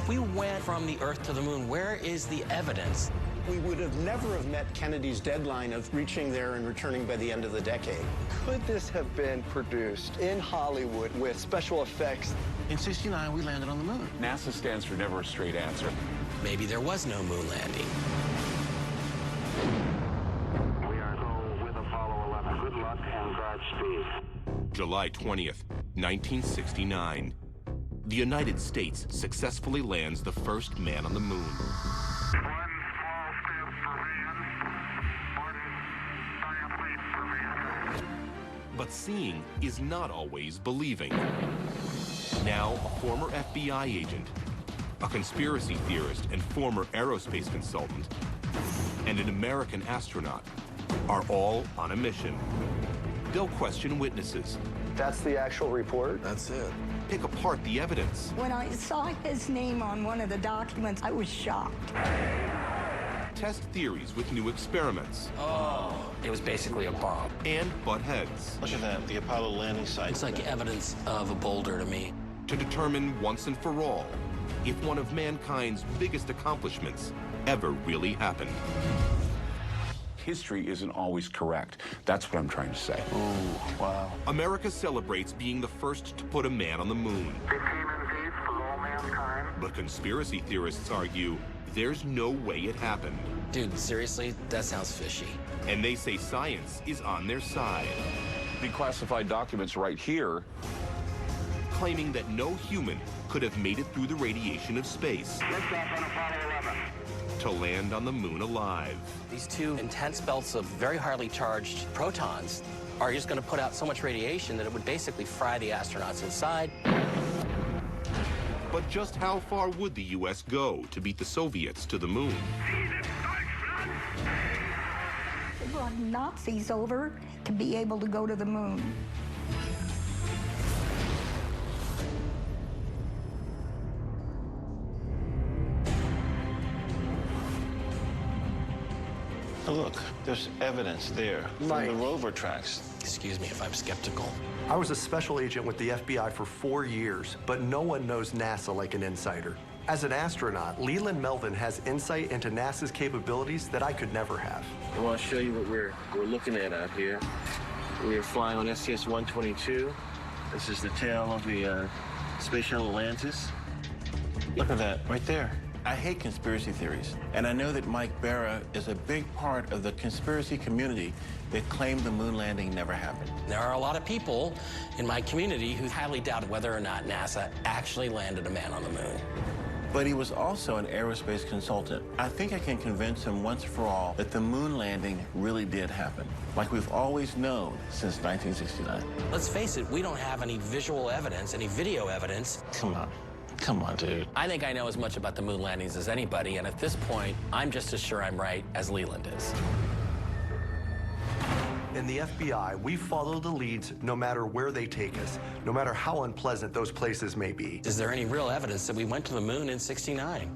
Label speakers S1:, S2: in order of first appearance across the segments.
S1: we went from the Earth to the moon, where is the evidence?
S2: We would have never have met Kennedy's deadline of reaching there and returning by the end of the decade.
S3: Could this have been produced in Hollywood with special effects?
S4: In '69, we landed on the moon.
S5: NASA stands for never a straight answer.
S1: Maybe there was no moon landing.
S6: We are go with Apollo 11. Good luck and Godspeed.
S7: July 20th, 1969. The United States successfully lands the first man on the moon.
S6: One small step for man, one giant leap for mankind.
S7: But seeing is not always believing. Now, a former FBI agent, a conspiracy theorist and former aerospace consultant, and an American astronaut are all on a mission. They'll question witnesses.
S3: That's the actual report?
S8: That's it.
S7: Pick apart the evidence.
S9: When I saw his name on one of the documents, I was shocked.
S7: Test theories with new experiments.
S1: Oh, it was basically a bomb.
S7: And butt heads.
S4: Look at that, the Apollo landing site.
S1: It's like evidence of a boulder to me.
S7: To determine once and for all if one of mankind's biggest accomplishments ever really happened.
S5: History isn't always correct. That's what I'm trying to say.
S4: Ooh, wow.
S7: America celebrates being the first to put a man on the moon.
S6: 15 and peace for all mankind.
S7: But conspiracy theorists argue there's no way it happened.
S1: Dude, seriously, that sounds fishy.
S7: And they say science is on their side,
S5: Declassified documents right here.
S7: claiming that no human could have made it through the radiation of space
S6: Liftoff on Apollo 11.
S7: to land on the moon alive.
S1: These two intense belts of very highly charged protons are just going to put out so much radiation that it would basically fry the astronauts inside.
S7: But just how far would the U.S. go to beat the Soviets to the moon?
S9: They brought Nazis over to be able to go to the moon.
S4: Oh, look, there's evidence there from
S3: Mike.
S4: the rover tracks.
S1: Excuse me if I'm skeptical.
S8: I was a special agent with the FBI for 4 years, but no one knows NASA like an insider. As an astronaut, Leland Melvin has insight into NASA's capabilities that I could never have.
S10: I want to show you what we're looking at out here. We are flying on STS-122. This is the tail of the Space Shuttle Atlantis.
S4: Look at that, right there. I hate conspiracy theories, and I know that Mike Barra is a big part of the conspiracy community that claim the moon landing never happened.
S1: There are a lot of people in my community who highly doubt whether or not NASA actually landed a man on the moon.
S4: But he was also an aerospace consultant. I think I can convince him once for all that the moon landing really did happen, like we've always known since 1969.
S1: Let's face it, we don't have any visual evidence, any video evidence.
S4: Come on. Come on, dude.
S1: I think I know as much about the moon landings as anybody, and at this point, I'm just as sure I'm right as Leland is.
S8: In the FBI, we follow the leads no matter where they take us, no matter how unpleasant those places may be.
S1: Is there any real evidence that we went to the moon in '69?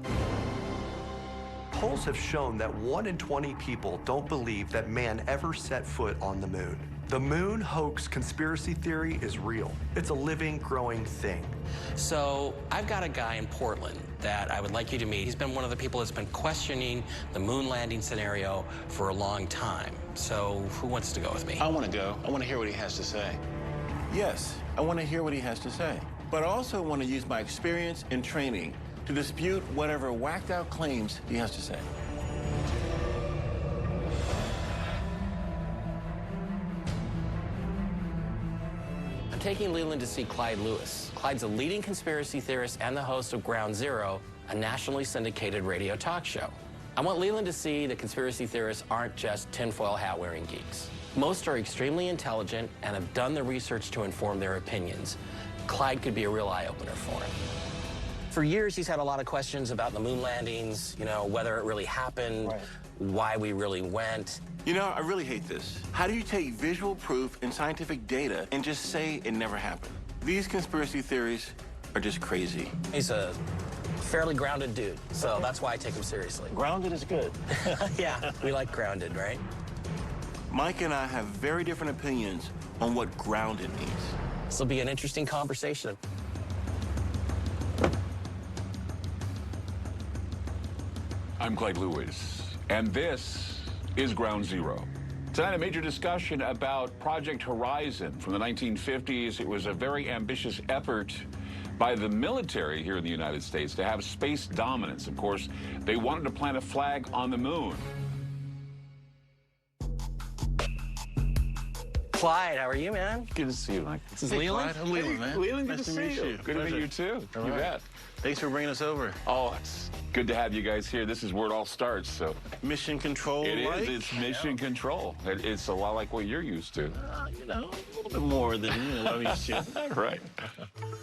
S8: Polls have shown that 1 in 20 people don't believe that man ever set foot on the moon. The moon hoax conspiracy theory is real. It's a living, growing thing.
S1: So I've got a guy in Portland that I would like you to meet. He's been one of the people that's been questioning the moon landing scenario for a long time. So who wants to go with me?
S4: I want to go. I want to hear what he has to say. Yes, I want to hear what he has to say. But I also want to use my experience and training to dispute whatever whacked out claims he has to say.
S1: I'm taking Leland to see Clyde Lewis. Clyde's a leading conspiracy theorist and the host of Ground Zero, a nationally syndicated radio talk show. I want Leland to see that conspiracy theorists aren't just tinfoil hat-wearing geeks. Most are extremely intelligent and have done the research to inform their opinions. Clyde could be a real eye-opener for him. For years, he's had a lot of questions about the moon landings, you know, whether it really happened, why we really went.
S4: You know, I really hate this. How do you take visual proof and scientific data and just say it never happened? These conspiracy theories are just crazy.
S1: He's a fairly grounded dude, so that's why I take him seriously.
S4: Grounded is good.
S1: Yeah, we like grounded, right?
S4: Mike and I have very different opinions on what grounded means.
S1: This will be an interesting conversation.
S5: I'm Clyde Lewis, and this is Ground Zero. Tonight, a major discussion about Project Horizon from the 1950s. It was a very ambitious effort by the military here in the United States to have space dominance. Of course, they wanted to plant a flag on the moon.
S1: Clyde, how are you, man?
S10: Good to see you, Mike.
S1: This is Leland.
S10: Clyde, I'm Leland, man.
S5: Leland, good
S10: nice
S5: to
S10: to meet
S5: see
S10: you.
S5: Good to meet you, too.
S10: All
S5: You
S10: right.
S5: bet.
S10: Thanks for bringing us over.
S5: Oh, it's good to have you guys here. This is where it all starts, so.
S10: Mission control.
S5: It
S10: like?
S5: is. It's mission control. It's a lot like what you're used to.
S10: You know, a little bit more than what I'm used to.
S5: Right.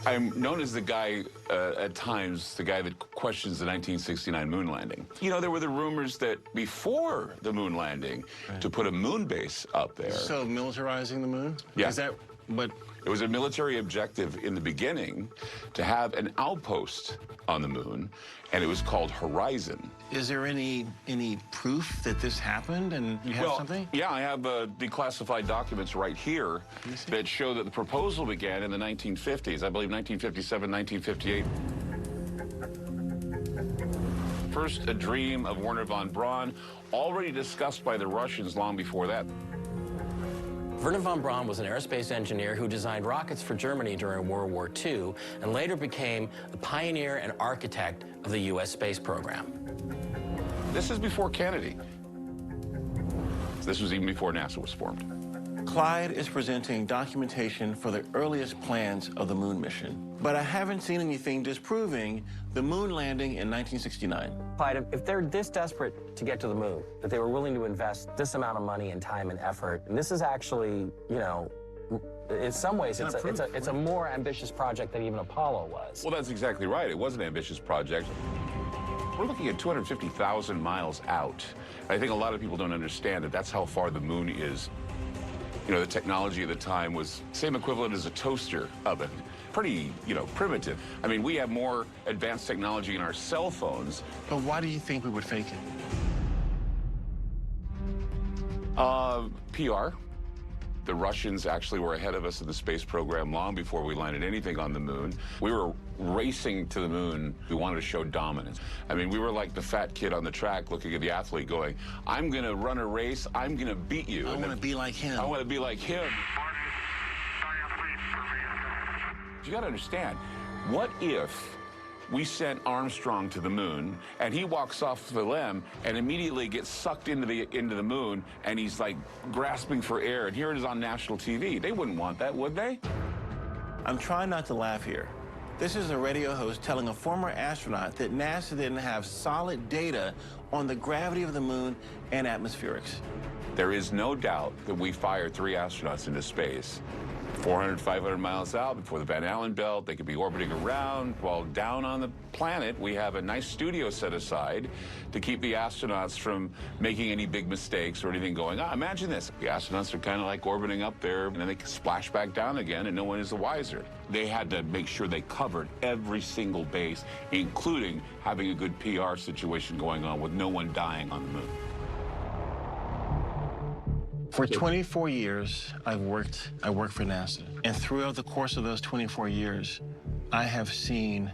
S5: I'm known as the guy, at times, the guy that questions the 1969 moon landing. You know, there were the rumors that before the moon landing, to put a moon base up there.
S10: So militarizing the moon?
S5: Yeah.
S10: Is that what?
S5: It was a military objective in the beginning to have an outpost on the moon, and it was called Horizon.
S10: Is there any proof that this happened? And you have something?
S5: Yeah, I have declassified documents right here that show that the proposal began in the 1950s. I believe 1957, 1958. First, a dream of Wernher von Braun, already discussed by the Russians long before that.
S1: Wernher von Braun was an aerospace engineer who designed rockets for Germany during World War II and later became the pioneer and architect of the U.S. space program.
S5: This is before Kennedy. This was even before NASA was formed.
S3: Clyde is presenting documentation for the earliest plans of the moon mission. But I haven't seen anything disproving the moon landing in 1969.
S1: Clyde, if they're this desperate to get to the moon, that they were willing to invest this amount of money and time and effort, and this is actually, you know, in some ways, it's a more ambitious project than even Apollo was.
S5: Well, that's exactly right. It was an ambitious project. We're looking at 250,000 miles out. I think a lot of people don't understand that that's how far the moon is. You know, the technology at the time was same equivalent as a toaster oven. Pretty, you know, primitive. I mean, we have more advanced technology in our cell phones.
S10: But why do you think we would fake it?
S5: PR. The Russians actually were ahead of us in the space program long before we landed anything on the moon. We were racing to the moon. We wanted to show dominance. I mean, we were like the fat kid on the track looking at the athlete going, I'm going to run a race. I'm going to beat you.
S10: I want to be like him.
S5: I want to be like him. You got to understand, what if we sent Armstrong to the moon and he walks off the limb and immediately gets sucked into the moon and he's like grasping for air, and here it is on national TV? They wouldn't want that, would they?
S3: I'm trying not to laugh here. This is a radio host telling a former astronaut that NASA didn't have solid data on the gravity of the moon and atmospherics.
S5: There is no doubt that we fired 3 astronauts into space. 400, 500 miles out before the Van Allen belt. They could be orbiting around. While down on the planet, we have a nice studio set aside to keep the astronauts from making any big mistakes or anything going on. Imagine this. The astronauts are kind of like orbiting up there, and then they splash back down again, and no one is the wiser. They had to make sure they covered every single base, including having a good PR situation going on with no one dying on the moon.
S10: For 24 years, I worked for NASA. And throughout the course of those 24 years, I have seen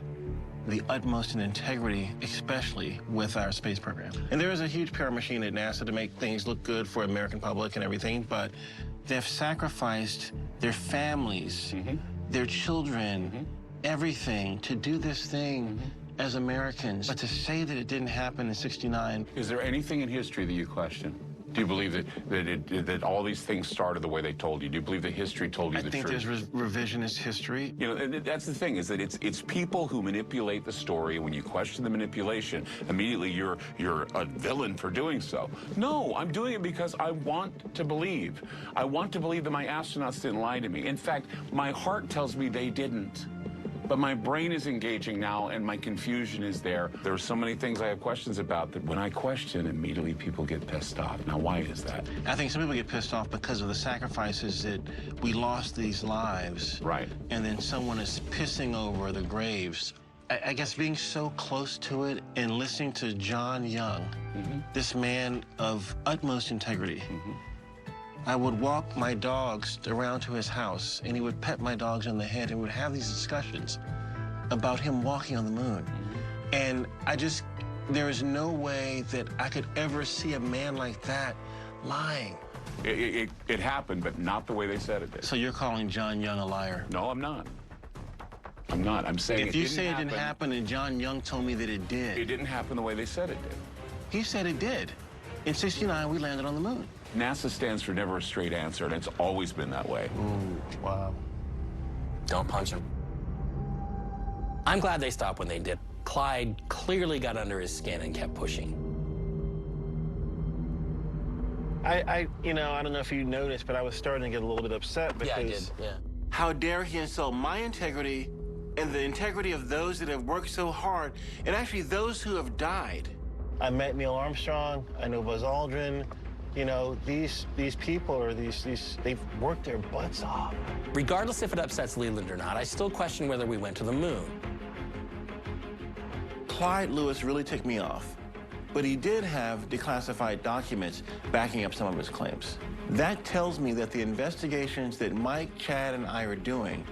S10: the utmost in integrity, especially with our space program. And there is a huge PR machine at NASA to make things look good for American public and everything, but they've sacrificed their families, their children, everything to do this thing as Americans. But to say that it didn't happen in '69.
S5: Is there anything in history that you question? Do you believe that all these things started the way they told you? Do you believe that history told you the truth?
S10: I think there's revisionist history.
S5: You know, and that's the thing, is that it's people who manipulate the story. When you question the manipulation, immediately you're a villain for doing so. No, I'm doing it because I want to believe. I want to believe that my astronauts didn't lie to me. In fact, my heart tells me they didn't. But my brain is engaging now, and my confusion is there. There are so many things I have questions about that when I question, immediately people get pissed off. Now, why is that?
S10: I think some people get pissed off because of the sacrifices that we lost these lives.
S5: Right.
S10: And then someone is pissing over the graves. I guess being so close to it and listening to John Young, this man of utmost integrity. I would walk my dogs around to his house, and he would pet my dogs on the head, and would have these discussions about him walking on the moon. And I just There is no way that I could ever see a man like that lying.
S5: It happened, but not the way they said it did.
S10: So you're calling John Young a liar?
S5: No, I'm not. I'm not. I'm saying
S10: if you say it didn't happen and John Young told me that it did.
S5: It didn't happen the way they said it did.
S10: He said it did. In '69, we landed on the moon.
S5: NASA stands for never a straight answer, and it's always been that way.
S10: Ooh, wow.
S1: Don't punch him. I'm glad they stopped when they did. Clyde clearly got under his skin and kept pushing.
S10: I don't know if you noticed, but I was starting to get a little bit upset because...
S1: Yeah, I did, yeah.
S3: How dare he insult my integrity and the integrity of those that have worked so hard, and actually those who have died.
S10: I met Neil Armstrong, I know Buzz Aldrin. You know, these people are they've worked their butts off.
S1: Regardless if it upsets Leland or not, I still question whether we went to the moon.
S3: Clyde Lewis really ticked me off, but he did have declassified documents backing up some of his claims. That tells me that the investigations that Mike, Chad, and I are doing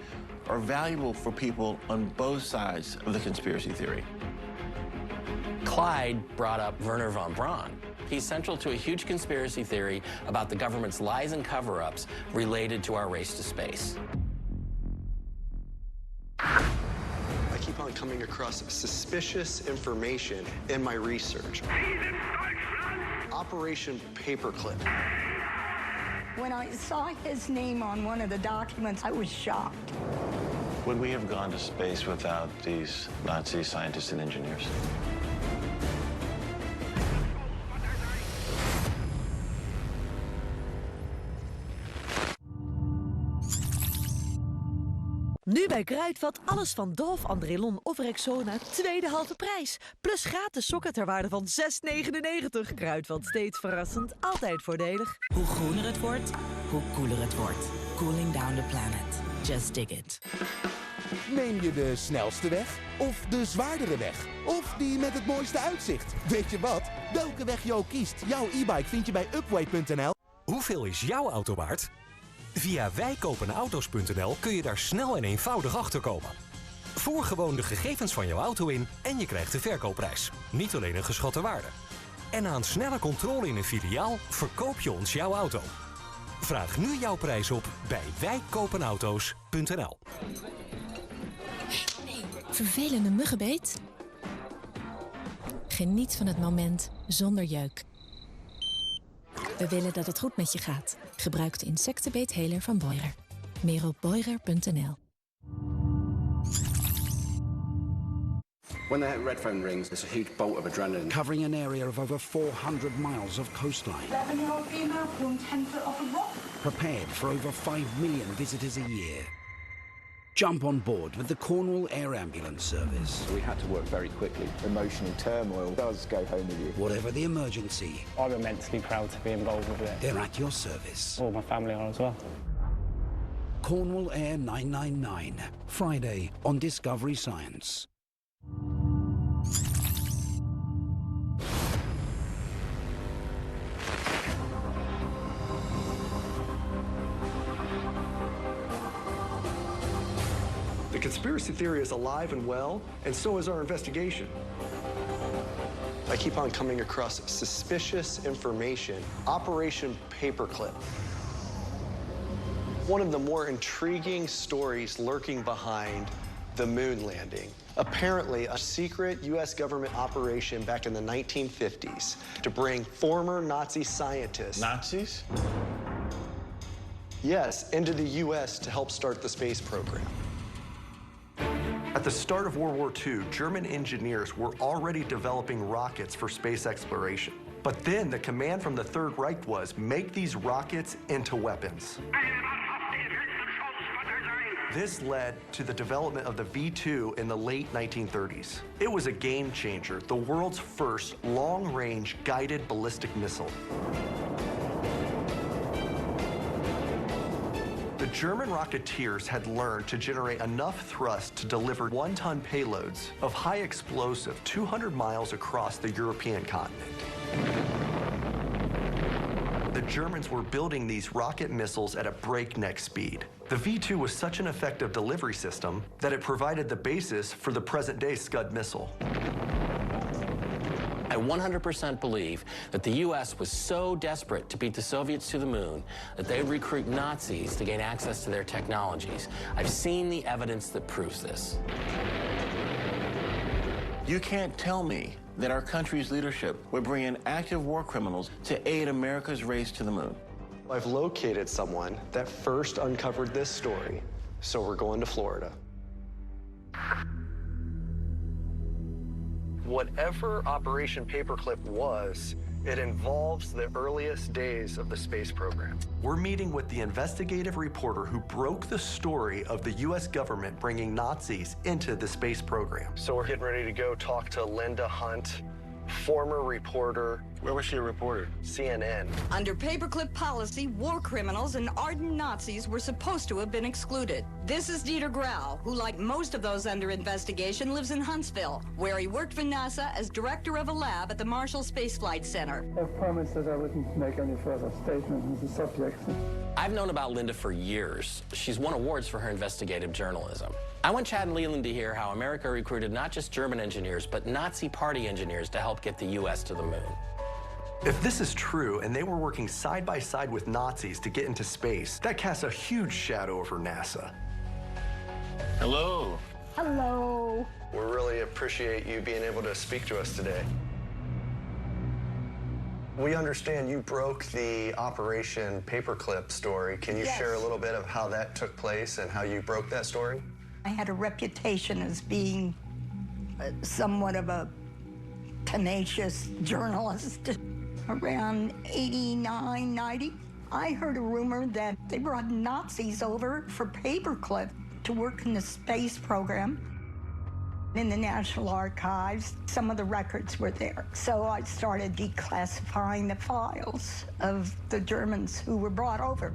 S3: are valuable for people on both sides of the conspiracy theory.
S1: Clyde brought up Wernher von Braun. He's central to a huge conspiracy theory about the government's lies and cover-ups related to our race to space.
S8: I keep on coming across suspicious information in my research. Operation Paperclip.
S9: When I saw his name on one of the documents, I was shocked.
S10: Would we have gone to space without these Nazi scientists and engineers?
S11: Nu bij Kruidvat alles van Dove, Andrelon of Rexona, tweede halve prijs. Plus gratis sokken ter waarde van €6,99. Kruidvat, steeds verrassend, altijd voordelig.
S12: Hoe groener het wordt, hoe cooler het wordt. Cooling down the planet. Just dig it.
S13: Neem je de snelste weg? Of de zwaardere weg? Of die met het mooiste uitzicht? Weet je wat? Welke weg je ook kiest, jouw e-bike vind je bij Upway.nl.
S14: Hoeveel is jouw auto waard? Via wijkopenauto's.nl kun je daar snel en eenvoudig achter komen. Voer gewoon de gegevens van jouw auto in en je krijgt de verkoopprijs. Niet alleen een geschatte waarde. En na een snelle controle in een filiaal verkoop je ons jouw auto. Vraag nu jouw prijs op bij wijkopenauto's.nl.
S15: Vervelende muggenbeet? Geniet van het moment zonder jeuk. We willen dat het goed met je gaat. Gebruik de insectenbeetheler van Boirer. Meer op boirer.nl.
S16: When the red phone rings, it's a huge bolt of adrenaline.
S17: Covering an area of over 400 miles of coastline.
S9: 11-year-old female pulled 10 foot off a rock.
S17: Prepared for over 5 million visitors a year. Jump on board with the Cornwall Air Ambulance Service.
S16: We had to work very quickly. Emotional turmoil does go home with you.
S17: Whatever the emergency,
S18: I'm immensely proud to be involved with it.
S17: they're at your service.
S18: All my family are as well.
S17: Cornwall Air 999, Friday on Discovery Science.
S8: The conspiracy theory is alive and well, and so is our investigation. I keep on coming across suspicious information. Operation Paperclip. One of the more intriguing stories lurking behind the moon landing. Apparently, a secret U.S. government operation back in the 1950s to bring former Nazi scientists...
S10: Nazis?
S8: Yes, into the U.S. to help start the space program. At the start of World War II, German engineers were already developing rockets for space exploration. But then the command from the Third Reich was, make these rockets into weapons. This led to the development of the V-2 in the late 1930s. It was a game changer, the world's first long-range guided ballistic missile. The German Rocketeers had learned to generate enough thrust to deliver one-ton payloads of high explosive 200 miles across the European continent. The Germans were building these rocket missiles at a breakneck speed. The V-2 was such an effective delivery system that it provided the basis for the present-day Scud missile.
S1: I 100% believe that the U.S. was so desperate to beat the Soviets to the moon that they would recruit Nazis to gain access to their technologies. I've seen the evidence that proves this.
S3: You can't tell me that our country's leadership would bring in active war criminals to aid America's race to the moon.
S8: I've located someone that first uncovered this story, so we're going to Florida. Whatever Operation Paperclip was, it involves the earliest days of the space program. We're meeting with the investigative reporter who broke the story of the U.S. government bringing Nazis into the space program. So we're getting ready to go talk to Linda Hunt, former reporter.
S3: Where was she a reporter?
S8: CNN.
S9: Under paperclip policy, war criminals and ardent Nazis were supposed to have been excluded. This is Dieter Grau, who, like most of those under investigation, lives in Huntsville, where he worked for NASA as director of a lab at the Marshall Space Flight Center.
S18: I promised that I wouldn't make any further statements on the subject.
S1: I've known about Linda for years. She's won awards for her investigative journalism. I want Chad and Leland to hear how America recruited not just German engineers, but Nazi party engineers to help get the U.S. to the moon.
S8: If this is true, and they were working side by side with Nazis to get into space, that casts a huge shadow over NASA.
S3: Hello.
S9: Hello.
S8: We really appreciate you being able to speak to us today. We understand you broke the Operation Paperclip story. Can you share a little bit of how that took place and how you broke that story?
S9: I had a reputation as being somewhat of a tenacious journalist. Around 89, 90, I heard a rumor that they brought Nazis over for Paperclip to work in the space program. In the National Archives, some of the records were there. So I started declassifying the files of the Germans who were brought over.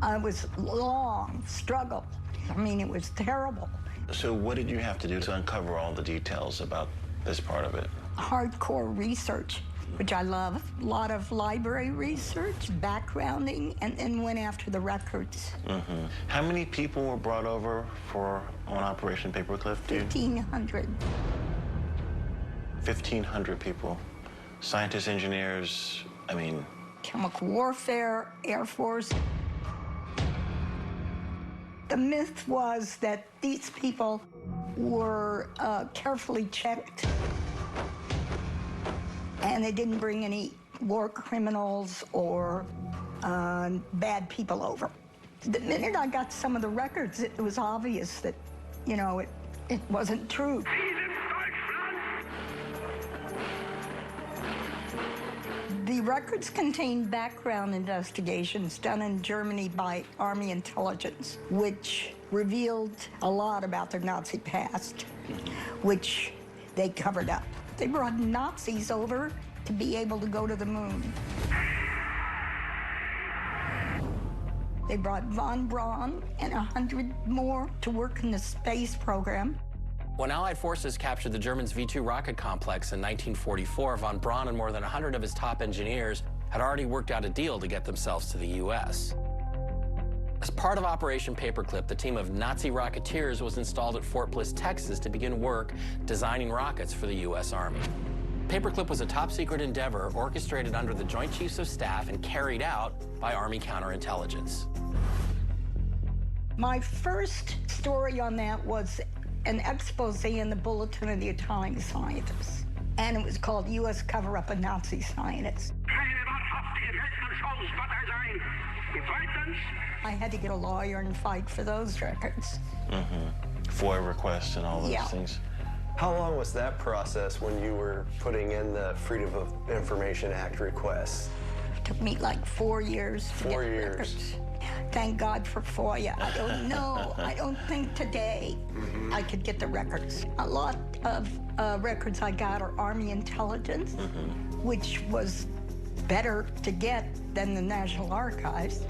S9: It was a long struggle. I mean, it was terrible.
S10: So what did you have to do to uncover all the details about this part of it?
S9: Hardcore research, which I love. A lot of library research, backgrounding, and then went after the records.
S10: Mm-hmm. How many people were brought over on Operation Paperclip?
S9: 1,500.
S10: 1,500 people. Scientists, engineers, I mean...
S9: Chemical warfare, Air Force. The myth was that these people were carefully checked and they didn't bring any war criminals or bad people over. The minute I got some of the records, it was obvious that, you know, it wasn't true. The records contain background investigations done in Germany by Army intelligence, which revealed a lot about their Nazi past, which they covered up. They brought Nazis over to be able to go to the moon. They brought von Braun and 100 more to work in the space program.
S1: When Allied forces captured the Germans' V-2 rocket complex in 1944, von Braun and more than 100 of his top engineers had already worked out a deal to get themselves to the U.S. As part of Operation Paperclip, the team of Nazi rocketeers was installed at Fort Bliss, Texas to begin work designing rockets for the U.S. Army. Paperclip was a top-secret endeavor orchestrated under the Joint Chiefs of Staff and carried out by Army counterintelligence.
S9: My first story on that was an expose in the Bulletin of the Italian Scientists, and it was called U.S. Cover-Up of Nazi Scientists. I had to get a lawyer and fight for those records.
S10: Mm-hmm. FOIA requests and all those things.
S8: How long was that process when you were putting in the Freedom of Information Act requests?
S9: It took me like 4 years to get the records. Thank God for FOIA. I don't know. I don't think today I could get the records. A lot of records I got are Army intelligence, which was better to get than the National Archives.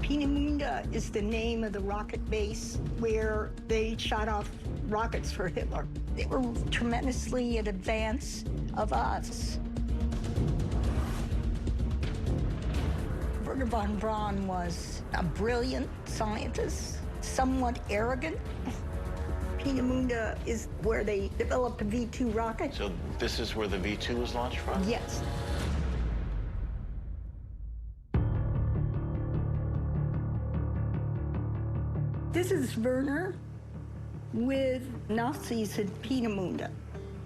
S9: Peenemünde is the name of the rocket base where they shot off rockets for Hitler. They were tremendously in advance of us. Wernher von Braun was a brilliant scientist, somewhat arrogant. Peenemünde is where they developed the V2 rocket.
S10: So this is where the V2 was launched from?
S9: Yes. This is Werner with Nazis at Peenemünde.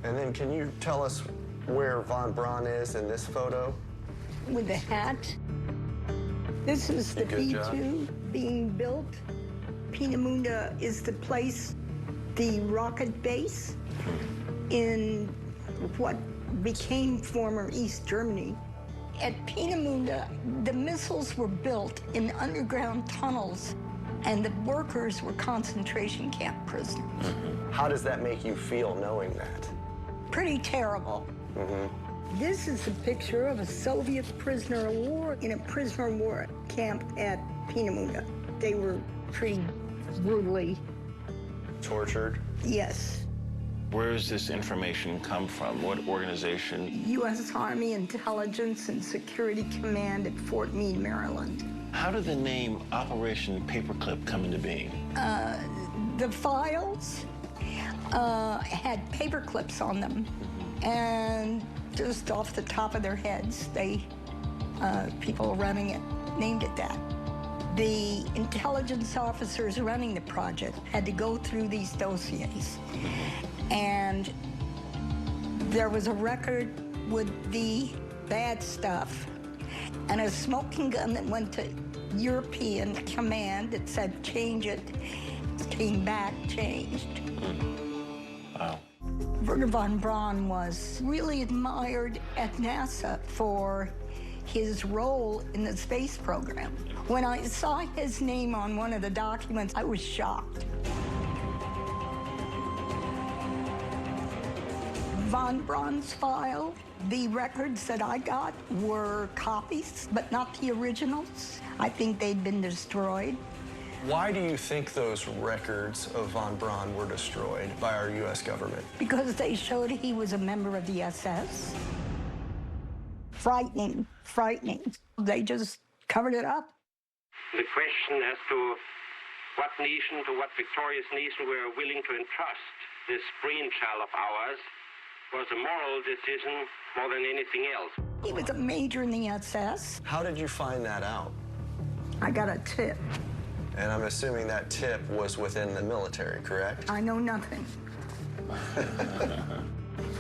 S8: And then can you tell us where von Braun is in this photo?
S9: With the hat. This is the
S8: Good job.
S9: V2 being built. Peenemünde is the place, the rocket base in what became former East Germany. At Peenemünde, the missiles were built in underground tunnels, and the workers were concentration camp prisoners.
S8: How does that make you feel knowing that?
S9: Pretty terrible. This is a picture of a Soviet prisoner of war in a prisoner of war camp at Peenemünde. They were pretty brutally
S8: tortured.
S9: Yes.
S10: Where does this information come from? What organization?
S9: U.S. Army Intelligence and Security Command at Fort Meade, Maryland.
S10: How did the name Operation Paperclip come into being?
S9: The files had paper clips on them, and just off the top of their heads, people running it named it that. The intelligence officers running the project had to go through these dossiers, and there was a record with the bad stuff and a smoking gun that went to European command that said change it. Came back, changed.
S10: Wow.
S9: Werner von Braun was really admired at NASA for his role in the space program. When I saw his name on one of the documents, I was shocked. Von Braun's file, the records that I got were copies, but not the originals. I think they'd been destroyed.
S8: Why do you think those records of von Braun were destroyed by our U.S. government?
S9: Because they showed he was a member of the SS. Frightening, frightening. They just covered it up.
S19: The question as to what nation, to what victorious nation we are willing to entrust this brainchild of ours was a moral decision more than anything else.
S9: He was a major in the SS.
S8: How did you find that out?
S9: I got a tip.
S8: And I'm assuming that tip was within the military, correct?
S9: I know nothing.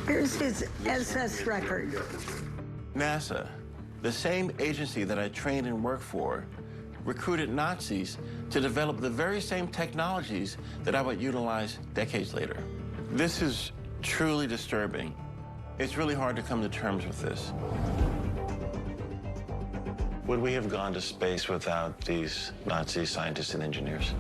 S9: Here's his SS record.
S3: NASA, the same agency that I trained and worked for, recruited Nazis to develop the very same technologies that I would utilize decades later. This is truly disturbing. It's really hard to come to terms with this.
S10: Would we have gone to space without these Nazi scientists and engineers?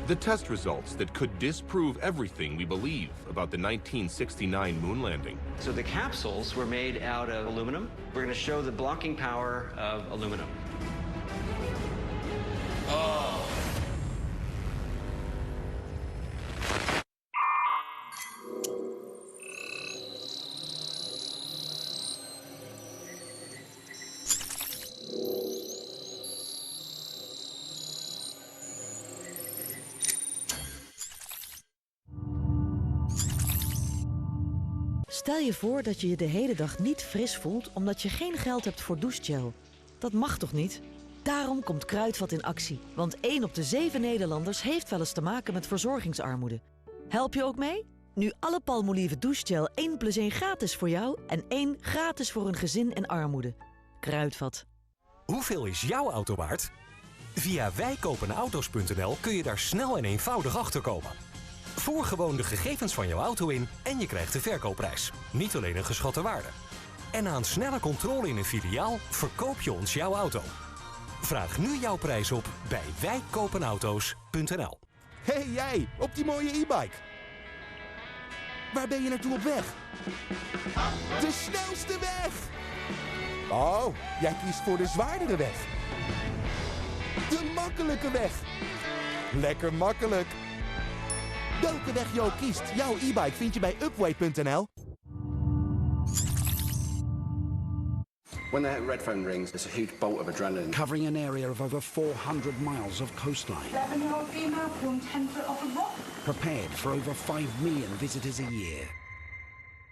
S7: The test results that could disprove everything we believe about the 1969 moon landing.
S20: So the capsules were made out of aluminum. We're going to show the blocking power of aluminum.
S1: Oh.
S11: Stel je voor dat je je de hele dag niet fris voelt omdat je geen geld hebt voor douchegel. Dat mag toch niet? Daarom komt Kruidvat in actie. Want 1 op de 7 Nederlanders heeft wel eens te maken met verzorgingsarmoede. Help je ook mee? Nu alle Palmolive douchegel 1+1 gratis voor jou en 1 gratis voor een gezin in armoede. Kruidvat.
S14: Hoeveel is jouw auto waard? Via wijkopenauto's.nl kun je daar snel en eenvoudig achter komen. Voer gewoon de gegevens van jouw auto in en je krijgt de verkoopprijs. Niet alleen een geschatte waarde. En na een snelle controle in een filiaal verkoop je ons jouw auto. Vraag nu jouw prijs op bij wijkopenauto's.nl.
S13: Hey jij, op die mooie e-bike. Waar ben je naartoe op weg? De snelste weg! Oh, jij kiest voor de zwaardere weg. De makkelijke weg. Lekker makkelijk. Welke weg je ook kiest, jouw e-bike vind je bij Upway.nl.
S16: When they hit red phone rings, it's a huge bolt of adrenaline.
S17: Covering an area of over 400 miles of coastline.
S9: 11-year-old female from 10 foot off a rock.
S17: Prepared for over 5 million visitors a year.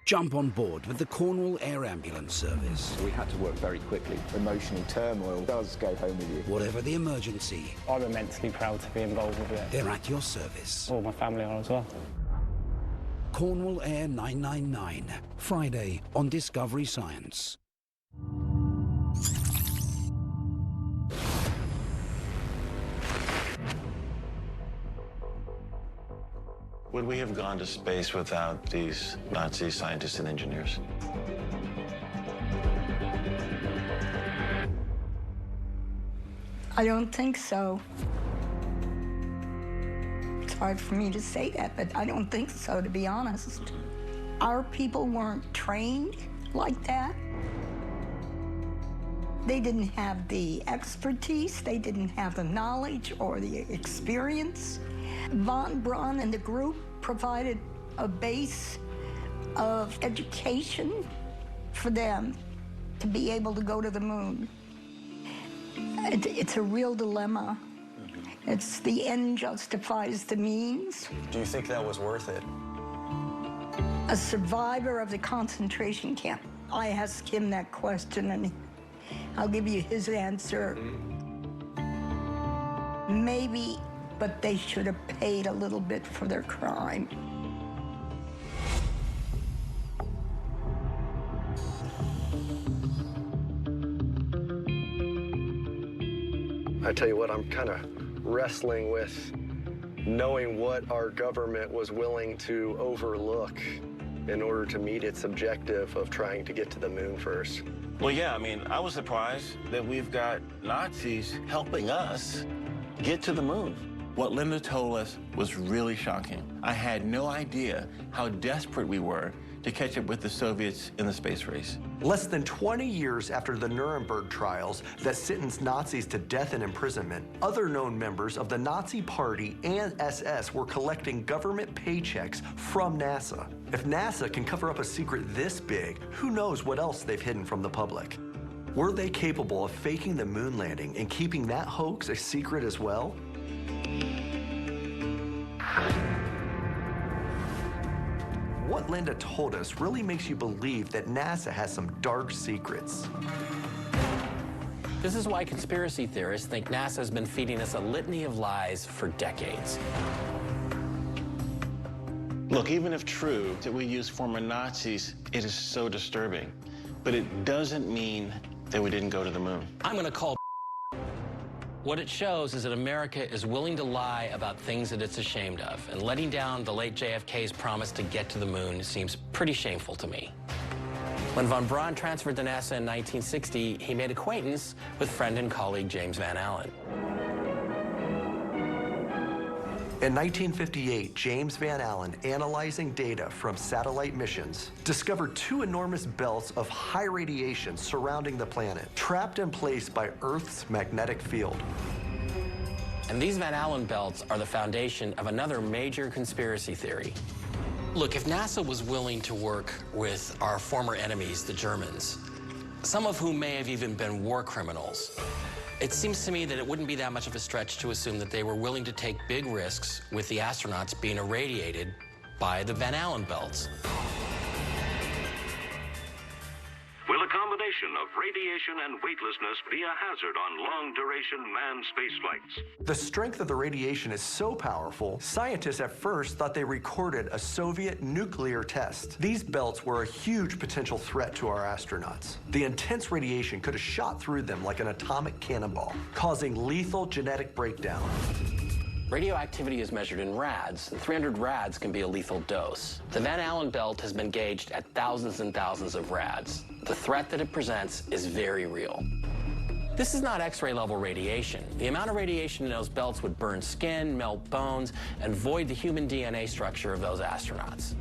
S17: Jump on board with the Cornwall Air Ambulance Service.
S21: We had to work very quickly. Emotional turmoil does go home with you.
S17: Whatever the emergency,
S18: I'm immensely proud to be involved with it.
S17: they're at your service.
S18: All my family are as well.
S17: Cornwall Air 999, Friday on Discovery Science.
S10: Would we have gone to space without these Nazi scientists and engineers?
S9: I don't think so. It's hard for me to say that, but I don't think so, to be honest. Our people weren't trained like that. They didn't have the expertise, they didn't have the knowledge or the experience. Von Braun and the group provided a base of education for them to be able to go to the moon. It's a real dilemma. It's the end justifies the means.
S22: Do you think that was worth it?
S9: A survivor of the concentration camp. I asked him that question, and I'll give you his answer. Maybe, but they should have paid a little bit for their crime.
S8: I tell you what, I'm kind of wrestling with knowing what our government was willing to overlook in order to meet its objective of trying to get to the moon first.
S10: Well, yeah, I mean, I was surprised that we've got Nazis helping us get to the moon.
S3: What Linda told us was really shocking. I had no idea how desperate we were to catch up with the Soviets in the space race.
S8: Less than 20 years after the Nuremberg trials that sentenced Nazis to death and imprisonment, other known members of the Nazi Party and SS were collecting government paychecks from NASA. If NASA can cover up a secret this big, who knows what else they've hidden from the public? Were they capable of faking the moon landing and keeping that hoax a secret as well? What Linda told us really makes you believe that NASA has some dark secrets.
S1: This is why conspiracy theorists think NASA has been feeding us a litany of lies for decades.
S10: Look, even if true that we use former Nazis, it is so disturbing. But it doesn't mean that we didn't go to the moon.
S1: I'm going to call. What it shows is that America is willing to lie about things that it's ashamed of, and letting down the late JFK's promise to get to the moon seems pretty shameful to me. When von Braun transferred to NASA in 1960, he made acquaintance with friend and colleague James Van Allen.
S8: In 1958, James Van Allen, analyzing data from satellite missions, discovered two enormous belts of high radiation surrounding the planet, trapped in place by Earth's magnetic field.
S1: And these Van Allen belts are the foundation of another major conspiracy theory. Look, if NASA was willing to work with our former enemies, the Germans, some of whom may have even been war criminals, it seems to me that it wouldn't be that much of a stretch to assume that they were willing to take big risks with the astronauts being irradiated by the Van Allen belts.
S6: Will a combination of radiation and weightlessness be a hazard on long-duration manned space flights?
S8: The strength of the radiation is so powerful, scientists at first thought they recorded a Soviet nuclear test. These belts were a huge potential threat to our astronauts. The intense radiation could have shot through them like an atomic cannonball, causing lethal genetic breakdown.
S1: Radioactivity is measured in rads, and 300 rads can be a lethal dose. The Van Allen belt has been gauged at thousands and thousands of rads. The threat that it presents is very real. This is not X-ray level radiation. The amount of radiation in those belts would burn skin, melt bones, and void the human DNA structure of those astronauts.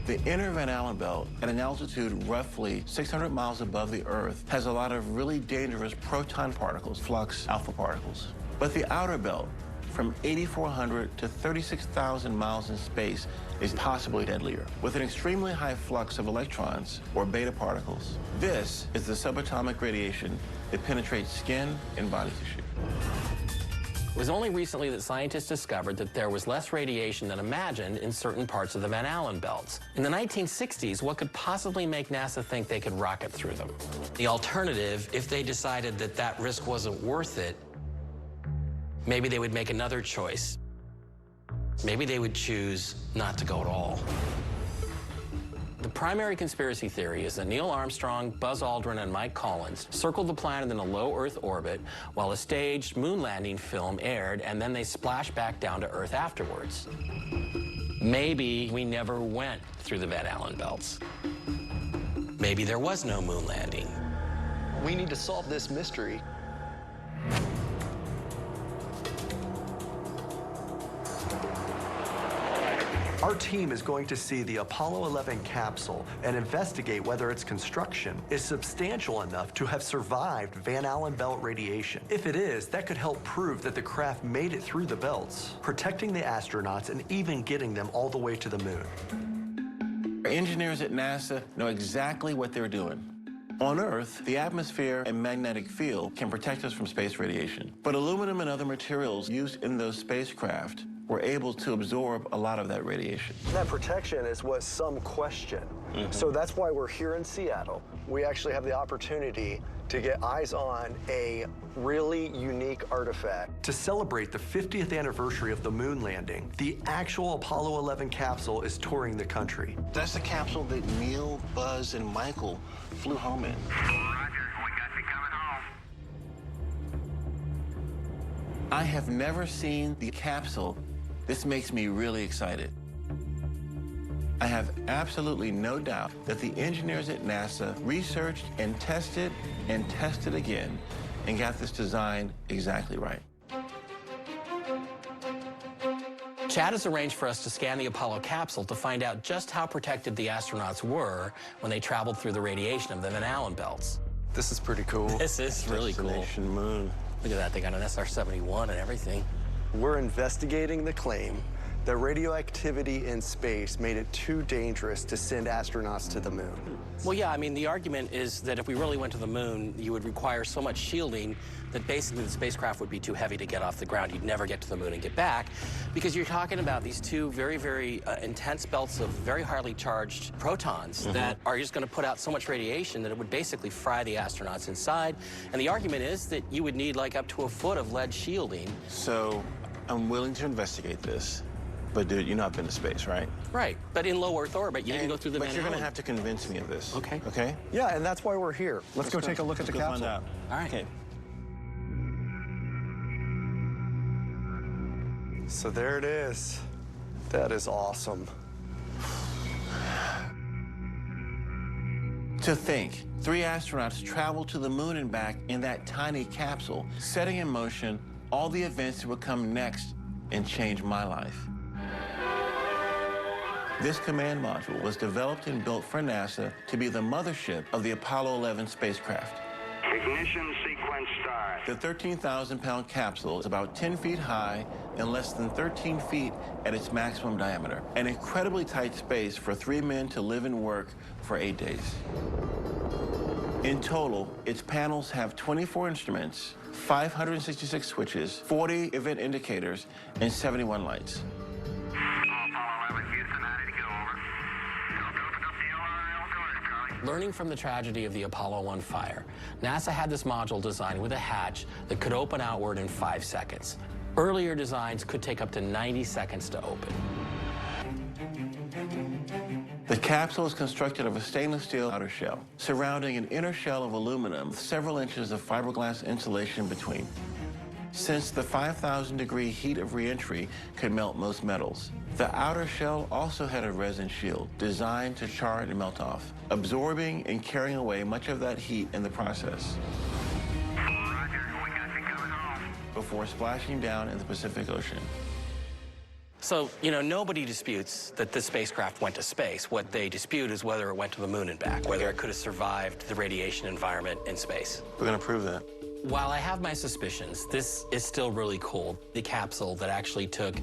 S3: The inner Van Allen belt, at an altitude roughly 600 miles above the Earth, has a lot of really dangerous proton particles, flux alpha particles. But the outer belt, from 8,400 to 36,000 miles in space is possibly deadlier, with an extremely high flux of electrons, or beta particles. This is the subatomic radiation that penetrates skin and body tissue.
S1: It was only recently that scientists discovered that there was less radiation than imagined in certain parts of the Van Allen belts. In the 1960s, what could possibly make NASA think they could rocket through them? The alternative, if they decided that that risk wasn't worth it, maybe they would make another choice. Maybe they would choose not to go at all. The primary conspiracy theory is that Neil Armstrong, Buzz Aldrin, and Mike Collins circled the planet in a low Earth orbit while a staged moon landing film aired, and then they splashed back down to Earth afterwards. Maybe we never went through the Van Allen belts. Maybe there was no moon landing.
S8: We need to solve this mystery. Our team is going to see the Apollo 11 capsule and investigate whether its construction is substantial enough to have survived Van Allen belt radiation. If it is, that could help prove that the craft made it through the belts, protecting the astronauts and even getting them all the way to the moon.
S3: Our engineers at NASA know exactly what they're doing. On Earth, the atmosphere and magnetic field can protect us from space radiation. But aluminum and other materials used in those spacecraft were able to absorb a lot of that radiation.
S8: That protection is what some question. So that's why we're here in Seattle. We actually have the opportunity to get eyes on a really unique artifact. To celebrate the 50th anniversary of the moon landing, the actual Apollo 11 capsule is touring the country.
S3: That's the capsule that Neil, Buzz, and Michael flew home in.
S6: Roger, we got you coming home.
S3: I have never seen the capsule. This makes me really excited. I have absolutely no doubt that the engineers at NASA researched and tested again and got this design exactly right.
S1: Chad has arranged for us to scan the Apollo capsule to find out just how protected the astronauts were when they traveled through the radiation of the Van Allen belts.
S8: This is pretty cool.
S1: This is really cool.
S3: Destination Moon.
S1: Look at that, they got an SR-71 and everything.
S8: We're investigating the claim that radioactivity in space made it too dangerous to send astronauts to the moon.
S1: Well, yeah, I mean, the argument is that if we really went to the moon, you would require so much shielding that basically the spacecraft would be too heavy to get off the ground. You'd never get to the moon and get back, because you're talking about these two very, very intense belts of very highly charged protons that are just going to put out so much radiation that it would basically fry the astronauts inside. And the argument is that you would need like up to a foot of lead shielding.
S3: So I'm willing to investigate this. But dude, you've not been to space, right?
S1: Right, but in low Earth orbit, you didn't go through the Van
S3: But you're
S1: Allen.
S3: gonna have to convince me of this.
S1: Okay.
S3: Okay?
S8: Yeah, and that's why we're here. Let's go take a look at the
S3: go
S8: capsule.
S3: Find out.
S1: All right.
S3: Okay.
S8: So there it is. That is awesome.
S3: To think, 3 astronauts traveled to the moon and back in that tiny capsule, setting in motion all the events that would come next and change my life. This command module was developed and built for NASA to be the mothership of the Apollo 11 spacecraft.
S6: Ignition sequence start.
S3: The 13,000-pound capsule is about 10 feet high and less than 13 feet at its maximum diameter. An incredibly tight space for 3 men to live and work for 8 days. In total, its panels have 24 instruments, 566 switches, 40 event indicators, and 71 lights.
S1: Learning from the tragedy of the Apollo 1 fire, NASA had this module designed with a hatch that could open outward in 5 seconds. Earlier designs could take up to 90 seconds to open.
S3: The capsule is constructed of a stainless steel outer shell, surrounding an inner shell of aluminum with several inches of fiberglass insulation between. Since the 5,000-degree heat of reentry could melt most metals, the outer shell also had a resin shield designed to char and melt off, absorbing and carrying away much of that heat in the process. Before splashing down in the Pacific Ocean.
S1: So, you know, nobody disputes that this spacecraft went to space. What they dispute is whether it went to the moon and back, whether it could have survived the radiation environment in space.
S3: We're going to prove that.
S1: while I have my suspicions, this is still really cool. The capsule that actually took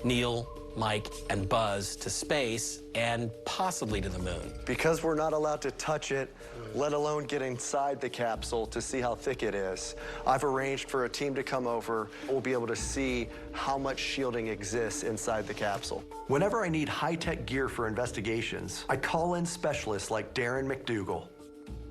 S1: Neil, Mike, and Buzz to space and possibly to the moon.
S8: Because we're not allowed to touch it, let alone get inside the capsule to see how thick it is, I've arranged for a team to come over. We'll be able to see how much shielding exists inside the capsule. Whenever I need high-tech gear for investigations, I call in specialists like Darren McDougall.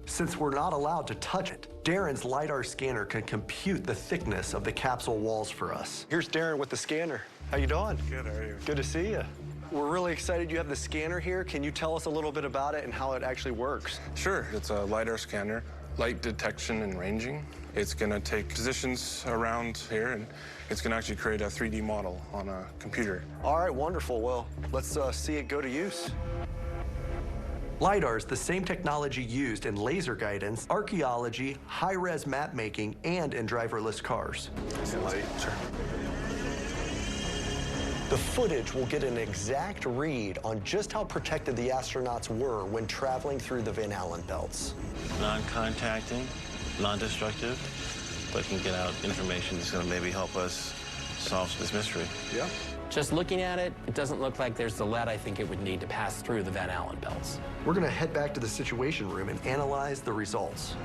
S8: Since we're not allowed to touch it, Darren's LiDAR scanner can compute the thickness of the capsule walls for us. Here's Darren with the scanner. How you doing?
S2: Good, how are you?
S8: Good to see you. We're really excited you have the scanner here. Can you tell us a little bit about it and how it actually works?
S2: Sure. It's a LiDAR scanner, light detection and ranging. It's going to take positions around here, and it's going to actually create a 3D model on a computer.
S8: All right, wonderful. Well, let's see it go to use. LiDAR is the same technology used in laser guidance, archaeology, high-res map making, and in driverless cars.
S2: Sure.
S8: The footage will get an exact read on just how protected the astronauts were when traveling through the Van Allen belts.
S10: Non-contacting, non-destructive, but can get out information that's going to maybe help us solve this mystery.
S8: Yeah.
S1: Just looking at it, it doesn't look like there's the lead I think it would need to pass through the Van Allen belts.
S8: We're going to head back to the Situation Room and analyze the results.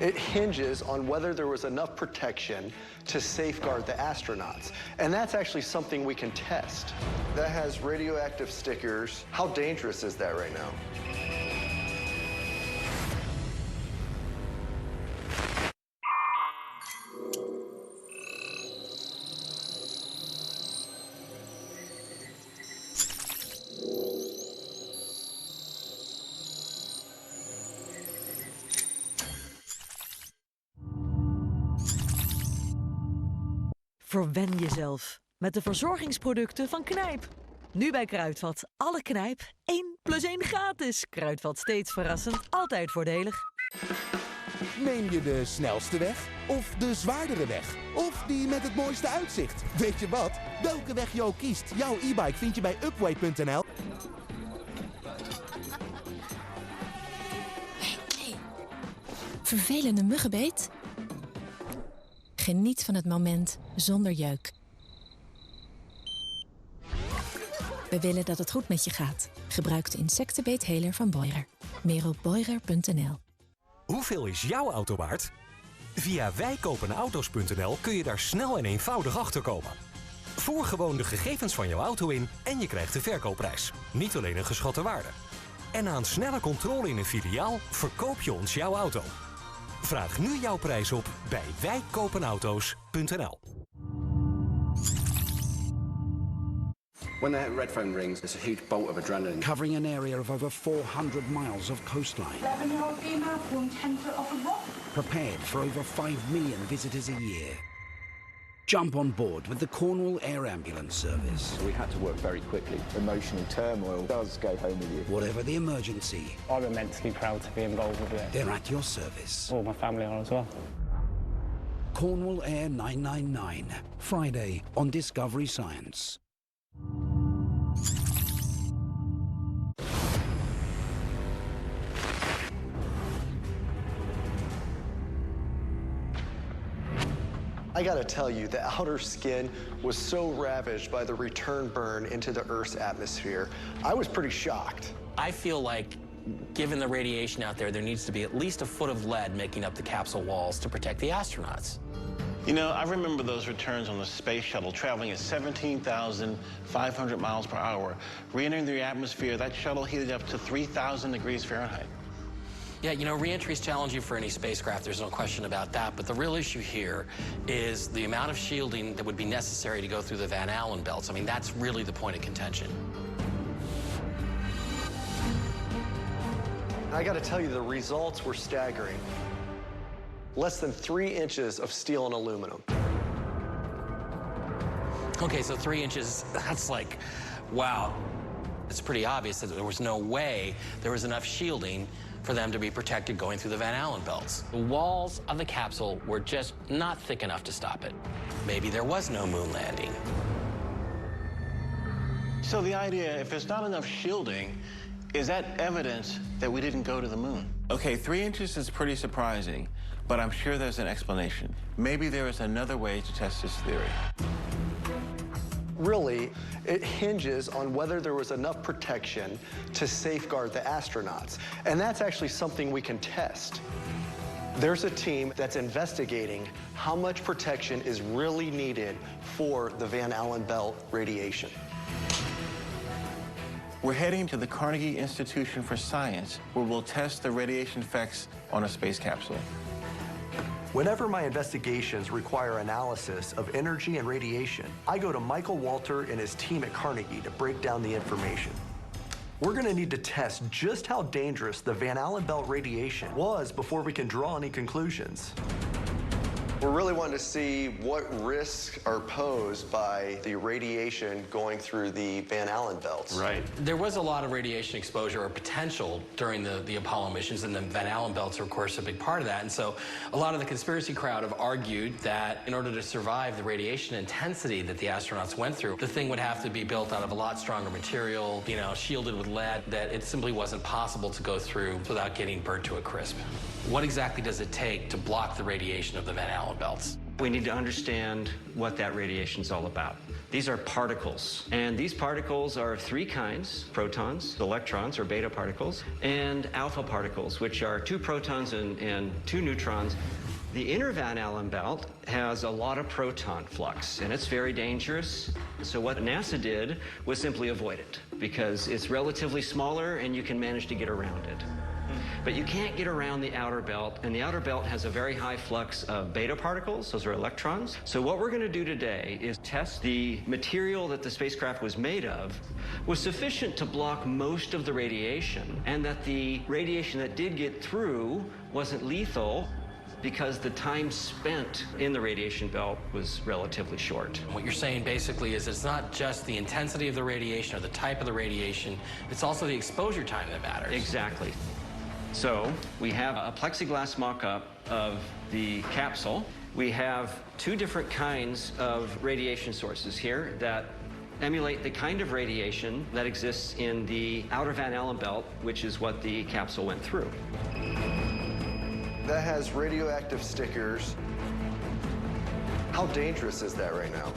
S8: It hinges on whether there was enough protection to safeguard the astronauts. And that's actually something we can test. That has radioactive stickers. How dangerous is that right now?
S11: Verwen jezelf met de verzorgingsproducten van Knijp. Nu bij Kruidvat. Alle Knijp 1 + 1 gratis. Kruidvat, steeds verrassend, altijd voordelig.
S13: Neem je de snelste weg? Of de zwaardere weg? Of die met het mooiste uitzicht? Weet je wat? Welke weg je ook kiest, jouw e-bike vind je bij Upway.nl.
S15: Hey. Vervelende muggenbeet? Geniet van het moment zonder jeuk. We willen dat het goed met je gaat. Gebruik de insectenbeetheler van Boirer. Meer op boirer.nl.
S14: Hoeveel is jouw auto waard? Via wijkopenauto's.nl kun je daar snel en eenvoudig achter komen. Voer gewoon de gegevens van jouw auto in en je krijgt de verkoopprijs. Niet alleen een geschatte waarde. En na een snelle controle in een filiaal verkoop je ons jouw auto. Vraag nu jouw prijs op bij wijkopenauto's.nl.
S16: When the red phone rings, it's a huge bolt of adrenaline.
S17: Covering an area of over 400 miles of coastline.
S9: 11-year-old female formed 10 foot off a rock.
S17: Prepared for over 5 million visitors a year. Jump on board with the Cornwall Air Ambulance Service.
S21: We had to work very quickly. Emotional turmoil does go home with you.
S17: Whatever the emergency,
S18: I'm immensely proud to be involved with it.
S17: they're at your service.
S18: All my family are as well.
S17: Cornwall Air 999, Friday on Discovery Science.
S8: I gotta tell you, the outer skin was so ravaged by the return burn into the Earth's atmosphere. I was pretty shocked.
S1: I feel like, given the radiation out there needs to be at least a foot of lead making up the capsule walls to protect the astronauts.
S10: You know, I remember those returns on the space shuttle traveling at 17,500 miles per hour. Re-entering the atmosphere, that shuttle heated up to 3,000 degrees Fahrenheit.
S1: Yeah, you know, re-entry is challenging for any spacecraft, there's no question about that, but the real issue here is the amount of shielding that would be necessary to go through the Van Allen belts. I mean, that's really the point of contention.
S8: I gotta tell you, the results were staggering. Less than 3 inches of steel and aluminum.
S1: Okay, so 3 inches, that's like, wow. It's pretty obvious that there was no way there was enough shielding for them to be protected going through the Van Allen belts. The walls of the capsule were just not thick enough to stop it. Maybe there was no moon landing.
S10: So the idea, if there's not enough shielding, is that evidence that we didn't go to the moon?
S3: Okay, 3 inches is pretty surprising, but I'm sure there's an explanation. Maybe there is another way to test this theory.
S8: Really, it hinges on whether there was enough protection to safeguard the astronauts. And that's actually something we can test. There's a team that's investigating how much protection is really needed for the Van Allen belt radiation.
S3: We're heading to the Carnegie Institution for Science, where we'll test the radiation effects on a space capsule.
S8: Whenever my investigations require analysis of energy and radiation, I go to Michael Walter and his team at Carnegie to break down the information. We're going to need to test just how dangerous the Van Allen belt radiation was before we can draw any conclusions. We're really wanting to see what risks are posed by the radiation going through the Van Allen belts.
S1: Right. There was a lot of radiation exposure or potential during the Apollo missions, and the Van Allen belts are, of course, a big part of that. And so a lot of the conspiracy crowd have argued that in order to survive the radiation intensity that the astronauts went through, the thing would have to be built out of a lot stronger material, you know, shielded with lead, that it simply wasn't possible to go through without getting burnt to a crisp. What exactly does it take to block the radiation of the Van Allen belts?
S20: We need to understand what that radiation is all about. These are particles, and these particles are of 3 kinds: protons, electrons, or beta particles, and alpha particles, which are 2 protons and 2 neutrons. The inner Van Allen belt has a lot of proton flux, and it's very dangerous. So what NASA did was simply avoid it, because it's relatively smaller and you can manage to get around it. But you can't get around the outer belt, and the outer belt has a very high flux of beta particles. Those are electrons. So what we're going to do today is test the material that the spacecraft was made of was sufficient to block most of the radiation, and that the radiation that did get through wasn't lethal, because the time spent in the radiation belt was relatively short.
S1: What you're saying basically is it's not just the intensity of the radiation or the type of the radiation, it's also the exposure time that matters.
S20: Exactly. So we have a plexiglass mock-up of the capsule. We have 2 different kinds of radiation sources here that emulate the kind of radiation that exists in the outer Van Allen belt, which is what the capsule went through.
S8: That has radioactive stickers. How dangerous is that right now?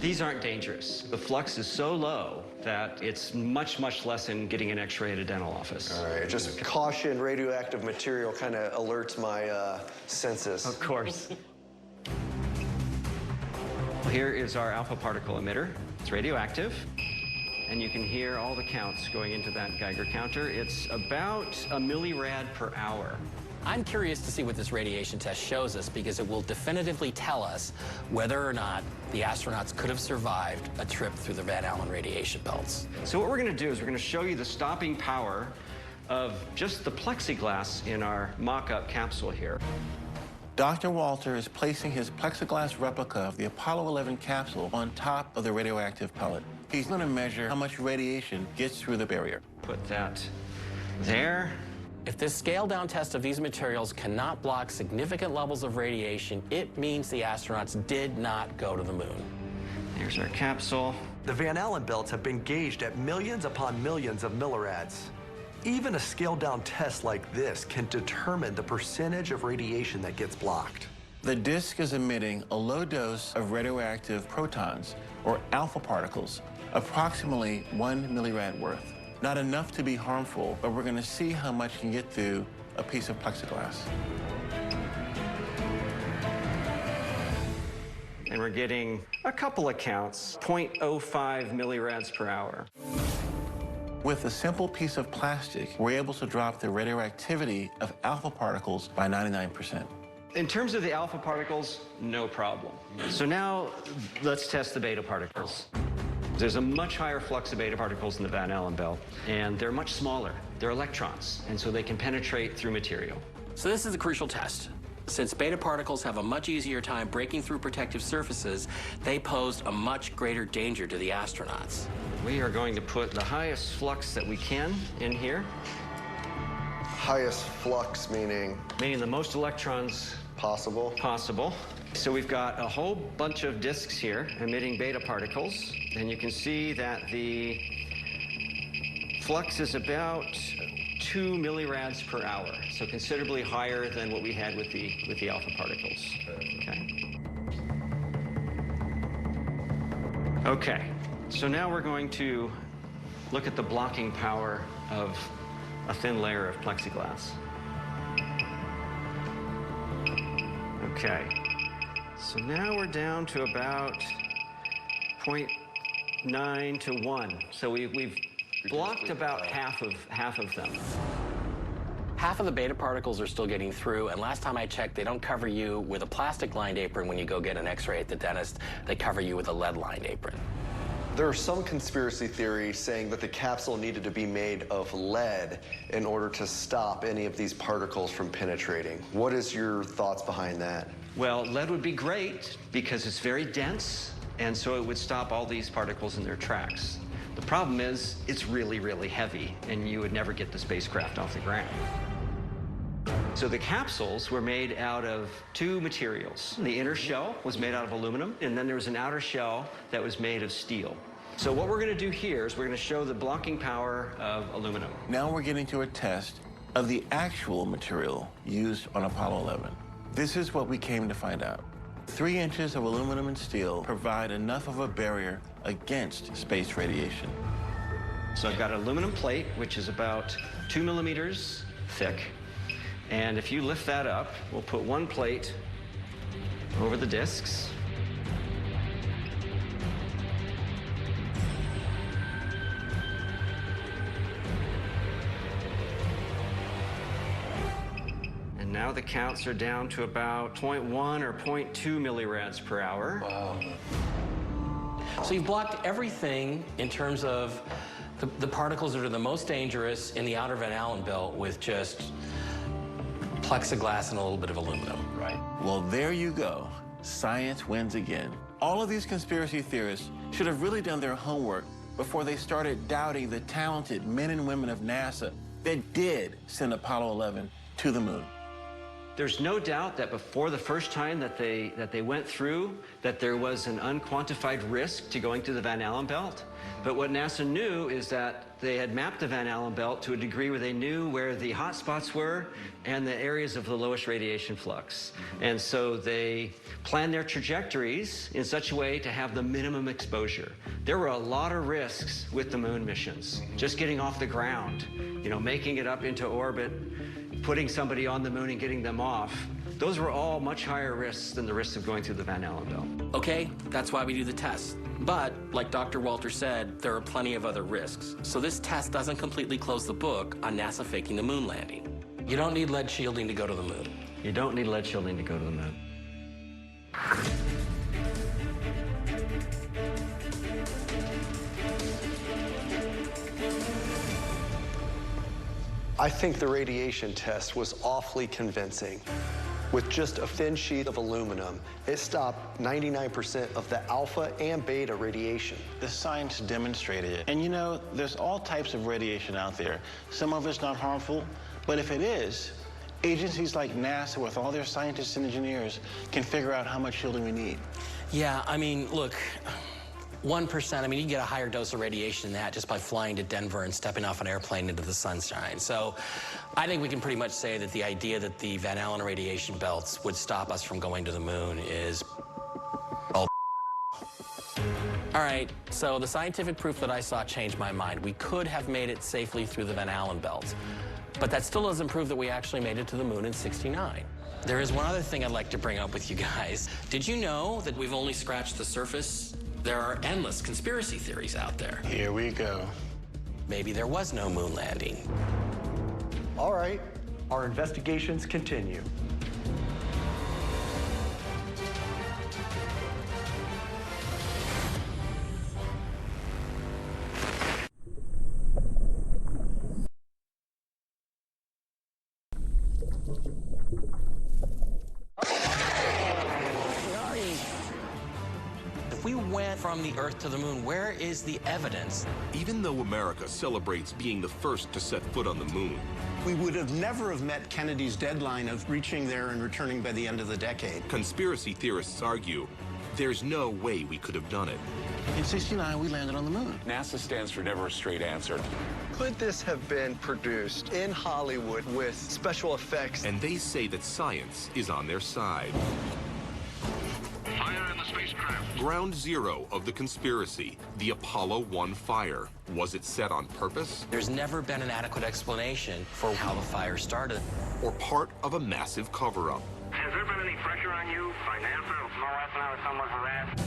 S20: These aren't dangerous. The flux is so low that it's much, much less than getting an X-ray at a dental office.
S8: All right, just caution, radioactive material kind of alerts my senses.
S20: Of course. Here is our alpha particle emitter. It's radioactive, and you can hear all the counts going into that Geiger counter. It's about a millirad per hour.
S1: I'm curious to see what this radiation test shows us, because it will definitively tell us whether or not the astronauts could have survived a trip through the Van Allen radiation belts.
S20: So what we're going to do is we're going to show you the stopping power of just the plexiglass in our mock-up capsule here.
S3: Dr. Walter is placing his plexiglass replica of the Apollo 11 capsule on top of the radioactive pellet. He's going to measure how much radiation gets through the barrier.
S20: Put that there.
S1: If this scaled-down test of these materials cannot block significant levels of radiation, it means the astronauts did not go to the moon.
S20: Here's our capsule.
S8: The Van Allen belts have been gauged at millions upon millions of millirads. Even a scaled-down test like this can determine the percentage of radiation that gets blocked.
S3: The disk is emitting a low dose of radioactive protons, or alpha particles, approximately 1 millirad worth. Not enough to be harmful, but we're going to see how much can get through a piece of plexiglass.
S20: And we're getting a couple of counts, 0.05 millirads per hour.
S3: With a simple piece of plastic, we're able to drop the radioactivity of alpha particles by 99%.
S20: In terms of the alpha particles, no problem. So now let's test the beta particles. There's a much higher flux of beta particles in the Van Allen belt, and they're much smaller. They're electrons, and so they can penetrate through material.
S1: So this is a crucial test. Since beta particles have a much easier time breaking through protective surfaces, they posed a much greater danger to the astronauts.
S20: We are going to put the highest flux that we can in here.
S8: Highest flux meaning?
S20: Meaning the most electrons
S8: possible.
S20: So we've got a whole bunch of disks here emitting beta particles, and you can see that the flux is about millirads per hour, so considerably higher than what we had with the alpha particles. Okay, so now we're going to look at the blocking power of a thin layer of plexiglass. Okay, so now we're down to about 0.9 to 1. So we've blocked about half of them.
S1: Half of the beta particles are still getting through, and last time I checked, they don't cover you with a plastic-lined apron when you go get an x-ray at the dentist. They cover you with a lead-lined apron.
S8: There are some conspiracy theories saying that the capsule needed to be made of lead in order to stop any of these particles from penetrating. What is your thoughts behind that?
S20: Well, lead would be great because it's very dense, and so it would stop all these particles in their tracks. The problem is it's really, really heavy, and you would never get the spacecraft off the ground. So the capsules were made out of two materials. The inner shell was made out of aluminum, and then there was an outer shell that was made of steel. So what we're going to do here is we're going to show the blocking power of aluminum.
S3: Now we're getting to a test of the actual material used on Apollo 11. This is what we came to find out. 3 inches of aluminum and steel provide enough of a barrier against space radiation.
S20: So I've got an aluminum plate, which is about 2 millimeters thick. And if you lift that up, we'll put one plate over the discs. And now the counts are down to about 0.1 or 0.2 millirads per hour.
S1: Wow. So you've blocked everything in terms of the particles that are the most dangerous in the outer Van Allen belt with just plexiglass and a little bit of aluminum.
S3: Right. Well, there you go. Science wins again. All of these conspiracy theorists should have really done their homework before they started doubting the talented men and women of NASA that did send Apollo 11 to the moon.
S20: There's no doubt that before the first time that they went through, that there was an unquantified risk to going through the Van Allen belt. But what NASA knew is that they had mapped the Van Allen belt to a degree where they knew where the hot spots were and the areas of the lowest radiation flux. And so they planned their trajectories in such a way to have the minimum exposure. There were a lot of risks with the moon missions. Just getting off the ground, making it up into orbit, putting somebody on the moon and getting them off. Those were all much higher risks than the risks of going through the Van Allen belt.
S1: Okay, that's why we do the test. But, like Dr. Walter said, there are plenty of other risks. So this test doesn't completely close the book on NASA faking the moon landing. You don't need lead shielding to go to the moon.
S20: You don't need lead shielding to go to the moon.
S8: I think the radiation test was awfully convincing. With just a thin sheet of aluminum, it stopped 99% of the alpha and beta radiation.
S3: The science demonstrated it. And there's all types of radiation out there. Some of it's not harmful, but if it is, agencies like NASA, with all their scientists and engineers, can figure out how much shielding we need.
S1: Yeah, look, 1%, you get a higher dose of radiation than that just by flying to Denver and stepping off an airplane into the sunshine. So I think we can pretty much say that the idea that the Van Allen radiation belts would stop us from going to the moon is all. All right, so the scientific proof that I saw changed my mind. We could have made it safely through the Van Allen belt, but that still doesn't prove that we actually made it to the moon in '69. There is one other thing I'd like to bring up with you guys. Did you know that we've only scratched the surface? There are endless conspiracy theories out there.
S3: Here we go.
S1: Maybe there was no moon landing.
S8: All right, our investigations continue.
S1: If we went from the Earth to the moon, where is the evidence?
S7: Even though America celebrates being the first to set foot on the moon,
S4: we would have never have met Kennedy's deadline of reaching there and returning by the end of the decade.
S7: Conspiracy theorists argue There's no way we could have done it.
S10: In '69, we landed on the moon.
S5: NASA stands for never a straight answer.
S8: Could this have been produced in Hollywood with special effects?
S7: And they say that science is on their side.
S6: Fire in the spacecraft.
S7: Ground zero of the conspiracy, the Apollo 1 fire. Was it set on purpose?
S1: There's never been an adequate explanation for how the fire started.
S7: Or part of a massive cover-up?
S6: Has there been any pressure on you by NASA, no astronaut, or someone harassed?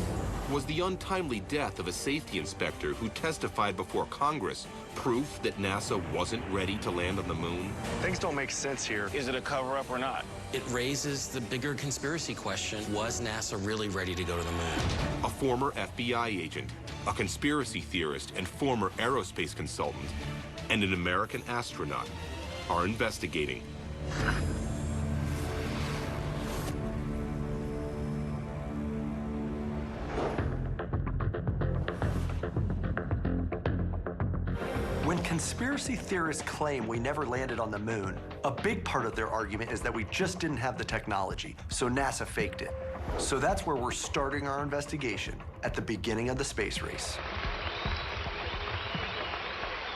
S7: Was the untimely death of a safety inspector who testified before Congress proof that NASA wasn't ready to land on the moon?
S8: Things don't make sense here.
S10: Is it a cover-up or not?
S1: It raises the bigger conspiracy question, was NASA really ready to go to the moon?
S7: A former FBI agent, a conspiracy theorist and former aerospace consultant, and an American astronaut are investigating.
S8: When conspiracy theorists claim we never landed on the moon, a big part of their argument is that we just didn't have the technology, so NASA faked it. So that's where we're starting our investigation, at the beginning of the space race.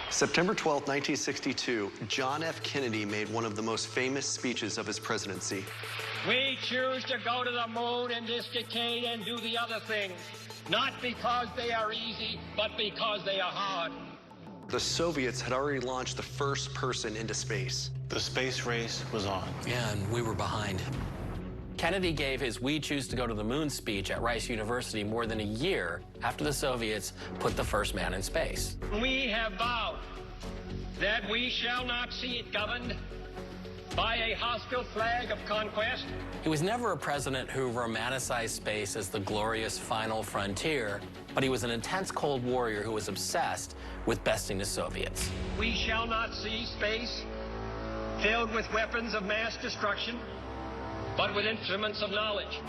S8: September 12, 1962, John F. Kennedy made one of the most famous speeches of his presidency.
S22: We choose to go to the moon in this decade and do the other things, not because they are easy, but because they are hard.
S8: The Soviets had already launched the first person into space.
S10: The space race was on.
S1: Yeah, and we were behind. Kennedy gave his "We choose to go to the moon" speech at Rice University more than a year after the Soviets put the first man in space.
S22: We have vowed that we shall not see it governed by a hostile flag of conquest.
S1: He was never a president who romanticized space as the glorious final frontier, but he was an intense Cold Warrior who was obsessed with besting the Soviets.
S22: We shall not see space filled with weapons of mass destruction, but with instruments of knowledge.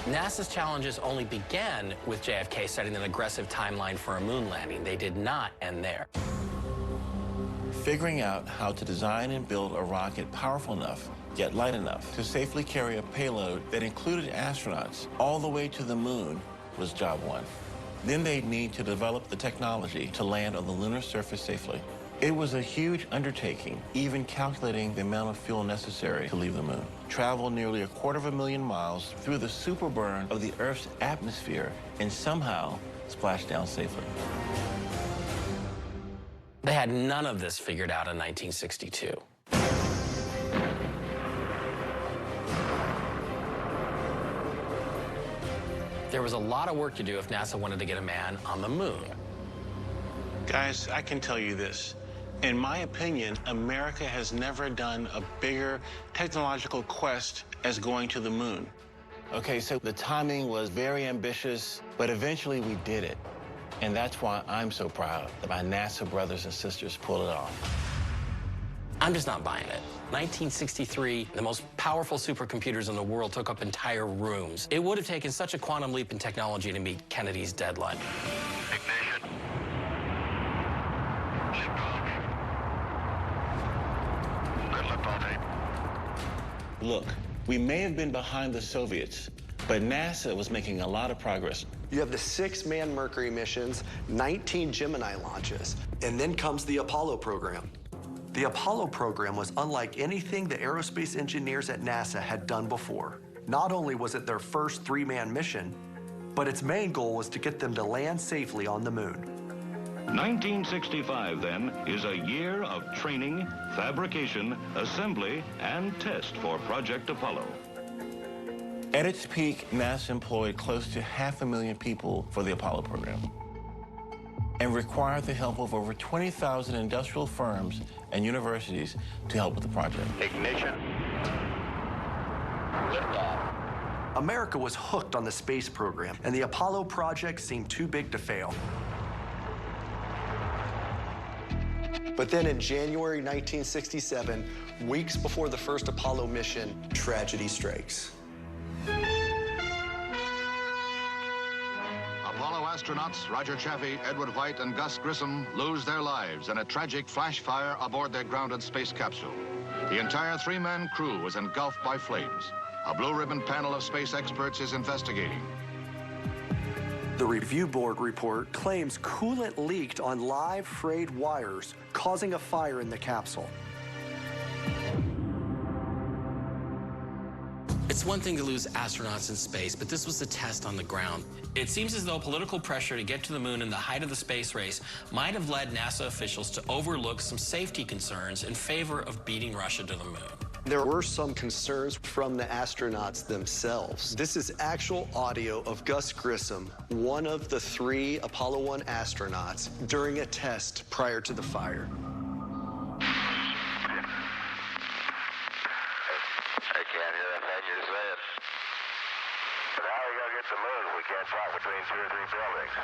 S1: NASA's challenges only began with JFK setting an aggressive timeline for a moon landing. They did not end there.
S3: Figuring out how to design and build a rocket powerful enough, yet light enough, to safely carry a payload that included astronauts all the way to the moon was job one. Then they'd need to develop the technology to land on the lunar surface safely. It was a huge undertaking, even calculating the amount of fuel necessary to leave the moon. Travel nearly 250,000 miles through the superburn of the Earth's atmosphere and somehow splash down safely.
S1: They had none of this figured out in 1962. There was a lot of work to do if NASA wanted to get a man on the moon.
S10: Guys, I can tell you this. In my opinion, America has never done a bigger technological quest as going to the moon. Okay, so the timing was very ambitious, but eventually we did it. And that's why I'm so proud that my NASA brothers and sisters pulled it off.
S1: I'm just not buying it. 1963, the most powerful supercomputers in the world took up entire rooms. It would have taken such a quantum leap in technology to meet Kennedy's deadline.
S6: Ignition. Good liftoff, 8.
S10: Look, we may have been behind the Soviets, but NASA was making a lot of progress.
S8: You have the 6-man Mercury missions, 19 Gemini launches, and then comes the Apollo program. The Apollo program was unlike anything the aerospace engineers at NASA had done before. Not only was it their first 3-man mission, but its main goal was to get them to land safely on the moon.
S23: 1965, then, is a year of training, fabrication, assembly, and test for Project Apollo.
S3: At its peak, NASA employed close to 500,000 people for the Apollo program and required the help of over 20,000 industrial firms and universities to help with the project.
S6: Ignition. Liftoff.
S8: America was hooked on the space program, and the Apollo project seemed too big to fail. But then in January 1967, weeks before the first Apollo mission, tragedy strikes.
S24: Apollo astronauts Roger Chaffee, Edward White, and Gus Grissom lose their lives in a tragic flash fire aboard their grounded space capsule. The entire 3-man crew was engulfed by flames. A blue ribbon panel of space experts is investigating.
S8: The review board report claims coolant leaked on live frayed wires, causing a fire in the capsule.
S1: It's one thing to lose astronauts in space, but this was a test on the ground. It seems as though political pressure to get to the moon in the height of the space race might have led NASA officials to overlook some safety concerns in favor of beating Russia to the moon.
S8: There were some concerns from the astronauts themselves. This is actual audio of Gus Grissom, one of the 3 Apollo 1 astronauts, during a test prior to the fire.
S6: I can't hear a thing you're saying. But how are we going to get to the moon if we can't talk between 2 or 3 buildings?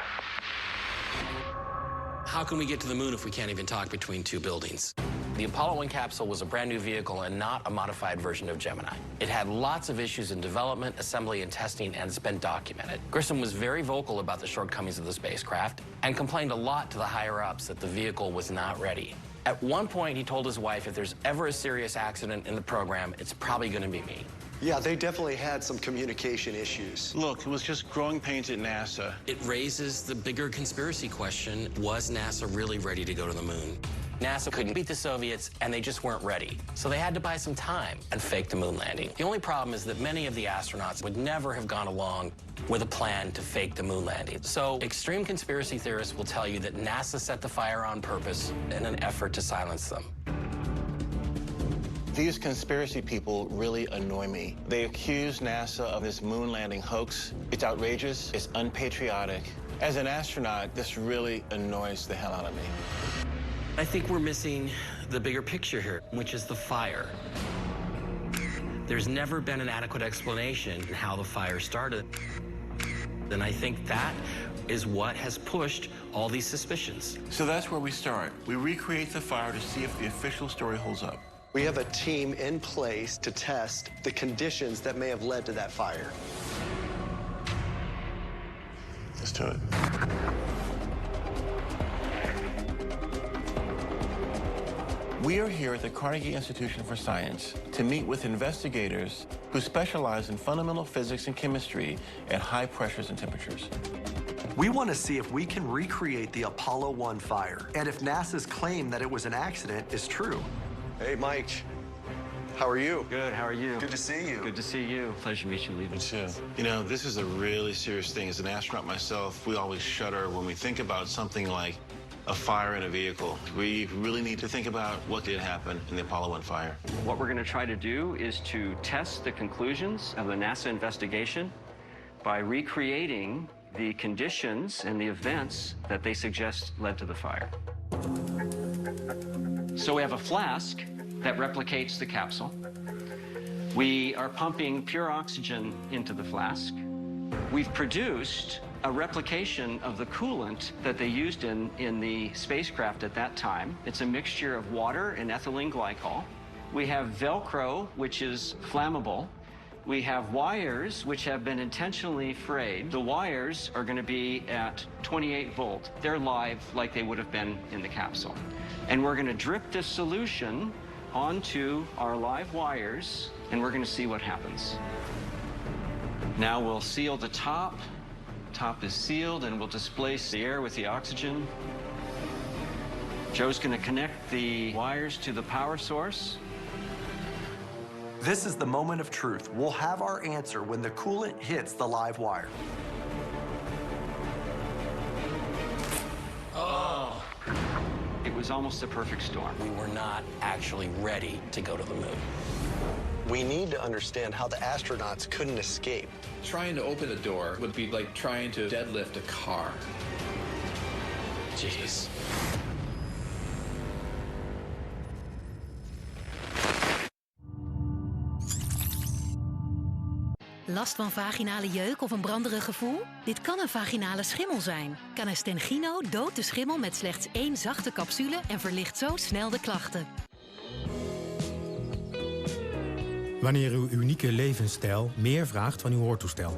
S1: How can we get to the moon if we can't even talk between 2 buildings? The Apollo 1 capsule was a brand new vehicle and not a modified version of Gemini. It had lots of issues in development, assembly, and testing, and it's been documented. Grissom was very vocal about the shortcomings of the spacecraft and complained a lot to the higher-ups that the vehicle was not ready. At one point, he told his wife, if there's ever a serious accident in the program, it's probably going to be me.
S8: Yeah, they definitely had some communication issues.
S10: Look, it was just growing pains at NASA.
S1: It raises the bigger conspiracy question, was NASA really ready to go to the moon? NASA couldn't beat the Soviets, and they just weren't ready. So they had to buy some time and fake the moon landing. The only problem is that many of the astronauts would never have gone along with a plan to fake the moon landing. So extreme conspiracy theorists will tell you that NASA set the fire on purpose in an effort to silence them.
S10: These conspiracy people really annoy me. They accuse NASA of this moon landing hoax. It's outrageous, it's unpatriotic. As an astronaut, this really annoys the hell out of me.
S1: I think we're missing the bigger picture here, which is the fire. There's never been an adequate explanation how the fire started. And I think that is what has pushed all these suspicions.
S3: So that's where we start. We recreate the fire to see if the official story holds up.
S8: We have a team in place to test the conditions that may have led to that fire.
S3: Let's do it. We are here at the Carnegie Institution for Science to meet with investigators who specialize in fundamental physics and chemistry at high pressures and temperatures.
S8: We want to see if we can recreate the Apollo 1 fire, and if NASA's claim that it was an accident is true. Hey, Mike. How are you?
S20: Good, how are you?
S8: Good to see you.
S20: Good to see you. Pleasure to meet you, Leland.
S10: Too. You know, this is a really serious thing. As an astronaut myself, we always shudder when we think about something like a fire in a vehicle. We really need to think about what did happen in the Apollo 1 fire.
S20: What we're going to try to do is to test the conclusions of the NASA investigation by recreating the conditions and the events that they suggest led to the fire. So we have a flask that replicates the capsule. We are pumping pure oxygen into the flask. We've produced a replication of the coolant that they used in the spacecraft at that time. It's a mixture of water and ethylene glycol. We have Velcro, which is flammable. We have wires, which have been intentionally frayed. The wires are going to be at 28 volt. They're live like they would have been in the capsule. And we're going to drip this solution onto our live wires, and we're going to see what happens. Now we'll seal the top. Top is sealed, and we'll displace the air with the oxygen. Joe's going to connect the wires to the power source.
S8: This is the moment of truth. We'll have our answer when the coolant hits the live wire.
S1: Oh.
S20: It was almost a perfect storm.
S1: We were not actually ready to go to the moon.
S8: We need to understand how the astronauts couldn't escape.
S2: Trying to open a door would be like trying to deadlift a car.
S1: Jeez.
S11: Last van vaginale jeuk of een branderig gevoel? Dit kan een vaginale schimmel zijn. Canestengino doodt de schimmel met slechts 1 zachte capsule en verlicht zo snel de klachten.
S12: Wanneer uw unieke levensstijl meer vraagt van uw hoortoestel.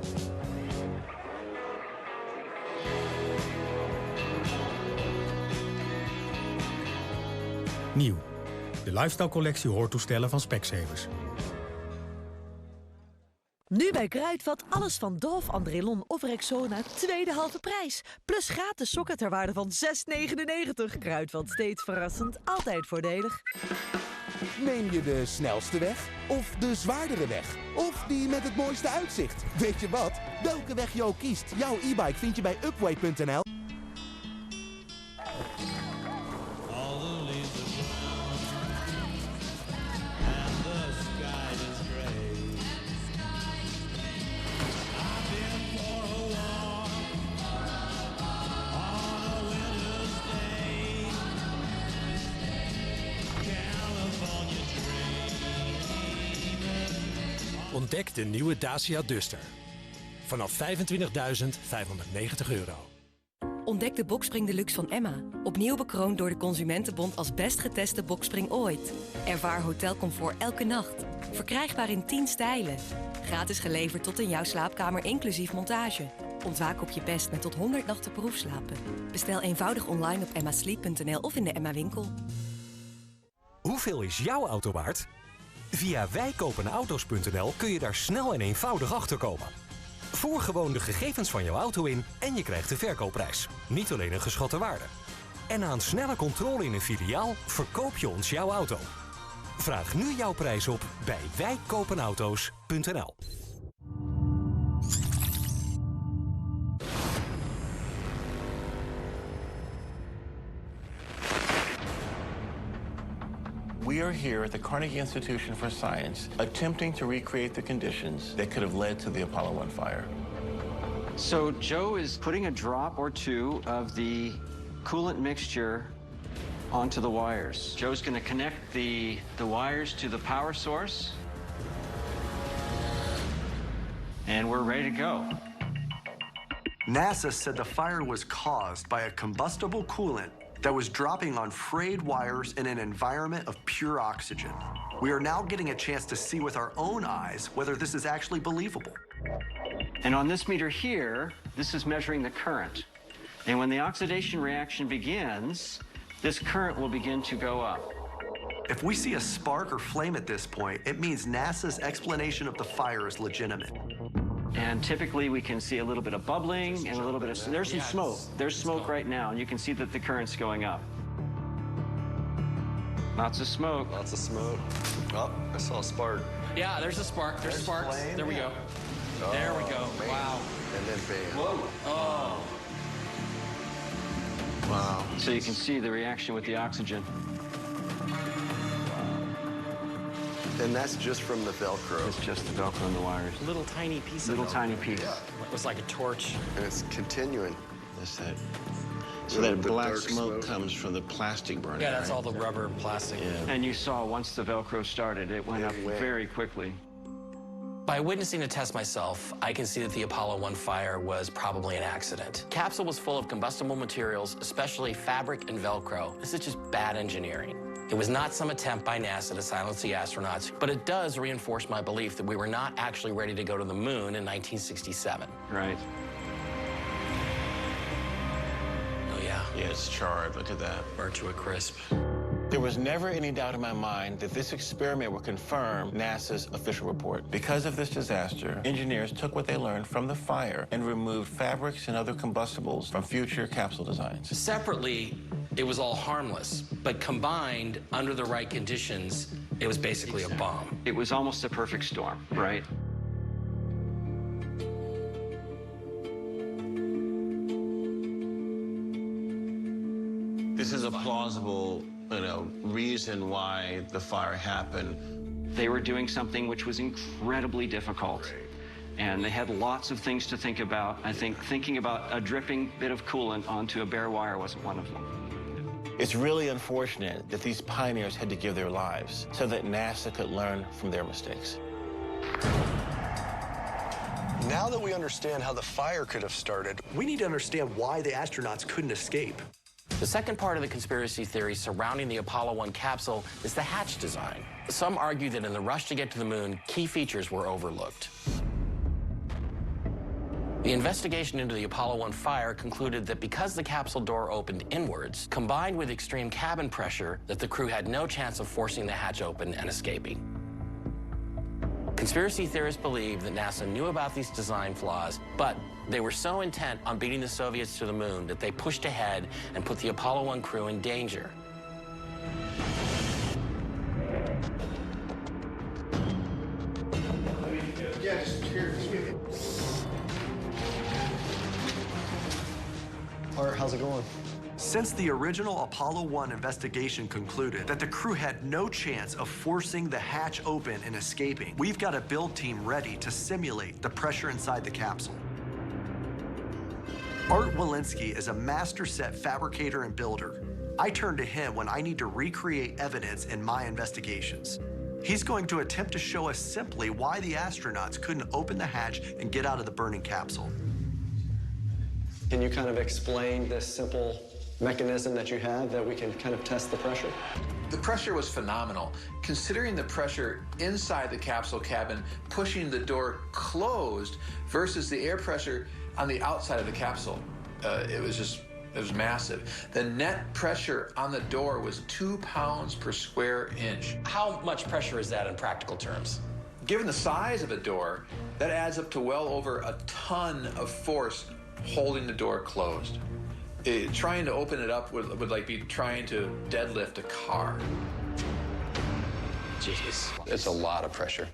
S12: Nieuw. De lifestyle collectie hoortoestellen van Specsavers.
S13: Nu bij Kruidvat alles van Dove, Andrelon of Rexona, tweede halve prijs. Plus gratis sokken ter waarde van €6,99. Kruidvat, steeds verrassend, altijd voordelig.
S14: Neem je de snelste weg? Of de zwaardere weg? Of die met het mooiste uitzicht? Weet je wat? Welke weg je ook kiest, jouw e-bike vind je bij Upway.nl.
S15: Ontdek de nieuwe Dacia Duster. Vanaf €25.590.
S19: Ontdek de Boxspring Deluxe van Emma. Opnieuw bekroond door de Consumentenbond als best geteste boxspring ooit. Ervaar hotelcomfort elke nacht. Verkrijgbaar in 10 stijlen. Gratis geleverd tot in jouw slaapkamer inclusief montage. Ontwaak op je best met tot 100 nachten proefslapen. Bestel eenvoudig online op emmasleep.nl of in de Emma winkel.
S25: Hoeveel is jouw auto waard? Via wijkopenauto's.nl kun je daar snel en eenvoudig achter komen. Voer gewoon de gegevens van jouw auto in en je krijgt de verkoopprijs. Niet alleen een geschatte waarde. En na een snelle controle in een filiaal verkoop je ons jouw auto. Vraag nu jouw prijs op bij wijkopenauto's.nl.
S3: We are here at the Carnegie Institution for Science, attempting to recreate the conditions that could have led to the Apollo 1 fire.
S20: So Joe is putting a drop or two of the coolant mixture onto the wires. Joe's going to connect the wires to the power source. And we're ready to go.
S8: NASA said the fire was caused by a combustible coolant that was dropping on frayed wires in an environment of pure oxygen. We are now getting a chance to see with our own eyes whether this is actually believable.
S20: And on this meter here, this is measuring the current. And when the oxidation reaction begins, this current will begin to go up.
S8: If we see a spark or flame at this point, it means NASA's explanation of the fire is legitimate.
S20: And typically we can see a little bit of bubbling and a little bit of, there's some smoke. There's smoke right now, and you can see that the current's going up. Lots of smoke.
S8: Lots of smoke. Oh, I saw a spark.
S1: Yeah, there's a spark. There's sparks.
S8: Flame.
S1: There we go.
S8: Oh,
S1: there we go.
S8: man.
S1: Wow.
S8: And then bam.
S1: Whoa. Oh.
S8: Wow.
S20: So you can see the reaction with the oxygen.
S8: And that's just from the Velcro.
S20: It's just the Velcro and the wires.
S1: Little tiny piece
S20: Little
S1: of
S20: tiny piece.
S1: It was like a torch.
S8: And it's continuing.
S3: That's that. So that black smoke comes from the plastic burning.
S1: Yeah, that's
S3: right?
S1: all the rubber and plastic.
S3: Yeah.
S20: And you saw once the Velcro started, it went up very quickly.
S1: By witnessing the test myself, I can see that the Apollo 1 fire was probably an accident. Capsule was full of combustible materials, especially fabric and Velcro. This is just bad engineering. It was not some attempt by NASA to silence the astronauts, but it does reinforce my belief that we were not actually ready to go to the moon in 1967.
S20: Right.
S1: Oh, yeah.
S3: Yeah, it's charred. Look at that.
S1: Burnt to a crisp.
S3: There was never any doubt in my mind that this experiment would confirm NASA's official report. Because of this disaster, engineers took what they learned from the fire and removed fabrics and other combustibles from future capsule designs.
S1: Separately, it was all harmless, but combined, under the right conditions, it was basically a bomb.
S20: It was almost a perfect storm, right?
S3: This is a plausible, reason why the fire happened.
S20: They were doing something which was incredibly difficult. And they had lots of things to think about. I think thinking about a dripping bit of coolant onto a bare wire wasn't one of them.
S3: It's really unfortunate that these pioneers had to give their lives so that NASA could learn from their mistakes.
S8: Now that we understand how the fire could have started, we need to understand why the astronauts couldn't escape.
S1: The second part of the conspiracy theory surrounding the Apollo 1 capsule is the hatch design. Some argue that in the rush to get to the moon, key features were overlooked. The investigation into the Apollo 1 fire concluded that because the capsule door opened inwards, combined with extreme cabin pressure, that the crew had no chance of forcing the hatch open and escaping. Conspiracy theorists believe that NASA knew about these design flaws, but they were so intent on beating the Soviets to the moon that they pushed ahead and put the Apollo 1 crew in danger.
S4: Yeah, just here.
S8: Art, how's it going? Since the original Apollo 1 investigation concluded that the crew had no chance of forcing the hatch open and escaping, we've got a build team ready to simulate the pressure inside the capsule. Art Walensky is a master set fabricator and builder. I turn to him when I need to recreate evidence in my investigations. He's going to attempt to show us simply why the astronauts couldn't open the hatch and get out of the burning capsule.
S9: Can you kind of explain this simple mechanism that you have that we can kind of test the pressure?
S2: The pressure was phenomenal. Considering the pressure inside the capsule cabin, pushing the door closed versus the air pressure on the outside of the capsule, it was massive. The net pressure on the door was 2 pounds per square inch.
S1: How much pressure is that in practical terms?
S2: Given the size of a door, that adds up to well over a ton of force holding the door closed. Trying to open it up would like be trying to deadlift a car.
S1: Jeez.
S2: It's a lot of pressure.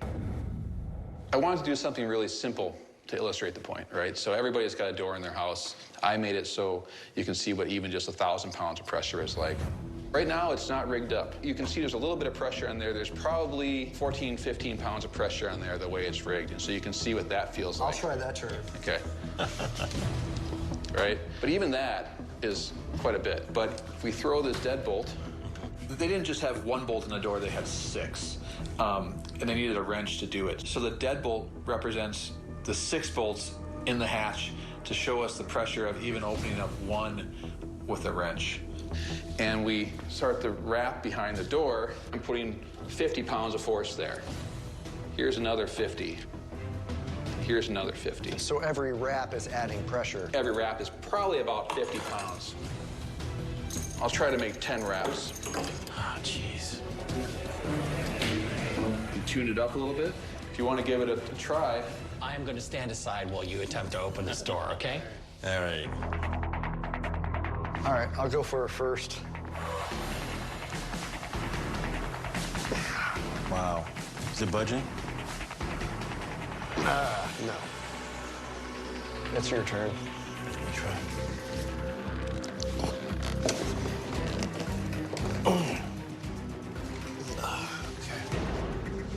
S16: I wanted to do something really simple to illustrate the point, right? So everybody's got a door in their house. I made it so you can see what even just 1,000 pounds of pressure is like. Right now, it's not rigged up. You can see there's a little bit of pressure on there. There's probably 14, 15 pounds of pressure on there the way it's rigged. And so you can see what that feels like.
S9: I'll try that turn.
S16: Okay. Right? But even that is quite a bit. But if we throw this deadbolt,
S2: they didn't just have one bolt in the door, they had 6. And they needed a wrench to do it. So the deadbolt represents the 6 bolts in the hatch to show us the pressure of even opening up one with a wrench.
S16: and we start the wrap behind the door, I'm putting 50 pounds of force there. Here's another 50. Here's another 50.
S9: So every wrap is adding pressure.
S16: Every wrap is probably about 50 pounds. I'll try to make 10 wraps.
S1: Oh, jeez.
S16: You tuned it up a little bit. If you want to give it a try.
S1: I am going to stand aside while you attempt to open this door, okay?
S10: All right.
S9: All right, I'll go for it first.
S10: Wow. Is it budging?
S9: No. It's your turn.
S10: Let me try. Okay.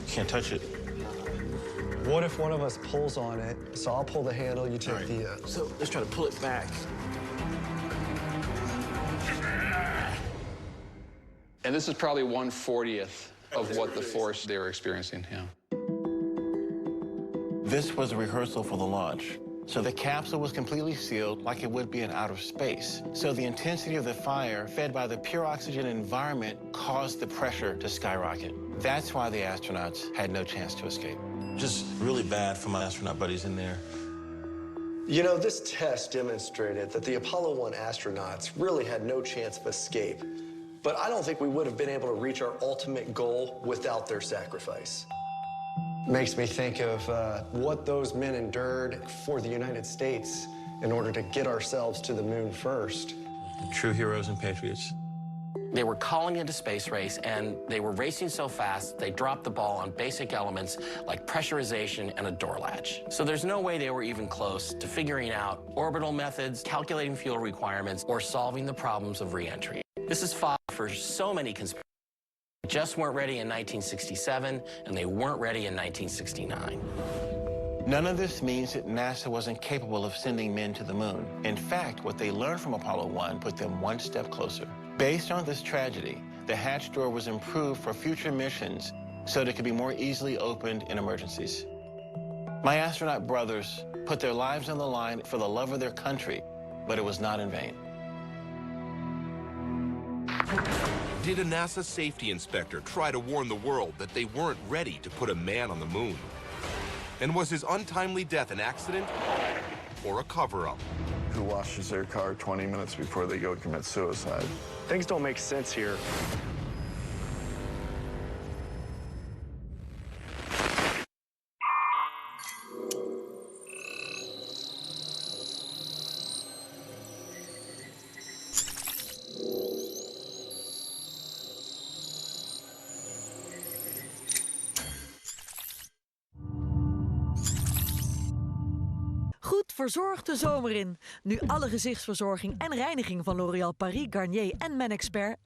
S10: Can't touch it.
S9: What if one of us pulls on it? So I'll pull the handle, you take the...
S10: So let's try to pull it back.
S16: And this is probably 1/40th of what the force they were experiencing, yeah.
S3: This was a rehearsal for the launch. So the capsule was completely sealed like it would be in outer space. So the intensity of the fire, fed by the pure oxygen environment, caused the pressure to skyrocket. That's why the astronauts had no chance to escape.
S10: Just really bad for my astronaut buddies in there.
S9: You know, this test demonstrated that the Apollo 1 astronauts really had no chance of escape. But I don't think we would have been able to reach our ultimate goal without their sacrifice. Makes me think of what those men endured for the United States in order to get ourselves to the moon first.
S10: True heroes and patriots.
S1: They were calling it a space race, and they were racing so fast, they dropped the ball on basic elements like pressurization and a door latch. So there's no way they were even close to figuring out orbital methods, calculating fuel requirements, or solving the problems of re-entry. This is fodder for so many conspiracies. They just weren't ready in 1967, and they weren't ready in 1969.
S3: None of this means that NASA wasn't capable of sending men to the moon. In fact, what they learned from Apollo 1 put them one step closer. Based on this tragedy, the hatch door was improved for future missions so that it could be more easily opened in emergencies. My astronaut brothers put their lives on the line for the love of their country, but it was not in vain.
S7: Did a NASA safety inspector try to warn the world that they weren't ready to put a man on the moon? And was his untimely death an accident or a cover-up?
S17: Who washes their car 20 minutes before they go commit suicide?
S9: Things don't make sense here.
S13: verzorgt de zomer in. Nu alle gezichtsverzorging en reiniging van L'Oréal Paris, Garnier en Men Expert 1+1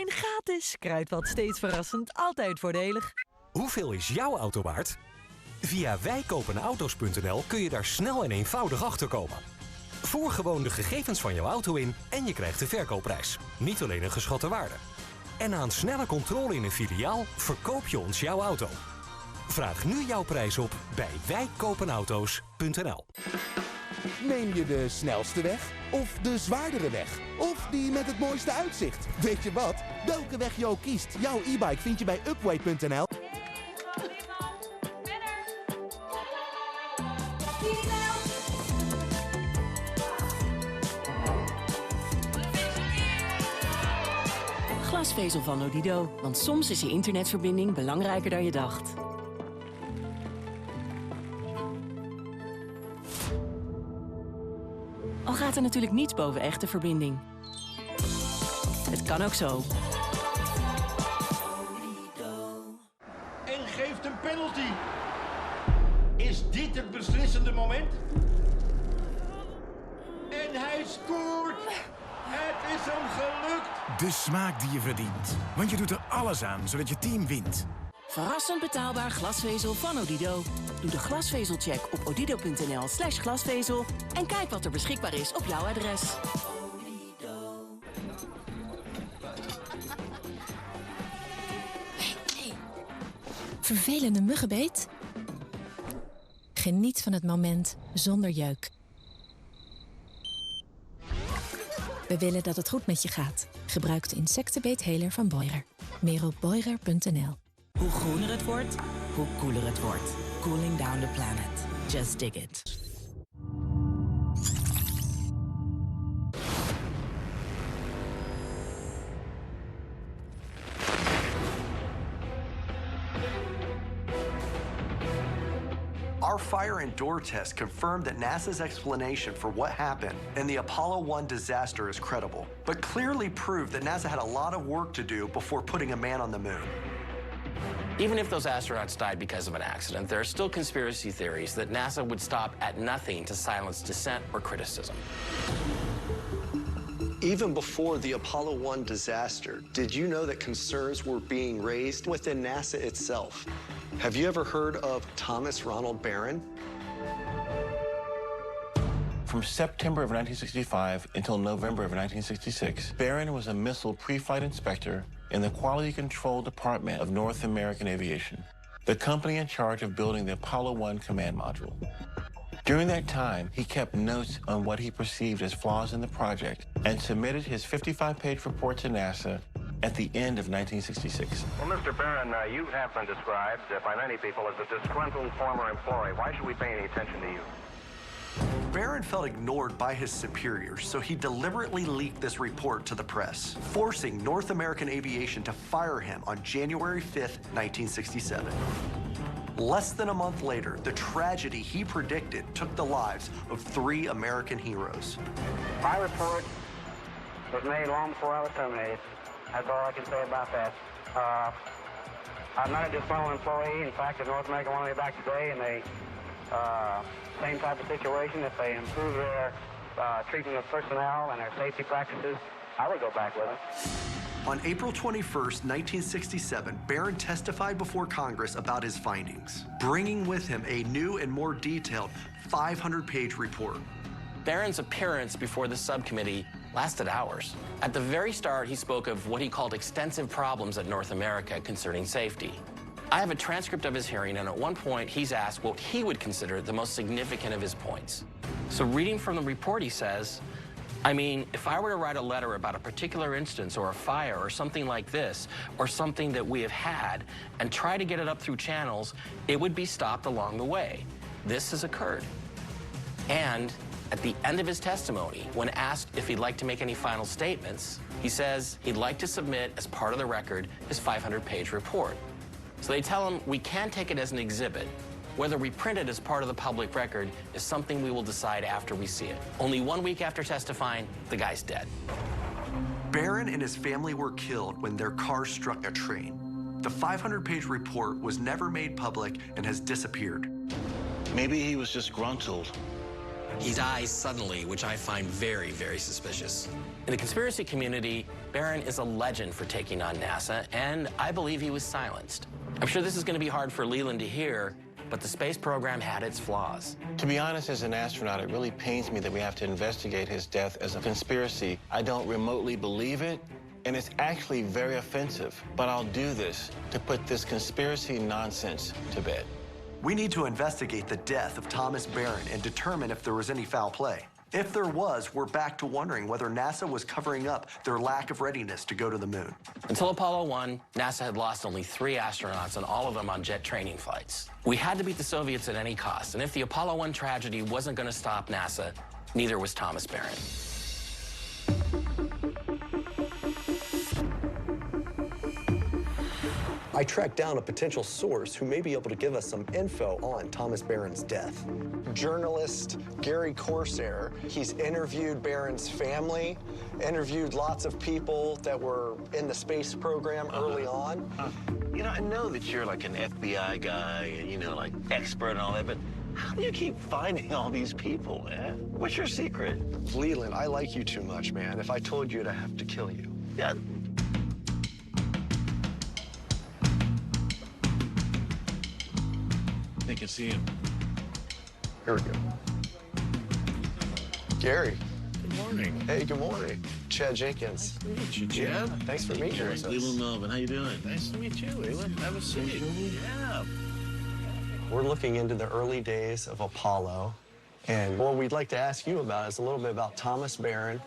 S13: gratis. Kruidvat steeds verrassend, altijd voordelig.
S25: Hoeveel is jouw auto waard? Via wijkopenauto's.nl kun je daar snel en eenvoudig achter komen. Voer gewoon de gegevens van jouw auto in en je krijgt de verkoopprijs. Niet alleen een geschatte waarde. En na een snelle controle in een filiaal verkoop je ons jouw auto. Vraag nu jouw prijs op bij wijkopenauto's.nl.
S14: Neem je de snelste weg of de zwaardere weg? Of die met het mooiste uitzicht? Weet je wat? Welke weg je ook kiest, jouw e-bike vind je bij Upway.nl.
S5: Glasvezel van Odido, want soms is je internetverbinding belangrijker dan je dacht. Al gaat er natuurlijk niets boven echte verbinding. Het kan ook zo.
S4: En geeft een penalty. Is dit het beslissende moment? En hij scoort! Het is hem gelukt!
S18: De smaak die je verdient. Want je doet er alles aan, zodat je team wint.
S5: Verrassend betaalbaar glasvezel van Odido. Doe de glasvezelcheck op odido.nl/glasvezel en kijk wat er beschikbaar is op jouw adres.
S21: Hey. Vervelende muggenbeet? Geniet van het moment zonder jeuk. We willen dat het goed met je gaat. Gebruik de insectenbeetheler van Boirer. Meer op boirer.nl.
S5: Hoe groener het wordt, hoe koeler het wordt. Cooling down the planet. Just dig it.
S8: Our fire and door test confirmed that NASA's explanation for what happened in the Apollo 1 disaster is credible, but clearly proved that NASA had a lot of work to do before putting a man on the moon.
S1: Even if those astronauts died because of an accident, there are still conspiracy theories that NASA would stop at nothing to silence dissent or criticism.
S9: Even before the Apollo 1 disaster, did you know that concerns were being raised within NASA itself? Have you ever heard of Thomas Ronald Barron?
S3: From September of 1965 until November of 1966, Barron was a missile pre-flight inspector in the Quality Control Department of North American Aviation, the company in charge of building the Apollo 1 command module. During that time, he kept notes on what he perceived as flaws in the project and submitted his 55-page report to NASA at the end of 1966.
S6: Well, Mr. Barron, you have been described by many people as a disgruntled former employee. Why should we pay any attention to you?
S8: Barron felt ignored by his superiors, so he deliberately leaked this report to the press, forcing North American Aviation to fire him on January 5th, 1967. Less than a month later, the tragedy he predicted took the lives of 3 American heroes.
S6: My report was made long before I was terminated. That's all I can say about that. I'm not a disgruntled employee. In fact, if North America wanted me back today and they, same type of situation, if they improve their treatment of personnel and their safety practices, I would go back with them.
S8: On April 21st, 1967, Barron testified before Congress about his findings, bringing with him a new and more detailed 500-page report.
S1: Barron's appearance before the subcommittee lasted hours. At the very start, he spoke of what he called extensive problems at North America concerning safety. I have a transcript of his hearing, and at one point, he's asked what he would consider the most significant of his points. So reading from the report, he says, I mean, if I were to write a letter about a particular instance or a fire or something like this, or something that we have had, and try to get it up through channels, it would be stopped along the way. This has occurred. And at the end of his testimony, when asked if he'd like to make any final statements, he says he'd like to submit as part of the record his 500-page report. So they tell him we can take it as an exhibit. Whether we print it as part of the public record is something we will decide after we see it. Only 1 week after testifying, the guy's dead.
S8: Barron and his family were killed when their car struck a train. The 500-page report was never made public and has disappeared.
S3: Maybe he was disgruntled.
S1: He dies suddenly, which I find very, very suspicious. In the conspiracy community, Barron is a legend for taking on NASA, and I believe he was silenced. I'm sure this is going to be hard for Leland to hear, but the space program had its flaws.
S10: To be honest, as an astronaut, it really pains me that we have to investigate his death as a conspiracy. I don't remotely believe it, and it's actually very offensive. But I'll do this to put this conspiracy nonsense to bed.
S8: We need to investigate the death of Thomas Barron and determine if there was any foul play. If there was, we're back to wondering whether NASA was covering up their lack of readiness to go to the moon.
S1: Until Apollo 1, NASA had lost only 3 astronauts, and all of them on jet training flights. We had to beat the Soviets at any cost, and if the Apollo 1 tragedy wasn't going to stop NASA, neither was Thomas Barron.
S9: I tracked down a potential source who may be able to give us some info on Thomas Barron's death. Journalist Gary Corsair. He's interviewed Barron's family, interviewed lots of people that were in the space program early on.
S10: You know, I know that you're like an FBI guy and, you know, like expert and all that, but how do you keep finding all these people, man? What's your secret?
S9: Leland, I like you too much, man. If I told you, I'd have to kill you.
S10: Yeah. They can see him.
S9: Here we go. Gary.
S3: Good morning.
S9: Hey, good morning. Chad Jenkins.
S3: Nice to meet you, Chad.
S9: Thanks for meeting us.
S3: Leland Melvin, how you doing? Nice to meet you, Leland. Have a seat. Yeah.
S9: We're looking into the early days of Apollo, and what we'd like to ask you about is a little bit about Thomas Barron.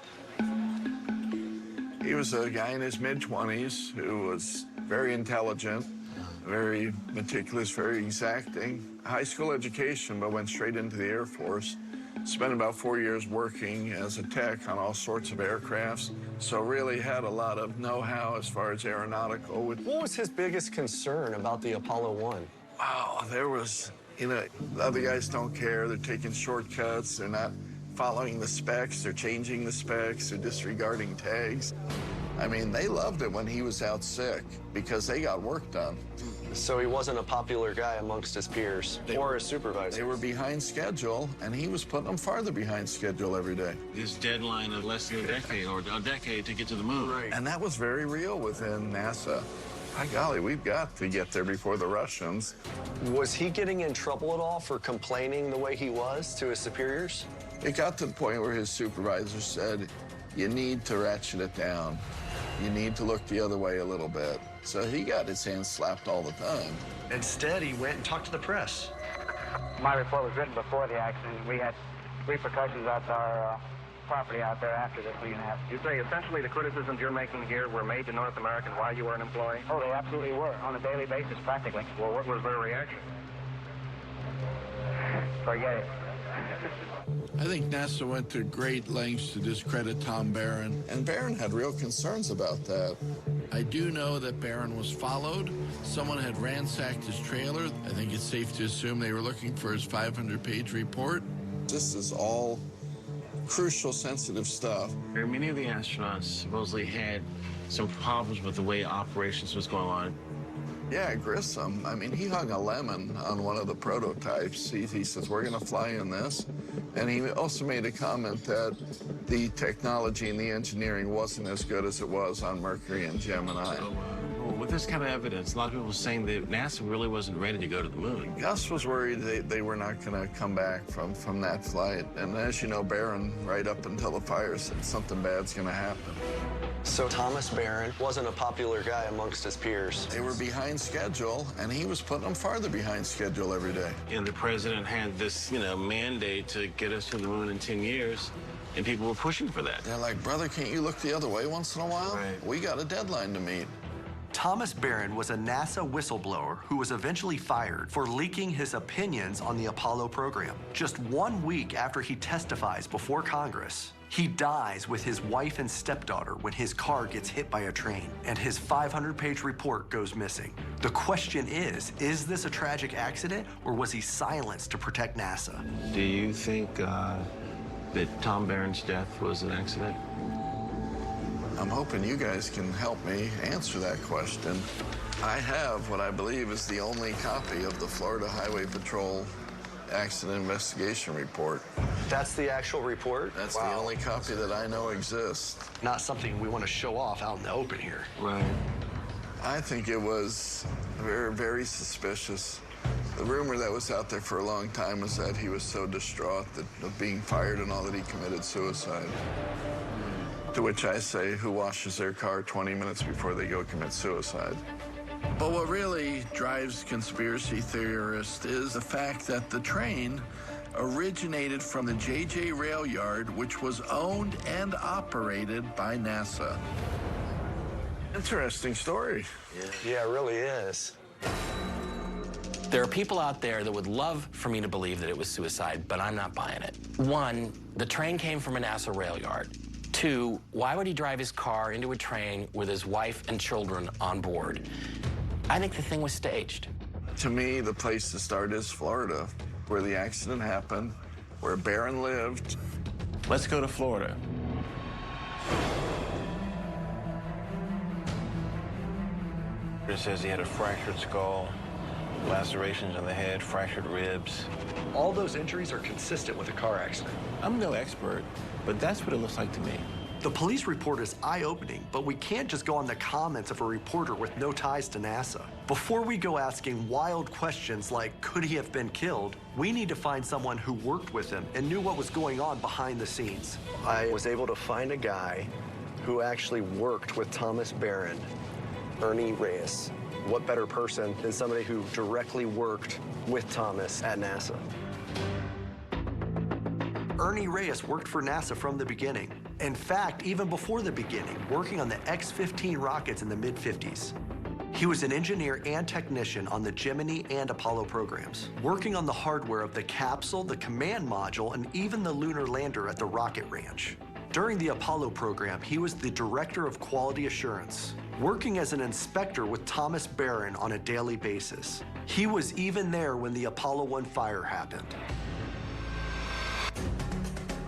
S17: He was a guy in his mid-20s who was very intelligent, very meticulous, very exacting. High school education, but went straight into the Air Force. Spent about 4 years working as a tech on all sorts of aircrafts. So really had a lot of know-how as far as aeronautical.
S9: What was his biggest concern about the Apollo 1?
S17: Wow, there was, you know, the other guys don't care. They're taking shortcuts. They're not following the specs. They're changing the specs. They're disregarding tags. I mean, they loved it when he was out sick because they got work done.
S9: So he wasn't a popular guy amongst his peers or his supervisors?
S17: They were behind schedule, and he was putting them farther behind schedule every day.
S10: This deadline of less than a decade or a decade to get to the moon.
S17: Right. And that was very real within NASA. By golly, we've got to get there before the Russians.
S9: Was he getting in trouble at all for complaining the way he was to his superiors?
S17: It got to the point where his supervisor said, you need to ratchet it down. You need to look the other way a little bit. So he got his hands slapped all the time.
S9: Instead, he went and talked to the press.
S6: My report was written before the accident. We had repercussions at our property out there after this cleanup happened.
S11: You say essentially the criticisms you're making here were made to North American while you were an employee?
S6: Oh, they absolutely were, on a daily basis, practically.
S11: Well, what was their reaction?
S6: Forget it.
S17: I think NASA went to great lengths to discredit Tom Barron. And Barron had real concerns about that. I do know that Barron was followed. Someone had ransacked his trailer. I think it's safe to assume they were looking for his 500-page report. This is all crucial, sensitive stuff.
S10: Many of the astronauts supposedly had some problems with the way operations was going on.
S17: Yeah, Grissom. I mean, he hung a lemon on one of the prototypes. He says, we're going to fly in this. And he also made a comment that the technology and the engineering wasn't as good as it was on Mercury and Gemini.
S10: Well, with this kind of evidence, a lot of people were saying that NASA really wasn't ready to go to the moon.
S17: Gus was worried they were not going to come back from that flight. And as you know, Barron, right up until the fire, said something bad's going to happen.
S9: So Thomas Barron wasn't a popular guy amongst his peers.
S17: They were behind schedule, and he was putting them farther behind schedule every day.
S10: And the president had this, mandate to get us to the moon in 10 years, and people were pushing for that.
S17: They're like, brother, can't you look the other way once in a while? Right. We got a deadline to meet.
S8: Thomas Barron was a NASA whistleblower who was eventually fired for leaking his opinions on the Apollo program. Just 1 week after he testifies before Congress, he dies with his wife and stepdaughter when his car gets hit by a train, and his 500-page report goes missing. The question is this a tragic accident, or was he silenced to protect NASA?
S10: Do you think that Tom Barron's death was an accident?
S17: I'm hoping you guys can help me answer that question. I have what I believe is the only copy of the Florida Highway Patrol accident investigation report.
S9: That's the actual report?
S17: That's the only copy that I know exists.
S9: Not something we want to show off out in the open here.
S17: Right. I think it was very, very suspicious. The rumor that was out there for a long time was that he was so distraught of being fired and all that he committed suicide. To which I say, who washes their car 20 minutes before they go commit suicide? But what really drives conspiracy theorists is the fact that the train originated from the JJ Rail Yard, which was owned and operated by NASA. Interesting story.
S9: Yeah, it really is.
S1: There are people out there that would love for me to believe that it was suicide, but I'm not buying it. One, the train came from a NASA rail yard. Two, why would he drive his car into a train with his wife and children on board? I think the thing was staged.
S17: To me, the place to start is Florida, where the accident happened, where Barron lived.
S3: Let's go to Florida. It says he had a fractured skull, lacerations on the head, fractured ribs.
S9: All those injuries are consistent with a car accident.
S3: I'm no expert, but that's what it looks like to me.
S9: The police report is eye-opening, but we can't just go on the comments of a reporter with no ties to NASA. Before we go asking wild questions like, could he have been killed, we need to find someone who worked with him and knew what was going on behind the scenes. I was able to find a guy who actually worked with Thomas Barron, Ernie Reyes. What better person than somebody who directly worked with Thomas at NASA? Ernie Reyes worked for NASA from the beginning. In fact, even before the beginning, working on the X-15 rockets in the mid-50s. He was an engineer and technician on the Gemini and Apollo programs, working on the hardware of the capsule, the command module, and even the lunar lander at the rocket ranch. During the Apollo program, he was the director of quality assurance, working as an inspector with Thomas Barron on a daily basis. He was even there when the Apollo 1 fire happened.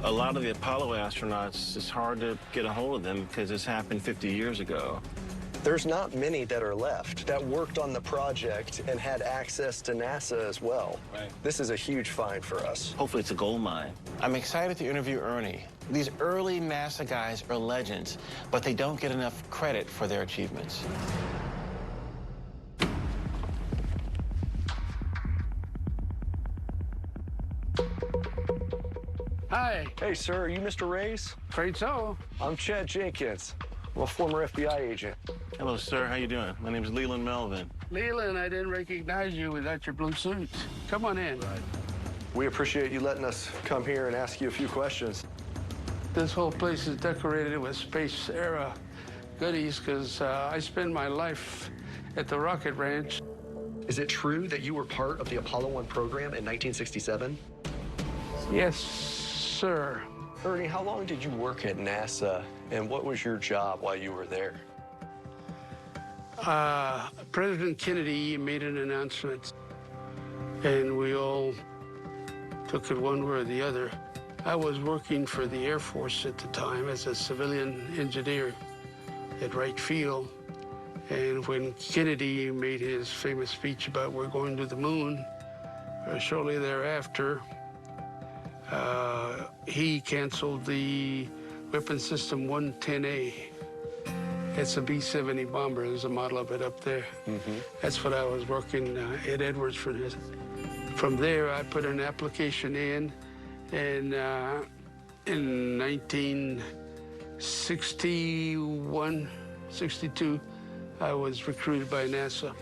S10: A lot of the Apollo astronauts, it's hard to get a hold of them because this happened 50 years ago.
S9: There's not many that are left that worked on the project and had access to NASA as well.
S10: Right.
S9: This is a huge find for us.
S10: Hopefully it's a gold mine.
S3: I'm excited to interview Ernie. These early NASA guys are legends, but they don't get enough credit for their achievements.
S12: Hi.
S9: Hey, sir, are you Mr. Reyes?
S12: Afraid so.
S9: I'm Chad Jenkins. I'm a former FBI agent.
S10: Hello, sir. How you doing? My name's Leland Melvin.
S12: Leland, I didn't recognize you without your blue suit. Come on in.
S9: Right. We appreciate you letting us come here and ask you a few questions.
S12: This whole place is decorated with space era goodies because I spend my life at the rocket ranch.
S9: Is it true that you were part of the Apollo 1 program in 1967?
S12: Yes, sir.
S9: Ernie, how long did you work at NASA, and what was your job while you were there?
S12: President Kennedy made an announcement, and we all took it one way or the other. I was working for the Air Force at the time as a civilian engineer at Wright Field. And when Kennedy made his famous speech about we're going to the moon, shortly thereafter, he canceled the Weapon System 110A. It's a B-70 bomber. There's a model of it up there. That's what I was working at Edwards for. From there, I put an application in, and in 1961, 62, I was recruited by NASA.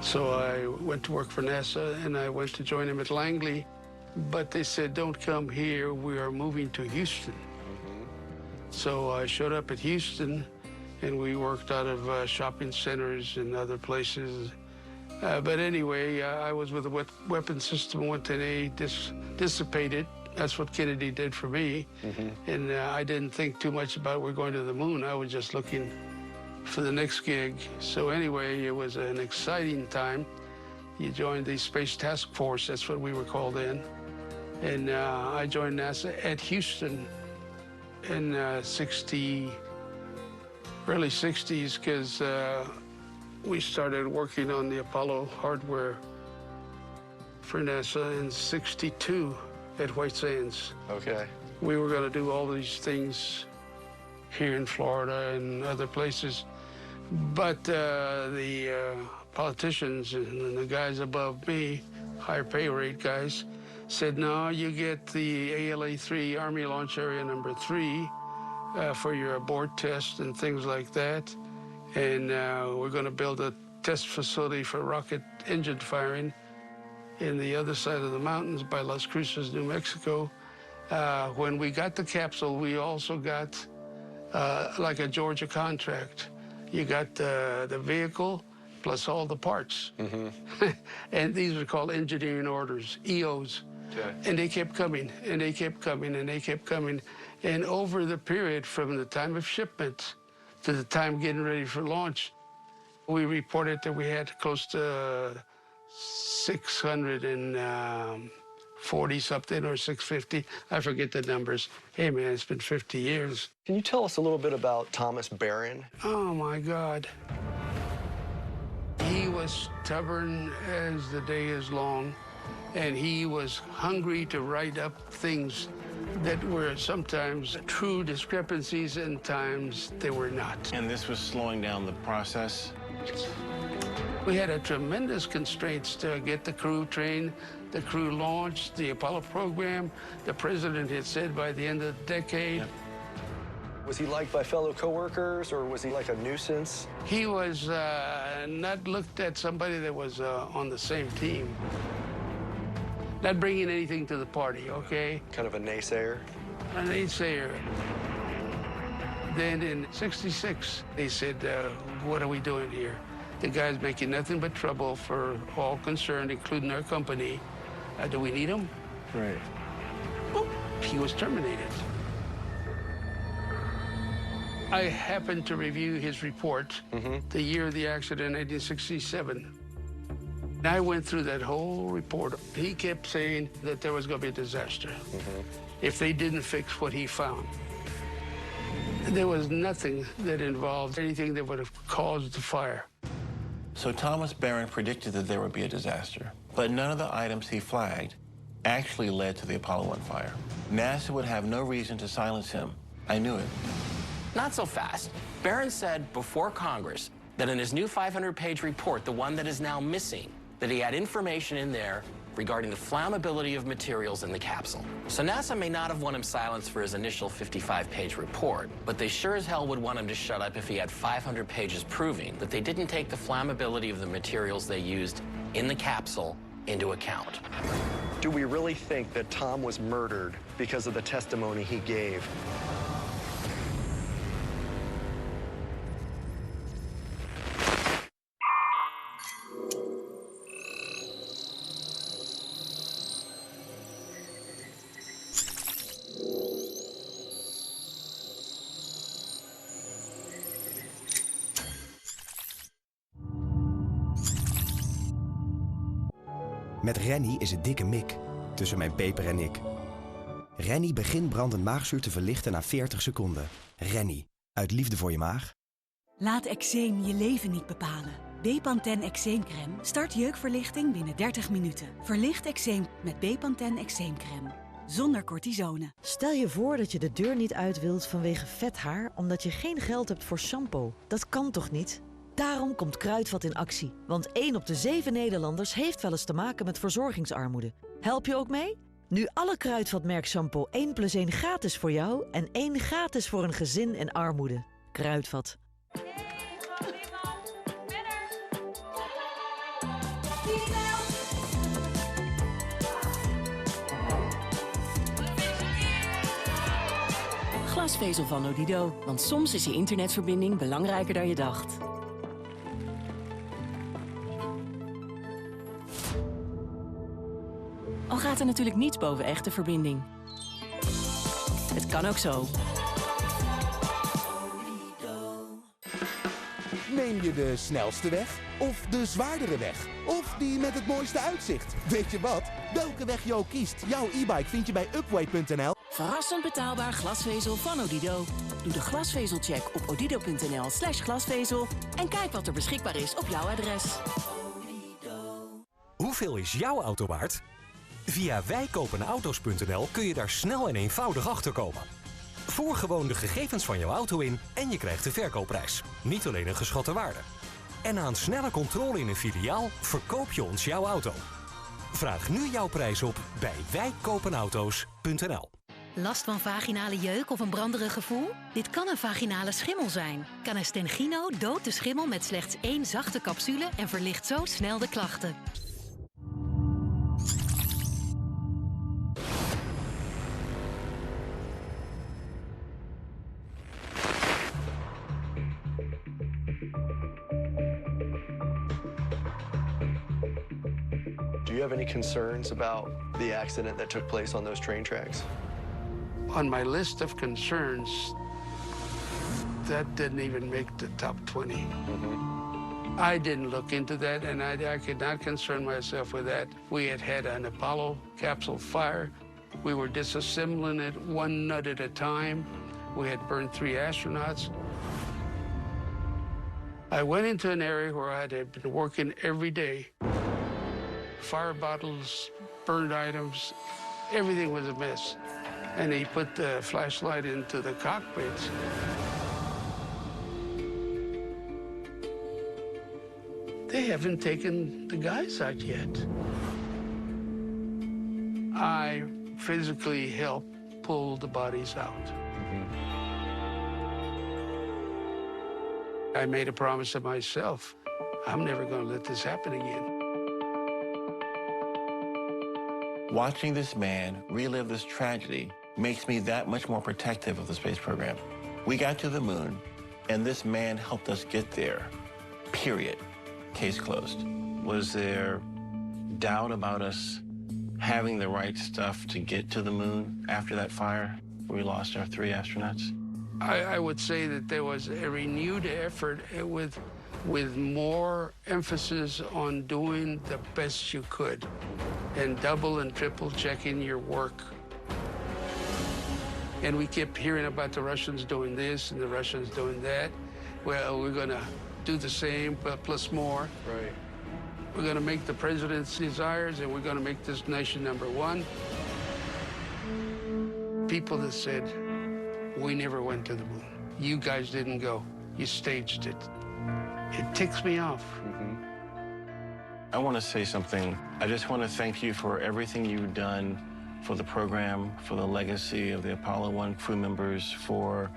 S12: So I went to work for NASA, and I went to join them at Langley. But they said, don't come here. We are moving to Houston. So I showed up at Houston, and we worked out of shopping centers and other places. But anyway, I was with the Weapon System 110A dissipated. That's what Kennedy did for me. And I didn't think too much about we're going to the moon. I was just looking for the next gig. So anyway, it was an exciting time. You joined the Space Task Force, that's what we were called then. And I joined NASA at Houston in early 60s, because we started working on the Apollo hardware for NASA in '62 at White Sands.
S9: Okay.
S12: We were going to do all these things here in Florida and other places. But the politicians and the guys above me, higher pay rate guys, said, no, you get the ALA-3, Army Launch Area number 3, for your abort test and things like that. And we're going to build a test facility for rocket engine firing in the other side of the mountains by Las Cruces, New Mexico. When we got the capsule, we also got like a Georgia contract. You got the vehicle plus all the parts. And these are called engineering orders, EOs. Okay. And they kept coming, and they kept coming, and they kept coming. And over the period from the time of shipment to the time getting ready for launch, we reported that we had close to 640 something or 650. I forget the numbers. Hey, man, it's been 50 years.
S9: Can you tell us a little bit about Thomas Barron?
S12: Oh, my God. He was stubborn as the day is long, and he was hungry to write up things that were sometimes true discrepancies and times they were not.
S10: And this was slowing down the process?
S12: We had a tremendous constraints to get the crew trained, the crew launched, the Apollo program. The president had said by the end of the decade. Yep.
S9: Was he liked by fellow coworkers, or was he like a nuisance?
S12: He was not looked at somebody that was on the same team. Not bringing anything to the party, okay?
S9: Kind of a naysayer?
S12: A naysayer. Then in '66, they said, what are we doing here? The guy's making nothing but trouble for all concerned, including our company. Do we need him?
S10: Right.
S12: Boop. He was terminated. I happened to review his report the year of the accident, 1967. I went through that whole report. He kept saying that there was going to be a disaster if they didn't fix what he found. There was nothing that involved anything that would have caused the fire.
S3: So Thomas Barron predicted that there would be a disaster, but none of the items he flagged actually led to the Apollo 1 fire. NASA would have no reason to silence him. I knew it.
S1: Not so fast. Barron said before Congress that in his new 500-page report, the one that is now missing, that he had information in there regarding the flammability of materials in the capsule. So NASA may not have won him silence for his initial 55-page report, but they sure as hell would want him to shut up if he had 500 pages proving that they didn't take the flammability of the materials they used in the capsule into account.
S9: Do we really think that Tom was murdered because of the testimony he gave?
S15: Met Rennie is het dikke mik tussen mijn peper en ik. Rennie begint brandend maagzuur te verlichten na 40 seconden. Rennie, uit liefde voor je maag.
S19: Laat eczeem je leven niet bepalen. Bepanthen eczeemcrème start jeukverlichting binnen 30 minuten. Verlicht eczeem met Bepanthen eczeemcrème. Zonder cortisone.
S13: Stel je voor dat je de deur niet uit wilt vanwege vet haar omdat je geen geld hebt voor shampoo. Dat kan toch niet? Daarom komt Kruidvat in actie. Want 1 op de 7 Nederlanders heeft wel eens te maken met verzorgingsarmoede. Help je ook mee? Nu alle Kruidvat merk shampoo 1 + 1 gratis voor jou en 1 gratis voor een gezin in armoede. Kruidvat.
S5: Glasvezel van Odido, want soms is je internetverbinding belangrijker dan je dacht. Al gaat er natuurlijk niets boven echte verbinding. Het kan ook zo.
S14: Neem je de snelste weg? Of de zwaardere weg? Of die met het mooiste uitzicht? Weet je wat? Welke weg je ook kiest, jouw e-bike vind je bij Upway.nl.
S5: Verrassend betaalbaar glasvezel van Odido. Doe de glasvezelcheck op odido.nl/glasvezel en kijk wat er beschikbaar is op jouw adres.
S25: Hoeveel is jouw auto waard? Via wijkopenauto's.nl kun je daar snel en eenvoudig achterkomen. Voer gewoon de gegevens van jouw auto in en je krijgt de verkoopprijs. Niet alleen een geschatte waarde. En na een snelle controle in een filiaal verkoop je ons jouw auto. Vraag nu jouw prijs op bij wijkopenauto's.nl.
S2: Last van vaginale jeuk of een branderig gevoel? Dit kan een vaginale schimmel zijn. Canestengino doodt de schimmel met slechts 1 zachte capsule en verlicht zo snel de klachten.
S9: Do you have any concerns about the accident that took place on those train tracks?
S12: On my list of concerns, that didn't even make the top 20. I didn't look into that, and I could not concern myself with that. We had an Apollo capsule fire. We were disassembling it 1 nut at a time. We had burned 3 astronauts. I went into an area where I had been working every day. Fire bottles, burned items, everything was a mess. And he put the flashlight into the cockpit. They haven't taken the guys out yet. I physically helped pull the bodies out. I made a promise to myself, I'm never going to let this happen again.
S3: Watching this man relive this tragedy makes me that much more protective of the space program. We got to the moon, and this man helped us get there. Period. Case closed. Was there doubt about us having the right stuff to get to the moon after that fire where we lost our 3 astronauts?
S12: I would say that there was a renewed effort with more emphasis on doing the best you could and double and triple checking your work. And we kept hearing about the Russians doing this and the Russians doing that. Well, we're going to do the same, but plus more.
S9: Right.
S12: We're going to make the president's desires, and we're going to make this nation #1. People that said, we never went to the moon. You guys didn't go. You staged it. It ticks me off.
S10: I want to say something. I just want to thank you for everything you've done for the program, for the legacy of the Apollo 1 crew members, for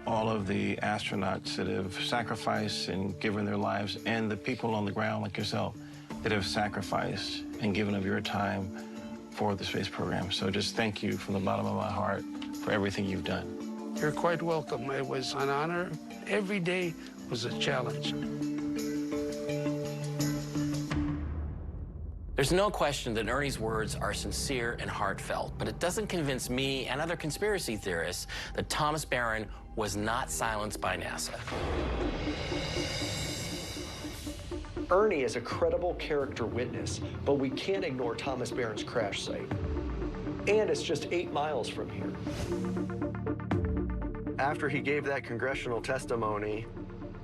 S10: all of the astronauts that have sacrificed and given their lives, and the people on the ground like yourself that have sacrificed and given of your time for the space program. So just thank you from the bottom of my heart for everything you've done.
S12: You're quite welcome. It was an honor. Every day was a challenge.
S1: There's no question that Ernie's words are sincere and heartfelt, but it doesn't convince me and other conspiracy theorists that Thomas Barron was not silenced by NASA.
S9: Ernie is a credible character witness, but we can't ignore Thomas Barron's crash site. And it's just 8 miles from here. After he gave that congressional testimony,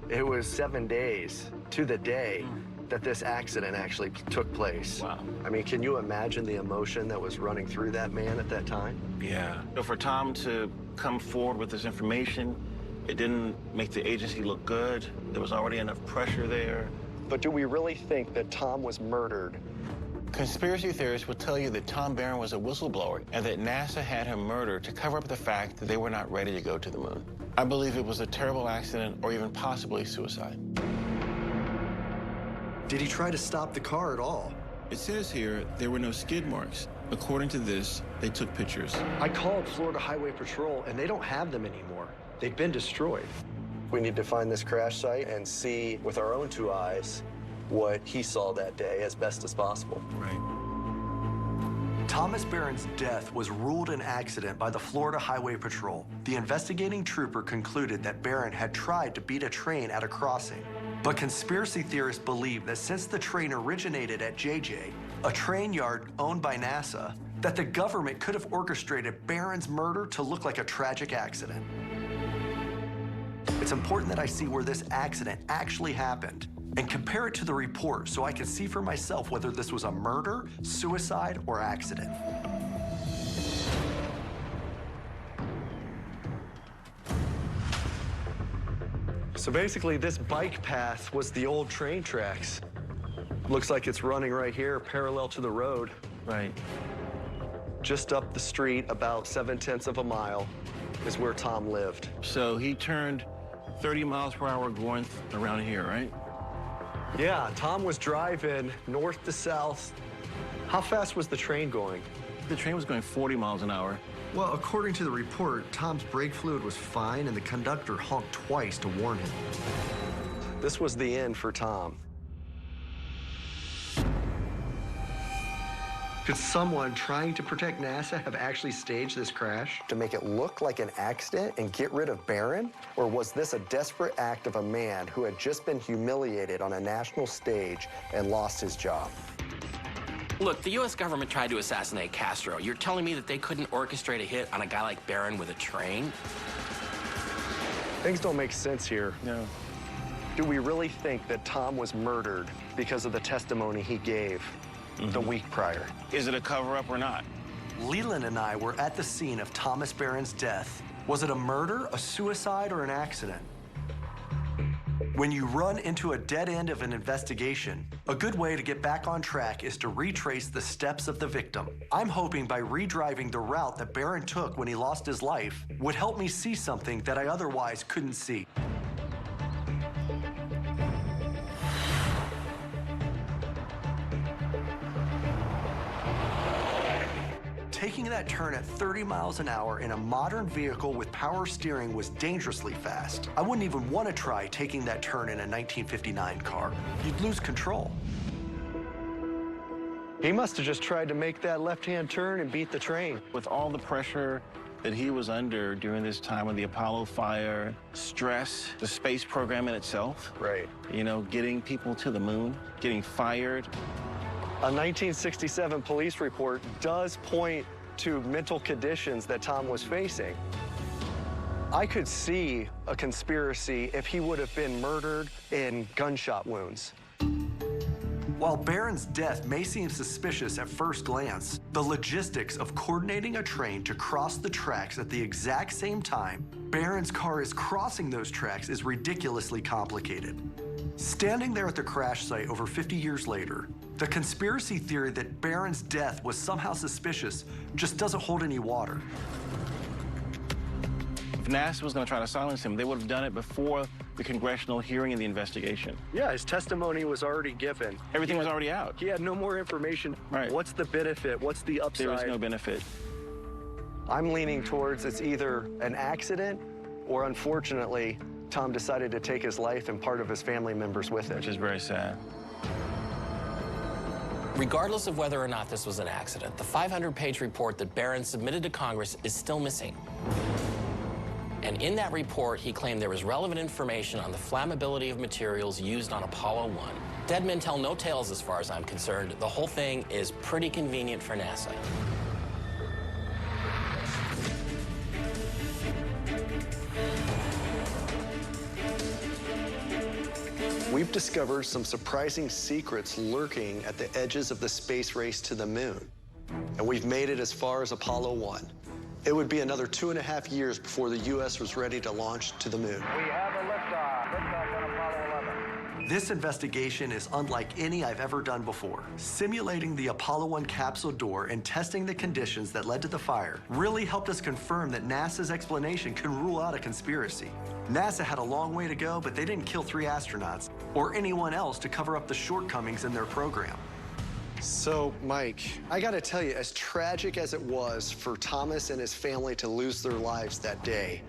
S9: it was 7 days to the day that this accident actually took place.
S10: Wow.
S9: I mean, can you imagine the emotion that was running through that man at that time?
S10: Yeah. So for Tom to come forward with this information, it didn't make the agency look good. There was already enough pressure there.
S9: But do we really think that Tom was murdered?
S3: Conspiracy theorists will tell you that Tom Barron was a whistleblower and that NASA had him murdered to cover up the fact that they were not ready to go to the moon. I believe it was a terrible accident or even possibly suicide.
S9: Did he try to stop the car at all?
S3: It says here there were no skid marks. According to this, they took pictures.
S9: I called Florida Highway Patrol, and they don't have them anymore. They've been destroyed. We need to find this crash site and see with our own 2 eyes what he saw that day as best as possible.
S3: Right.
S8: Thomas Barron's death was ruled an accident by the Florida Highway Patrol. The investigating trooper concluded that Barron had tried to beat a train at a crossing. But conspiracy theorists believe that since the train originated at JJ, a train yard owned by NASA, that the government could have orchestrated Barron's murder to look like a tragic accident. It's important that I see where this accident actually happened and compare it to the report so I can see for myself whether this was a murder, suicide, or accident. So basically, this bike path was the old train tracks. Looks like it's running right here, parallel to the road.
S10: Right.
S8: Just up the street, about 7/10 of a mile, is where Tom lived.
S10: So he turned 30 miles per hour going around here, right?
S8: Yeah, Tom was driving north to south. How fast was the train going?
S10: The train was going 40 miles an hour.
S8: Well, according to the report, Tom's brake fluid was fine and the conductor honked twice to warn him. This was the end for Tom. Could someone trying to protect NASA have actually staged this crash to make it look like an accident and get rid of Barron? Or was this a desperate act of a man who had just been humiliated on a national stage and lost his job?
S1: Look, the U.S. government tried to assassinate Castro. You're telling me that they couldn't orchestrate a hit on a guy like Barron with a train?
S8: Things don't make sense here.
S10: No.
S8: Do we really think that Tom was murdered because of the testimony he gave the week prior?
S10: Is it a cover-up or not?
S8: Leland and I were at the scene of Thomas Barron's death. Was it a murder, a suicide, or an accident? When you run into a dead end of an investigation, a good way to get back on track is to retrace the steps of the victim. I'm hoping by redriving the route that Barron took when he lost his life would help me see something that I otherwise couldn't see. Taking that turn at 30 miles an hour in a modern vehicle with power steering was dangerously fast. I wouldn't even want to try taking that turn in a 1959 car. You'd lose control. He must have just tried to make that left-hand turn and beat the train.
S10: With all the pressure that he was under during this time of the Apollo fire, stress, the space program in itself.
S8: Right.
S10: You know, getting people to the moon, getting fired.
S8: A 1967 police report does point to mental conditions that Tom was facing. I could see a conspiracy if he would have been murdered in gunshot wounds. While Barron's death may seem suspicious at first glance, the logistics of coordinating a train to cross the tracks at the exact same time Barron's car is crossing those tracks is ridiculously complicated. Standing there at the crash site over 50 years later, the conspiracy theory that Barron's death was somehow suspicious just doesn't hold any water.
S10: If NASA was going to try to silence him, they would have done it before the congressional hearing and the investigation.
S8: Yeah, his testimony was already given.
S10: Everything was already out.
S8: He had no more information.
S10: Right.
S8: What's the benefit? What's the upside?
S10: There was no benefit.
S8: I'm leaning towards it's either an accident or, unfortunately, Tom decided to take his life and part of his family members with it.
S10: Which is very sad.
S1: Regardless of whether or not this was an accident, the 500-page report that Barron submitted to Congress is still missing. And in that report, he claimed there was relevant information on the flammability of materials used on Apollo 1. Dead men tell no tales as far as I'm concerned. The whole thing is pretty convenient for NASA.
S8: We've discovered some surprising secrets lurking at the edges of the space race to the moon. And we've made it as far as Apollo 1. It would be another 2.5 years before the U.S. was ready to launch to the moon.
S6: We have a liftoff. Liftoff on Apollo 11.
S8: This investigation is unlike any I've ever done before. Simulating the Apollo 1 capsule door and testing the conditions that led to the fire really helped us confirm that NASA's explanation can rule out a conspiracy. NASA had a long way to go, but they didn't kill 3 astronauts or anyone else to cover up the shortcomings in their program. So, Mike, I gotta tell you, as tragic as it was for Thomas and his family to lose their lives that day,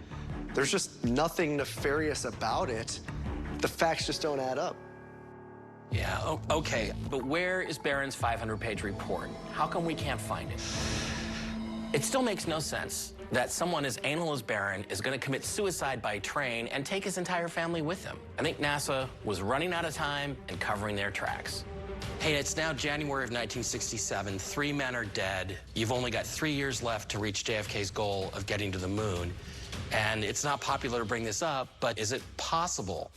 S8: there's just nothing nefarious about it. The facts just don't add up.
S1: Yeah, okay, but where is Barron's 500-page report? How come we can't find it? It still makes no sense that someone as anal as Barron is going to commit suicide by train and take his entire family with him. I think NASA was running out of time and covering their tracks. Hey, it's now January of 1967. 3 men are dead. You've only got 3 years left to reach JFK's goal of getting to the moon. And it's not popular to bring this up, but is it possible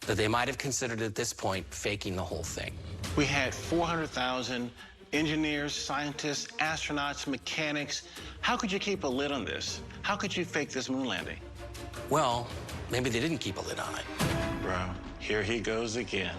S1: that they might have considered at this point faking the whole thing.
S10: We had 400,000 engineers, scientists, astronauts, mechanics. How could you keep a lid on this? How could you fake this moon landing?
S1: Well, maybe they didn't keep a lid on it.
S10: Bro, here he goes again.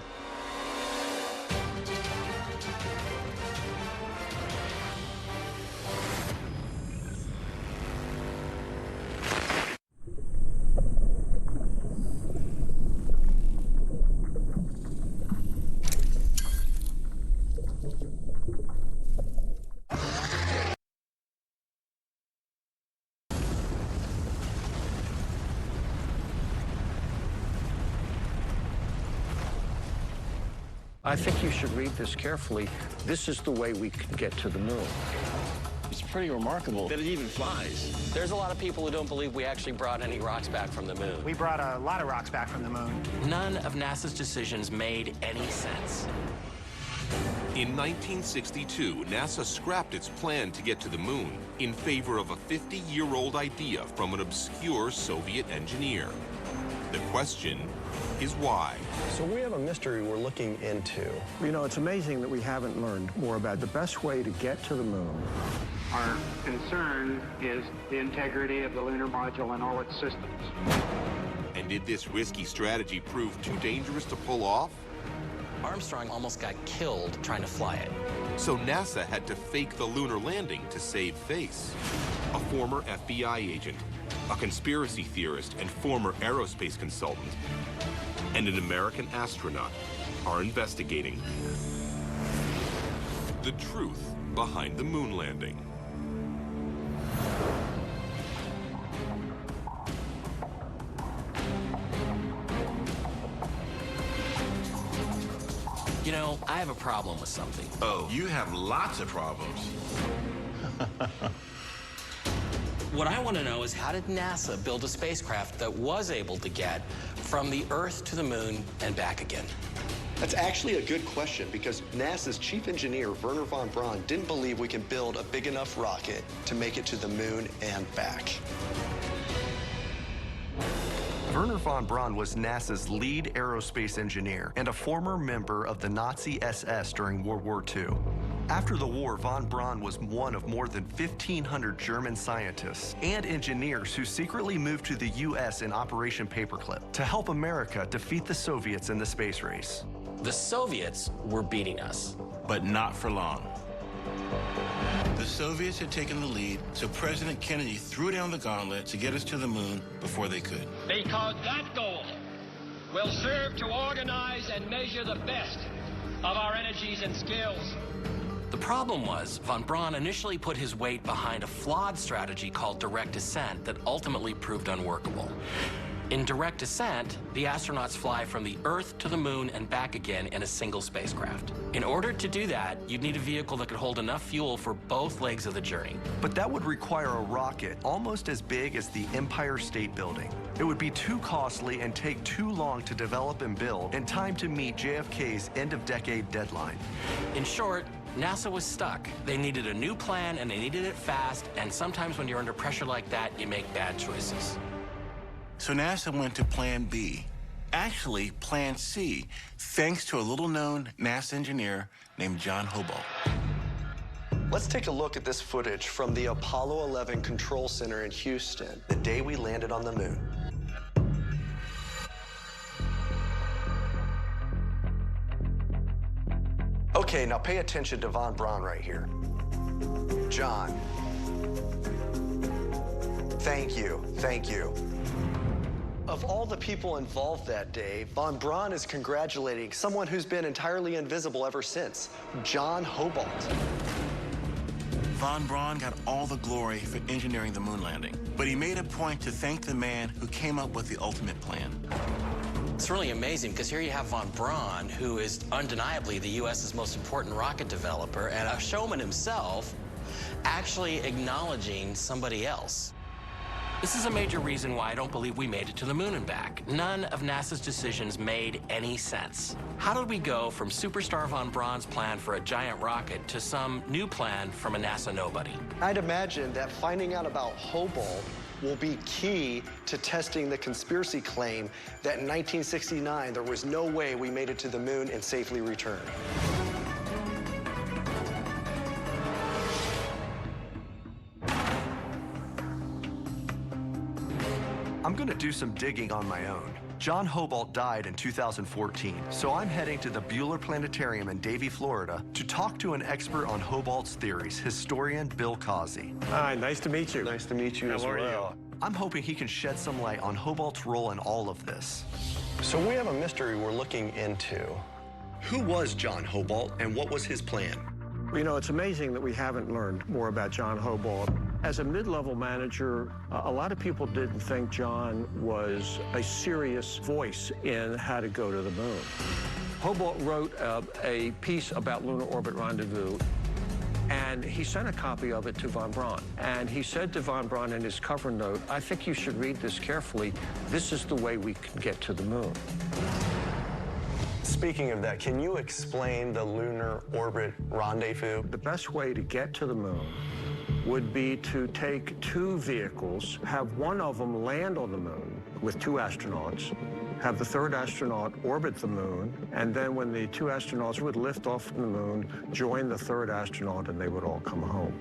S16: I think you should read this carefully. This is the way we can get to the moon.
S10: It's pretty remarkable that it even flies.
S1: There's a lot of people who don't believe we actually brought any rocks back from the moon.
S20: We brought a lot of rocks back from the moon.
S1: None of NASA's decisions made any sense.
S7: In 1962, NASA scrapped its plan to get to the moon in favor of a 50-year-old idea from an obscure Soviet engineer. The question is why?
S8: So we have a mystery we're looking into.
S16: You know, it's amazing that we haven't learned more about the best way to get to the moon.
S6: Our concern is the integrity of the lunar module and all its systems.
S7: And did this risky strategy prove too dangerous to pull off?
S1: Armstrong almost got killed trying to fly it.
S7: So NASA had to fake the lunar landing to save face. A former FBI agent, a conspiracy theorist and former aerospace consultant, and an American astronaut are investigating the truth behind the moon landing.
S1: You know, I have a problem with something.
S3: Oh, you have lots of problems.
S1: What I want to know is how did NASA build a spacecraft that was able to get from the Earth to the moon and back again?
S9: That's actually a good question because NASA's chief engineer, Wernher von Braun, didn't believe we can build a big enough rocket to make it to the moon and back. Wernher von Braun was NASA's lead aerospace engineer and a former member of the Nazi SS during World War II. After the war, von Braun was one of more than 1,500 German scientists and engineers who secretly moved to the U.S. in Operation Paperclip to help America defeat the Soviets in the space race.
S1: The Soviets were beating us.
S3: But not for long. The Soviets had taken the lead, so President Kennedy threw down the gauntlet to get us to the moon before they could.
S22: Because that goal will serve to organize and measure the best of our energies and skills.
S1: The problem was, von Braun initially put his weight behind a flawed strategy called direct descent that ultimately proved unworkable. In direct descent, the astronauts fly from the Earth to the moon and back again in a single spacecraft. In order to do that, you'd need a vehicle that could hold enough fuel for both legs of the journey.
S9: But that would require a rocket almost as big as the Empire State Building. It would be too costly and take too long to develop and build in time to meet JFK's end-of-decade deadline.
S1: In short, NASA was stuck. They needed a new plan and they needed it fast, and sometimes when you're under pressure like that, you make bad choices.
S3: So NASA went to Plan B, actually Plan C, thanks to a little-known NASA engineer named John Hobalt.
S9: Let's take a look at this footage from the Apollo 11 Control Center in Houston, the day we landed on the moon. Okay, now pay attention to von Braun right here. John, thank you, thank you. Of all the people involved that day, von Braun is congratulating someone who's been entirely invisible ever since, John Hobalt.
S3: Von Braun got all the glory for engineering the moon landing, but he made a point to thank the man who came up with the ultimate plan.
S1: It's really amazing because here you have von Braun, who is undeniably the U.S.'s most important rocket developer and a showman himself, actually acknowledging somebody else. This is a major reason why I don't believe we made it to the moon and back. None of NASA's decisions made any sense. How did we go from Superstar von Braun's plan for a giant rocket to some new plan from a NASA nobody?
S9: I'd imagine that finding out about Hobalt will be key to testing the conspiracy claim that in 1969 there was no way we made it to the moon and safely returned. I'm gonna do some digging on my own. John Hobalt died in 2014, so I'm heading to the Bueller Planetarium in Davie, Florida, to talk to an expert on Hobalt's theories, historian Bill Causey.
S4: Hi, nice to meet you.
S9: Nice to meet you as well. I'm hoping he can shed some light on Hobalt's role in all of this. So we have a mystery we're looking into. Who was John Hobalt and what was his plan?
S4: You know, it's amazing that we haven't learned more about John Hobalt. As a mid-level manager, a lot of people didn't think John was a serious voice in how to go to the moon. Hobalt wrote a piece about lunar orbit rendezvous, and he sent a copy of it to von Braun. And he said to von Braun in his cover note, I think you should read this carefully. This is the way we can get to the moon.
S9: Speaking of that, can you explain the lunar orbit rendezvous?
S4: The best way to get to the moon would be to take two vehicles, have one of them land on the moon with two astronauts, have the third astronaut orbit the moon, and then when the two astronauts would lift off from the moon, join the third astronaut, and they would all come home.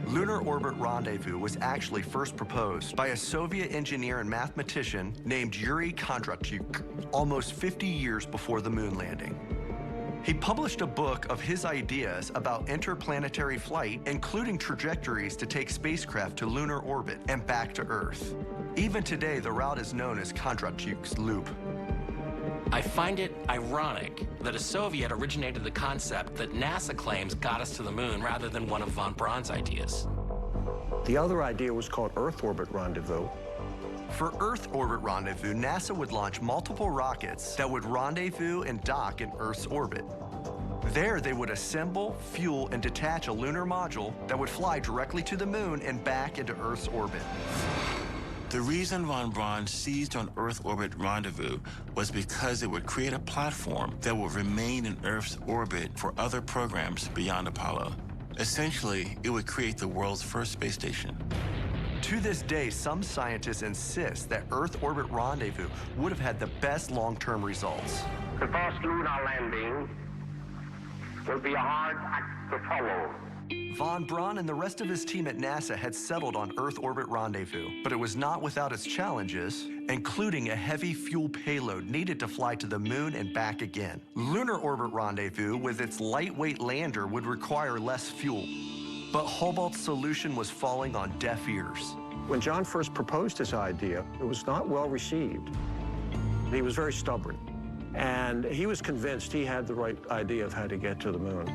S8: Lunar orbit rendezvous was actually first proposed by a Soviet engineer and mathematician named Yuri Kondratyuk almost 50 years before the moon landing. He published a book of his ideas about interplanetary flight, including trajectories to take spacecraft to lunar orbit and back to Earth. Even today, the route is known as Kondratyuk's Loop.
S1: I find it ironic that a Soviet originated the concept that NASA claims got us to the moon rather than one of von Braun's ideas.
S4: The other idea was called Earth Orbit Rendezvous.
S8: For Earth Orbit Rendezvous, NASA would launch multiple rockets that would rendezvous and dock in Earth's orbit. There, they would assemble, fuel, and detach a lunar module that would fly directly to the moon and back into Earth's orbit.
S10: The reason von Braun seized on Earth Orbit Rendezvous was because it would create a platform that would remain in Earth's orbit for other programs beyond Apollo. Essentially, it would create the world's first space station.
S8: To this day, some scientists insist that Earth Orbit Rendezvous would have had the best long-term results.
S6: The first lunar landing will be a hard act to follow.
S8: Von Braun and the rest of his team at NASA had settled on Earth Orbit Rendezvous, but it was not without its challenges, including a heavy fuel payload needed to fly to the moon and back again. Lunar Orbit Rendezvous, with its lightweight lander, would require less fuel. But Hobalt's solution was falling on deaf ears.
S4: When John first proposed his idea, it was not well received. He was very stubborn, and he was convinced he had the right idea of how to get to the moon.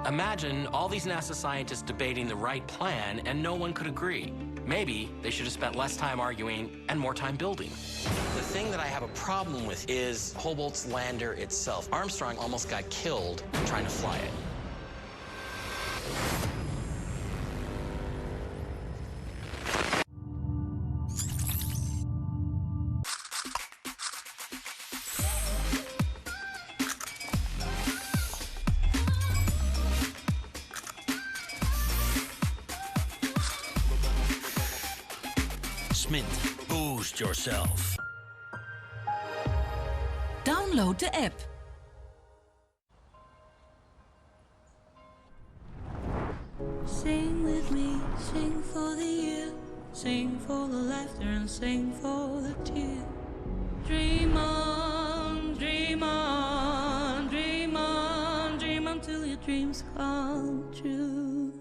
S1: Imagine all these NASA scientists debating the right plan and no one could agree. Maybe they should have spent less time arguing and more time building. The thing that I have a problem with is Hobalt's lander itself. Armstrong almost got killed trying to fly it.
S18: Smint, boost yourself.
S5: Download de app.
S21: Sing with me, sing for the year, sing for the laughter and sing for the tears. Dream on, dream on, dream on, dream on till your dreams come true.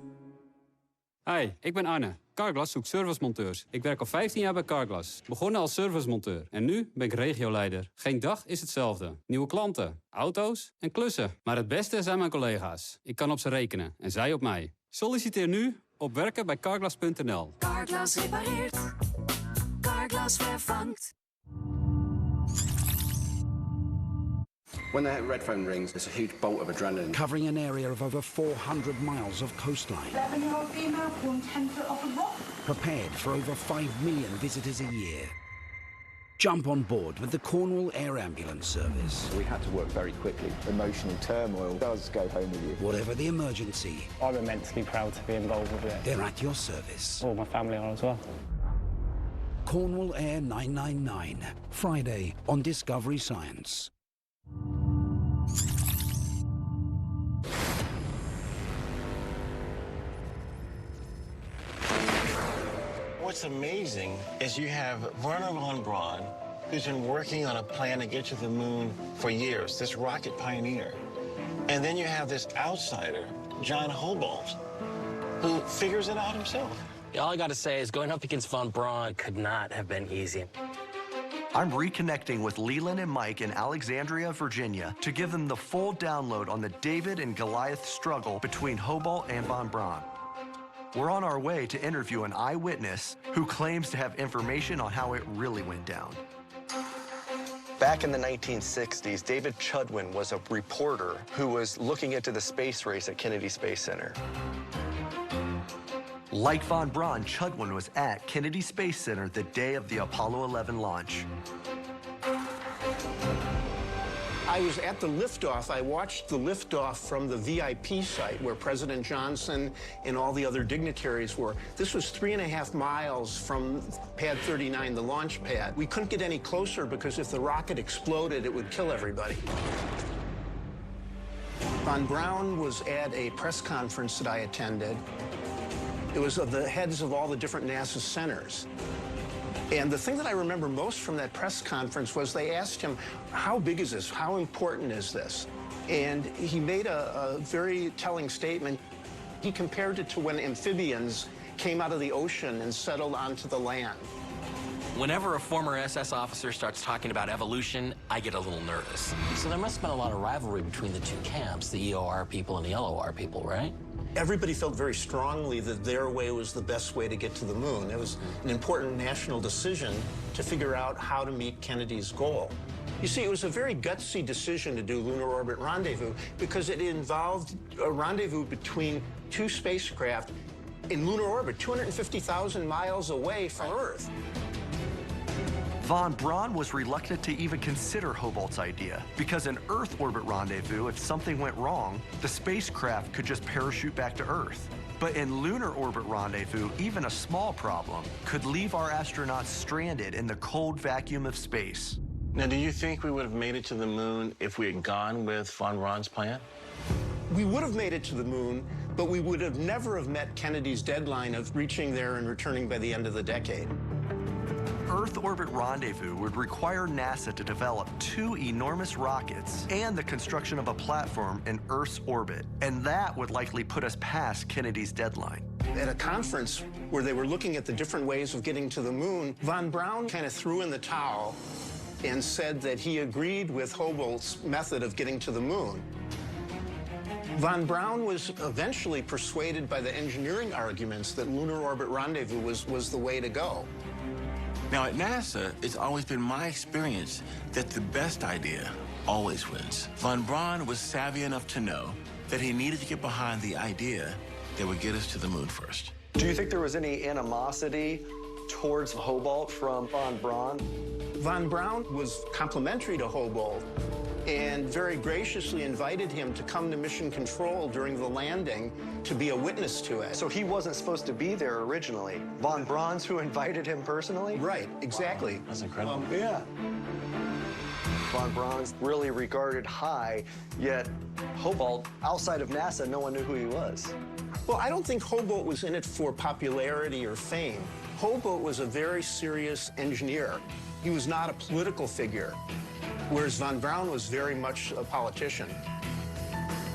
S23: Hi, ik ben Arne. Carglass zoekt servicemonteurs. Ik werk al 15 jaar bij Carglass. Begonnen als servicemonteur. En nu ben ik regioleider. Geen dag is hetzelfde. Nieuwe klanten, auto's en klussen. Maar het beste zijn mijn collega's. Ik kan op ze rekenen en zij op mij. Solliciteer nu op werken bij Carglass.nl.
S5: Carglass repareert. Carglass vervangt.
S16: When the red phone rings, it's a huge bolt of adrenaline.
S18: Covering an area of over 400 miles of coastline.
S21: 11-year-old female pulled 10 foot off a rock.
S11: prepared for over 5 million visitors a year. Jump on board with the Cornwall Air Ambulance Service.
S15: We had to work very quickly. Emotional turmoil does go home with you.
S11: Whatever the emergency,
S17: I'm immensely proud to be involved with it.
S11: they're at your service.
S17: All my family are as well.
S11: Cornwall Air 999, Friday on Discovery Science.
S3: What's amazing is you have Werner von Braun, who's been working on a plan to get to the moon for years, this rocket pioneer. And then you have this outsider, John Hobalt, who figures it out himself.
S1: All I gotta say is going up against von Braun could not have been easy.
S8: I'm reconnecting with Leland and Mike in Alexandria, Virginia, to give them the full download on the David and Goliath struggle between Hobalt and von Braun. We're on our way to interview an eyewitness who claims to have information on how it really went down.
S9: Back in the 1960s, David Chudwin was a reporter who was looking into the space race at Kennedy Space Center.
S8: Like von Braun, Chudwin was at Kennedy Space Center the day of the Apollo 11 launch.
S4: I was at the liftoff. I watched the liftoff from the VIP site where President Johnson and all the other dignitaries were. This was 3.5 miles from Pad 39, the launch pad. We couldn't get any closer because if the rocket exploded, it would kill everybody. Von Braun was at a press conference that I attended. It was of the heads of all the different NASA centers. And the thing that I remember most from that press conference was they asked him, how big is this? How important is this? And he made a very telling statement. He compared it to when amphibians came out of the ocean and settled onto the land.
S1: Whenever a former SS officer starts talking about evolution, I get a little nervous. So there must have been a lot of rivalry between the two camps, the EOR people and the LOR people, right?
S4: Everybody felt very strongly that their way was the best way to get to the moon. It was an important national decision to figure out how to meet Kennedy's goal. You see, it was a very gutsy decision to do Lunar Orbit Rendezvous because it involved a rendezvous between two spacecraft in lunar orbit, 250,000 miles away from Earth.
S8: Von Braun was reluctant to even consider Hobalt's idea because an Earth orbit rendezvous, if something went wrong, the spacecraft could just parachute back to Earth. But in lunar orbit rendezvous, even a small problem could leave our astronauts stranded in the cold vacuum of space.
S3: Now, do you think we would have made it to the moon if we had gone with von Braun's plan?
S4: We would have made it to the moon, but we would have never have met Kennedy's deadline of reaching there and returning by the end of the decade.
S8: Earth orbit rendezvous would require NASA to develop 2 enormous rockets and the construction of a platform in Earth's orbit, and that would likely put us past Kennedy's deadline.
S4: At a conference where they were looking at the different ways of getting to the moon, von Braun kind of threw in the towel and said that he agreed with Hobalt's method of getting to the moon. Von Braun was eventually persuaded by the engineering arguments that lunar orbit rendezvous was the way to go.
S3: Now, at NASA, it's always been my experience that the best idea always wins. Von Braun was savvy enough to know that he needed to get behind the idea that would get us to the moon first.
S9: Do you think there was any animosity towards Hobalt from von Braun?
S4: Von Braun was complimentary to Hobalt and very graciously invited him to come to Mission Control during the landing to be a witness to it.
S9: So he wasn't supposed to be there originally. Von Braun's who invited him personally?
S4: Right, exactly.
S3: Wow, that's incredible.
S9: Yeah. Von Braun's really regarded high, yet Hobalt, outside of NASA, no one knew who he was.
S4: Well, I don't think Hobalt was in it for popularity or fame. Hobalt was a very serious engineer. He was not a political figure, whereas von Braun was very much a politician.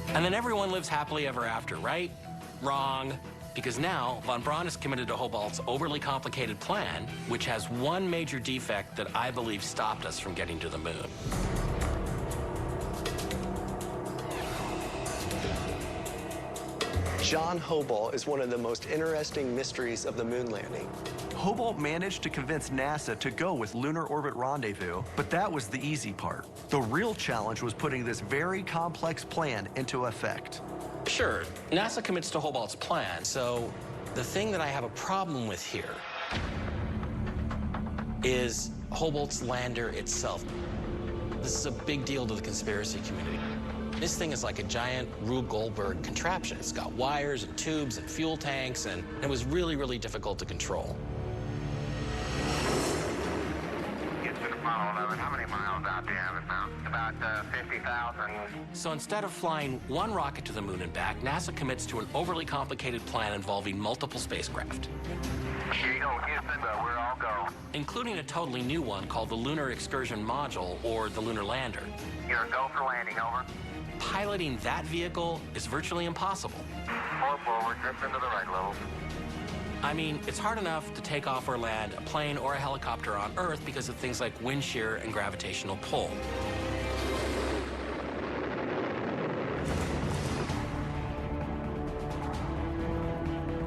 S1: And then everyone lives happily ever after, right? Wrong. Because now, von Braun is committed to Hobalt's overly complicated plan, which has one major defect that I believe stopped us from getting to the moon.
S9: John Hobalt is one of the most interesting mysteries of the moon landing.
S8: Hobalt managed to convince NASA to go with Lunar Orbit Rendezvous, but that was the easy part. The real challenge was putting this very complex plan into effect.
S1: Sure, NASA commits to Hobalt's plan, so The thing that I have a problem with here is Hobolt's lander itself. This is a big deal to the conspiracy community. This thing is like a giant Rube Goldberg contraption. It's got wires and tubes and fuel tanks, and it was really, really difficult to control.
S6: Apollo 11, how many miles out do you have it now? About 50,000.
S1: So instead of flying one rocket to the moon and back, NASA commits to an overly complicated plan involving multiple spacecraft.
S6: Here you go, Houston, we're all go.
S1: Including a totally new one called the Lunar Excursion Module, or the Lunar Lander.
S6: You're a go for landing, over.
S1: Piloting that vehicle is virtually impossible.
S6: 4 forward, drift into the right level.
S1: I mean, it's hard enough to take off or land a plane or a helicopter on Earth because of things like wind shear and gravitational pull.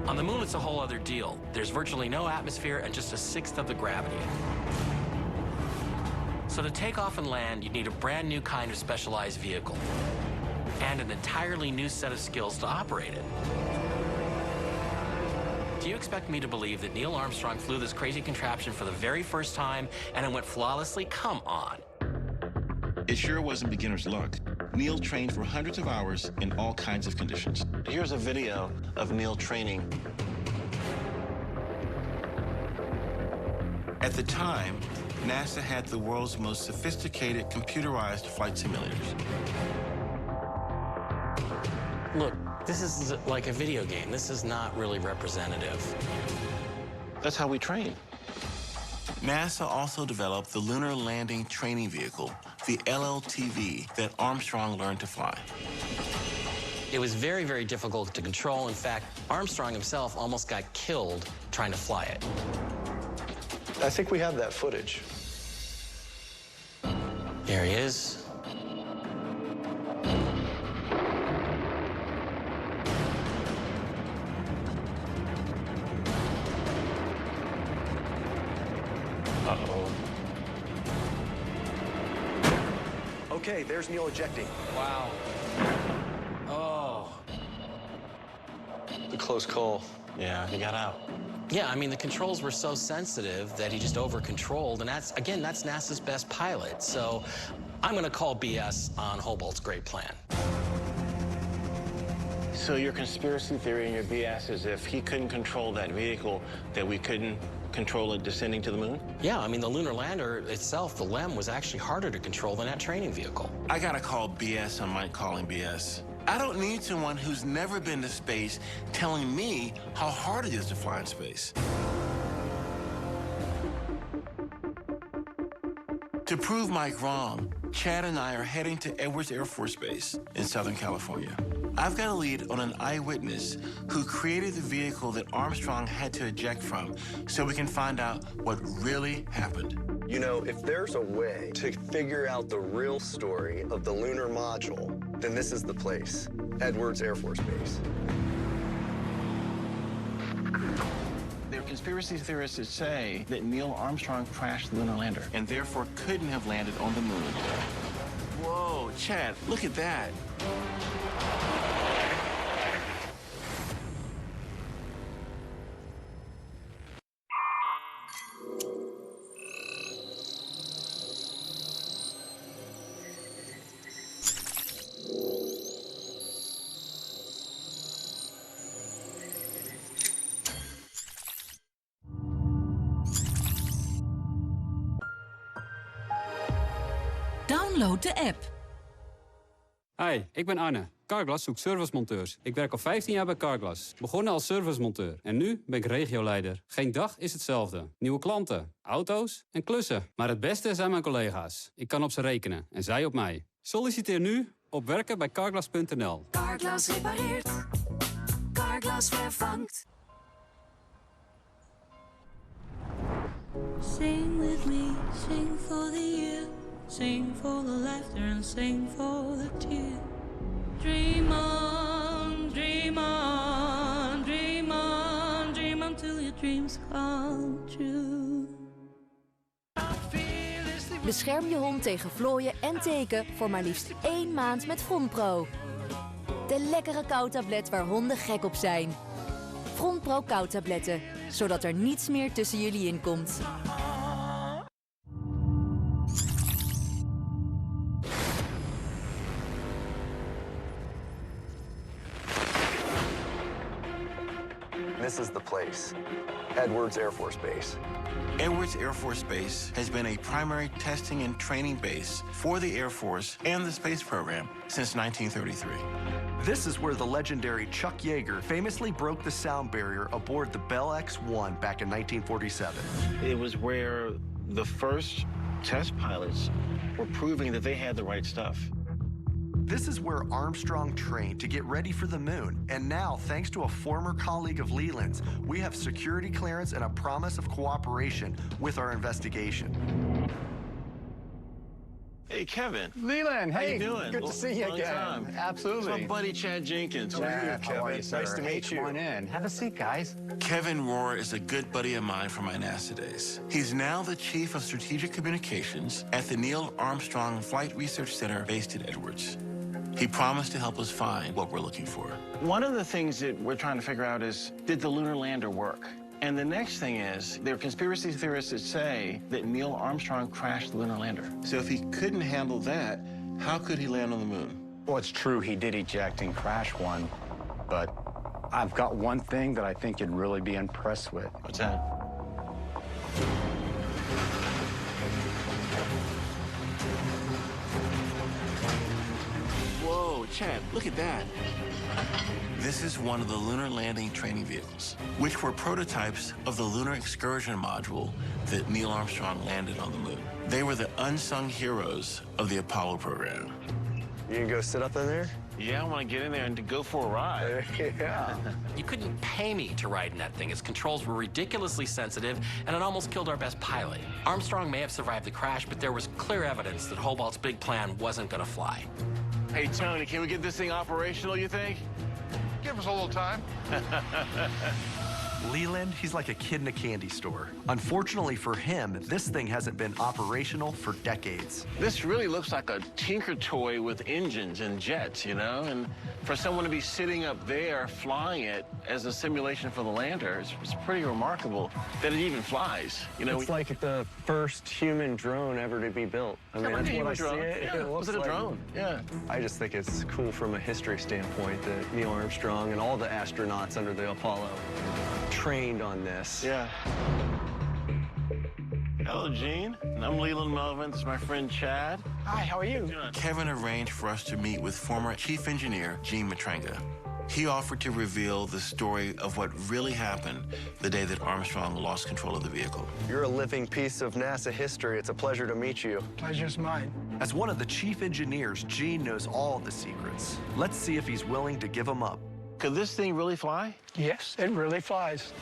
S1: On the moon, it's a whole other deal. There's virtually no atmosphere and just a sixth of the gravity. So to take off and land, you need a brand new kind of specialized vehicle and an entirely new set of skills to operate it. Do you expect me to believe that Neil Armstrong flew this crazy contraption for the very first time and it went flawlessly? Come on.
S10: It sure wasn't beginner's luck. Neil trained for hundreds of hours in all kinds of conditions. Here's a video of Neil training. At the time, NASA had the world's most sophisticated computerized flight simulators.
S1: Look, this is like a video game. This is not really representative.
S10: That's how we train. NASA also developed the Lunar Landing Training Vehicle, the LLTV, that Armstrong learned to fly.
S1: It was very, very difficult to control. In fact, Armstrong himself almost got killed trying to fly it.
S9: I think we have that footage.
S1: There he is.
S9: Uh-oh. Okay, there's Neil ejecting.
S1: Wow. Oh.
S9: A close call.
S1: Yeah, he got out. Yeah, I mean, the controls were so sensitive that he just over-controlled, and that's NASA's best pilot. So I'm going to call BS on Hobolt's great plan.
S10: So your conspiracy theory and your BS is if he couldn't control that vehicle, that we couldn't control it descending to the moon?
S1: Yeah, I mean, the lunar lander itself, the LEM, was actually harder to control than that training vehicle.
S10: I gotta call BS on Mike calling BS. I don't need someone who's never been to space telling me how hard it is to fly in space. To prove Mike wrong, Chad and I are heading to Edwards Air Force Base in Southern California. I've got a lead on an eyewitness who created the vehicle that Armstrong had to eject from so we can find out what really happened.
S9: You know, if there's a way to figure out the real story of the lunar module, then this is the place, Edwards Air Force Base.
S10: There are conspiracy theorists that say that Neil Armstrong crashed the lunar lander and therefore couldn't have landed on the moon. Whoa, Chad, look at that.
S2: Download de app.
S23: Hi, ik ben Arne. Carglass zoekt servicemonteurs. Ik werk al 15 jaar bij Carglass. Begonnen als servicemonteur. En nu ben ik regioleider. Geen dag is hetzelfde. Nieuwe klanten, auto's en klussen. Maar het beste zijn mijn collega's. Ik kan op ze rekenen en zij op mij. Solliciteer nu op werkenbijcarglass.nl.
S13: Carglass repareert. Carglass vervangt.
S21: Sing with me, sing for the year, sing for the laughter and sing for the tears. Dream on, dream on, dream on, dream on till your dreams come true.
S14: Bescherm je hond tegen vlooien en teken voor maar liefst 1 maand met VonPro. De lekkere kauwtablet waar honden gek op zijn. Frontpro kou-tabletten, zodat er niets meer tussen jullie in komt.
S9: This is the place, Edwards Air Force Base.
S3: Edwards Air Force Base has been a primary testing and training base for the Air Force and the space program since 1933.
S8: This is where the legendary Chuck Yeager famously broke the sound barrier aboard the Bell X-1 back in 1947.
S10: It was where the first test pilots were proving that they had the right stuff.
S8: This is where Armstrong trained to get ready for the moon. And now, thanks to a former colleague of Leland's, we have security clearance and a promise of cooperation with our investigation.
S3: Hey, Kevin.
S12: Leland, hey,
S3: how you doing?
S12: good to see you
S3: Long
S12: again.
S3: time.
S12: Absolutely.
S3: It's my buddy Chad Jenkins.
S12: Chad, how are you, sir?
S3: Nice to meet you.
S12: Come on in. Have a seat, guys.
S3: Kevin Rohr is a good buddy of mine from my NASA days. He's now the Chief of Strategic Communications at the Neil Armstrong Flight Research Center based at Edwards. He promised to help us find what we're looking for.
S10: One of the things that we're trying to figure out is, did the lunar lander work? And the next thing is, there are conspiracy theorists that say that Neil Armstrong crashed the lunar lander.
S3: So if he couldn't handle that, how could he land on the moon?
S12: Well, it's true he did eject and crash one, but I've got one thing that I think you'd really be impressed with.
S10: What's that?
S3: Whoa, Chad, look at that. This is one of the lunar landing training vehicles, which were prototypes of the lunar excursion module that Neil Armstrong landed on the moon. They were the unsung heroes of the Apollo program.
S9: You can go sit up in there?
S10: Yeah, I want to get in there and to go for a ride.
S9: Yeah.
S1: You couldn't pay me to ride in that thing. Its controls were ridiculously sensitive, and it almost killed our best pilot. Armstrong may have survived the crash, but there was clear evidence that Hobart's big plan wasn't going to fly.
S10: Hey, Tony, can we get this thing operational, you think?
S19: Give us a little time.
S8: Leland, he's like a kid in a candy store. Unfortunately for him, this thing hasn't been operational for decades.
S10: This really looks like a Tinker toy with engines and jets, you know? And for someone to be sitting up there flying it as a simulation for the lander, it's pretty remarkable that it even flies. You know,
S9: It's like the first human drone ever to be built. I mean, that's what I see it.
S10: Yeah, was it a drone? Yeah.
S9: I just think it's cool from a history standpoint that Neil Armstrong and all the astronauts under the Apollo trained on this.
S10: Yeah. Hello, Gene. I'm Leland Melvin. This is my friend Chad.
S12: Hi, how are you?
S3: Kevin arranged for us to meet with former Chief Engineer Gene Matranga. He offered to reveal the story of what really happened the day that Armstrong lost control of the vehicle.
S9: You're a living piece of NASA history. It's a pleasure to meet you.
S12: Pleasure's mine.
S8: As one of the chief engineers, Gene knows all the secrets. Let's see if he's willing to give them up.
S10: Could this thing really fly?
S12: Yes, it really flies.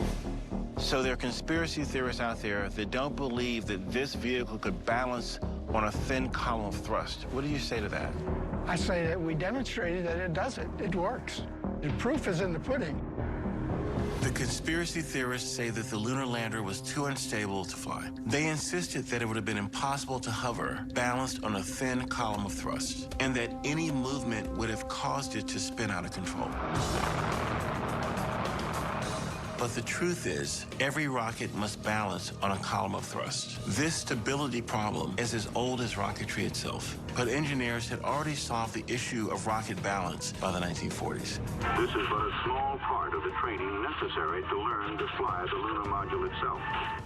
S10: So there are conspiracy theorists out there that don't believe that this vehicle could balance on a thin column of thrust. What do you say to that?
S12: I say that we demonstrated that it does it. It works. The proof is in the pudding.
S3: The conspiracy theorists say that the lunar lander was too unstable to fly. They insisted that it would have been impossible to hover, balanced on a thin column of thrust, and that any movement would have caused it to spin out of control. But the truth is, every rocket must balance on a column of thrust. This stability problem is as old as rocketry itself. But engineers had already solved the issue of rocket balance by the 1940s.
S20: This is but a small part of the training necessary to learn to fly the lunar module itself.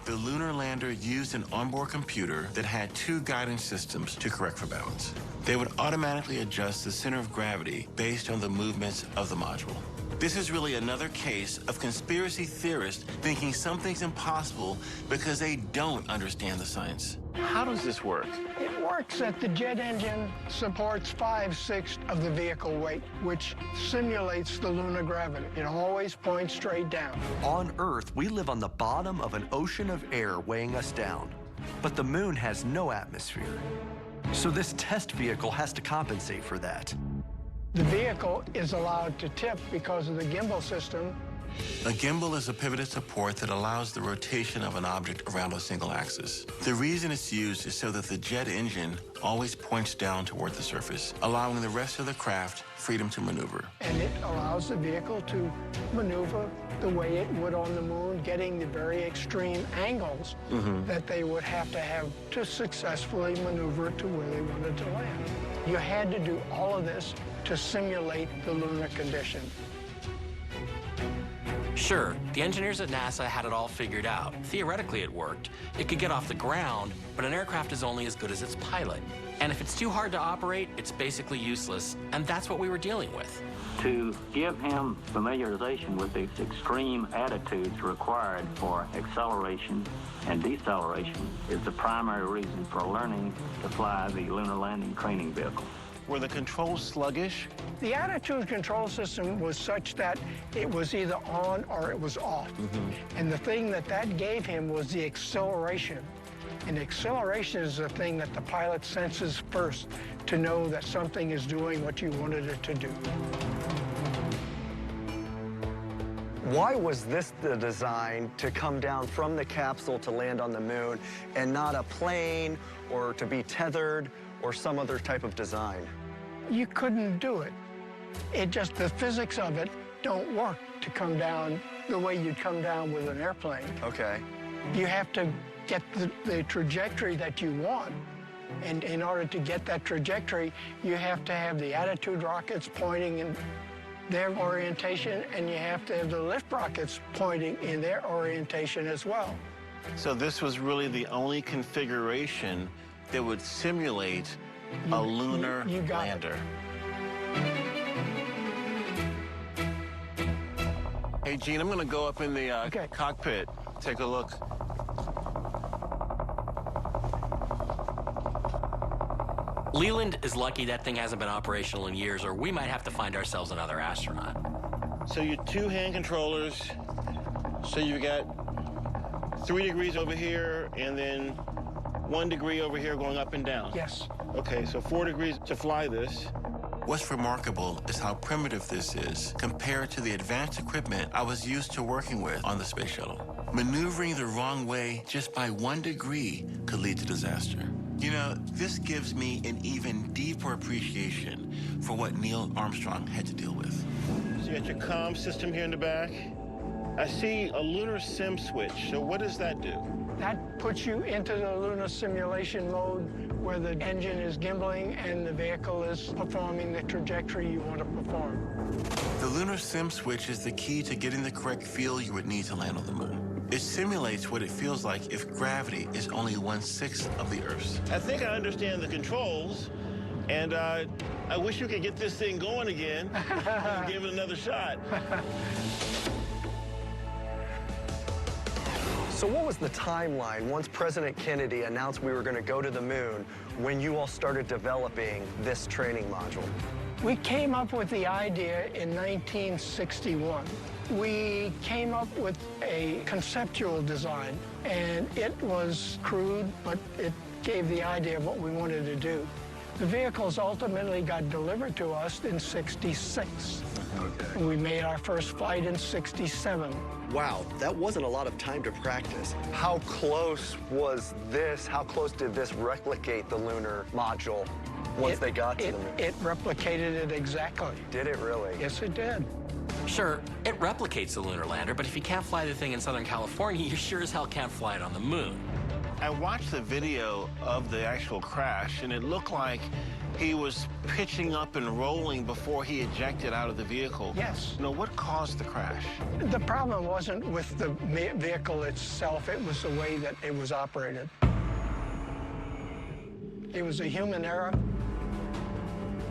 S3: The lunar lander used an onboard computer that had two guidance systems to correct for balance. They would automatically adjust the center of gravity based on the movements of the module. This is really another case of conspiracy theorists thinking something's impossible because they don't understand the science.
S10: How does this work?
S12: It works that the jet engine supports 5/6 of the vehicle weight, which simulates the lunar gravity. It always points straight down.
S8: On Earth, we live on the bottom of an ocean of air weighing us down. But the moon has no atmosphere. So this test vehicle has to compensate for that.
S12: The vehicle is allowed to tip because of the gimbal system
S3: A gimbal is a pivoted support that allows the rotation of an object around a single axis. The reason it's used is so that the jet engine always points down toward the surface, allowing the rest of the craft freedom to maneuver.
S12: And it allows the vehicle to maneuver the way it would on the moon, getting the very extreme angles that they would have to successfully maneuver to where they wanted to land. You had to do all of this to simulate the lunar condition.
S1: Sure, the engineers at NASA had it all figured out. Theoretically, it worked. It could get off the ground, but an aircraft is only as good as its pilot. And if it's too hard to operate, it's basically useless, and that's what we were dealing with.
S20: To give him familiarization with the extreme attitudes required for acceleration and deceleration is the primary reason for learning to fly the lunar landing training vehicle.
S3: Were the controls sluggish?
S12: The attitude control system was such that it was either on or it was off. And the thing that gave him was the acceleration. And acceleration is the thing that the pilot senses first to know that something is doing what you wanted it to do.
S9: Why was this the design to come down from the capsule to land on the moon and not a plane or to be tethered or some other type of design?
S12: You couldn't do it. The physics of it don't work to come down the way you'd come down with an airplane.
S9: Okay.
S12: You have to get the trajectory that you want. And in order to get that trajectory, you have to have the attitude rockets pointing in their orientation, and you have to have the lift rockets pointing in their orientation as well.
S3: So this was really the only configuration that would simulate a lunar lander. Hey, Gene, I'm going to go up in the cockpit, take a look.
S1: Leland is lucky that thing hasn't been operational in years, or we might have to find ourselves another astronaut.
S3: So your two hand controllers, so you've got 3 degrees over here and then 1 degree over here going up and down.
S12: Yes.
S3: Okay, so 4 degrees to fly this. What's remarkable is how primitive this is compared to the advanced equipment I was used to working with on the space shuttle. Maneuvering the wrong way just by 1 degree could lead to disaster. You know, this gives me an even deeper appreciation for what Neil Armstrong had to deal with. So you got your comm system here in the back. I see a lunar sim switch, so what does that do?
S12: That puts you into the lunar simulation mode where the engine is gimbaling and the vehicle is performing the trajectory you want to perform.
S3: The lunar sim switch is the key to getting the correct feel you would need to land on the moon. It simulates what it feels like if gravity is only 1/6 of the Earth's. I think I understand the controls, and I wish you could get this thing going again and give it another shot.
S9: So what was the timeline once President Kennedy announced we were going to go to the moon when you all started developing this training module?
S12: We came up with the idea in 1961. We came up with a conceptual design, and it was crude, but it gave the idea of what we wanted to do. The vehicles ultimately got delivered to us in '66. Okay. We made our first flight in '67.
S9: Wow, that wasn't a lot of time to practice. How close was this? How close did this replicate the lunar module once they got to the moon?
S12: It replicated it exactly.
S9: Did it really?
S12: Yes, it did.
S1: Sure, it replicates the lunar lander, but if you can't fly the thing in Southern California, you sure as hell can't fly it on the moon.
S3: I watched the video of the actual crash, and it looked like he was pitching up and rolling before he ejected out of the vehicle.
S12: Yes.
S3: Now, what caused the crash?
S12: The problem wasn't with the vehicle itself, it was the way that it was operated. It was a human error.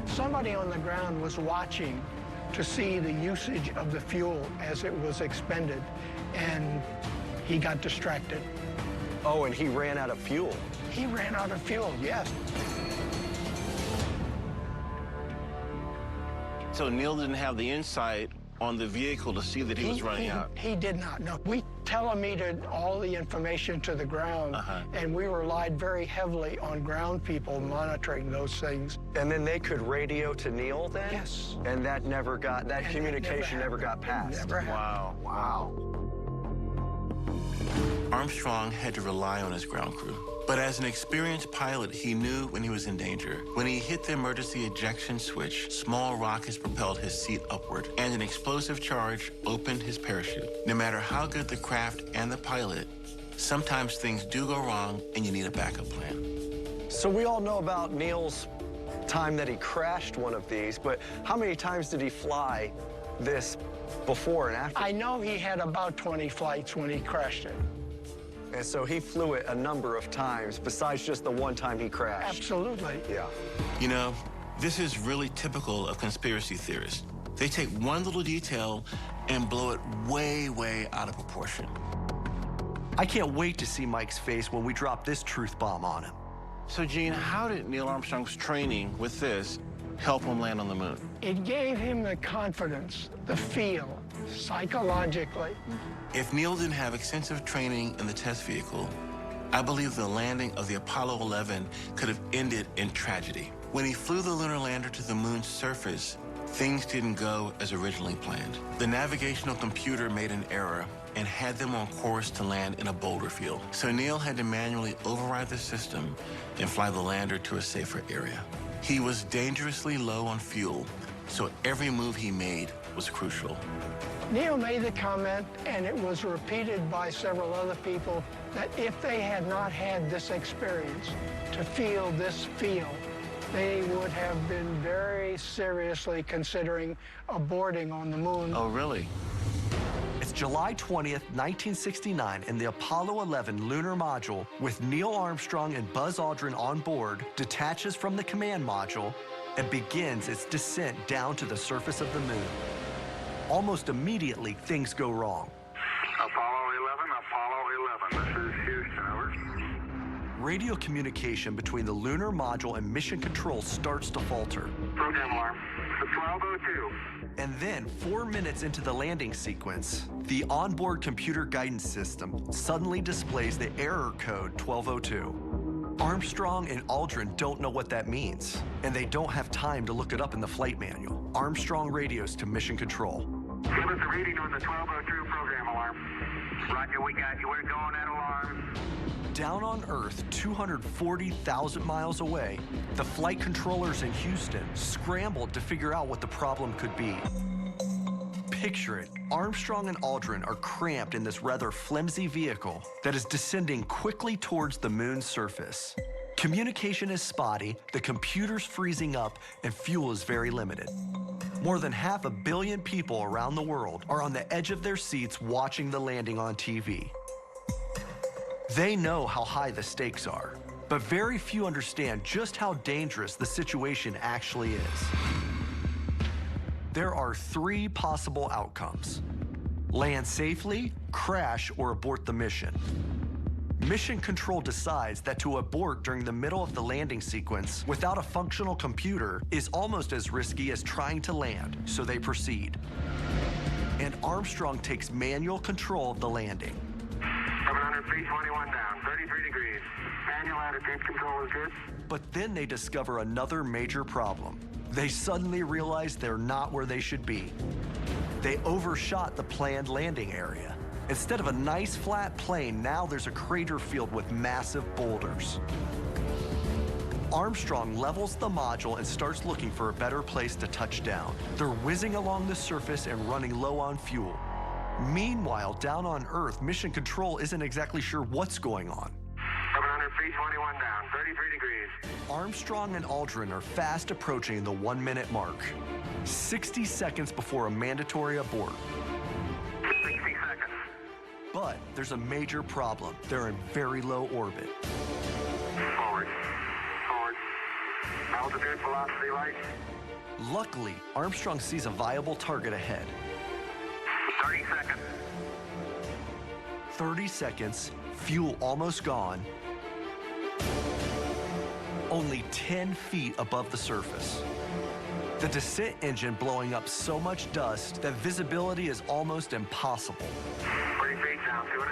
S12: Somebody on the ground was watching to see the usage of the fuel as it was expended, and he got distracted.
S9: Oh, and he ran out of fuel.
S12: He ran out of fuel, yes.
S3: So Neil didn't have the insight
S10: on the vehicle to see that he was running out?
S12: He did not know. We telemetered all the information to the ground, and we relied very heavily on ground people monitoring those things.
S9: And then they could radio to Neil then?
S12: Yes.
S9: And that never got, that communication never got passed.
S12: Never happened.
S9: Wow.
S3: Armstrong had to rely on his ground crew. But as an experienced pilot, he knew when he was in danger. When he hit the emergency ejection switch, small rockets propelled his seat upward, and an explosive charge opened his parachute. No matter how good the craft and the pilot, sometimes things do go wrong and you need a backup plan.
S9: So we all know about Neil's time that he crashed one of these, but how many times did he fly this before and after?
S12: I know he had about 20 flights when he crashed it.
S9: And so he flew it a number of times, besides just the one time he crashed.
S12: Absolutely.
S9: Yeah.
S3: You know, this is really typical of conspiracy theorists. They take one little detail and blow it way, way out of proportion.
S8: I can't wait to see Mike's face when we drop this truth bomb on him.
S10: So, Gene, how did Neil Armstrong's training with this help him land on the moon?
S12: It gave him the confidence, the feel, psychologically.
S3: If Neil didn't have extensive training in the test vehicle, I believe the landing of the Apollo 11 could have ended in tragedy. When he flew the lunar lander to the moon's surface, things didn't go as originally planned. The navigational computer made an error and had them on course to land in a boulder field. So Neil had to manually override the system and fly the lander to a safer area. He was dangerously low on fuel, so every move he made was crucial.
S12: Neil made the comment, and it was repeated by several other people, that if they had not had this experience, to feel this feel, they would have been very seriously considering aborting on the moon.
S10: Oh, really?
S8: It's July 20th, 1969, and the Apollo 11 lunar module, with Neil Armstrong and Buzz Aldrin on board, detaches from the command module and begins its descent down to the surface of the moon. Almost immediately, things go wrong.
S19: Apollo 11, this is Houston, over.
S8: Radio communication between the lunar module and mission control starts to falter.
S19: Program alarm, 1202.
S8: And then, 4 minutes into the landing sequence, the onboard computer guidance system suddenly displays the error code 1202. Armstrong and Aldrin don't know what that means, and they don't have time to look it up in the flight manual. Armstrong radios to mission control.
S19: Give us a reading on the 1202 program alarm. Roger, we got you. We're going at alarm.
S8: Down on Earth, 240,000 miles away, the flight controllers in Houston scrambled to figure out what the problem could be. Picture it. Armstrong and Aldrin are cramped in this rather flimsy vehicle that is descending quickly towards the moon's surface. Communication is spotty, the computer's freezing up, and fuel is very limited. More than 500 million people around the world are on the edge of their seats watching the landing on TV. They know how high the stakes are, but very few understand just how dangerous the situation actually is. There are 3 possible outcomes: land safely, crash, or abort the mission. Mission Control decides that to abort during the middle of the landing sequence without a functional computer is almost as risky as trying to land, so they proceed. And Armstrong takes manual control of the landing.
S19: 700 feet, 21 down, 33 degrees. Manual attitude control is good.
S8: But then they discover another major problem. They suddenly realize they're not where they should be. They overshot the planned landing area. Instead of a nice flat plain, now there's a crater field with massive boulders. Armstrong levels the module and starts looking for a better place to touch down. They're whizzing along the surface and running low on fuel. Meanwhile, down on Earth, Mission Control isn't exactly sure what's going on.
S19: 700 feet, 21 down, 33 degrees.
S8: Armstrong and Aldrin are fast approaching the 1-minute mark, 60 seconds before a mandatory abort.
S19: 60 seconds.
S8: But there's a major problem. They're in very low orbit.
S19: Forward. Forward. Altitude, velocity, light.
S8: Luckily, Armstrong sees a viable target ahead.
S19: 30 seconds.
S8: 30 seconds, fuel almost gone. Only 10 feet above the surface. the descent engine blowing up so much dust that visibility is almost impossible.
S19: 3 feet down, 2.5.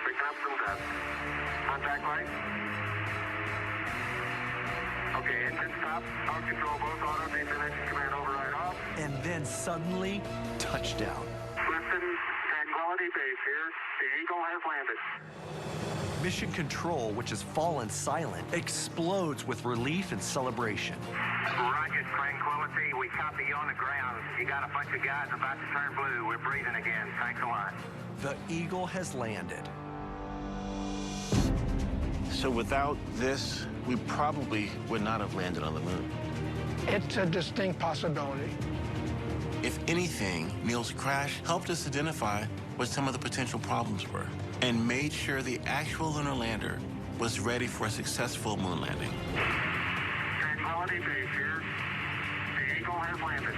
S19: Picking up some dust. Contact light. Okay, engine stop. Power control both auto. Descent engine command override off.
S8: And then suddenly, touchdown.
S19: Listen, Tranquility Base here. The Eagle has landed.
S8: Mission Control, which has fallen silent, explodes with relief and celebration.
S19: Roger, Tranquility. We copy you on the ground. You got a bunch of guys about to turn blue. We're breathing again. Thanks a lot.
S8: The Eagle has landed.
S10: So without this, we probably would not have landed on the moon.
S12: It's a distinct possibility.
S10: If anything, Neil's crash helped us identify what some of the potential problems were and made sure the actual lunar lander was ready for a successful moon landing.
S19: Tranquility Base here. The Eagle has landed.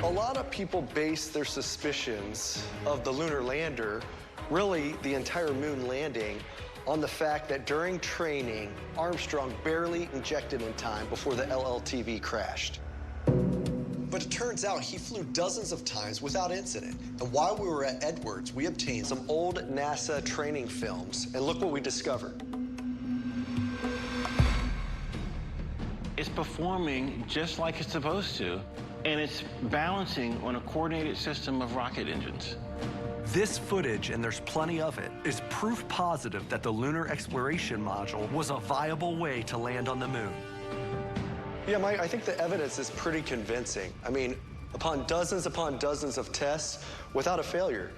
S9: A lot of people base their suspicions of the lunar lander, really the entire moon landing, on the fact that during training, Armstrong barely injected in time before the LLTV crashed. But it turns out he flew dozens of times without incident. And while we were at Edwards, we obtained some old NASA training films, and look what we discovered.
S10: It's performing just like it's supposed to, and it's balancing on a coordinated system of rocket engines.
S8: This footage, and there's plenty of it, is proof positive that the Lunar Exploration Module was a viable way to land on the moon.
S9: Yeah, Mike, I think the evidence is pretty convincing. I mean, upon dozens of tests, without a failure.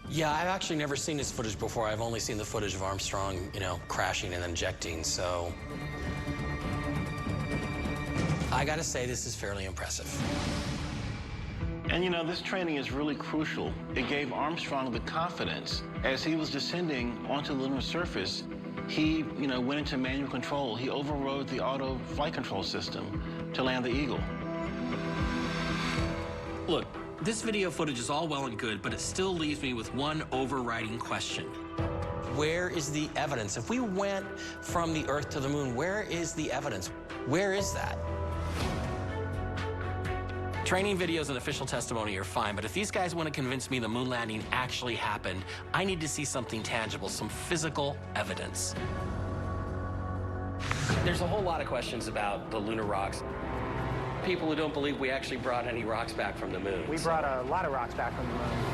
S1: Yeah, I've actually never seen this footage before. I've only seen the footage of Armstrong, crashing and injecting, so I gotta say this is fairly impressive.
S10: And this training is really crucial. It gave Armstrong the confidence as he was descending onto the lunar surface. He, went into manual control. He overrode the auto flight control system to land the Eagle.
S1: Look, this video footage is all well and good, but it still leaves me with one overriding question. Where is the evidence? If we went from the Earth to the moon, where is the evidence? Where is that? Training videos and official testimony are fine, but if these guys want to convince me the moon landing actually happened, I need to see something tangible, some physical evidence. There's a whole lot of questions about the lunar rocks. People who don't believe we actually brought any rocks back from the moon.
S5: We brought a lot of rocks back from the moon.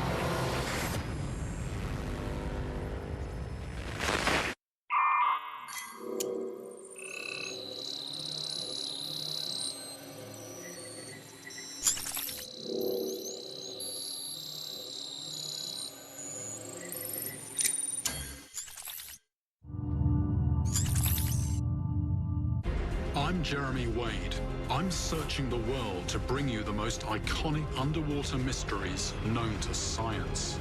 S7: I'm Jeremy Wade. I'm searching the world to bring you the most iconic underwater mysteries known to science.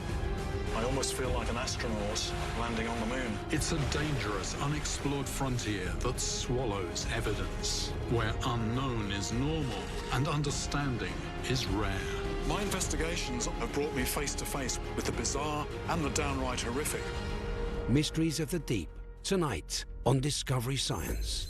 S22: I almost feel like an astronaut landing on the moon.
S7: It's a dangerous, unexplored frontier that swallows evidence, where unknown is normal and understanding is rare.
S22: My investigations have brought me face to face with the bizarre and the downright horrific.
S11: Mysteries of the Deep, tonight on Discovery Science.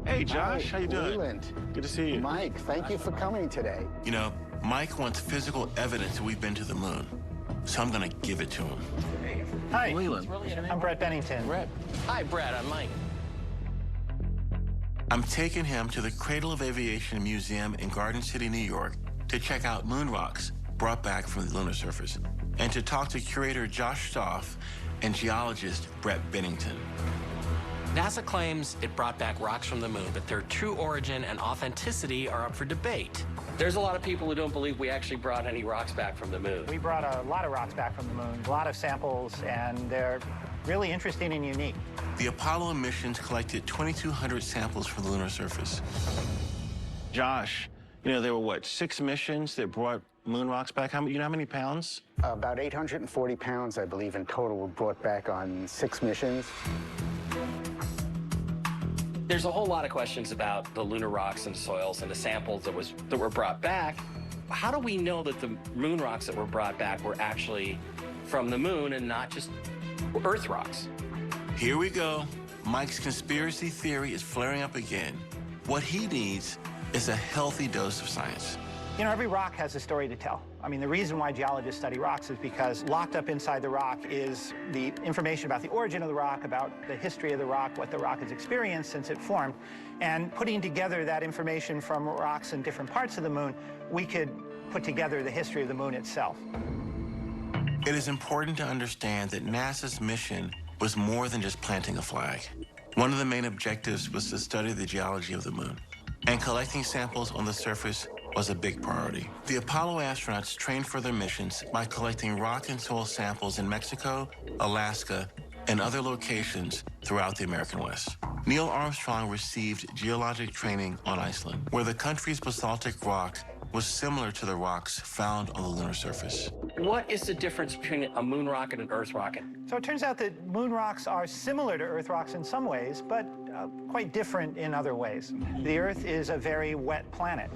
S10: Hey, Josh, how you doing?
S15: Leland.
S10: Good to see you.
S15: Mike, thank you for coming today.
S10: Mike wants physical evidence that we've been to the moon, so I'm gonna give it to him.
S5: Hi,
S10: Leland.
S5: I'm Brett Bennington.
S1: Brett. Hi, Brett, I'm Mike.
S10: I'm taking him to the Cradle of Aviation Museum in Garden City, New York, to check out moon rocks brought back from the lunar surface, and to talk to curator Josh Stoff and geologist Brett Bennington.
S1: NASA claims it brought back rocks from the moon, but their true origin and authenticity are up for debate. There's a lot of people who don't believe we actually brought any rocks back from the moon.
S5: We brought a lot of rocks back from the moon, a lot of samples, and they're really interesting and unique.
S10: The Apollo missions collected 2,200 samples from the lunar surface. Josh, there were, 6 missions that brought moon rocks back? How many pounds?
S15: About 840 pounds, I believe, in total were brought back on 6 missions.
S1: There's a whole lot of questions about the lunar rocks and soils and the samples that were brought back. How do we know that the moon rocks that were brought back were actually from the moon and not just Earth rocks?
S3: Here we go. Mike's conspiracy theory is flaring up again. What he needs is a healthy dose of science.
S5: You know, every rock has a story to tell. I mean, the reason why geologists study rocks is because locked up inside the rock is the information about the origin of the rock, about the history of the rock, what the rock has experienced since it formed. And putting together that information from rocks in different parts of the moon, we could put together the history of the moon itself.
S3: It is important to understand that NASA's mission was more than just planting a flag. One of the main objectives was to study the geology of the moon, and collecting samples on the surface was a big priority. The Apollo astronauts trained for their missions by collecting rock and soil samples in Mexico, Alaska, and other locations throughout the American West. Neil Armstrong received geologic training on Iceland, where the country's basaltic rock was similar to the rocks found on the lunar surface.
S1: What is the difference between a moon rock and an Earth rocket?
S5: So it turns out that moon rocks are similar to Earth rocks in some ways, but quite different in other ways. The Earth is a very wet planet.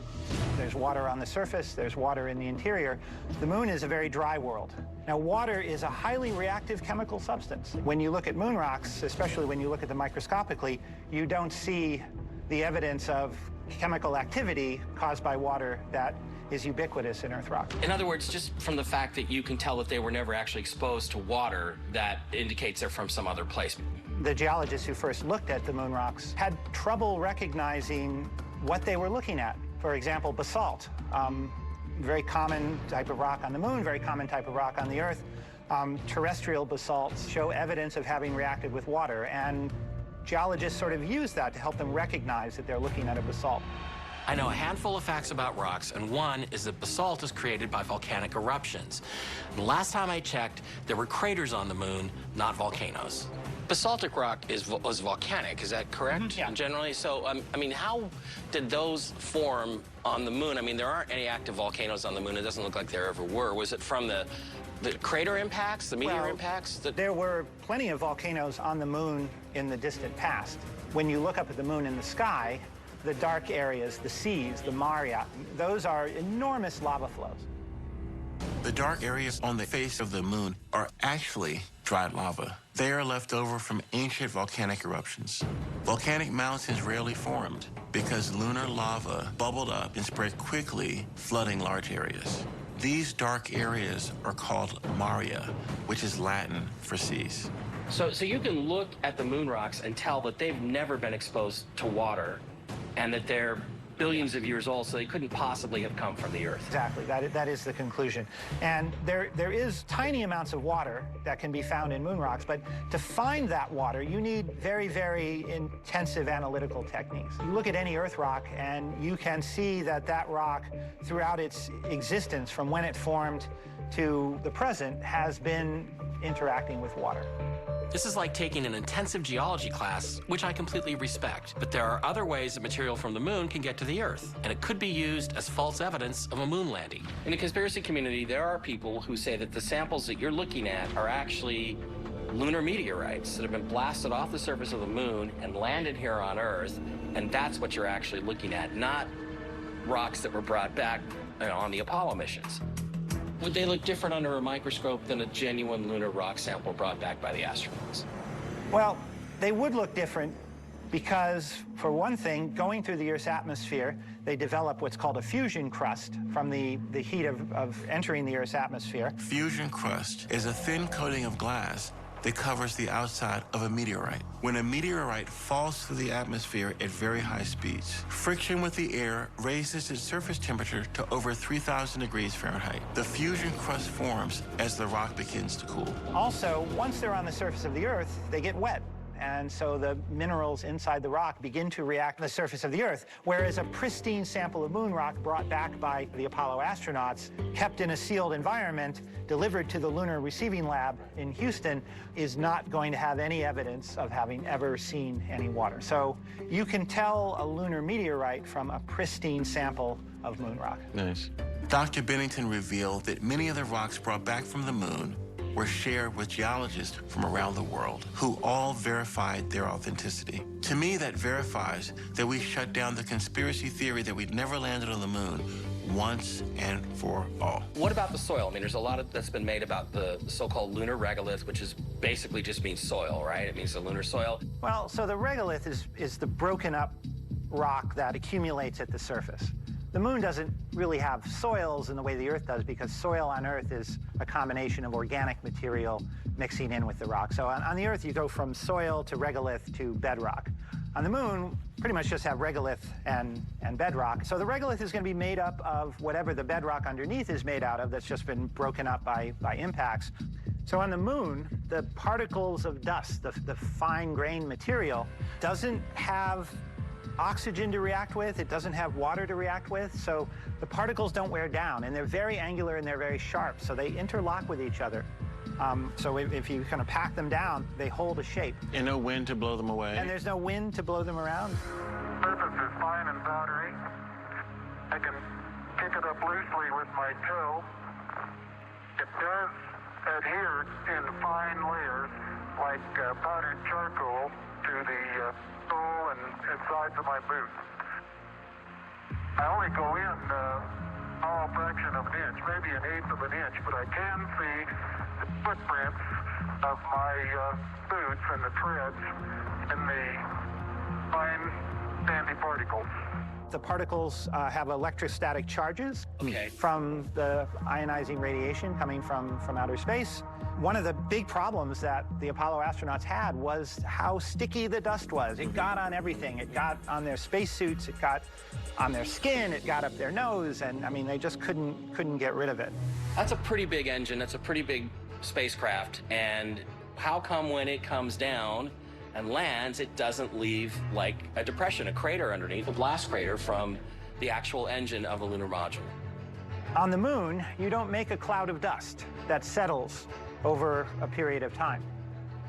S5: There's water on the surface, there's water in the interior. The moon is a very dry world. Now, water is a highly reactive chemical substance. When you look at moon rocks, especially when you look at them microscopically, you don't see the evidence of chemical activity caused by water that is ubiquitous in Earth rock.
S1: In other words, just from the fact that you can tell that they were never actually exposed to water, that indicates they're from some other place.
S5: The geologists who first looked at the moon rocks had trouble recognizing what they were looking at. For example, basalt, very common type of rock on the moon, very common type of rock on the Earth. Terrestrial basalts show evidence of having reacted with water, and geologists sort of use that to help them recognize that they're looking at a basalt.
S1: I know a handful of facts about rocks, and one is that basalt is created by volcanic eruptions. And the last time I checked, there were craters on the moon, not volcanoes. Basaltic rock was volcanic, is that correct?
S5: Yeah.
S1: Generally, so, I mean, how did those form on the moon? I mean, there aren't any active volcanoes on the moon. It doesn't look like there ever were. Was it from the crater impacts, the meteor impacts?
S5: There were plenty of volcanoes on the moon in the distant past. When you look up at the moon in the sky, the dark areas, the seas, the maria, those are enormous lava flows.
S3: The dark areas on the face of the moon are actually dried lava. They are left over from ancient volcanic eruptions. Volcanic mountains rarely formed because lunar lava bubbled up and spread quickly, flooding large areas. These dark areas are called maria, which is Latin for seas.
S1: So you can look at the moon rocks and tell that they've never been exposed to water and that they're billions of years old, so they couldn't possibly have come from the Earth.
S5: Exactly, that is the conclusion. And there is tiny amounts of water that can be found in moon rocks, but to find that water, you need very, very intensive analytical techniques. You look at any Earth rock, and you can see that that rock, throughout its existence, from when it formed to the present, has been interacting with water.
S1: This is like taking an intensive geology class, which I completely respect. But there are other ways that material from the moon can get to the Earth, and it could be used as false evidence of a moon landing. In the conspiracy community, there are people who say that the samples that you're looking at are actually lunar meteorites that have been blasted off the surface of the moon and landed here on Earth, and that's what you're actually looking at, not rocks that were brought back on the Apollo missions. Would they look different under a microscope than a genuine lunar rock sample brought back by the astronauts?
S5: Well, they would look different because, for one thing, going through the Earth's atmosphere, they develop what's called a fusion crust from the heat of entering the Earth's atmosphere.
S3: Fusion crust is a thin coating of glass that covers the outside of a meteorite. When a meteorite falls through the atmosphere at very high speeds, friction with the air raises its surface temperature to over 3,000 degrees Fahrenheit. The fusion crust forms as the rock begins to cool.
S5: Also, once they're on the surface of the Earth, they get wet. And so the minerals inside the rock begin to react to the surface of the Earth, whereas a pristine sample of moon rock brought back by the Apollo astronauts, kept in a sealed environment, delivered to the Lunar Receiving Lab in Houston, is not going to have any evidence of having ever seen any water. So you can tell a lunar meteorite from a pristine sample of moon rock.
S3: Nice. Dr. Bennington revealed that many of the rocks brought back from the moon were shared with geologists from around the world who all verified their authenticity. To me, that verifies that we shut down the conspiracy theory that we'd never landed on the moon once and for all.
S1: What about the soil? I mean, there's a lot that's been made about the so-called lunar regolith, which is basically just means soil, right? It means the lunar soil.
S5: Well, so the regolith is the broken up rock that accumulates at the surface. The moon doesn't really have soils in the way the Earth does, because soil on Earth is a combination of organic material mixing in with the rock. So on the Earth, you go from soil to regolith to bedrock. On the moon, pretty much just have regolith and bedrock. So the regolith is going to be made up of whatever the bedrock underneath is made out of that's just been broken up by impacts. So on the moon, the particles of dust, the fine-grained material, doesn't have oxygen to react with, it doesn't have water to react with, so the particles don't wear down, and they're very angular and they're very sharp, so they interlock with each other. So if you kind of pack them down, they hold a shape.
S10: And no wind to blow them away?
S5: And there's no wind to blow them around.
S19: Surface is fine and powdery. I can pick it up loosely with my toe. It does adhere in fine layers like powdered charcoal to the sole and sides of my boot. I only go in a small fraction of an inch, maybe 1/8 of an inch, but I can see the footprints of my boots and the treads in the fine sandy particles.
S5: The particles have electrostatic charges from the ionizing radiation coming from outer space. One of the big problems that the Apollo astronauts had was how sticky the dust was. It got on everything. It got on their spacesuits, it got on their skin, it got up their nose, and I mean, they just couldn't get rid of it.
S1: That's a pretty big engine. That's a pretty big spacecraft. And how come when it comes down and lands, it doesn't leave like a depression, a crater underneath, a blast crater from the actual engine of the lunar module?
S5: On the moon, you don't make a cloud of dust that settles over a period of time.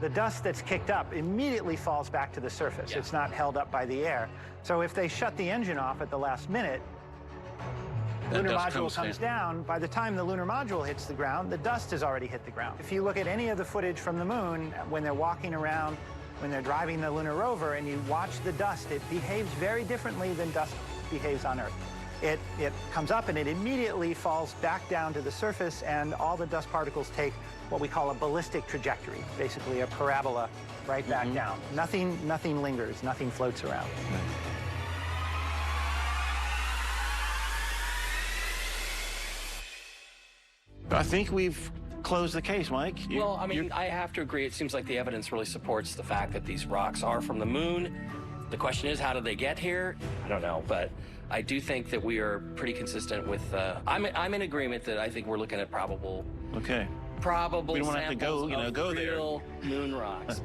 S5: The dust that's kicked up immediately falls back to the surface. It's not held up by the air. So if they shut the engine off at the last minute, the lunar module comes down. By the time the lunar module hits the ground, the dust has already hit the ground. If you look at any of the footage from the moon, when they're walking around, when they're driving the lunar rover, and you watch the dust, it behaves very differently than dust behaves on Earth. It comes up and it immediately falls back down to the surface, and all the dust particles take what we call a ballistic trajectory, basically a parabola right back down. Nothing lingers, nothing floats around.
S10: I think we've closed the case, Mike.
S1: Well, I mean, I have to agree. It seems like the evidence really supports the fact that these rocks are from the moon. The question is, how did they get here? I don't know, but I do think that we are pretty consistent with. I'm in agreement that I think we're looking at probable.
S10: Okay.
S1: Probable.
S10: We don't want to have to go, go there.
S1: Real moon rocks.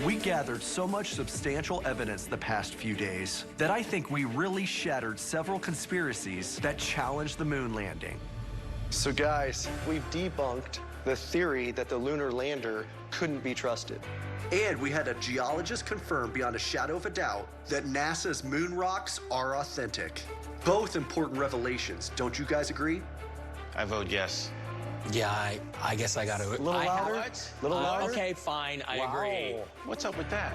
S8: We gathered so much substantial evidence the past few days that I think we really shattered several conspiracies that challenged the moon landing.
S9: So guys, we've debunked the theory that the lunar lander couldn't be trusted.
S8: And we had a geologist confirm beyond a shadow of a doubt that NASA's moon rocks are authentic. Both important revelations, don't you guys agree?
S10: I vote yes.
S1: Yeah, I guess I got to.
S9: A little louder? Little louder?
S1: Okay, fine, I agree.
S10: What's up with that?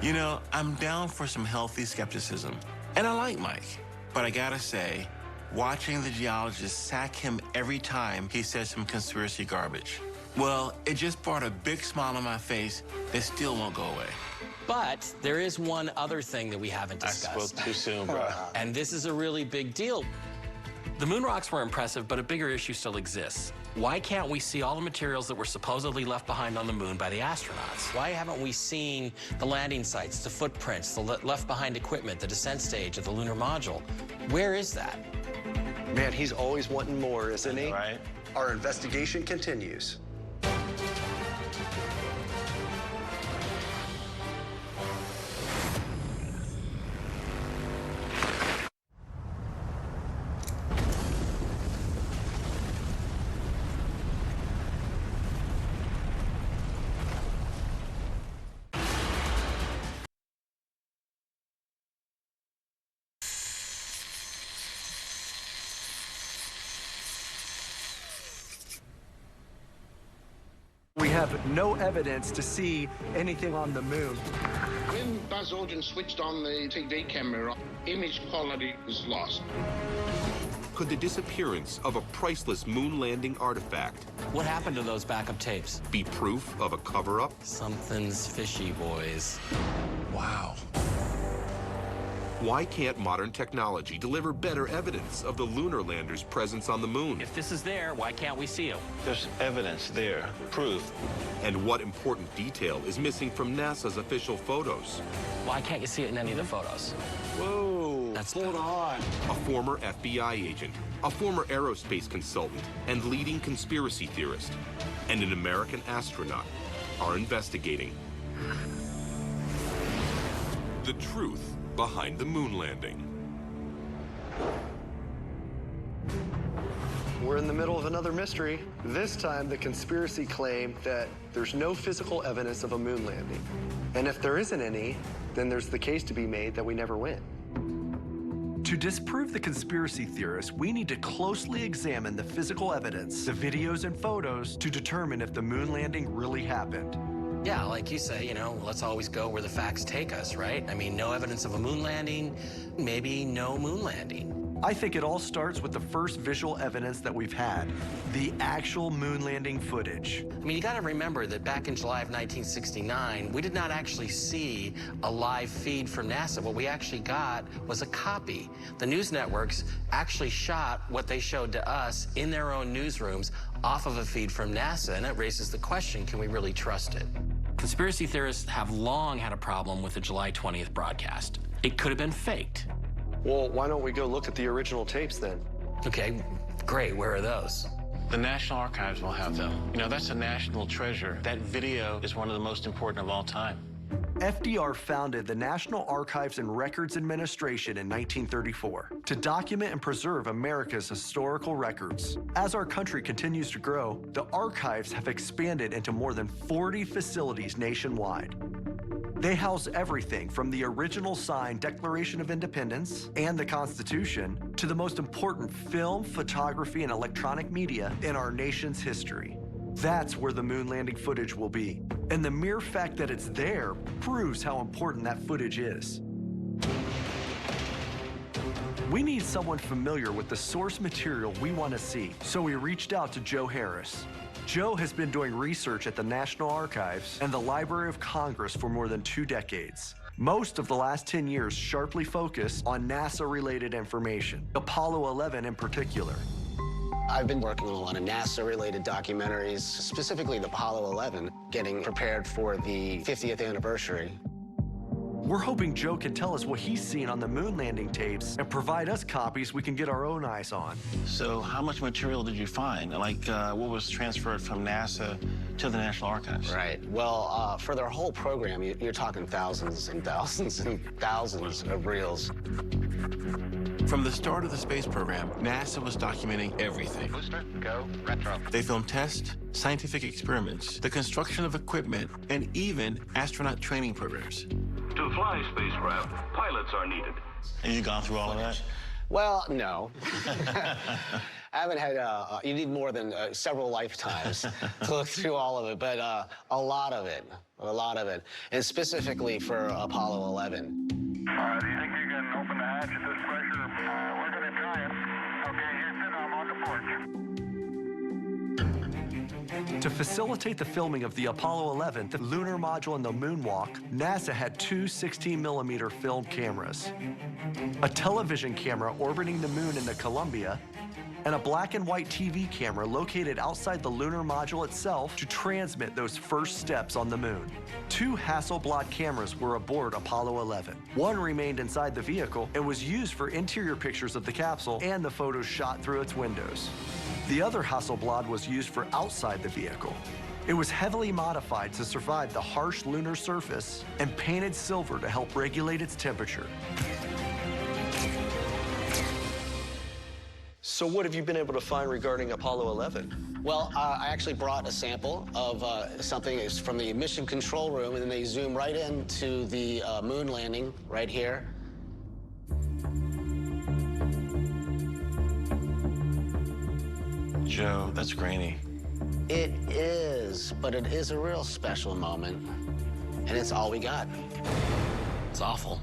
S3: You know, I'm down for some healthy skepticism. And I like Mike. But I gotta say, watching the geologist sack him every time he says some conspiracy garbage, well, it just brought a big smile on my face that still won't go away.
S1: But there is one other thing that we haven't discussed.
S10: I spoke too soon, bro.
S1: And this is a really big deal. The moon rocks were impressive, but a bigger issue still exists. Why can't we see all the materials that were supposedly left behind on the moon by the astronauts? Why haven't we seen the landing sites, the footprints, the left behind equipment, the descent stage of the lunar module? Where is that?
S9: Man, he's always wanting more, isn't he?
S10: Right.
S8: Our investigation continues. We have no evidence to see anything on the moon.
S16: When Buzz Aldrin switched on the TV camera, image quality was lost.
S17: Could the disappearance of a priceless moon landing artifact
S1: What happened to those backup tapes?
S17: be proof of a cover-up?
S1: Something's fishy, boys.
S17: Wow. Why can't modern technology deliver better evidence of the lunar lander's presence on the moon?
S1: If this is there, why can't we see it?
S10: There's evidence there, proof.
S17: And what important detail is missing from NASA's official photos?
S1: Why can't you see it in any of the photos?
S17: Whoa, hold on. A former FBI agent, a former aerospace consultant, and leading conspiracy theorist, and an American astronaut are investigating the truth behind the moon landing.
S9: We're in the middle of another mystery. This time, the conspiracy claimed that there's no physical evidence of a moon landing. And if there isn't any, then there's the case to be made that we never went.
S8: To disprove the conspiracy theorists, we need to closely examine the physical evidence, the videos and photos, to determine if the moon landing really happened.
S1: Yeah, like you say, you know, let's always go where the facts take us, right? I mean, no evidence of a moon landing, maybe no moon landing.
S8: I think it all starts with the first visual evidence that we've had, the actual moon landing footage.
S1: I mean, you got to remember that back in July of 1969, we did not actually see a live feed from NASA. What we actually got was a copy. The news networks actually shot what they showed to us in their own newsrooms off of a feed from NASA, and it raises the question, can we really trust it? Conspiracy theorists have long had a problem with the July 20th broadcast. It could have been faked.
S9: Well, why don't we go look at the original tapes then?
S1: Okay, great. Where are those?
S10: The National Archives will have them. You know, that's a national treasure. That video is one of the most important of all time.
S8: FDR founded the National Archives and Records Administration in 1934 to document and preserve America's historical records. As our country continues to grow, the archives have expanded into more than 40 facilities nationwide. They house everything from the original signed Declaration of Independence and the Constitution to the most important film, photography, and electronic media in our nation's history. That's where the moon landing footage will be. And the mere fact that it's there proves how important that footage is. We need someone familiar with the source material we want to see, so we reached out to Joe Harris. Joe has been doing research at the National Archives and the Library of Congress for more than 2 decades. Most of the last 10 years sharply focused on NASA-related information, Apollo 11 in particular.
S18: I've been working on a lot of NASA-related documentaries, specifically the Apollo 11, getting prepared for the 50th anniversary.
S8: We're hoping Joe can tell us what he's seen on the moon landing tapes and provide us copies we can get our own eyes on.
S10: So how much material did you find? Like, what was transferred from NASA to the National Archives?
S18: Right. Well, for their whole program, you're talking thousands and thousands and thousands of reels.
S3: From the start of the space program, NASA was documenting everything.
S6: Booster, go, retro.
S3: They filmed tests, scientific experiments, the construction of equipment, and even astronaut training programs.
S24: To fly spacecraft, pilots are needed.
S10: And you've gone through all of that?
S18: Well, no. I haven't had, you need more than several lifetimes to look through all of it, but a lot of it. And specifically for Apollo 11.
S19: Do you think you can open the hatch at this pressure? We're going to try it. Okay, Houston, I'm on the porch.
S8: To facilitate the filming of the Apollo 11, the lunar module and the moonwalk, NASA had 2 16mm film cameras, a television camera orbiting the moon in the Columbia, and a black and white TV camera located outside the lunar module itself to transmit those first steps on the moon. 2 Hasselblad cameras were aboard Apollo 11. One remained inside the vehicle and was used for interior pictures of the capsule and the photos shot through its windows. The other Hasselblad was used for outside the vehicle. It was heavily modified to survive the harsh lunar surface and painted silver to help regulate its temperature.
S9: So what have you been able to find regarding Apollo 11?
S18: Well, I actually brought a sample of something is from the mission control room, and then they zoom right into the moon landing right here.
S10: Joe, that's grainy.
S18: It is, but it is a real special moment, and it's all we got.
S1: It's awful.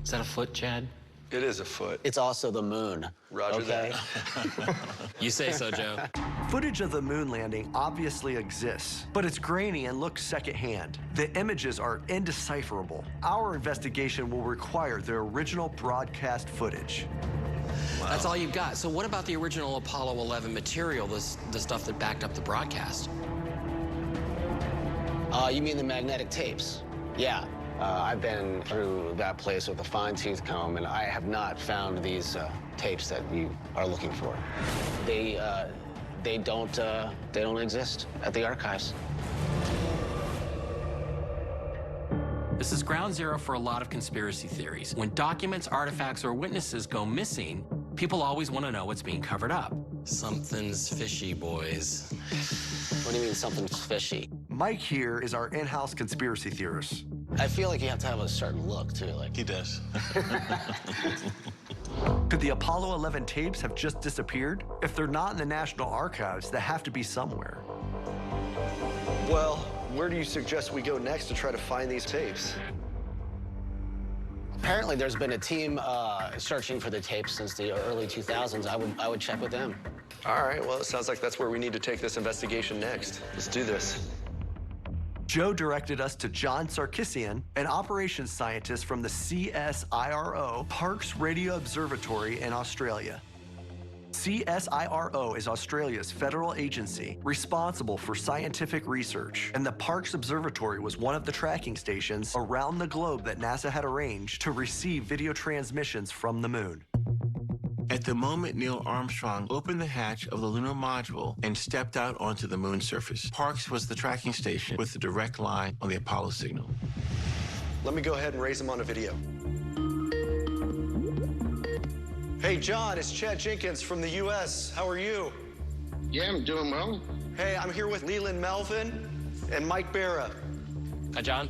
S1: Is that a foot, Chad?
S9: It is a foot.
S18: It's also the moon.
S9: Roger
S18: okay?
S9: that.
S1: You say so, Joe.
S8: Footage of the moon landing obviously exists, but it's grainy and looks secondhand. The images are indecipherable. Our investigation will require the original broadcast footage.
S1: Wow. That's all you've got. So what about the original Apollo 11 material, the stuff that backed up the broadcast?
S18: You mean the magnetic tapes? Yeah. I've been through that place with a fine-tooth comb, and I have not found these tapes that you are looking for. They don't exist at the archives.
S1: This is ground zero for a lot of conspiracy theories. When documents, artifacts, or witnesses go missing, people always want to know what's being covered up. Something's fishy, boys.
S18: What do you mean something's fishy?
S8: Mike here is our in-house conspiracy theorist.
S18: I feel like you have to have a certain look, too. Like
S10: He does.
S8: Could the Apollo 11 tapes have just disappeared? If they're not in the National Archives, they have to be somewhere.
S9: Well, where do you suggest we go next to try to find these tapes?
S18: Apparently, there's been a team searching for the tapes since the early 2000s. I would check with them.
S9: All right, well, it sounds like that's where we need to take this investigation next. Let's do this.
S8: Joe directed us to John Sarkissian, an operations scientist from the CSIRO Parkes Radio Observatory in Australia. CSIRO is Australia's federal agency responsible for scientific research, and the Parkes Observatory was one of the tracking stations around the globe that NASA had arranged to receive video transmissions from the moon.
S10: At the moment Neil Armstrong opened the hatch of the lunar module and stepped out onto the moon's surface, Parkes was the tracking station with the direct line on the Apollo signal.
S9: Let me go ahead and raise him on a video. Hey, John, it's Chad Jenkins from the U.S. How are you?
S16: Yeah, I'm doing well.
S9: Hey, I'm here with Leland Melvin and Mike Barra.
S1: Hi, John.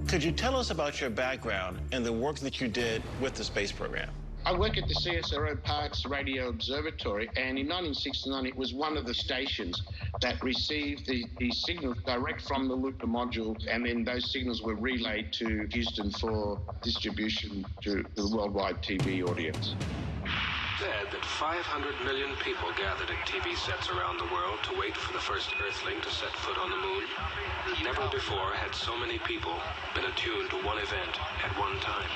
S10: Could you tell us about your background and the work that you did with the space program?
S16: I work at the CSIRO Parkes Radio Observatory, and in 1969 it was one of the stations that received the signals direct from the lunar module, and then those signals were relayed to Houston for distribution to the worldwide TV audience.
S24: Said that 500 million people gathered at TV sets around the world to wait for the first Earthling to set foot on the moon. Never before had so many people been attuned to one event at one time.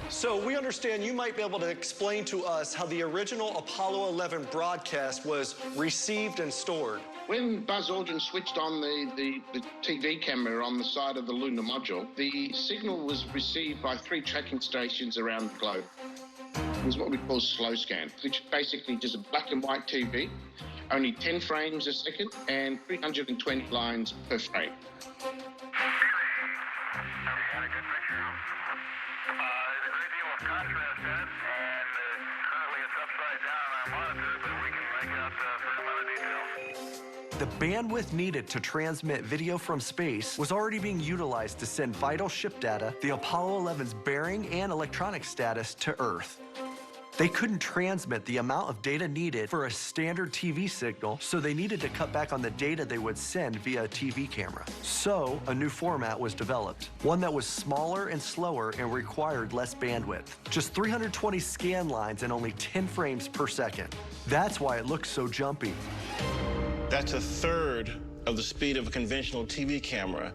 S9: So we understand you might be able to explain to us how the original Apollo 11 broadcast was received and stored.
S16: When Buzz Aldrin switched on the TV camera on the side of the lunar module, the signal was received by 3 tracking stations around the globe. It was what we call slow scan, which is basically just a black and white TV, only 10 frames a second and 320 lines per frame.
S8: The bandwidth needed to transmit video from space was already being utilized to send vital ship data, the Apollo 11's bearing and electronic status, to Earth. They couldn't transmit the amount of data needed for a standard TV signal, so they needed to cut back on the data they would send via a TV camera. So, a new format was developed, one that was smaller and slower and required less bandwidth. Just 320 scan lines and only 10 frames per second. That's why it looks so jumpy.
S10: That's a third of the speed of a conventional TV camera.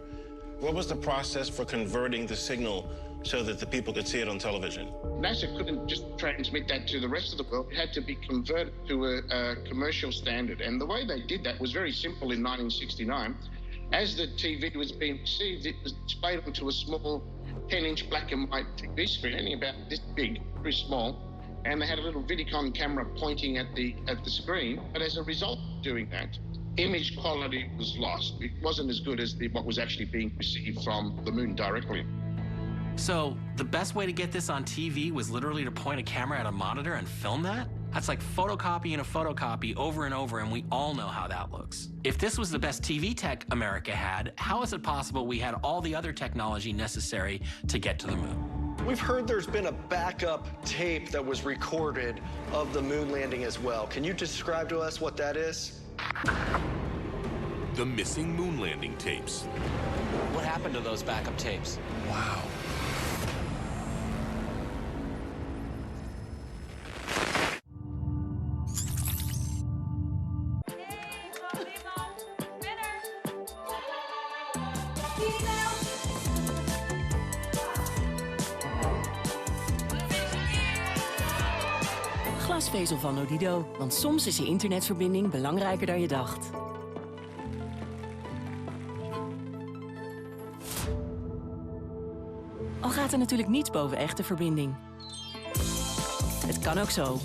S10: What was the process for converting the signal so that the people could see it on television?
S16: NASA couldn't just transmit that to the rest of the world. It had to be converted to a commercial standard. And the way they did that was very simple in 1969. As the TV was being received, it was displayed onto a small 10-inch black and white TV screen, only about this big, very small. And they had a little Vidicon camera pointing at the screen. But as a result of doing that, image quality was lost. It wasn't as good as what was actually being received from the moon directly.
S1: So the best way to get this on TV was literally to point a camera at a monitor and film that? That's like photocopying a photocopy over and over, and we all know how that looks. If this was the best TV tech America had, how is it possible we had all the other technology necessary to get to the moon?
S9: We've heard there's been a backup tape that was recorded of the moon landing as well. Can you describe to us what that is?
S17: The missing moon landing tapes.
S1: What happened to those backup tapes?
S10: Wow.
S2: Glasvezel van Odido, want soms is je internetverbinding belangrijker dan je dacht. Al gaat er natuurlijk niets boven echte verbinding. Het kan ook zo.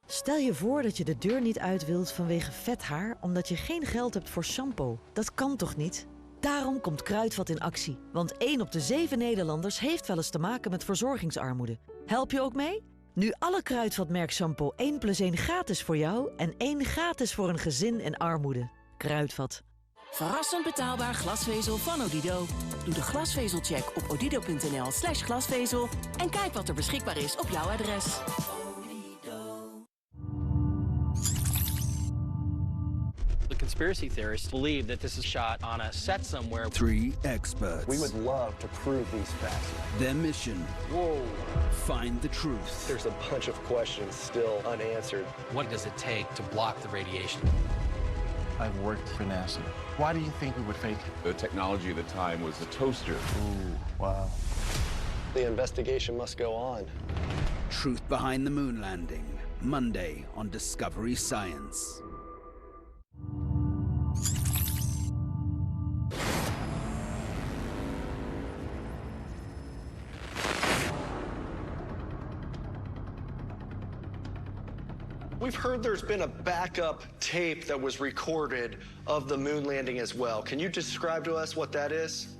S4: Stel je voor dat je de deur niet uit wilt vanwege vet haar omdat je geen geld hebt voor shampoo. Dat kan toch niet? Daarom komt Kruidvat in actie. Want 1 op de 7 Nederlanders heeft wel eens te maken met verzorgingsarmoede. Help je ook mee? Nu alle Kruidvat-merk shampoo 1 + 1 gratis voor jou en 1 gratis voor een gezin in armoede. Kruidvat.
S2: Verrassend betaalbaar glasvezel van Odido. Doe de glasvezelcheck op odido.nl/glasvezel en kijk wat er beschikbaar is op jouw adres.
S1: The conspiracy theorists believe that this is shot on a set somewhere.
S11: 3 experts.
S9: We would love to prove these facts.
S11: Their mission.
S9: Whoa.
S11: Find the truth.
S9: There's a bunch of questions still unanswered.
S1: What does it take to block the radiation?
S10: I've worked for NASA. Why do you think we would fake it?
S13: The technology at the time was the toaster.
S10: Ooh, wow.
S9: The investigation must go on.
S11: Truth behind the moon landing. Monday on Discovery Science.
S9: We've heard there's been a backup tape that was recorded of the moon landing as well. Can you describe to us what that is?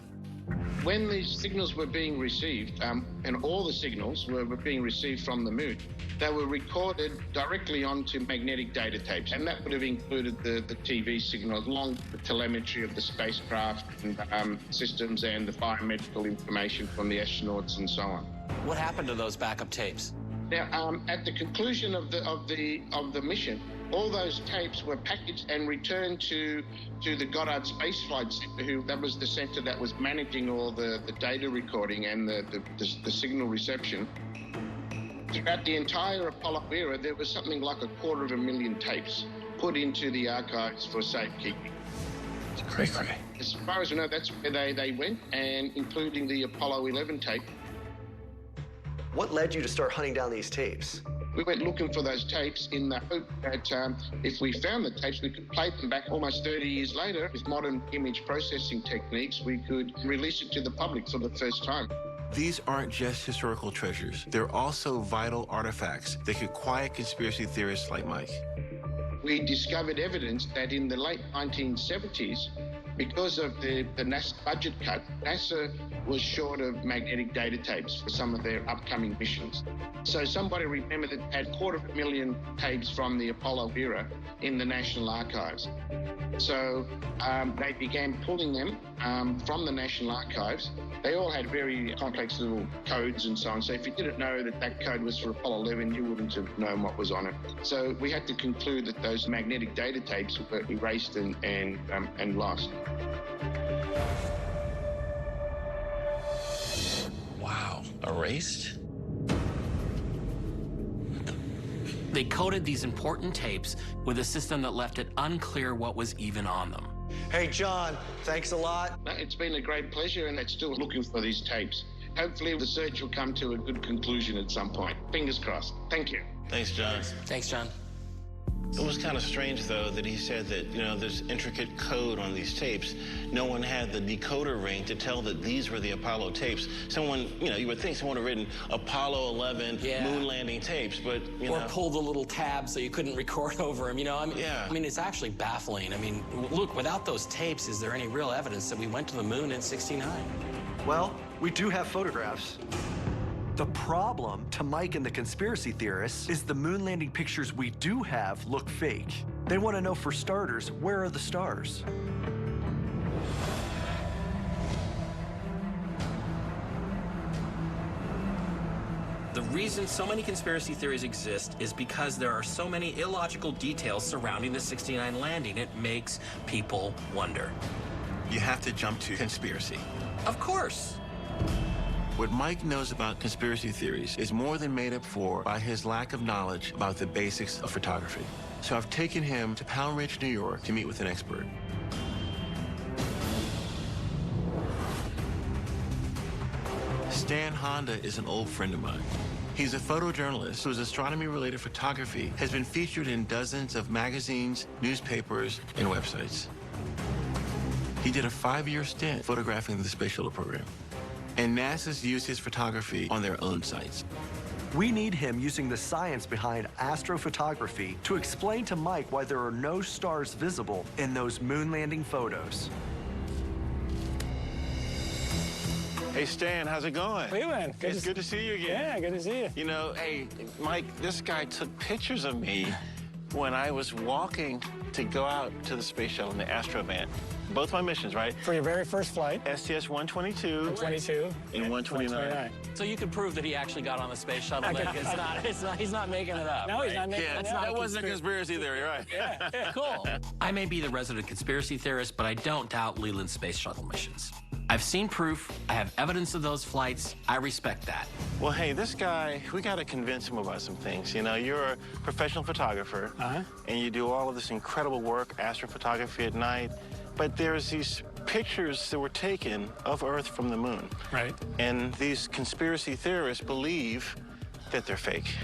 S16: When these signals were being received, and all the signals were being received from the moon, they were recorded directly onto magnetic data tapes. And that would have included the TV signal, along with the telemetry of the spacecraft and systems and the biomedical information from the astronauts and so on.
S1: What happened to those backup tapes?
S16: Now, at the conclusion of the mission, all those tapes were packaged and returned to the Goddard Space Flight Center, that was the center that was managing all the data recording and the signal reception. Throughout the entire Apollo era, there was something like 250,000 tapes put into the archives for safekeeping.
S10: It's cray.
S16: As far as we know, that's where they went, and including the Apollo 11 tape.
S9: What led you to start hunting down these tapes?
S16: We went looking for those tapes in the hope that if we found the tapes, we could play them back almost 30 years later. With modern image processing techniques, we could release it to the public for the first time.
S3: These aren't just historical treasures. They're also vital artifacts that could quiet conspiracy theorists like Mike.
S16: We discovered evidence that in the late 1970s, because of the NASA budget cut, NASA was short of magnetic data tapes for some of their upcoming missions. So somebody remembered that had 250,000 tapes from the Apollo era in the National Archives. So they began pulling them from the National Archives. They all had very complex little codes and so on. So if you didn't know that code was for Apollo 11, you wouldn't have known what was on it. So we had to conclude that those magnetic data tapes were erased and lost.
S1: Wow, erased? They coded these important tapes with a system that left it unclear what was even on them.
S9: Hey, John, thanks a lot.
S16: It's been a great pleasure, and they're still looking for these tapes. Hopefully the search will come to a good conclusion at some point. Fingers crossed. Thank you.
S10: Thanks, John.
S1: Thanks, John.
S10: It was kind of strange, though, that he said that, there's intricate code on these tapes. No one had the decoder ring to tell that these were the Apollo tapes. Someone, you would think someone had written Apollo 11 moon landing tapes, but,
S1: Or pull the little tab so you couldn't record over them, I mean, it's actually baffling. I mean, look, without those tapes, is there any real evidence that we went to the moon in '69?
S8: Well, we do have photographs. The problem to Mike and the conspiracy theorists is the moon landing pictures we do have look fake. They want to know, for starters, where are the stars?
S1: The reason so many conspiracy theories exist is because there are so many illogical details surrounding the 69 landing. It makes people wonder.
S10: You have to jump to conspiracy.
S1: Of course.
S10: What Mike knows about conspiracy theories is more than made up for by his lack of knowledge about the basics of photography. So I've taken him to Pound Ridge, New York to meet with an expert. Stan Honda is an old friend of mine. He's a photojournalist whose astronomy-related photography has been featured in dozens of magazines, newspapers, and websites. He did a 5-year stint photographing the Space Shuttle program. And NASA's used his photography on their own sites.
S8: We need him using the science behind astrophotography to explain to Mike why there are no stars visible in those moon landing photos.
S10: Hey, Stan, how's it going?
S14: Leland,
S10: It's good to see you again.
S14: Yeah, good to see you.
S10: You know, hey, Mike, this guy took pictures of me when I was walking to go out to the space shuttle in the Astrovan. Both my missions, right?
S14: For your very first flight.
S10: STS-122.
S14: 122.
S10: And 129.
S1: So you could prove that he actually got on the space shuttle. He's not making it up.
S14: No,
S1: right?
S14: he's not making it up.
S10: That wasn't a conspiracy theory, right?
S14: Yeah.
S1: Cool. I may be the resident conspiracy theorist, but I don't doubt Leland's space shuttle missions. I've seen proof. I have evidence of those flights. I respect that.
S10: Well, hey, this guy, we got to convince him about some things. You know, you're a professional photographer, and you do all of this incredible work, astrophotography at night, but there's these pictures that were taken of Earth from the moon.
S14: Right.
S10: And these conspiracy theorists believe that they're fake.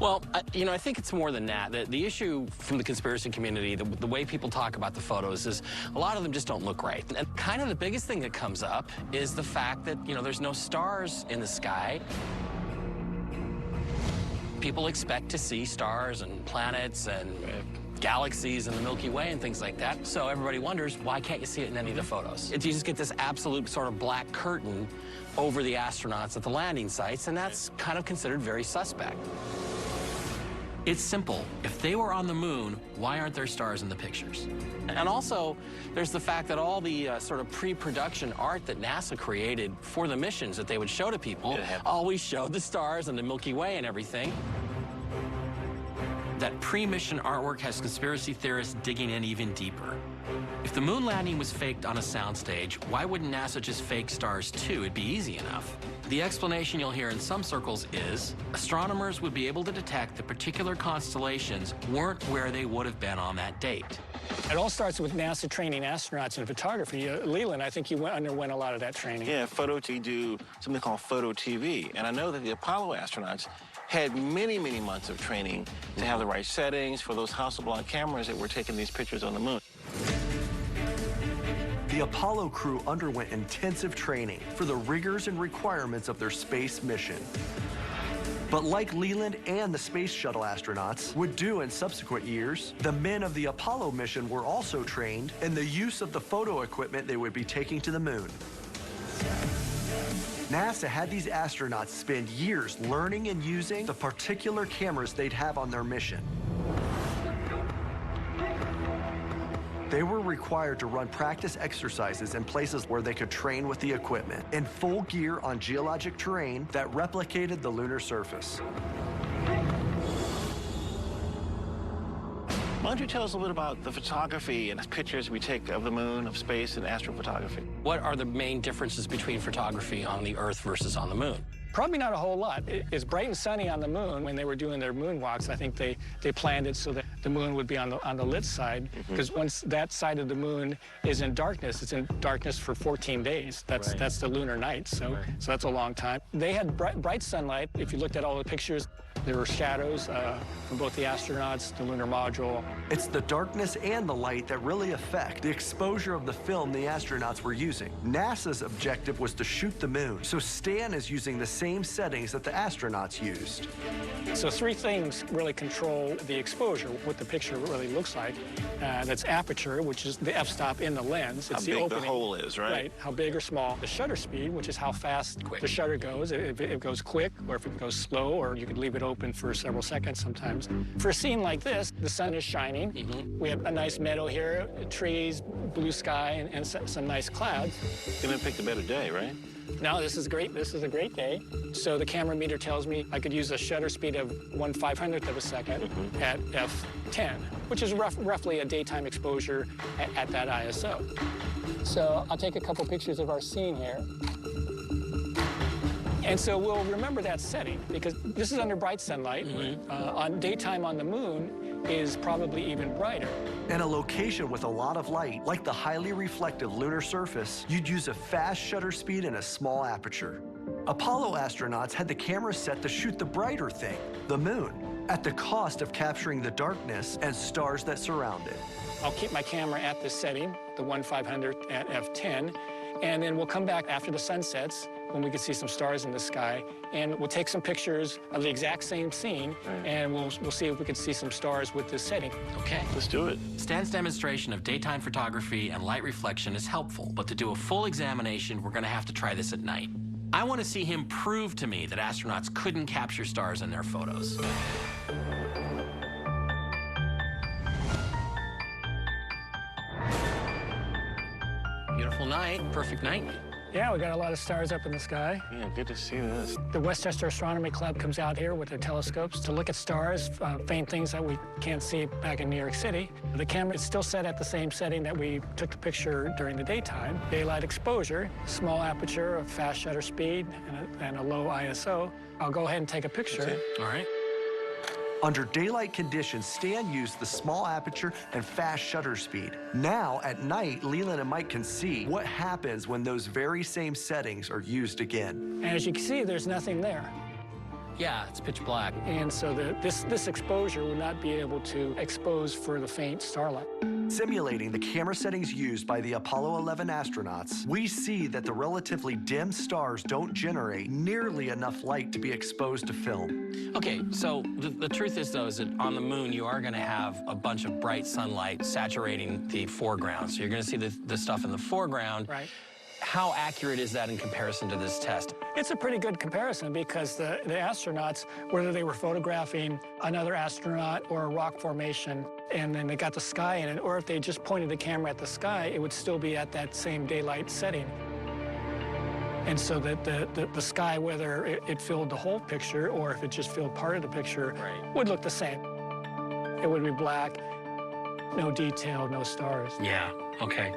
S1: Well, I think it's more than that. The issue from the conspiracy community, the way people talk about the photos is a lot of them just don't look right. And kind of the biggest thing that comes up is the fact that, there's no stars in the sky. People expect to see stars and planets and galaxies in the Milky Way and things like that. So everybody wonders, why can't you see it in any of the photos? You just get this absolute sort of black curtain over the astronauts at the landing sites, and that's kind of considered very suspect. It's simple. If they were on the moon, why aren't there stars in the pictures? And also, there's the fact that all the sort of pre-production art that NASA created for the missions that they would show to people always showed the stars and the Milky Way and everything. That pre-mission artwork has conspiracy theorists digging in even deeper. If the moon landing was faked on a soundstage, why wouldn't NASA just fake stars too? It'd be easy enough. The explanation you'll hear in some circles is astronomers would be able to detect that particular constellations weren't where they would have been on that date.
S14: It all starts with NASA training astronauts in photography. Leland, I think you underwent a lot of that training.
S10: Yeah, we do something called photo TV. And I know that the Apollo astronauts had many, many months of training to have the right settings for those Hasselblad cameras that were taking these pictures on the moon.
S8: The Apollo crew underwent intensive training for the rigors and requirements of their space mission. But like Leland and the Space Shuttle astronauts would do in subsequent years, the men of the Apollo mission were also trained in the use of the photo equipment they would be taking to the moon. NASA had these astronauts spend years learning and using the particular cameras they'd have on their mission. They were required to run practice exercises in places where they could train with the equipment, in full gear on geologic terrain that replicated the lunar surface.
S10: Why don't you tell us a little bit about the photography and pictures we take of the moon, of space, and astrophotography?
S1: What are the main differences between photography on the Earth versus on the moon?
S14: Probably not a whole lot. It's bright and sunny on the moon. When they were doing their moonwalks, I think they planned it so that the moon would be on the lit side, because once that side of the moon is in darkness, it's in darkness for 14 days. That's the lunar night, so that's a long time. They had bright sunlight. If you looked at all the pictures, there were shadows from both the astronauts, the lunar module.
S8: It's the darkness and the light that really affect the exposure of the film the astronauts were using. NASA's objective was to shoot the moon, so Stan is using the same settings that the astronauts used.
S14: So 3 things really control the exposure, what the picture really looks like. That's aperture, which is the f-stop in the lens. It's
S10: how big the hole is, right?
S14: Right, how big or small. The shutter speed, which is how fast the shutter goes. If it goes quick, or if it goes slow, or you could leave it open open for several seconds sometimes. For a scene like this, the sun is shining. We have a nice meadow here, trees, blue sky, and some nice clouds.
S10: You didn't pick the better day, right?
S14: No, this is great. This is a great day. So the camera meter tells me I could use a shutter speed of 1/500th of a second at f10, which is roughly a daytime exposure at that ISO. So I'll take a couple pictures of our scene here. And so we'll remember that setting because this is under bright sunlight. On daytime on the moon is probably even brighter.
S8: In a location with a lot of light, like the highly reflective lunar surface, you'd use a fast shutter speed and a small aperture. Apollo astronauts had the camera set to shoot the brighter thing, the moon, at the cost of capturing the darkness and stars that surround it.
S14: I'll keep my camera at this setting, the 1/500th at f10, and then we'll come back after the sun sets when we can see some stars in the sky, and we'll take some pictures of the exact same scene, and we'll see if we can see some stars with this setting.
S1: Okay.
S10: Let's do it.
S1: Stan's demonstration of daytime photography and light reflection is helpful, but to do a full examination, we're gonna have to try this at night. I want to see him prove to me that astronauts couldn't capture stars in their photos. Beautiful night, perfect night.
S14: Yeah, we got a lot of stars up in the sky.
S10: Yeah, good to see this.
S14: The Westchester Astronomy Club comes out here with their telescopes to look at stars, faint things that we can't see back in New York City. The camera is still set at the same setting that we took the picture during the daytime. Daylight exposure, small aperture, a fast shutter speed, and a low ISO. I'll go ahead and take a picture.
S1: All right.
S8: Under daylight conditions, Stan used the small aperture and fast shutter speed. Now, at night, Leland and Mike can see what happens when those very same settings are used again.
S14: And as you can see, there's nothing there.
S1: Yeah, it's pitch black.
S14: And so this exposure would not be able to expose for the faint starlight.
S8: Simulating the camera settings used by the Apollo 11 astronauts, we see that the relatively dim stars don't generate nearly enough light to be exposed to film.
S1: Okay, so the truth is, though, is that on the moon, you are going to have a bunch of bright sunlight saturating the foreground. So you're going to see the stuff in the foreground.
S14: Right.
S1: How accurate is that in comparison to this test?
S14: It's a pretty good comparison because the astronauts, whether they were photographing another astronaut or a rock formation, and then they got the sky in it, or if they just pointed the camera at the sky, it would still be at that same daylight setting. And so that the sky, whether it filled the whole picture or if it just filled part of the picture, would look the same. It would be black, no detail, no stars.
S1: Yeah, okay.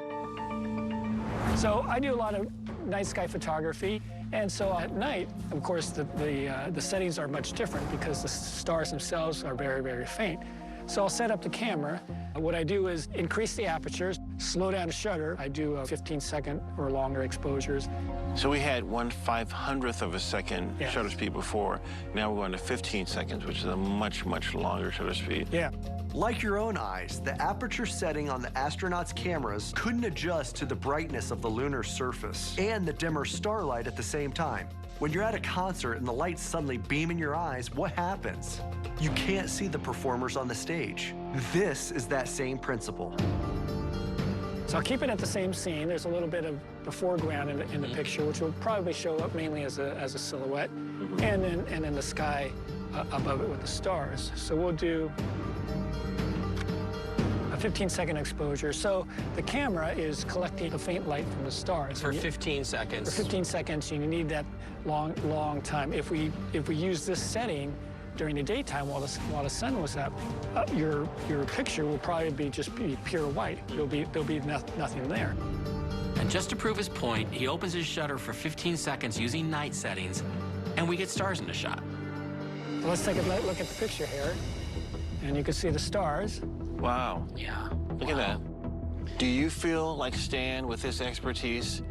S14: So I do a lot of night sky photography, and so at night, of course, the settings are much different because the stars themselves are very, very faint. So I'll set up the camera. What I do is increase the apertures, slow down the shutter. I do 15-second or longer exposures.
S10: So we had 1/500th of a second shutter speed before. Now we're going to 15 seconds, which is a much, much longer shutter speed.
S14: Yeah.
S8: Like your own eyes, the aperture setting on the astronauts' cameras couldn't adjust to the brightness of the lunar surface and the dimmer starlight at the same time. When you're at a concert and the lights suddenly beam in your eyes, what happens? You can't see the performers on the stage. This is that same principle.
S14: So I'll keep it at the same scene. There's a little bit of the foreground in the picture, which will probably show up mainly as a silhouette, and then the sky above it with the stars. So we'll do a 15-second exposure. So the camera is collecting the faint light from the stars.
S1: For 15 seconds.
S14: For 15 seconds, you need that long time. If we use this setting during the daytime while the sun was up, your picture will probably be pure white. There'll be nothing there.
S1: And just to prove his point, he opens his shutter for 15 seconds using night settings, and we get stars in the shot.
S14: So let's take a look at the picture here, and you can see the stars.
S10: Wow.
S1: Yeah.
S10: Look at that. Do you feel like Stan, with his expertise,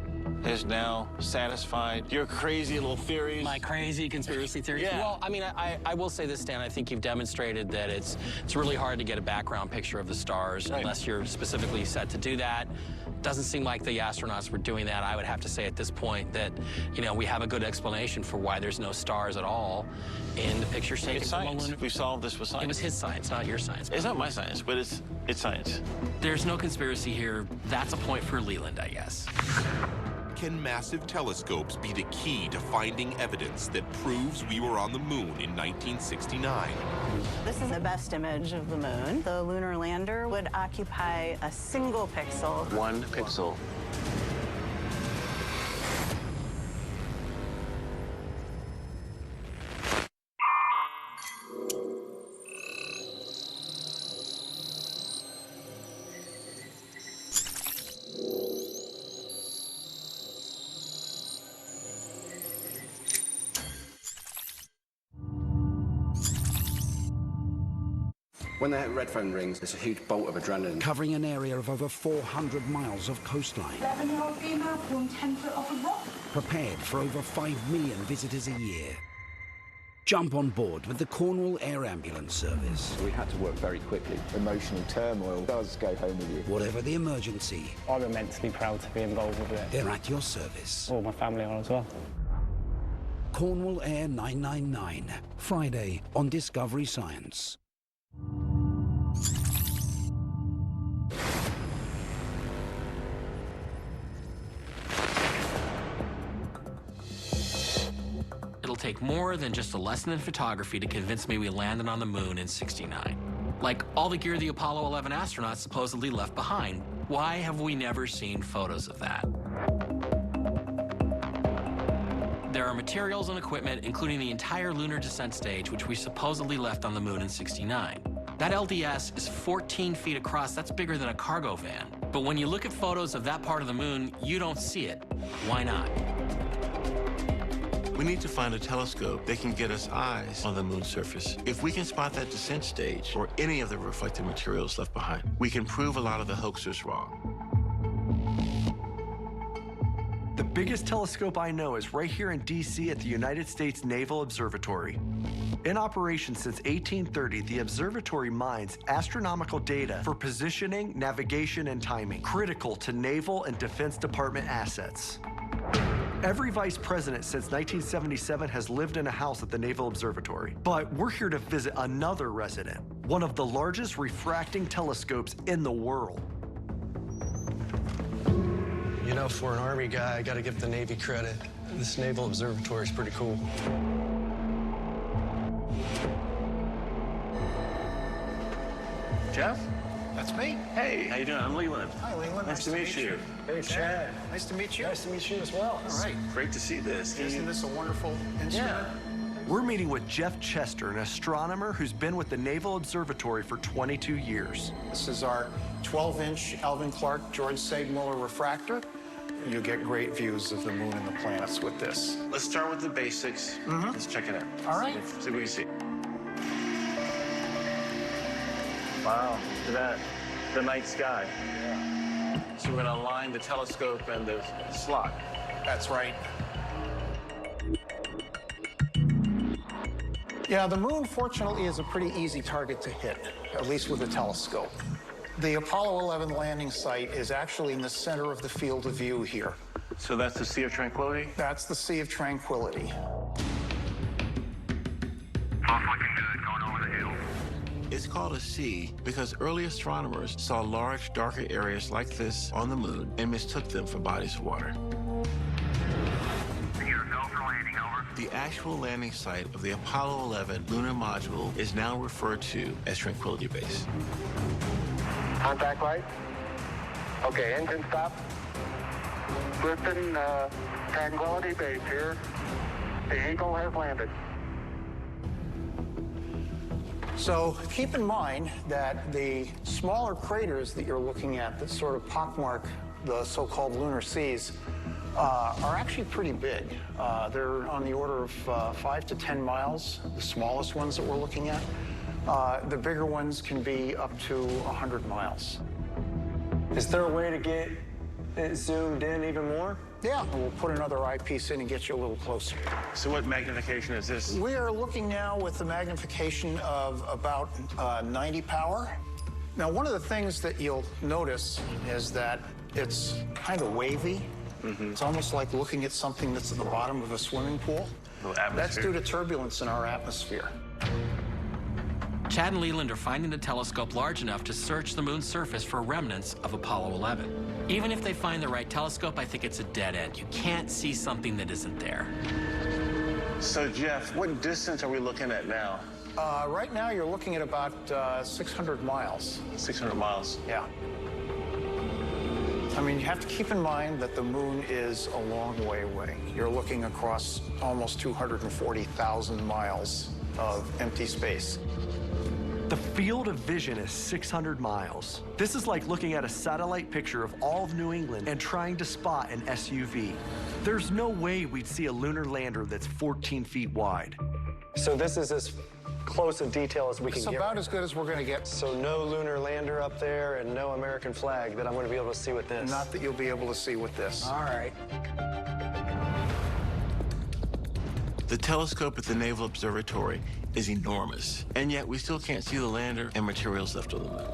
S10: has now satisfied your crazy little theories?
S1: My crazy conspiracy theories?
S10: Yeah.
S1: Well, I mean, I will say this, Stan. I think you've demonstrated that it's really hard to get a background picture of the stars unless you're specifically set to do that. Doesn't seem like the astronauts were doing that. I would have to say at this point that, we have a good explanation for why there's no stars at all in the pictures taken
S10: It's
S1: from
S10: science.
S1: the lunar.
S10: We solved this with science.
S1: It was his science, not your science.
S10: It's not my science, but it's science.
S1: There's no conspiracy here. That's a point for Leland, I guess.
S17: can massive telescopes be the key to finding evidence that proves we were on the moon in 1969?
S12: This is the best image of the moon. The lunar lander would occupy a single pixel.
S10: 1 pixel.
S11: When the red phone rings, it's a huge bolt of adrenaline. Covering an area of over 400 miles of coastline.
S20: 11-year-old female pulled 10 foot off a rock.
S11: Prepared for over 5 million visitors a year. Jump on board with the Cornwall Air Ambulance Service.
S15: We had to work very quickly. Emotional turmoil does go home with you.
S11: Whatever the emergency,
S21: I'm immensely proud to be involved with it.
S11: they're at your service.
S21: All my family are as well.
S11: Cornwall Air 999, Friday on Discovery Science.
S1: It'll take more than just a lesson in photography to convince me we landed on the moon in '69. Like all the gear the Apollo 11 astronauts supposedly left behind. Why have we never seen photos of that? There are materials and equipment, including the entire lunar descent stage, which we supposedly left on the moon in '69. That LDS is 14 feet across. That's bigger than a cargo van. But when you look at photos of that part of the moon, you don't see it. Why not?
S10: We need to find a telescope that can get us eyes on the moon's surface. If we can spot that descent stage or any of the reflected materials left behind, we can prove a lot of the hoaxers wrong.
S8: The biggest telescope I know is right here in D.C. at the United States Naval Observatory. In operation since 1830, the observatory mines astronomical data for positioning, navigation, and timing, critical to Naval and Defense Department assets. Every vice president since 1977 has lived in a house at the Naval Observatory. But we're here to visit another resident, one of the largest refracting telescopes in the world.
S9: You know, for an Army guy, I gotta give the Navy credit. This Naval Observatory is pretty cool.
S10: Jeff? That's me. Hey, how you doing? I'm Leland.
S5: Hi, Leland.
S10: Nice to meet you.
S5: Hey, Chad. Nice to meet you. Nice to meet you as well.
S10: All right, great to see this.
S5: Isn't this a wonderful instrument?
S8: We're meeting with Jeff Chester, an astronomer who's been with the Naval Observatory for 22 years.
S5: This is our 12-inch Alvin Clark George Seigmuller refractor. You get great views of the moon and the planets with this.
S10: Let's start with the basics. Let's check it out.
S5: All right.
S10: See what we see. Wow, look at that. The night sky. Yeah. So we're gonna align the telescope and the slot.
S5: That's right. Yeah, the moon, fortunately, is a pretty easy target to hit, at least with a telescope. The Apollo 11 landing site is actually in the center of the field of view here.
S10: So that's the Sea of Tranquility?
S5: That's the Sea of Tranquility.
S10: It's called a sea because early astronomers saw large, darker areas like this on the moon and mistook them for bodies of water. The actual landing site of the Apollo 11 lunar module is now referred to as Tranquility Base.
S19: Contact light. Okay, engine stop. Listen, Tranquility Base here. The Eagle has landed.
S5: So keep in mind that the smaller craters that you're looking at that sort of pockmark the so-called lunar seas are actually pretty big. They're on the order of 5 to 10 miles, the smallest ones that we're looking at. The bigger ones can be up to 100 miles.
S9: Is there a way to get it zoomed in even more?
S5: Yeah, we'll put another eyepiece in and get you a little closer.
S10: So what magnification is this?
S5: We are looking now with the magnification of about 90 power. Now, one of the things that you'll notice is that it's kind of wavy. It's almost like looking at something that's in the bottom of a swimming pool. That's due to turbulence in our atmosphere.
S1: Chad and Leland are finding the telescope large enough to search the moon's surface for remnants of Apollo 11. Even if they find the right telescope, I think it's a dead end. You can't see something that isn't there.
S3: So, Jeff, what distance are we looking at now?
S6: Right now, you're looking at about 600 miles.
S3: 600 miles?
S6: Yeah. I mean, you have to keep in mind that the moon is a long way away. You're looking across almost 240,000 miles of empty space.
S8: The field of vision is 600 miles. This is like looking at a satellite picture of all of New England and trying to spot an SUV. There's no way we'd see a lunar lander that's 14 feet wide.
S9: So this is as close a detail as we can
S6: It's
S9: get.
S6: about as good as we're going to get.
S9: So no lunar lander up there and no American flag that I'm going to be able to see with this.
S6: Not that you'll be able to see with this.
S9: All right.
S3: The telescope at the Naval Observatory is enormous, and yet we still can't see the lander and materials left on the moon.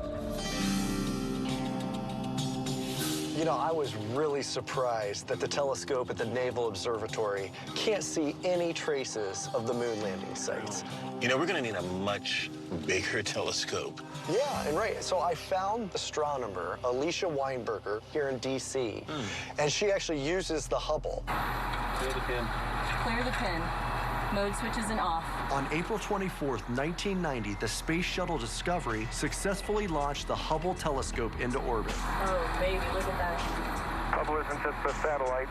S9: You know, I was really surprised that the telescope at the Naval Observatory can't see any traces of the moon landing sites.
S3: You know, we're going to need a much bigger telescope.
S9: Yeah, and right. So I found astronomer Alicia Weinberger here in D.C., and she actually uses the Hubble.
S7: Clear the pin. Clear the pin. Mode switches and off.
S8: On April 24th, 1990, the Space Shuttle Discovery successfully launched the Hubble telescope into orbit.
S7: Oh, baby, look at that.
S19: Hubble isn't just a satellite.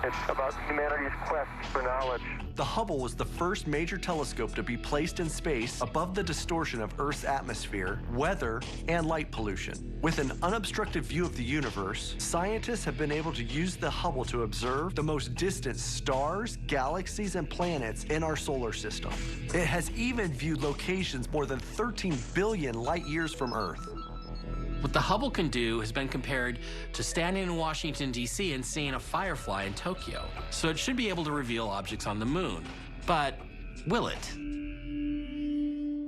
S19: It's about humanity's quest for knowledge.
S8: The Hubble was the first major telescope to be placed in space above the distortion of Earth's atmosphere, weather, and light pollution. With an unobstructed view of the universe, scientists have been able to use the Hubble to observe the most distant stars, galaxies, and planets in our solar system. It has even viewed locations more than 13 billion light years from Earth.
S1: What the Hubble can do has been compared to standing in Washington, D.C. and seeing a firefly in Tokyo. So it should be able to reveal objects on the moon. But will it?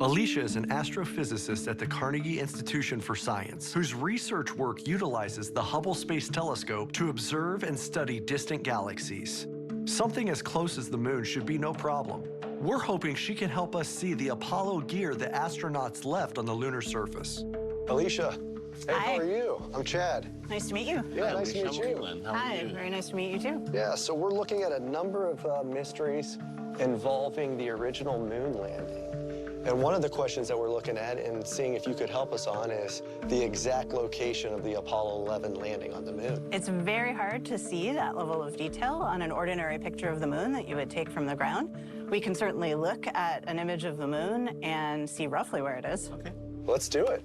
S8: Alicia is an astrophysicist at the Carnegie Institution for Science, whose research work utilizes the Hubble Space Telescope to observe and study distant galaxies. Something as close as the moon should be no problem. We're hoping she can help us see the Apollo gear the astronauts left on the lunar surface.
S9: Alicia, hey,
S12: Hi.
S9: how are you? I'm Chad.
S12: Nice to meet you.
S9: Yeah, nice to meet you.
S12: Hi, very nice to meet you too.
S9: Yeah, so we're looking at a number of mysteries involving the original moon landing. And one of the questions that we're looking at and seeing if you could help us on is the exact location of the Apollo 11 landing on the moon.
S12: It's very hard to see that level of detail on an ordinary picture of the moon that you would take from the ground. We can certainly look at an image of the moon and see roughly where it is.
S9: Okay. Let's do it.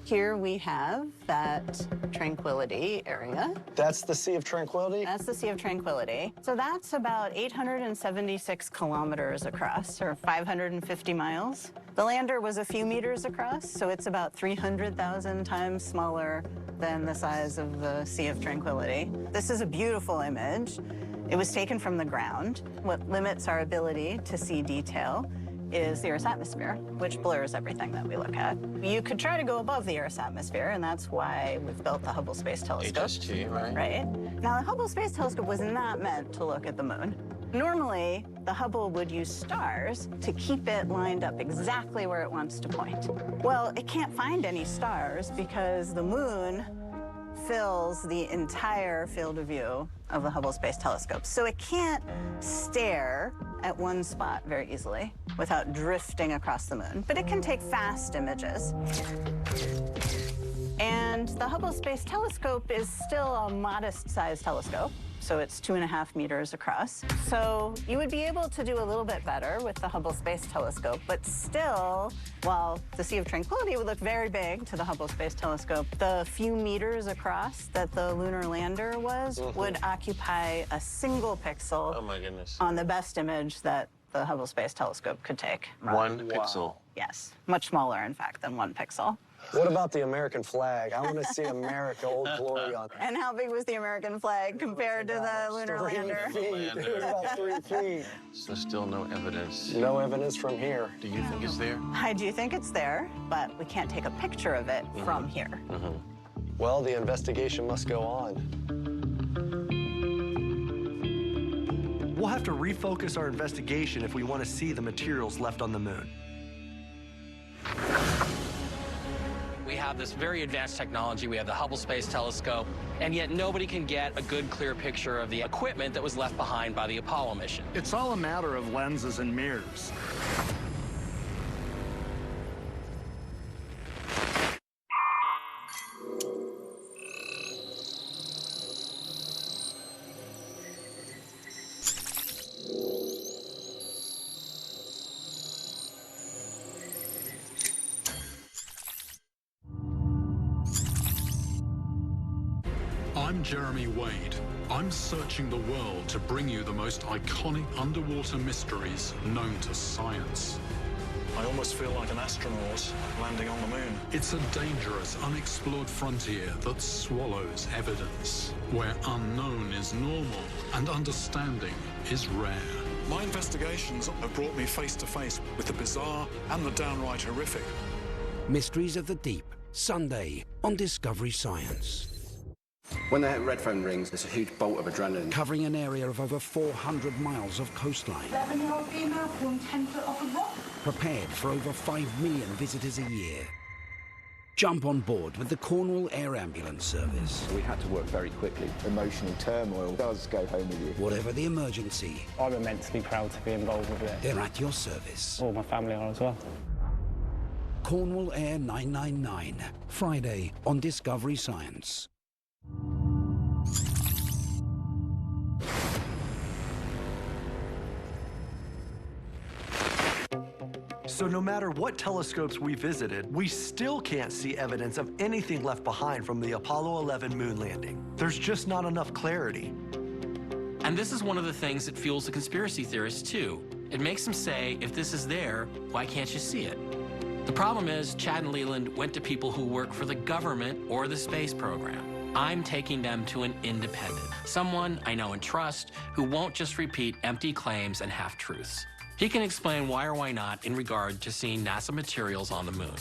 S12: Here we have that Tranquility area.
S9: That's the Sea of Tranquility?
S12: That's the Sea of Tranquility. So that's about 876 kilometers across, or 550 miles. The lander was a few meters across, so it's about 300,000 times smaller than the size of the Sea of Tranquility. This is a beautiful image. It was taken from the ground. What limits our ability to see detail is the Earth's atmosphere, which blurs everything that we look at. You could try to go above the Earth's atmosphere, and that's why we've built the Hubble Space Telescope.
S3: HST, right?
S12: Right. Now, the Hubble Space Telescope was not meant to look at the moon. Normally, the Hubble would use stars to keep it lined up exactly where it wants to point. Well, it can't find any stars because the moon fills the entire field of view of the Hubble Space Telescope. So it can't stare at one spot very easily without drifting across the moon, but it can take fast images. And the Hubble Space Telescope is still a modest-sized telescope, so it's 2.5 meters across. So you would be able to do a little bit better with the Hubble Space Telescope, but still, while the Sea of Tranquility would look very big to the Hubble Space Telescope, the few meters across that the lunar lander was would occupy a single pixel
S3: Oh my goodness.
S12: on the best image that the Hubble Space Telescope could take.
S3: One pixel.
S12: Yes, much smaller, in fact, than 1 pixel.
S9: What about the American flag? I want to see America, Old Glory on that.
S12: And how big was the American flag compared to the lunar lander?
S9: 3 feet. It was about 3 feet.
S3: So still no evidence.
S9: No evidence from here.
S3: Do you think it's there?
S12: I do think it's there, but we can't take a picture of it from here.
S9: Well, the investigation must go on.
S8: We'll have to refocus our investigation if we want to see the materials left on the moon.
S1: have this very advanced technology. We have the Hubble Space Telescope, and yet nobody can get a good, clear picture of the equipment that was left behind by the Apollo mission.
S18: It's all a matter of lenses and mirrors.
S22: I'm Jeremy Wade. I'm searching the world to bring you the most iconic underwater mysteries known to science.
S18: I almost feel like an astronaut landing on the moon.
S22: It's a dangerous, unexplored frontier that swallows evidence, where unknown is normal and understanding is rare.
S18: My investigations have brought me face to face with the bizarre and the downright horrific.
S11: Mysteries of the Deep, Sunday on Discovery Science.
S23: When the red phone rings, there's a huge bolt of adrenaline.
S11: Covering an area of over 400 miles of coastline.
S20: 11-year-old female pulled 10 foot off a rock.
S11: Prepared for over 5 million visitors a year. Jump on board with the Cornwall Air Ambulance Service.
S15: We had to work very quickly. Emotional turmoil does go home with you.
S11: Whatever the emergency,
S21: I'm immensely proud to be involved with it.
S11: they're at your service.
S21: All my family are as well.
S11: Cornwall Air 999, Friday on Discovery Science.
S8: So no matter what telescopes we visited, we still can't see evidence of anything left behind from the Apollo 11 moon landing. There's just not enough clarity.
S1: And this is one of the things that fuels the conspiracy theorists, too. It makes them say, if this is there, why can't you see it? The problem is, Chad and Leland went to people who work for the government or the space program. I'm taking them to an independent, someone I know and trust, who won't just repeat empty claims and half-truths. He can explain why or why not in regard to seeing NASA materials on the moon.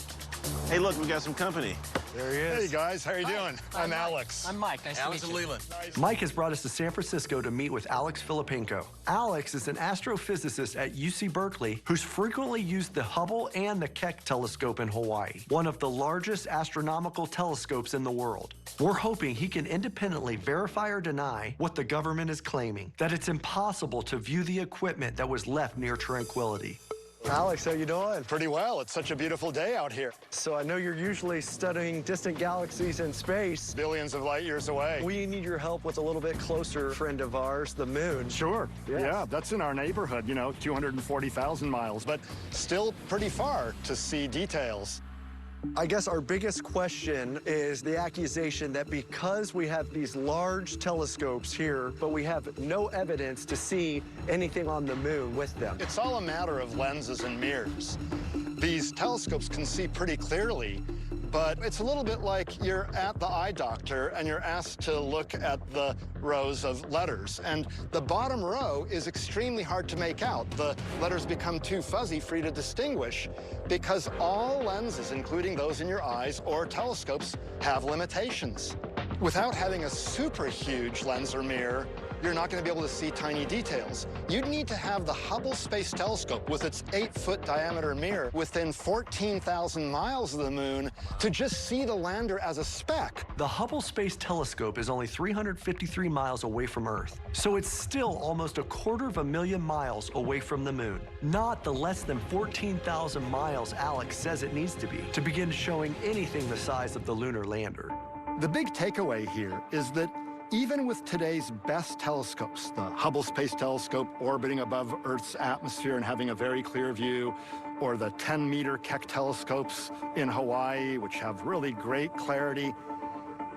S10: Hey, look, we got some company.
S18: There he is. Hey, guys. How you doing? I'm Alex.
S1: I'm Mike. Nice
S10: Alex
S1: to
S10: and
S1: meet you.
S10: Leland.
S8: Mike has brought us to San Francisco to meet with Alex Filippenko. Alex is an astrophysicist at UC Berkeley who's frequently used the Hubble and the Keck telescope in Hawaii, one of the largest astronomical telescopes in the world. We're hoping he can independently verify or deny what the government is claiming, that it's impossible to view the equipment that was left near Tranquility. Alex, how you doing?
S18: Pretty well. It's such a beautiful day out here.
S8: So I know you're usually studying distant galaxies in space.
S18: Billions of light years away.
S8: We need your help with a little bit closer friend of ours, the moon.
S18: Sure.
S8: Yes.
S18: Yeah, that's in our neighborhood, 240,000 miles, but still pretty far to see details.
S8: I guess our biggest question is the accusation that because we have these large telescopes here, but we have no evidence to see anything on the moon with them.
S18: It's all a matter of lenses and mirrors. These telescopes can see pretty clearly, but it's a little bit like you're at the eye doctor and you're asked to look at the rows of letters. And the bottom row is extremely hard to make out. The letters become too fuzzy for you to distinguish because all lenses, including those in your eyes or telescopes, have limitations. Without having a super huge lens or mirror, you're not going to be able to see tiny details. You'd need to have the Hubble Space Telescope with its 8-foot diameter mirror within 14,000 miles of the moon to just see the lander as a speck.
S8: The Hubble Space Telescope is only 353 miles away from Earth, so it's still almost 250,000 miles away from the moon, not the less than 14,000 miles Alex says it needs to begin showing anything the size of the lunar lander.
S18: The big takeaway here is that even with today's best telescopes, the Hubble Space Telescope orbiting above Earth's atmosphere and having a very clear view, or the 10-meter Keck telescopes in Hawaii, which have really great clarity,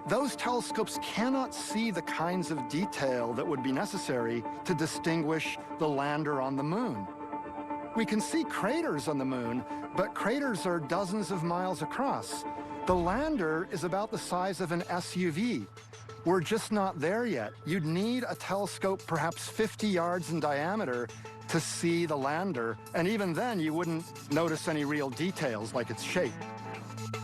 S18: those telescopes cannot see the kinds of detail that would be necessary to distinguish the lander on the moon. We can see craters on the moon, but craters are dozens of miles across. The lander is about the size of an SUV. We're just not there yet. You'd need a telescope perhaps 50 yards in diameter to see the lander, and even then you wouldn't notice any real details like its shape.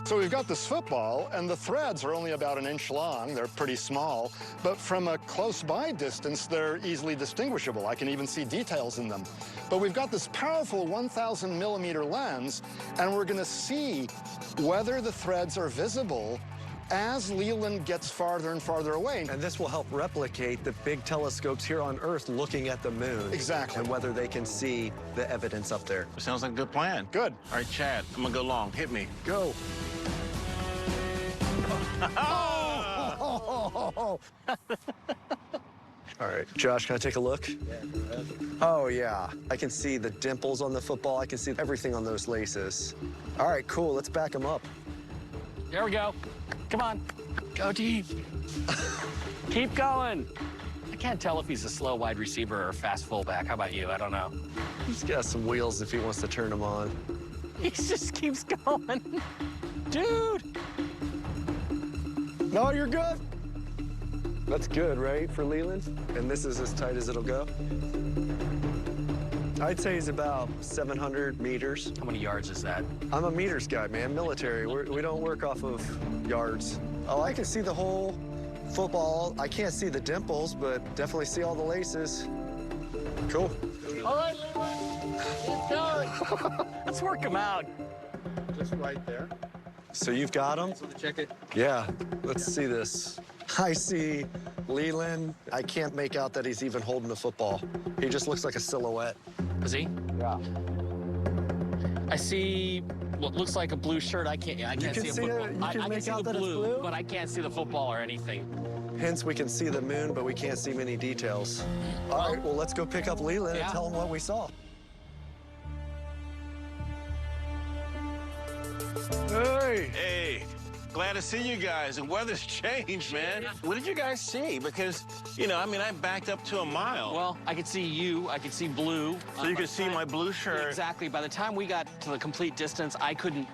S18: So we've got this football, and the threads are only about 1 inch long. They're pretty small, but from a close-by distance, they're easily distinguishable. I can even see details in them. But we've got this powerful 1,000 millimeter lens, and we're gonna see whether the threads are visible as Leland gets farther and farther away.
S9: And this will help replicate the big telescopes here on Earth looking at the moon.
S18: Exactly.
S9: And whether they can see the evidence up there.
S10: Sounds like a good plan.
S18: Good.
S10: All right, Chad, I'm gonna go long. Hit me.
S18: Go.
S9: All right, Josh, can I take a look? Oh, yeah. I can see the dimples on the football. I can see everything on those laces. All right, cool. Let's back them up.
S1: There we go. Come on. Go deep. Keep going. I can't tell if he's a slow wide receiver or a fast fullback. How about you? I don't know.
S9: He's got some wheels if he wants to turn them on.
S1: He just keeps going. Dude.
S9: No, you're good. That's good, right, for Leland? And this is as tight as it'll go? I'd say he's about 700 meters.
S1: How many yards is that?
S9: I'm a meters guy, man, military. We don't work off of yards. Oh, I can see the whole football. I can't see the dimples, but definitely see all the laces. Cool.
S1: All right, keep going. Let's work him out.
S18: Just right there.
S9: So you've got him?
S1: Check it.
S9: Yeah, let's see this. I see Leland. I can't make out that he's even holding the football. He just looks like a silhouette.
S1: Is he?
S9: Yeah.
S1: I see what looks like a blue shirt. I can't see a football.
S9: You can
S1: I
S9: make
S1: see
S9: out
S1: the
S9: that it's blue?
S1: but I can't see the football or anything.
S9: Hence, we can see the moon, but we can't see many details. All right, well, let's go pick up Leland and tell him what we saw.
S10: Hey! Hey! Glad to see you guys. The weather's changed, man. What did you guys see? Because, you know, I mean, I backed up to a mile.
S1: Well, I could see you. I could see blue.
S10: So you could see my blue shirt.
S1: Exactly. By the time we got to the complete distance, I couldn't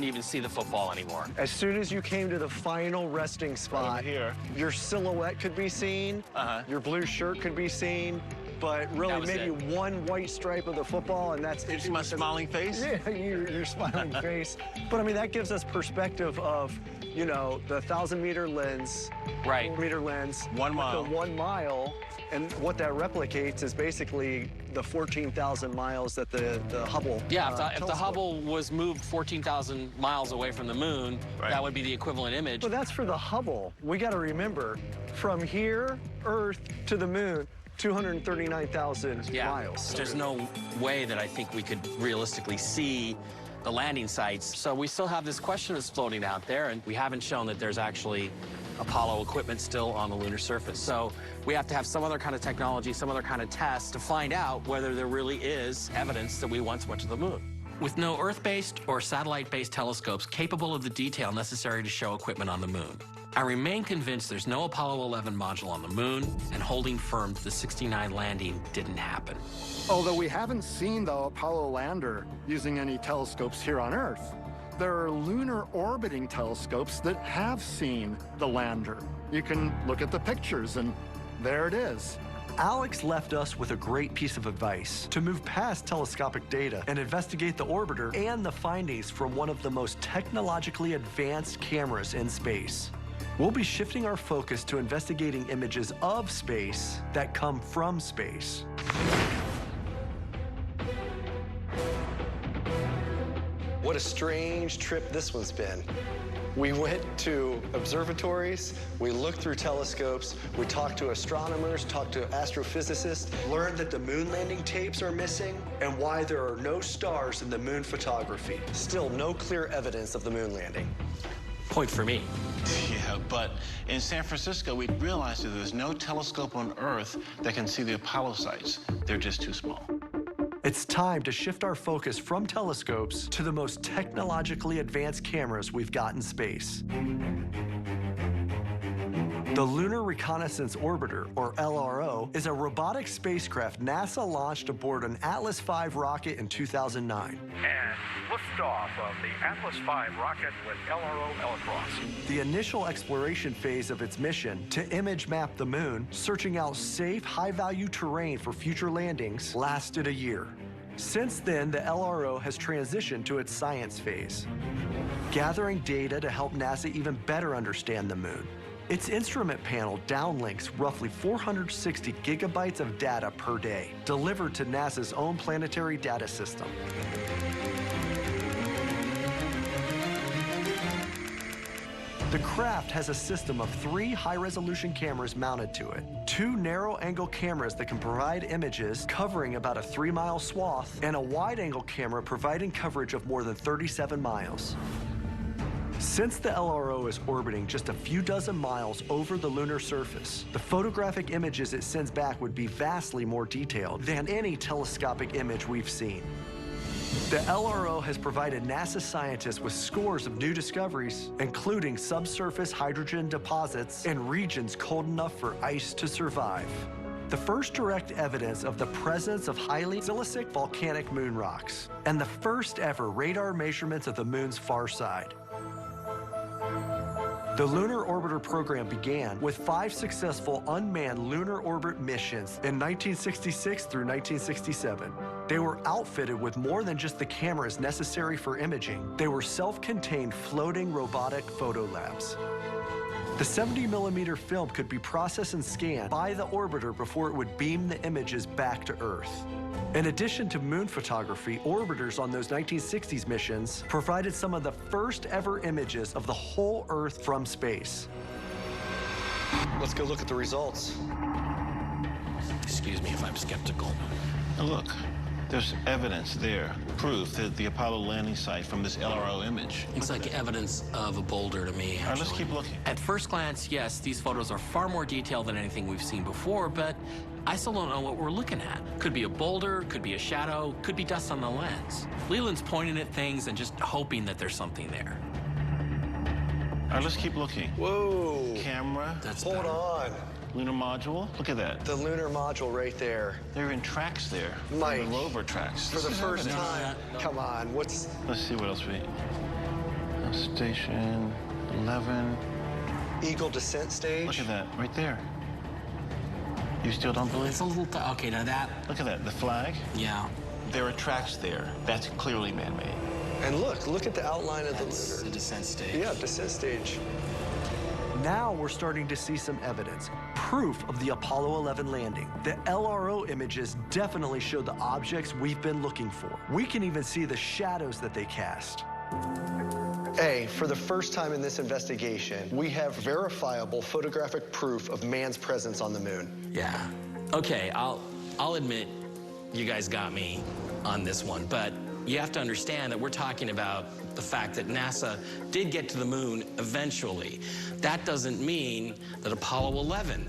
S1: even see the football anymore.
S9: As soon as you came to the final resting spot,
S10: here,
S9: your silhouette could be seen. Your blue shirt could be seen. But really, maybe one white stripe of the football, and that's
S10: it. My smiling face?
S9: Yeah, your smiling face. But I mean, that gives us perspective of, you know, the 1,000-meter lens,
S1: right?
S9: 4-meter lens,
S10: 1 mile,
S9: the 1 mile, and what that replicates is basically the 14,000 miles that the Hubble.
S1: Yeah, if the Hubble was moved 14,000 miles away from the moon, that would be the equivalent image.
S9: But that's for the Hubble. We got to remember, from here, Earth, to the moon, 239,000 miles.
S1: There's no way that I think we could realistically see the landing sites. So we still have this question that's floating out there, and we haven't shown that there's actually Apollo equipment still on the lunar surface. So we have to have some other kind of technology, some other kind of test to find out whether there really is evidence that we once went to the moon. With no Earth-based or satellite-based telescopes capable of the detail necessary to show equipment on the moon, I remain convinced there's no Apollo 11 module on the moon, and holding firm to the 69 landing didn't happen.
S18: Although we haven't seen the Apollo lander using any telescopes here on Earth, there are lunar orbiting telescopes that have seen the lander. You can look at the pictures, and there it is.
S8: Alex left us with a great piece of advice to move past telescopic data and investigate the orbiter and the findings from one of the most technologically advanced cameras in space. We'll be shifting our focus to investigating images of space that come from space.
S9: What a strange trip this one's been. We went to observatories, we looked through telescopes, we talked to astronomers, talked to astrophysicists, learned that the moon landing tapes are missing, and why there are no stars in the moon photography. Still no clear evidence of the moon landing.
S1: Point for me.
S10: Yeah, but in San Francisco, we realized that there's no telescope on Earth that can see the Apollo sites. They're just too small.
S8: It's time to shift our focus from telescopes to the most technologically advanced cameras we've got in space. The Lunar Reconnaissance Orbiter, or LRO, is a robotic spacecraft NASA launched aboard an Atlas V rocket in 2009.
S2: And liftoff of the Atlas V rocket with LRO Alacross.
S8: The initial exploration phase of its mission to image map the moon, searching out safe, high-value terrain for future landings, lasted a year. Since then, the LRO has transitioned to its science phase, gathering data to help NASA even better understand the moon. Its instrument panel downlinks roughly 460 gigabytes of data per day, delivered to NASA's own planetary data system. The craft has a system of 3 high-resolution cameras mounted to it, 2 narrow-angle cameras that can provide images covering about a 3-mile swath, and a wide-angle camera providing coverage of more than 37 miles. Since the LRO is orbiting just a few dozen miles over the lunar surface, the photographic images it sends back would be vastly more detailed than any telescopic image we've seen. The LRO has provided NASA scientists with scores of new discoveries, including subsurface hydrogen deposits in regions cold enough for ice to survive. The first direct evidence of the presence of highly silicic volcanic moon rocks, and the first ever radar measurements of the moon's far side. The Lunar Orbiter program began with 5 successful unmanned lunar orbit missions in 1966 through 1967. They were outfitted with more than just the cameras necessary for imaging. They were self-contained floating robotic photo labs. The 70mm film could be processed and scanned by the orbiter before it would beam the images back to Earth. In addition to moon photography, orbiters on those 1960s missions provided some of the first ever images of the whole Earth from space.
S9: Let's go look at the results.
S1: Excuse me if I'm skeptical.
S10: Now look, there's evidence there, proof that the Apollo landing site from this LRO image.
S1: Looks like evidence of a boulder to me,
S10: All right, let's keep looking.
S1: At first glance, yes, these photos are far more detailed than anything we've seen before, but I still don't know what we're looking at. Could be a boulder, could be a shadow, could be dust on the lens. Leland's pointing at things and just hoping that there's something there.
S10: All right, let's keep looking.
S9: Whoa.
S10: Camera.
S9: Hold on.
S10: Lunar module. Look at that.
S9: The lunar module right there.
S10: They're in tracks there.
S9: Mike,
S10: The rover tracks.
S9: For the
S10: This is
S9: first
S10: evidence.
S9: time. Come on, what's...
S10: Let's see what else we... Station 11.
S9: Eagle descent stage?
S10: Look at that, right there. You still don't believe?
S1: It's a little... okay, now that...
S10: Look at that, the flag.
S1: Yeah.
S10: There are tracks there. That's clearly man-made.
S9: And look at the outline of the lunar.
S1: The descent stage.
S9: Yeah, descent stage.
S8: Now we're starting to see some evidence, proof of the Apollo 11 landing. The LRO images definitely show the objects we've been looking for. We can even see the shadows that they cast.
S9: Hey, for the first time in this investigation, we have verifiable photographic proof of man's presence on the moon.
S1: Yeah. Okay, I'll admit you guys got me on this one, but you have to understand that we're talking about the fact that NASA did get to the moon eventually. That doesn't mean that Apollo 11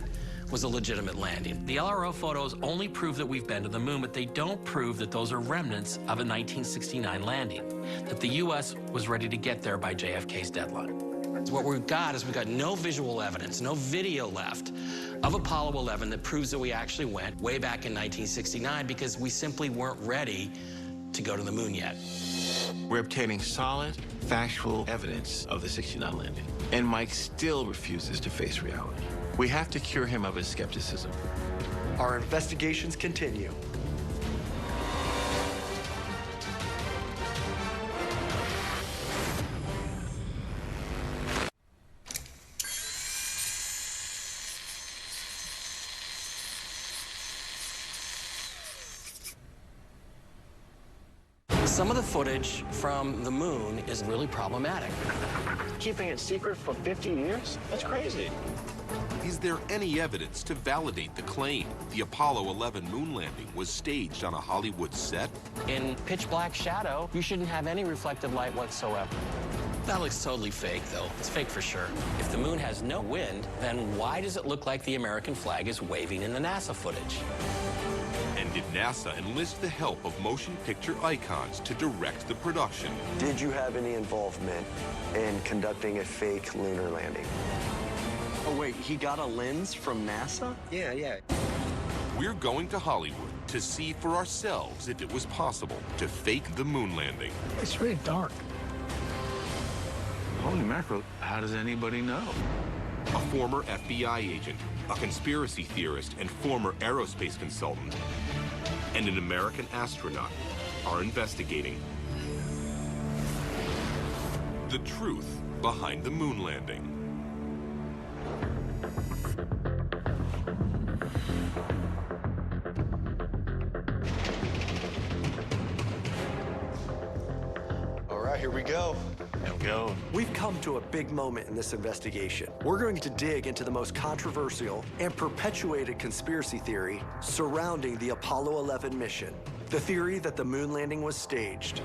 S1: was a legitimate landing. The LRO photos only prove that we've been to the moon, but they don't prove that those are remnants of a 1969 landing, that the U.S. was ready to get there by JFK's deadline. What we've got is we've got no visual evidence, no video left of Apollo 11 that proves that we actually went way back in 1969 because we simply weren't ready to go to the moon yet.
S3: We're obtaining solid, factual evidence of the 69 landing. And Mike still refuses to face reality. We have to cure him of his skepticism.
S8: Our investigations continue.
S1: Some of the footage from the moon is really problematic.
S10: Keeping it secret for 50 years? That's crazy.
S17: Is there any evidence to validate the claim the Apollo 11 moon landing was staged on a Hollywood set?
S1: In pitch black shadow, you shouldn't have any reflected light whatsoever. That looks totally fake, though. It's fake for sure. If the moon has no wind, then why does it look like the American flag is waving in the NASA footage?
S17: And did NASA enlist the help of motion picture icons to direct the production?
S9: Did you have any involvement in conducting a fake lunar landing? Oh, wait, he got a lens from NASA? Yeah.
S17: We're going to Hollywood to see for ourselves if it was possible to fake the moon landing.
S22: It's really dark.
S4: Holy mackerel, how does anybody know?
S17: A former FBI agent, a conspiracy theorist and former aerospace consultant, and an American astronaut are investigating the truth behind the moon landing.
S9: All right, here we go.
S3: Here we go.
S9: We've come to a big moment in this investigation. We're going to dig into the most controversial and perpetuated conspiracy theory surrounding the Apollo 11 mission. The theory that the moon landing was staged.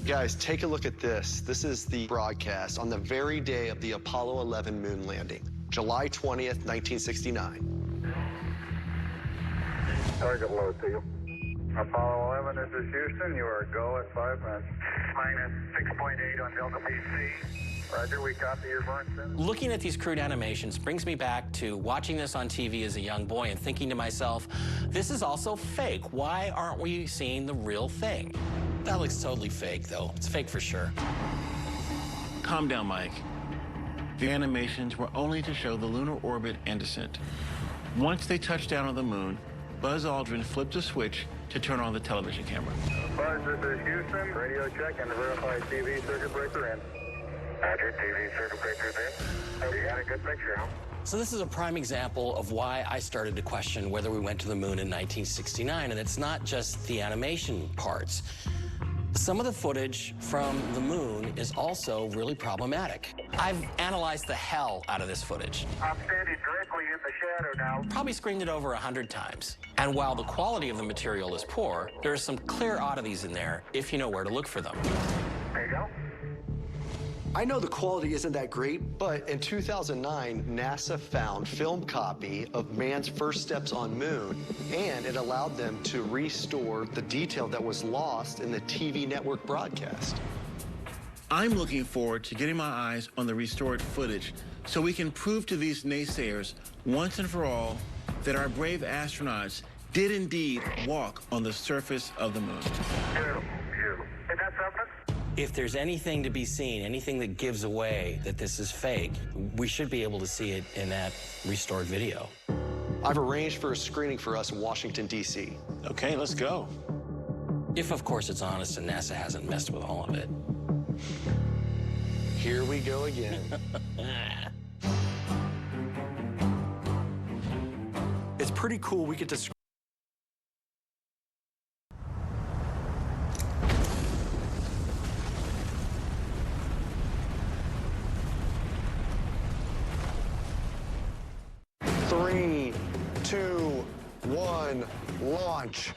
S9: Guys, take a look at this. This is the broadcast on the very day of the Apollo 11 moon landing, July 20th, 1969.
S19: Target low to you. Apollo 11, this is Houston. You are go at 5 minutes. Minus 6.8 on Delta PC. Roger, we copy your burn center.
S1: Looking at these crude animations brings me back to watching this on TV as a young boy and thinking to myself, this is also fake. Why aren't we seeing the real thing? That looks totally fake, though. It's fake for sure.
S10: Calm down, Mike. The animations were only to show the lunar orbit and descent. Once they touched down on the moon, Buzz Aldrin flipped a switch to turn on the television camera.
S19: Buzz, this is Houston. Radio check and verify TV circuit breaker in. Roger, TV circuit breaker's in. You got a good picture, huh?
S1: So this is a prime example of why I started to question whether we went to the moon in 1969, and it's not just the animation parts. Some of the footage from the moon is also really problematic. I've analyzed the hell out of this footage.
S19: I'm standing directly in the shadow now.
S1: Probably screened it over 100 times. And while the quality of the material is poor, there are some clear oddities in there if you know where to look for them.
S19: There you go.
S9: I know the quality isn't that great, but in 2009, NASA found film copy of man's first steps on moon, and it allowed them to restore the detail that was lost in the TV network broadcast.
S10: I'm looking forward to getting my eyes on the restored footage so we can prove to these naysayers once and for all that our brave astronauts did indeed walk on the surface of the moon.
S19: Is that something?
S1: If there's anything to be seen, anything that gives away that this is fake, we should be able to see it in that restored video.
S9: I've arranged for a screening for us in Washington, D.C.
S3: Okay, let's go.
S1: If, of course, it's honest and NASA hasn't messed with all of it.
S9: Here we go again. It's pretty cool we get to Three, two, one, launch.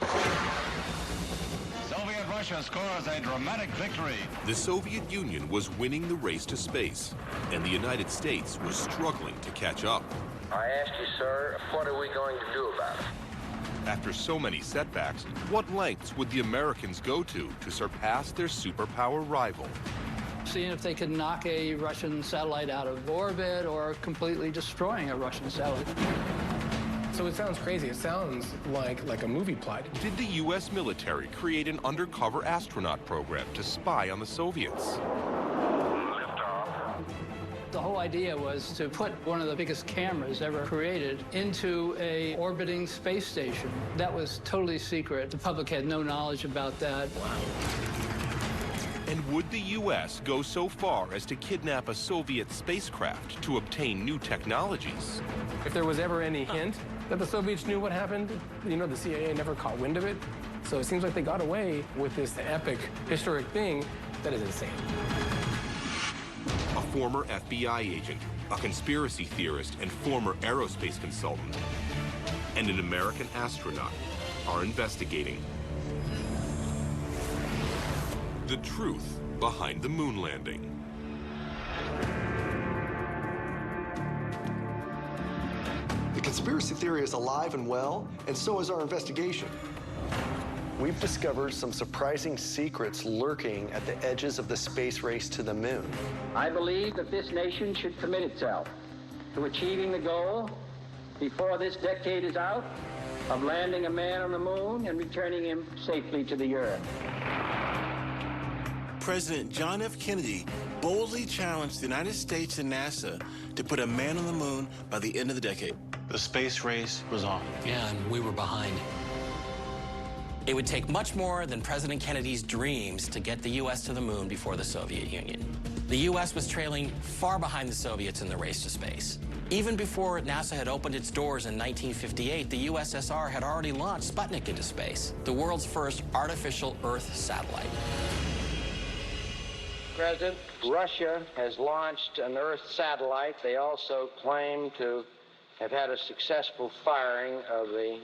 S13: Soviet-Russia scores a dramatic victory.
S17: The Soviet Union was winning the race to space, and the United States was struggling to catch up.
S14: I ask you, sir, what are we going to do about it?
S17: After so many setbacks, what lengths would the Americans go to surpass their superpower rival?
S16: Seeing if they could knock a Russian satellite out of orbit or completely destroying a Russian satellite.
S24: So it sounds crazy. It sounds like a movie plot.
S17: Did the U.S. military create an undercover astronaut program to spy on the Soviets?
S16: The whole idea was to put one of the biggest cameras ever created into a orbiting space station. That was totally secret. The public had no knowledge about that. Wow.
S17: And would the U.S. go so far as to kidnap a Soviet spacecraft to obtain new technologies?
S24: If there was ever any hint that the Soviets knew what happened, you know, the CIA never caught wind of it. So it seems like they got away with this epic, historic thing that is insane.
S17: A former FBI agent, a conspiracy theorist, and former aerospace consultant, and an American astronaut are investigating the truth behind the moon landing.
S9: The conspiracy theory is alive and well, and so is our investigation. We've discovered some surprising secrets lurking at the edges of the space race to the moon.
S14: I believe that this nation should commit itself to achieving the goal, before this decade is out, of landing a man on the moon and returning him safely to the Earth.
S10: President John F. Kennedy boldly challenged the United States and NASA to put a man on the moon by the end of the decade.
S3: The space race was on.
S1: Yeah, and we were behind. It would take much more than President Kennedy's dreams to get the U.S. to the moon before the Soviet Union. The U.S. was trailing far behind the Soviets in the race to space. Even before NASA had opened its doors in 1958, the USSR had already launched Sputnik into space, the world's first artificial Earth satellite.
S14: President, Russia has launched an Earth satellite. They also claim to have had a successful firing of the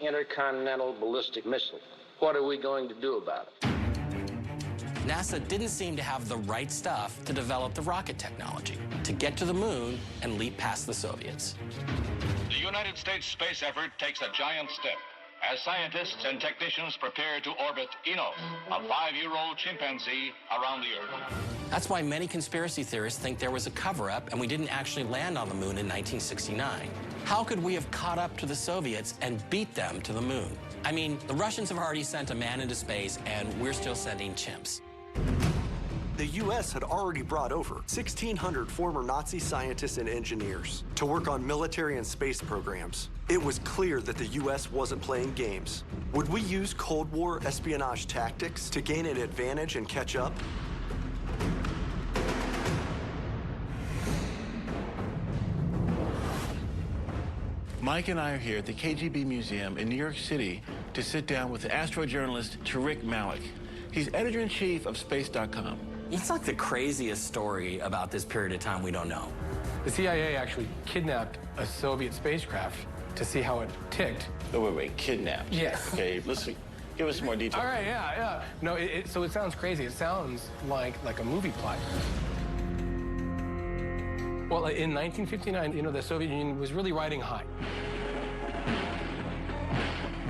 S14: intercontinental ballistic missile. What are we going to do about it?
S1: NASA didn't seem to have the right stuff to develop the rocket technology, to get to the moon and leap past the Soviets.
S13: The United States space effort takes a giant step as scientists and technicians prepare to orbit Enos, a 5-year-old chimpanzee, around the Earth.
S1: That's why many conspiracy theorists think there was a cover-up and we didn't actually land on the moon in 1969. How could we have caught up to the Soviets and beat them to the moon? I mean, the Russians have already sent a man into space and we're still sending chimps.
S8: The U.S. had already brought over 1,600 former Nazi scientists and engineers to work on military and space programs. It was clear that the U.S. wasn't playing games. Would we use Cold War espionage tactics to gain an advantage and catch up?
S3: Mike and I are here at the KGB Museum in New York City to sit down with the astrojournalist Tariq Malik. He's editor-in-chief of Space.com.
S1: It's like the craziest story about this period of time we don't know.
S24: The CIA actually kidnapped a Soviet spacecraft to see how it ticked.
S3: Oh, wait, kidnapped?
S24: Yes.
S3: Okay, listen, give us more detail.
S24: All right, yeah. No, so it sounds crazy. It sounds like a movie plot. Well, in 1959, the Soviet Union was really riding high.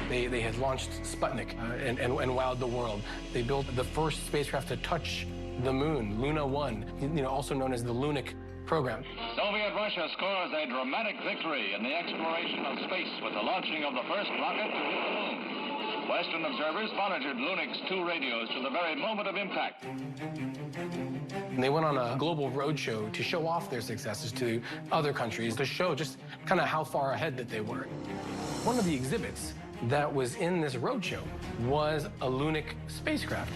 S24: They had launched Sputnik and wowed the world. They built the first spacecraft to touch the moon, Luna 1, also known as the Lunik program.
S13: Soviet Russia scores a dramatic victory in the exploration of space with the launching of the first rocket to hit the moon. Western observers monitored Lunik's 2 radios to the very moment of impact.
S24: And they went on a global roadshow to show off their successes to other countries, to show just kind of how far ahead that they were. One of the exhibits that was in this roadshow was a Lunik spacecraft.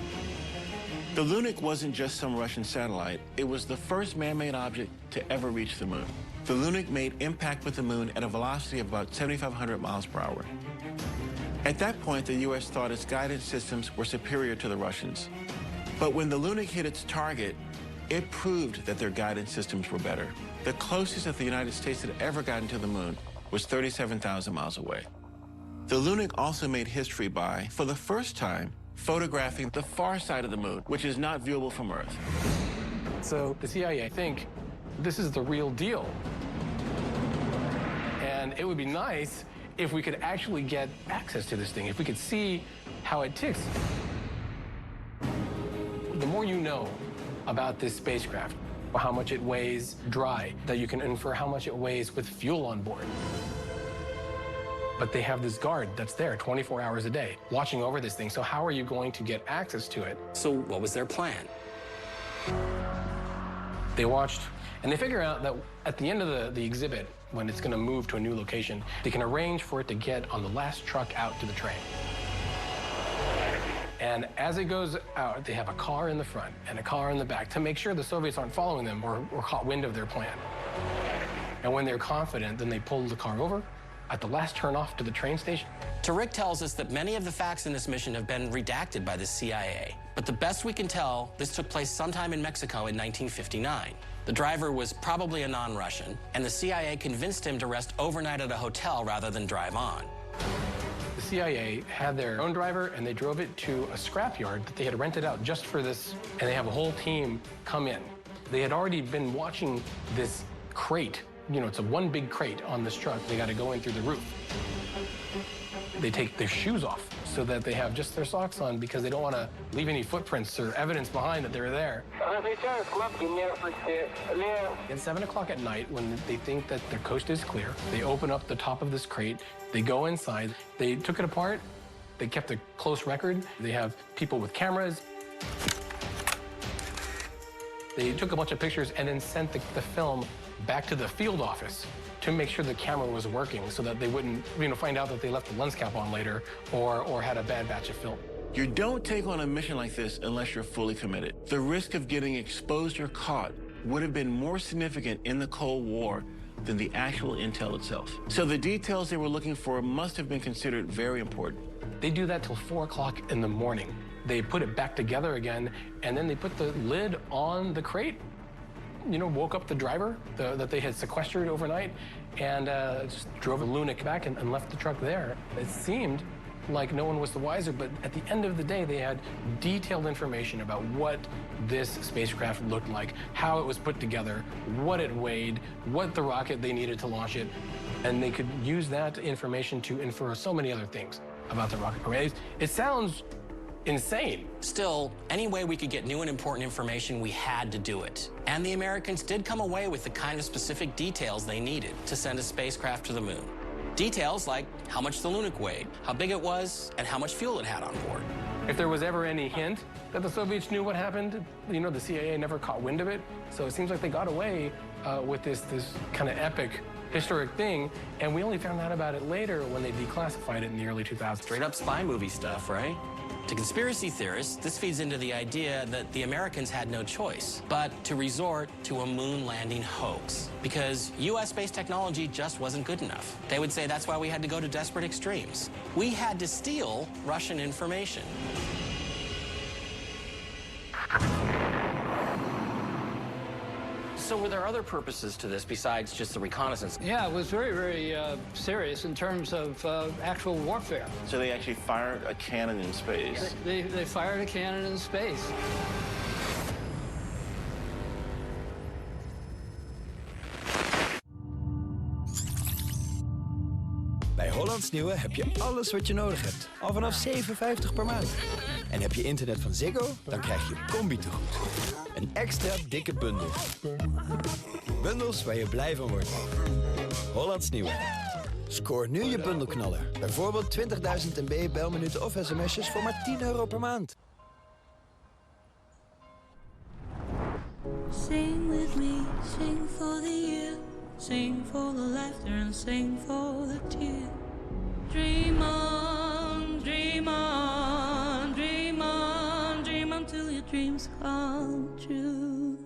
S3: The Lunik wasn't just some Russian satellite. It was the first man-made object to ever reach the moon. The Lunik made impact with the moon at a velocity of about 7,500 miles per hour. At that point, the U.S. thought its guidance systems were superior to the Russians. But when the Lunik hit its target, it proved that their guidance systems were better. The closest that the United States had ever gotten to the moon was 37,000 miles away. The Lunik also made history by, for the first time, photographing the far side of the moon, which is not viewable from Earth.
S24: So the CIA think this is the real deal. And it would be nice if we could actually get access to this thing, if we could see how it ticks. The more you know about this spacecraft, how much it weighs dry, that you can infer how much it weighs with fuel on board. But they have this guard that's there 24 hours a day, watching over this thing. So how are you going to get access to it?
S1: So what was their plan?
S24: They watched, and they figure out that at the end of the exhibit, when it's going to move to a new location, they can arrange for it to get on the last truck out to the train. And as it goes out, they have a car in the front and a car in the back to make sure the Soviets aren't following them or caught wind of their plan. And when they're confident, then they pull the car over at the last turnoff to the train station.
S1: Tariq tells us that many of the facts in this mission have been redacted by the CIA. But the best we can tell, this took place sometime in Mexico in 1959. The driver was probably a non-Russian, and the CIA convinced him to rest overnight at a hotel rather than drive on.
S24: The CIA had their own driver, and they drove it to a scrapyard that they had rented out just for this, and they have a whole team come in. They had already been watching this crate. It's a one big crate on this truck. They got to go in through the roof. They take their shoes off so that they have just their socks on because they don't want to leave any footprints or evidence behind that they were there. At 7 o'clock at night, when they think that their coast is clear, they open up the top of this crate. They go inside. They took it apart. They kept a close record. They have people with cameras. They took a bunch of pictures and then sent the film back to the field office to make sure the camera was working so that they wouldn't, find out that they left the lens cap on later or had a bad batch of film.
S10: You don't take on a mission like this unless you're fully committed. The risk of getting exposed or caught would have been more significant in the Cold War than the actual intel itself. So the details they were looking for must have been considered very important.
S24: They do that till 4 o'clock in the morning. They put it back together again, and then they put the lid on the crate. Woke up the driver that they had sequestered overnight and just drove a Lunik back and left the truck there. It seemed like no one was the wiser, but at the end of the day, they had detailed information about what this spacecraft looked like, how it was put together, what it weighed, what the rocket they needed to launch it, and they could use that information to infer so many other things about the rocket program. It sounds insane.
S1: Still, any way we could get new and important information, we had to do it. And the Americans did come away with the kind of specific details they needed to send a spacecraft to the moon. Details like how much the Lunik weighed, how big it was, and how much fuel it had on board.
S24: If there was ever any hint that the Soviets knew what happened, the CIA never caught wind of it. So it seems like they got away with this kind of epic, historic thing, and we only found out about it later when they declassified it in the early 2000s.
S1: Straight up spy movie stuff, right? To conspiracy theorists, this feeds into the idea that the Americans had no choice but to resort to a moon landing hoax because U.S. space technology just wasn't good enough. They would say that's why we had to go to desperate extremes. We had to steal Russian information. So were there other purposes to this besides just the reconnaissance?
S16: Yeah, it was very, very serious in terms of actual warfare.
S10: So they actually fired a cannon in space.
S16: They fired a cannon in space.
S5: Bij Hollands Nieuwe heb je alles wat je nodig hebt. Al vanaf $7,50 per maand. En heb je internet van Ziggo? Dan krijg je Combi tegoed. Een extra dikke bundel. Bundels waar je blij van wordt. Hollands Nieuwe. Scoor nu je bundelknaller. Bijvoorbeeld 20.000 MB belminuten of sms'jes voor maar €10 per maand.
S6: Sing with me, sing for the year. Sing for the laughter and sing for the tear. Dream on, dream on, dream on, dream on till your dreams come true.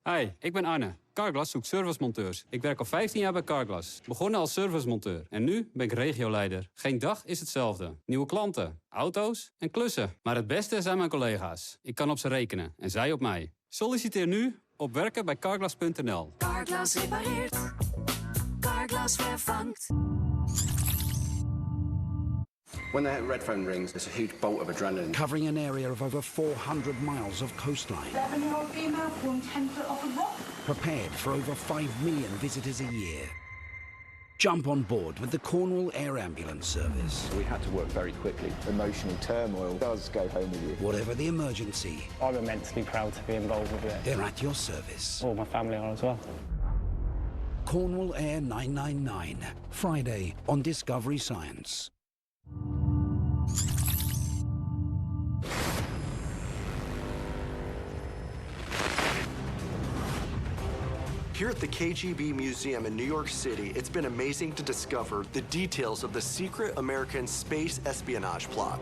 S7: Hi, ik ben Arne. Carglass zoekt servicemonteurs. Ik werk al 15 jaar bij Carglass. Begonnen als servicemonteur. En nu ben ik regioleider. Geen dag is hetzelfde. Nieuwe klanten, auto's en klussen. Maar het beste zijn mijn collega's. Ik kan op ze rekenen en zij op mij. Solliciteer nu op werken bij Carglass.nl.
S6: Carglass repareert. Carglass vervangt.
S23: When the red phone rings, it's a huge bolt of adrenaline.
S11: Covering an area of over 400 miles of coastline.
S20: 11-year-old female pulled 10 foot off a rock.
S11: Prepared for over 5 million visitors a year. Jump on board with the Cornwall Air Ambulance Service.
S15: We had to work very quickly. Emotional turmoil does go home with you.
S11: Whatever the emergency,
S21: I'm immensely proud to be involved with it.
S11: they're at your service.
S21: All my family are as well.
S11: Cornwall Air 999, Friday on Discovery Science.
S8: Here at the KGB Museum in New York City, it's been amazing to discover the details of the secret American space espionage plot.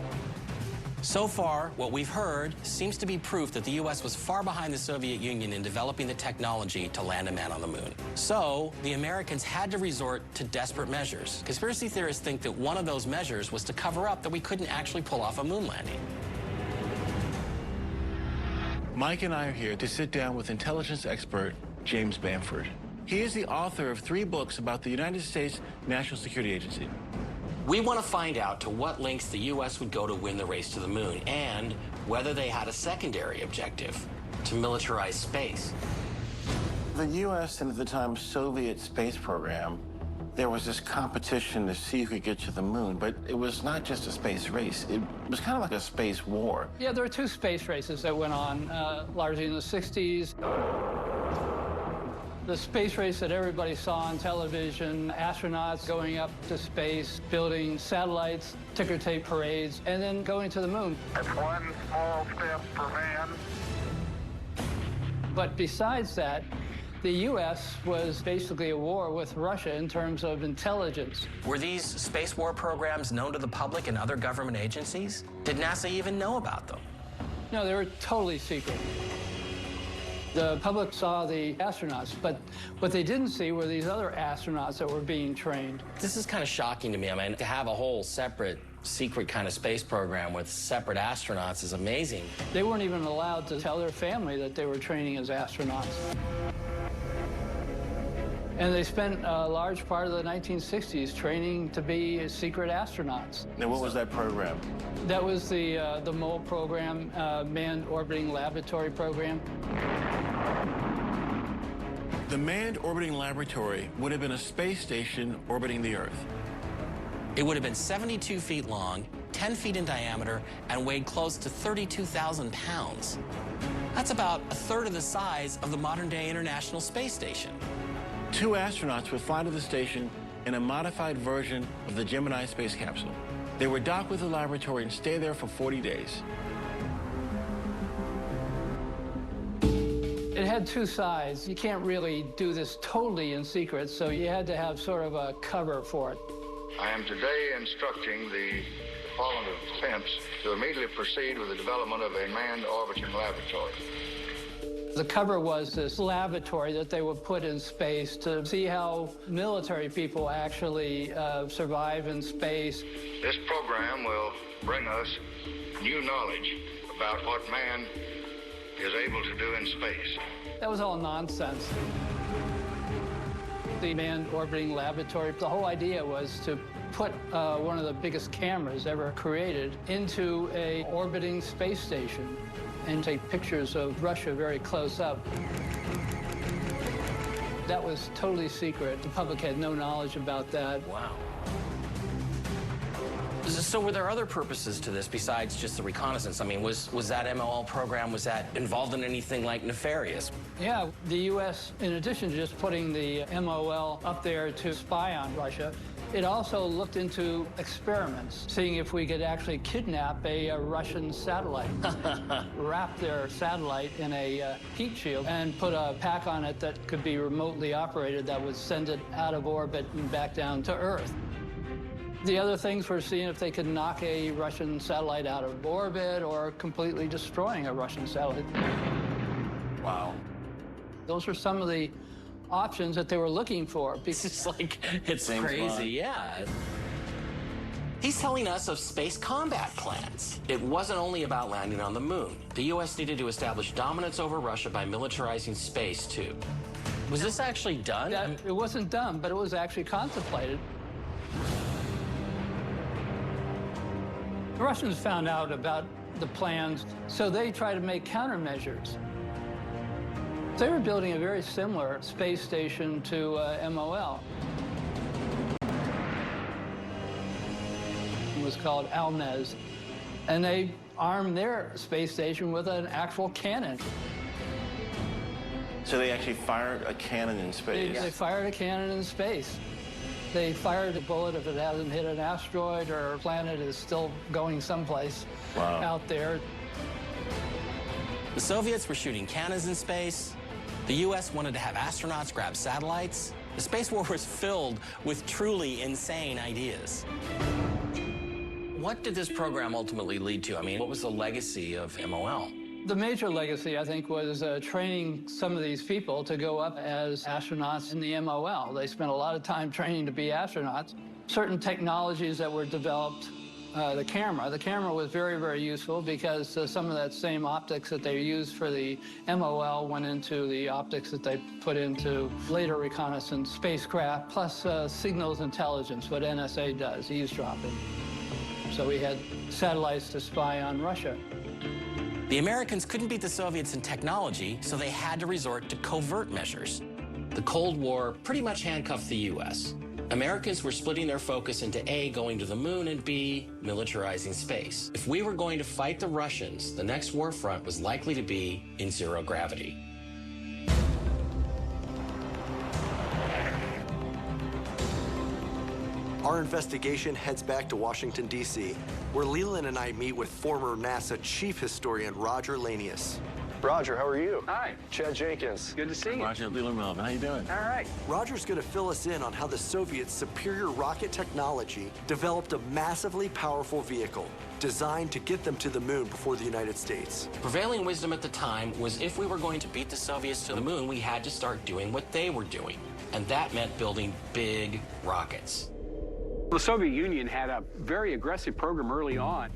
S1: So far, what we've heard seems to be proof that the U.S. was far behind the Soviet Union in developing the technology to land a man on the moon. So, the Americans had to resort to desperate measures. Conspiracy theorists think that one of those measures was to cover up that we couldn't actually pull off a moon landing.
S10: Mike and I are here to sit down with intelligence expert James Bamford. He is the author of 3 books about the United States National Security Agency.
S1: We want to find out to what lengths the U.S. would go to win the race to the moon and whether they had a secondary objective, to militarize space.
S10: The U.S. and at the time Soviet space program, there was this competition to see who could get to the moon, but it was not just a space race. It was kind of like a space war.
S16: Yeah, there were 2 space races that went on largely in the 60s. The space race that everybody saw on television, astronauts going up to space, building satellites, ticker tape parades, and then going to the moon.
S19: It's one small step for man.
S16: But besides that, The U.S. was basically at war with Russia in terms of intelligence.
S1: Were these space war programs known to the public and other government agencies? Did NASA even know about them?
S16: No, they were totally secret. The public saw the astronauts, but what they didn't see were these other astronauts that were being trained.
S1: This is kind of shocking to me. I mean, to have a whole separate, secret kind of space program with separate astronauts is amazing.
S16: They weren't even allowed to tell their family that they were training as astronauts. And they spent a large part of the 1960s training to be secret astronauts.
S3: Now, what was that program?
S16: That was the MOLE program, Manned Orbiting Laboratory Program.
S3: The Manned Orbiting Laboratory would have been a space station orbiting the Earth.
S1: It would have been 72 feet long, 10 feet in diameter, and weighed close to 32,000 pounds. That's about a third of the size of the modern-day International Space Station.
S3: 2 astronauts would fly to the station in a modified version of the Gemini space capsule. They would dock with the laboratory and stay there for 40 days.
S16: It had 2 sides. You can't really do this totally in secret, so you had to have sort of a cover for it.
S2: I am today instructing the Department of Defense to immediately proceed with the development of a manned orbiting laboratory.
S16: The cover was this laboratory that they would put in space to see how military people actually survive in space.
S2: This program will bring us new knowledge about what man is able to do in space.
S16: That was all nonsense. The Manned Orbiting Laboratory, the whole idea was to put one of the biggest cameras ever created into a orbiting space station and take pictures of Russia very close up. That was totally secret. The public had no knowledge about that.
S1: Wow. So were there other purposes to this besides just the reconnaissance? I mean, was that MOL program, was that involved in anything like nefarious?
S16: Yeah, the U.S., in addition to just putting the MOL up there to spy on Russia, it also looked into experiments, seeing if we could actually kidnap a Russian satellite, wrap their satellite in a heat shield, and put a pack on it that could be remotely operated that would send it out of orbit and back down to Earth. The other things were seeing if they could knock a Russian satellite out of orbit or completely destroying a Russian satellite.
S1: Wow.
S16: Those were some of the options that they were looking for.
S1: It's just like, it's crazy, yeah. He's telling us of space combat plans. It wasn't only about landing on the moon. The U.S. needed to establish dominance over Russia by militarizing space, too. Was this actually done?
S16: It wasn't done, but it was actually contemplated. The Russians found out about the plans, so they tried to make countermeasures. They were building a very similar space station to MOL. It was called Almaz, and they armed their space station with an actual cannon.
S3: So they actually fired a cannon in space?
S16: They fired a cannon in space. They fired a bullet if it hasn't hit an asteroid or a planet is still going someplace out there.
S1: The Soviets were shooting cannons in space. The U.S. wanted to have astronauts grab satellites. The space war was filled with truly insane ideas. What did this program ultimately lead to? I mean, what was the legacy of MOL?
S16: The major legacy, I think, was training some of these people to go up as astronauts in the MOL. They spent a lot of time training to be astronauts. Certain technologies that were developed, the camera was very, very useful because some of that same optics that they used for the MOL went into the optics that they put into later reconnaissance spacecraft, plus signals intelligence, what NSA does, eavesdropping. So we had satellites to spy on Russia.
S1: The Americans couldn't beat the Soviets in technology, so they had to resort to covert measures. The Cold War pretty much handcuffed the U.S. Americans were splitting their focus into A, going to the moon, and B, militarizing space. If we were going to fight the Russians, the next war front was likely to be in zero gravity.
S8: Our investigation heads back to Washington, D.C., where Leland and I meet with former NASA chief historian Roger Lanius.
S9: Roger, how are you?
S4: Hi.
S9: Chad Jenkins.
S4: Good to see you.
S3: Roger, Leland Melvin. How you doing?
S4: All right.
S9: Roger's going to fill us in on how the Soviets' superior rocket technology developed a massively powerful vehicle designed to get them to the moon before the United States.
S1: Prevailing wisdom at the time was if we were going to beat the Soviets to the moon, we had to start doing what they were doing. And that meant building big rockets.
S4: The Soviet Union had a very aggressive program early on,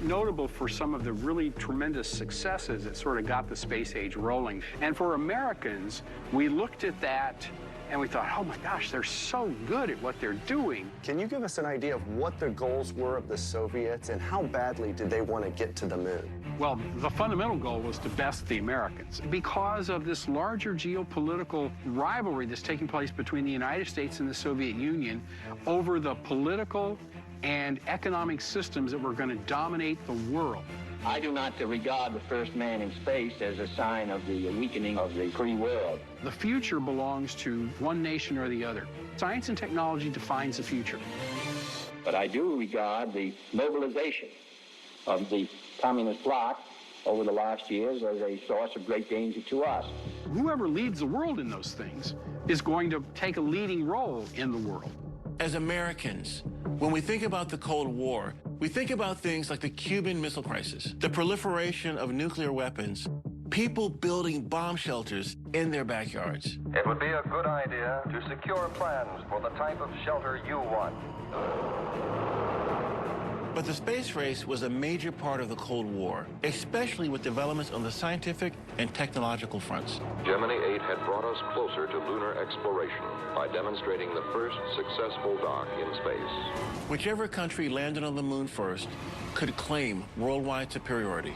S4: notable for some of the really tremendous successes that sort of got the space age rolling. And for Americans, we looked at that and we thought, oh my gosh, they're so good at what they're doing.
S9: Can you give us an idea of what the goals were of the Soviets and how badly did they want to get to the moon?
S4: Well, the fundamental goal was to best the Americans. Because of this larger geopolitical rivalry that's taking place between the United States and the Soviet Union over the political and economic systems that were going to dominate the world.
S14: I do not regard the first man in space as a sign of the weakening of the free world.
S4: The future belongs to one nation or the other. Science and technology defines the future.
S14: But I do regard the mobilization of the communist bloc over the last years as a source of great danger to us.
S4: Whoever leads the world in those things is going to take a leading role in the world.
S3: As Americans, when we think about the Cold War, we think about things like the Cuban Missile Crisis, the proliferation of nuclear weapons, people building bomb shelters in their backyards.
S12: It would be a good idea to secure plans for the type of shelter you want.
S3: But the space race was a major part of the Cold War, especially with developments on the scientific and technological fronts.
S18: Gemini 8 had brought us closer to lunar exploration by demonstrating the first successful dock in space.
S3: Whichever country landed on the moon first could claim worldwide superiority.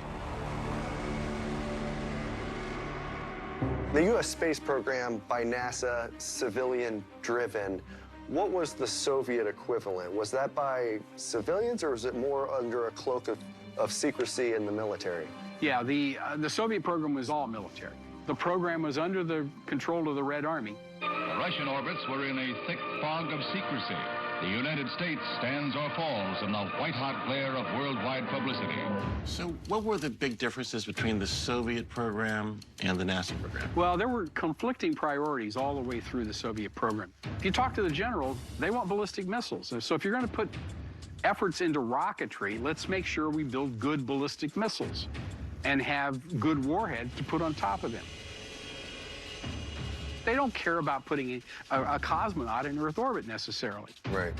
S9: The U.S. space program by NASA, civilian-driven. What was the Soviet equivalent? Was that by civilians, or was it more under a cloak of secrecy in the military?
S4: Yeah, the Soviet program was all military. The program was under the control of the Red Army.
S13: The Russian orbits were in a thick fog of secrecy. The United States stands or falls in the white-hot glare of worldwide publicity.
S3: So what were the big differences between the Soviet program and the NASA program?
S4: Well, there were conflicting priorities all the way through the Soviet program. If you talk to the generals, they want ballistic missiles. So if you're going to put efforts into rocketry, let's make sure we build good ballistic missiles and have good warheads to put on top of them. They don't care about putting a cosmonaut in Earth orbit necessarily.
S9: Right.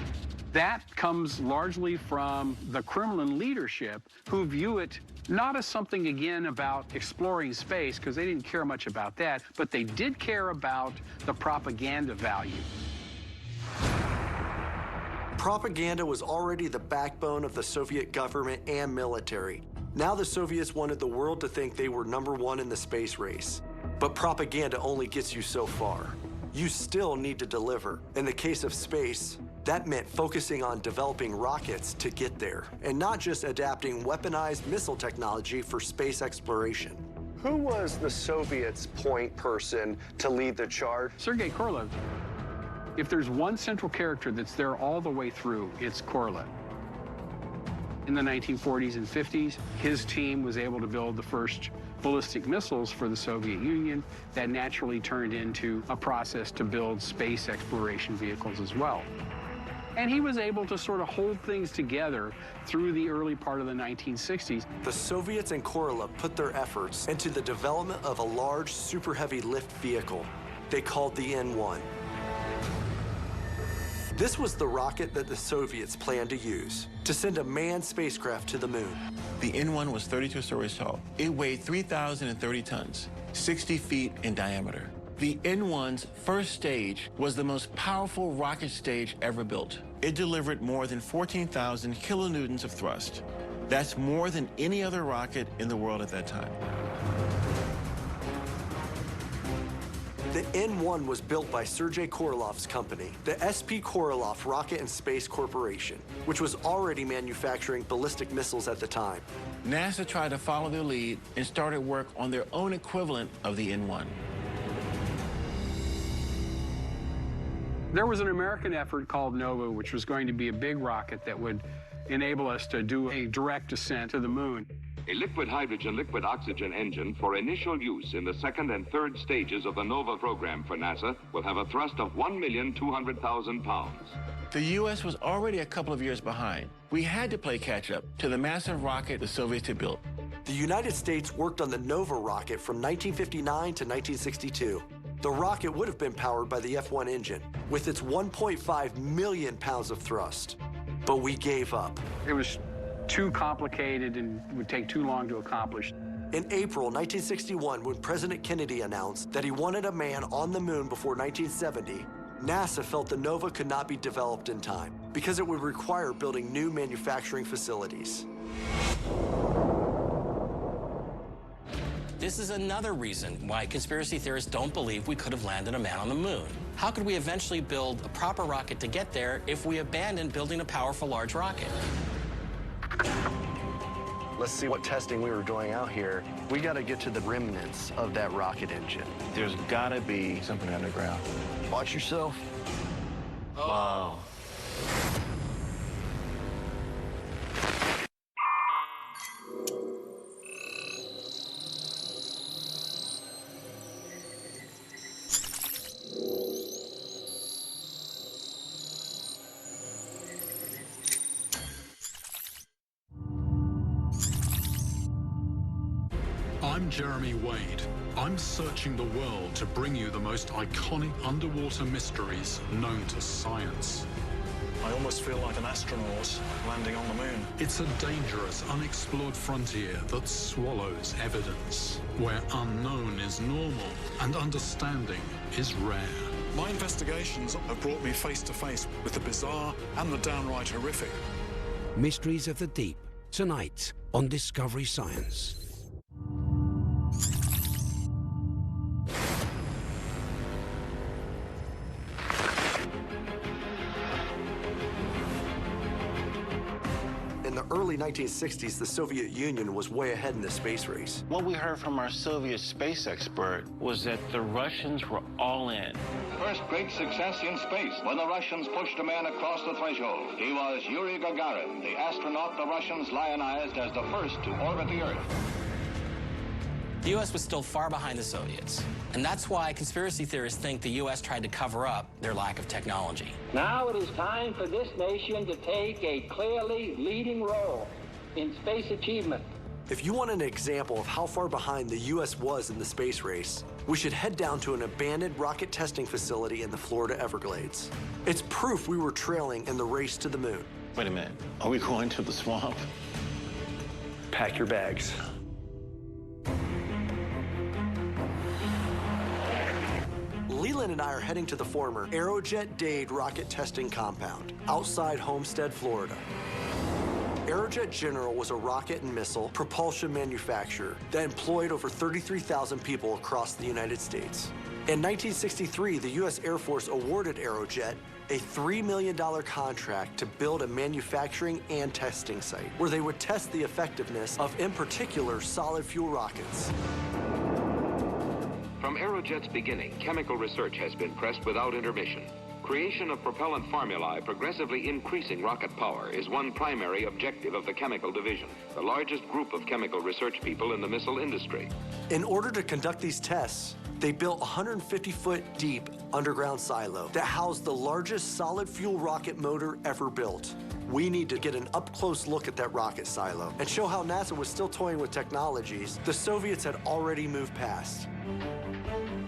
S4: That comes largely from the Kremlin leadership, who view it not as something, again, about exploring space, because they didn't care much about that, but they did care about the propaganda value.
S9: Propaganda was already the backbone of the Soviet government and military. Now the Soviets wanted the world to think they were #1 in the space race. But propaganda only gets you so far. You still need to deliver. In the case of space, that meant focusing on developing rockets to get there, and not just adapting weaponized missile technology for space exploration. Who was the Soviets' point person to lead the charge?
S4: Sergei Korolev. If there's one central character that's there all the way through, it's Korolev. In the 1940s and 50s, his team was able to build the first ballistic missiles for the Soviet Union. That naturally turned into a process to build space exploration vehicles as well. And he was able to sort of hold things together through the early part of the 1960s.
S9: The Soviets and Korolev put their efforts into the development of a large, super heavy lift vehicle they called the N-1. This was the rocket that the Soviets planned to use to send a manned spacecraft to the moon.
S3: The N-1 was 32 stories tall. It weighed 3,030 tons, 60 feet in diameter. The N-1's first stage was the most powerful rocket stage ever built. It delivered more than 14,000 kilonewtons of thrust. That's more than any other rocket in the world at that time.
S9: The N-1 was built by Sergei Korolev's company, the SP Korolev Rocket and Space Corporation, which was already manufacturing ballistic missiles at the time.
S3: NASA tried to follow their lead and started work on their own equivalent of the N-1.
S4: There was an American effort called NOVA, which was going to be a big rocket that would enable us to do a direct descent to the moon.
S18: A liquid hydrogen, liquid oxygen engine for initial use in the second and third stages of the NOVA program for NASA will have a thrust of 1,200,000 pounds.
S3: The U.S. was already a couple of years behind. We had to play catch-up to the massive rocket the Soviets had built.
S9: The United States worked on the Nova rocket from 1959 to 1962. The rocket would have been powered by the F-1 engine with its 1.5 million pounds of thrust. But we gave up.
S4: It was too complicated and would take too long to accomplish.
S9: In April 1961, when President Kennedy announced that he wanted a man on the moon before 1970, NASA felt the Nova could not be developed in time because it would require building new manufacturing facilities.
S1: This is another reason why conspiracy theorists don't believe we could have landed a man on the moon. How could we eventually build a proper rocket to get there if we abandoned building a powerful large rocket?
S9: Let's see what testing we were doing out here. We got to get to the remnants of that rocket engine.
S3: There's got to be something underground.
S9: Watch yourself.
S3: Wow.
S5: I'm Jeremy Wade. I'm searching the world to bring you the most iconic underwater mysteries known to science.
S17: I almost feel like an astronaut landing on the moon.
S5: It's a dangerous, unexplored frontier that swallows evidence, where unknown is normal and understanding is rare.
S17: My investigations have brought me face to face with the bizarre and the downright horrific.
S11: Mysteries of the Deep, tonight on Discovery Science.
S9: In the early 1960s, the Soviet Union was way ahead in the space race.
S3: What we heard from our Soviet space expert was that the Russians were all in.
S13: First great success in space when the Russians pushed a man across the threshold. He was Yuri Gagarin, the astronaut the Russians lionized as the first to orbit the Earth.
S1: The U.S. was still far behind the Soviets, and that's why conspiracy theorists think the U.S. tried to cover up their lack of technology.
S14: Now it is time for this nation to take a clearly leading role in space achievement.
S9: If you want an example of how far behind the U.S. was in the space race, we should head down to an abandoned rocket testing facility in the Florida Everglades. It's proof we were trailing in the race to the moon.
S3: Wait a minute. Are we going to the swamp?
S9: Pack your bags. Leland and I are heading to the former Aerojet Dade rocket testing compound outside Homestead, Florida. Aerojet General was a rocket and missile propulsion manufacturer that employed over 33,000 people across the United States. In 1963, the U.S. Air Force awarded Aerojet a $3 million contract to build a manufacturing and testing site where they would test the effectiveness of, in particular, solid fuel rockets.
S18: From Aerojet's beginning, chemical research has been pressed without intermission. Creation of propellant formulae progressively increasing rocket power is one primary objective of the chemical division, the largest group of chemical research people in the missile industry.
S9: In order to conduct these tests, they built a 150-foot deep underground silo that housed the largest solid fuel rocket motor ever built. We need to get an up-close look at that rocket silo and show how NASA was still toying with technologies the Soviets had already moved past.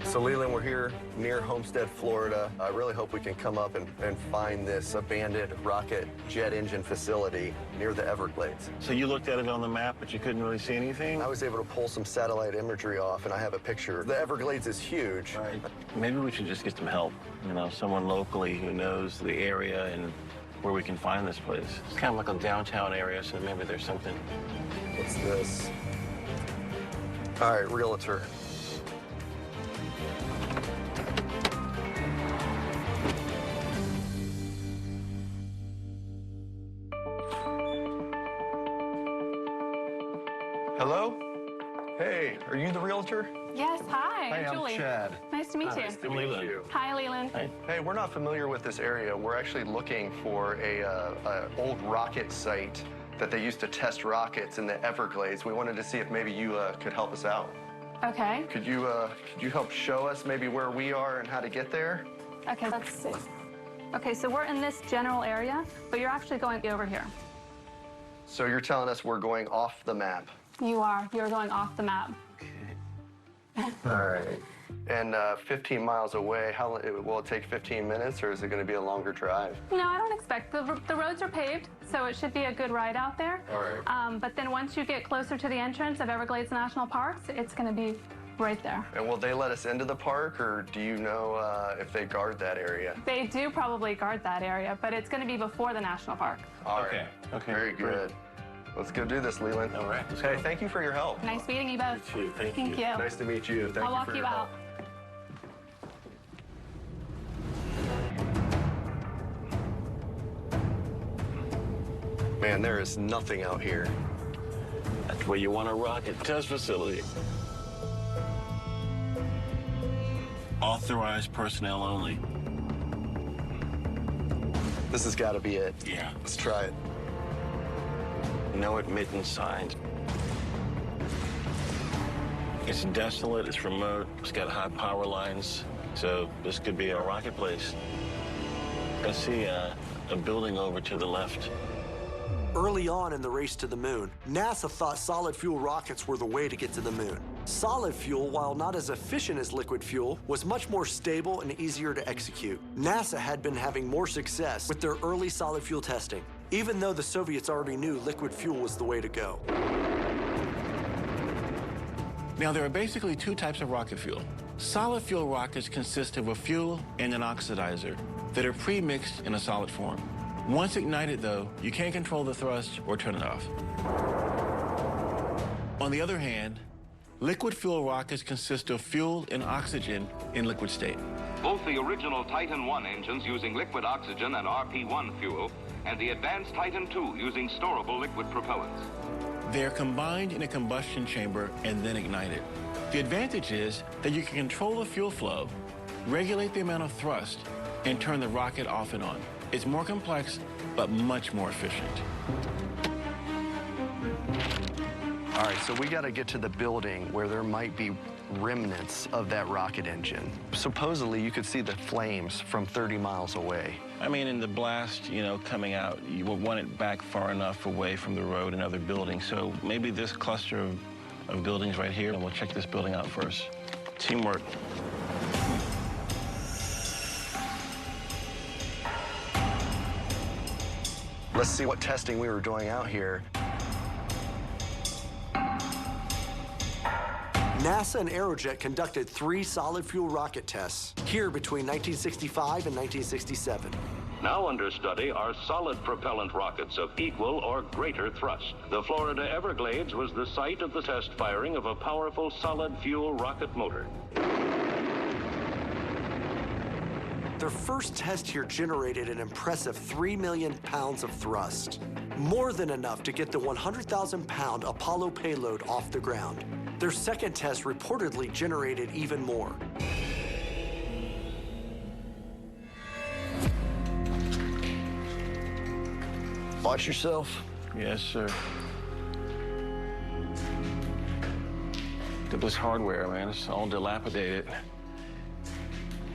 S9: So Leland, we're here near Homestead, Florida. I really hope we can come up and find this abandoned rocket jet engine facility near the Everglades.
S3: So you looked at it on the map, but you couldn't really see anything?
S9: I was able to pull some satellite imagery off, and I have a picture. The Everglades is huge.
S3: Right. Maybe we should just get some help. You know, someone locally who knows the area and where we can find this place. It's kind of like a downtown area, so maybe there's something.
S9: What's this? All right, realtor. Hello? Hey, are you the realtor?
S22: Yes, hi,
S9: Hi, I'm
S22: Julie.
S9: Chad.
S22: Nice to meet you.
S9: Nice to meet you.
S22: Hi, Leland.
S9: Hey, we're not familiar with this area. We're actually looking for a old rocket site that they used to test rockets in the Everglades. We wanted to see if maybe you could help us out.
S6: Okay.
S9: Could you help show us maybe where we are and how to get there?
S6: Okay, let's see. Okay, so we're in this general area, but you're actually going over here.
S9: So you're telling us we're going off the map?
S6: You are. You're going off the map.
S9: All right. And 15 miles away, will it take 15 minutes, or is it going to be a longer drive?
S6: No, I don't expect. The roads are paved, so it should be a good ride out there.
S9: All right.
S6: But then once you get closer to the entrance of Everglades National Parks, it's going to be right there.
S9: And will they let us into the park, or do you know if they guard that area?
S6: They do probably guard that area, but it's going to be before the national park.
S9: All right.
S10: Okay.
S9: Very good. Let's go do this, Leland.
S10: All right.
S9: Hey, thank you for your help.
S6: Nice meeting you both.
S10: You too. Thank you.
S6: Thank you.
S9: Nice to meet you. Thank
S6: I'll
S9: you
S6: walk
S9: for
S6: you
S9: your
S6: out.
S9: help. Man, there is nothing out here.
S10: That's where you want a rocket test facility. Authorized personnel only.
S9: This has got to be it.
S10: Yeah.
S9: Let's try it.
S10: No admittance signs. It's desolate, it's remote, it's got high power lines, so this could be a rocket place. I see a building over to the left.
S8: Early on in the race to the moon, NASA thought solid fuel rockets were the way to get to the moon. Solid fuel, while not as efficient as liquid fuel, was much more stable and easier to execute. NASA had been having more success with their early solid fuel testing, even though the Soviets already knew liquid fuel was the way to go.
S10: Now, there are basically two types of rocket fuel. Solid fuel rockets consist of a fuel and an oxidizer that are pre-mixed in a solid form. Once ignited, though, you can't control the thrust or turn it off. On the other hand, liquid fuel rockets consist of fuel and oxygen in liquid state.
S18: Both the original Titan I engines using liquid oxygen and RP-1 fuel, and the advanced Titan II using storable liquid propellants.
S10: They're combined in a combustion chamber and then ignited. The advantage is that you can control the fuel flow, regulate the amount of thrust, and turn the rocket off and on. It's more complex, but much more efficient.
S9: All right, so we got to get to the building where there might be remnants of that rocket engine. Supposedly, you could see the flames from 30 miles away.
S10: I mean, in the blast, coming out, you would want it back far enough away from the road and other buildings. So maybe this cluster of buildings right here, and we'll check this building out first. Teamwork.
S9: Let's see what testing we were doing out here.
S8: NASA and Aerojet conducted 3 solid fuel rocket tests here between 1965 and 1967.
S13: Now under study are solid propellant rockets of equal or greater thrust. The Florida Everglades was the site of the test firing of a powerful solid fuel rocket motor.
S8: Their first test here generated an impressive 3 million pounds of thrust, more than enough to get the 100,000-pound Apollo payload off the ground. Their second test reportedly generated even more.
S9: Watch yourself.
S10: Yes, sir. Look at this hardware, man. It's all dilapidated.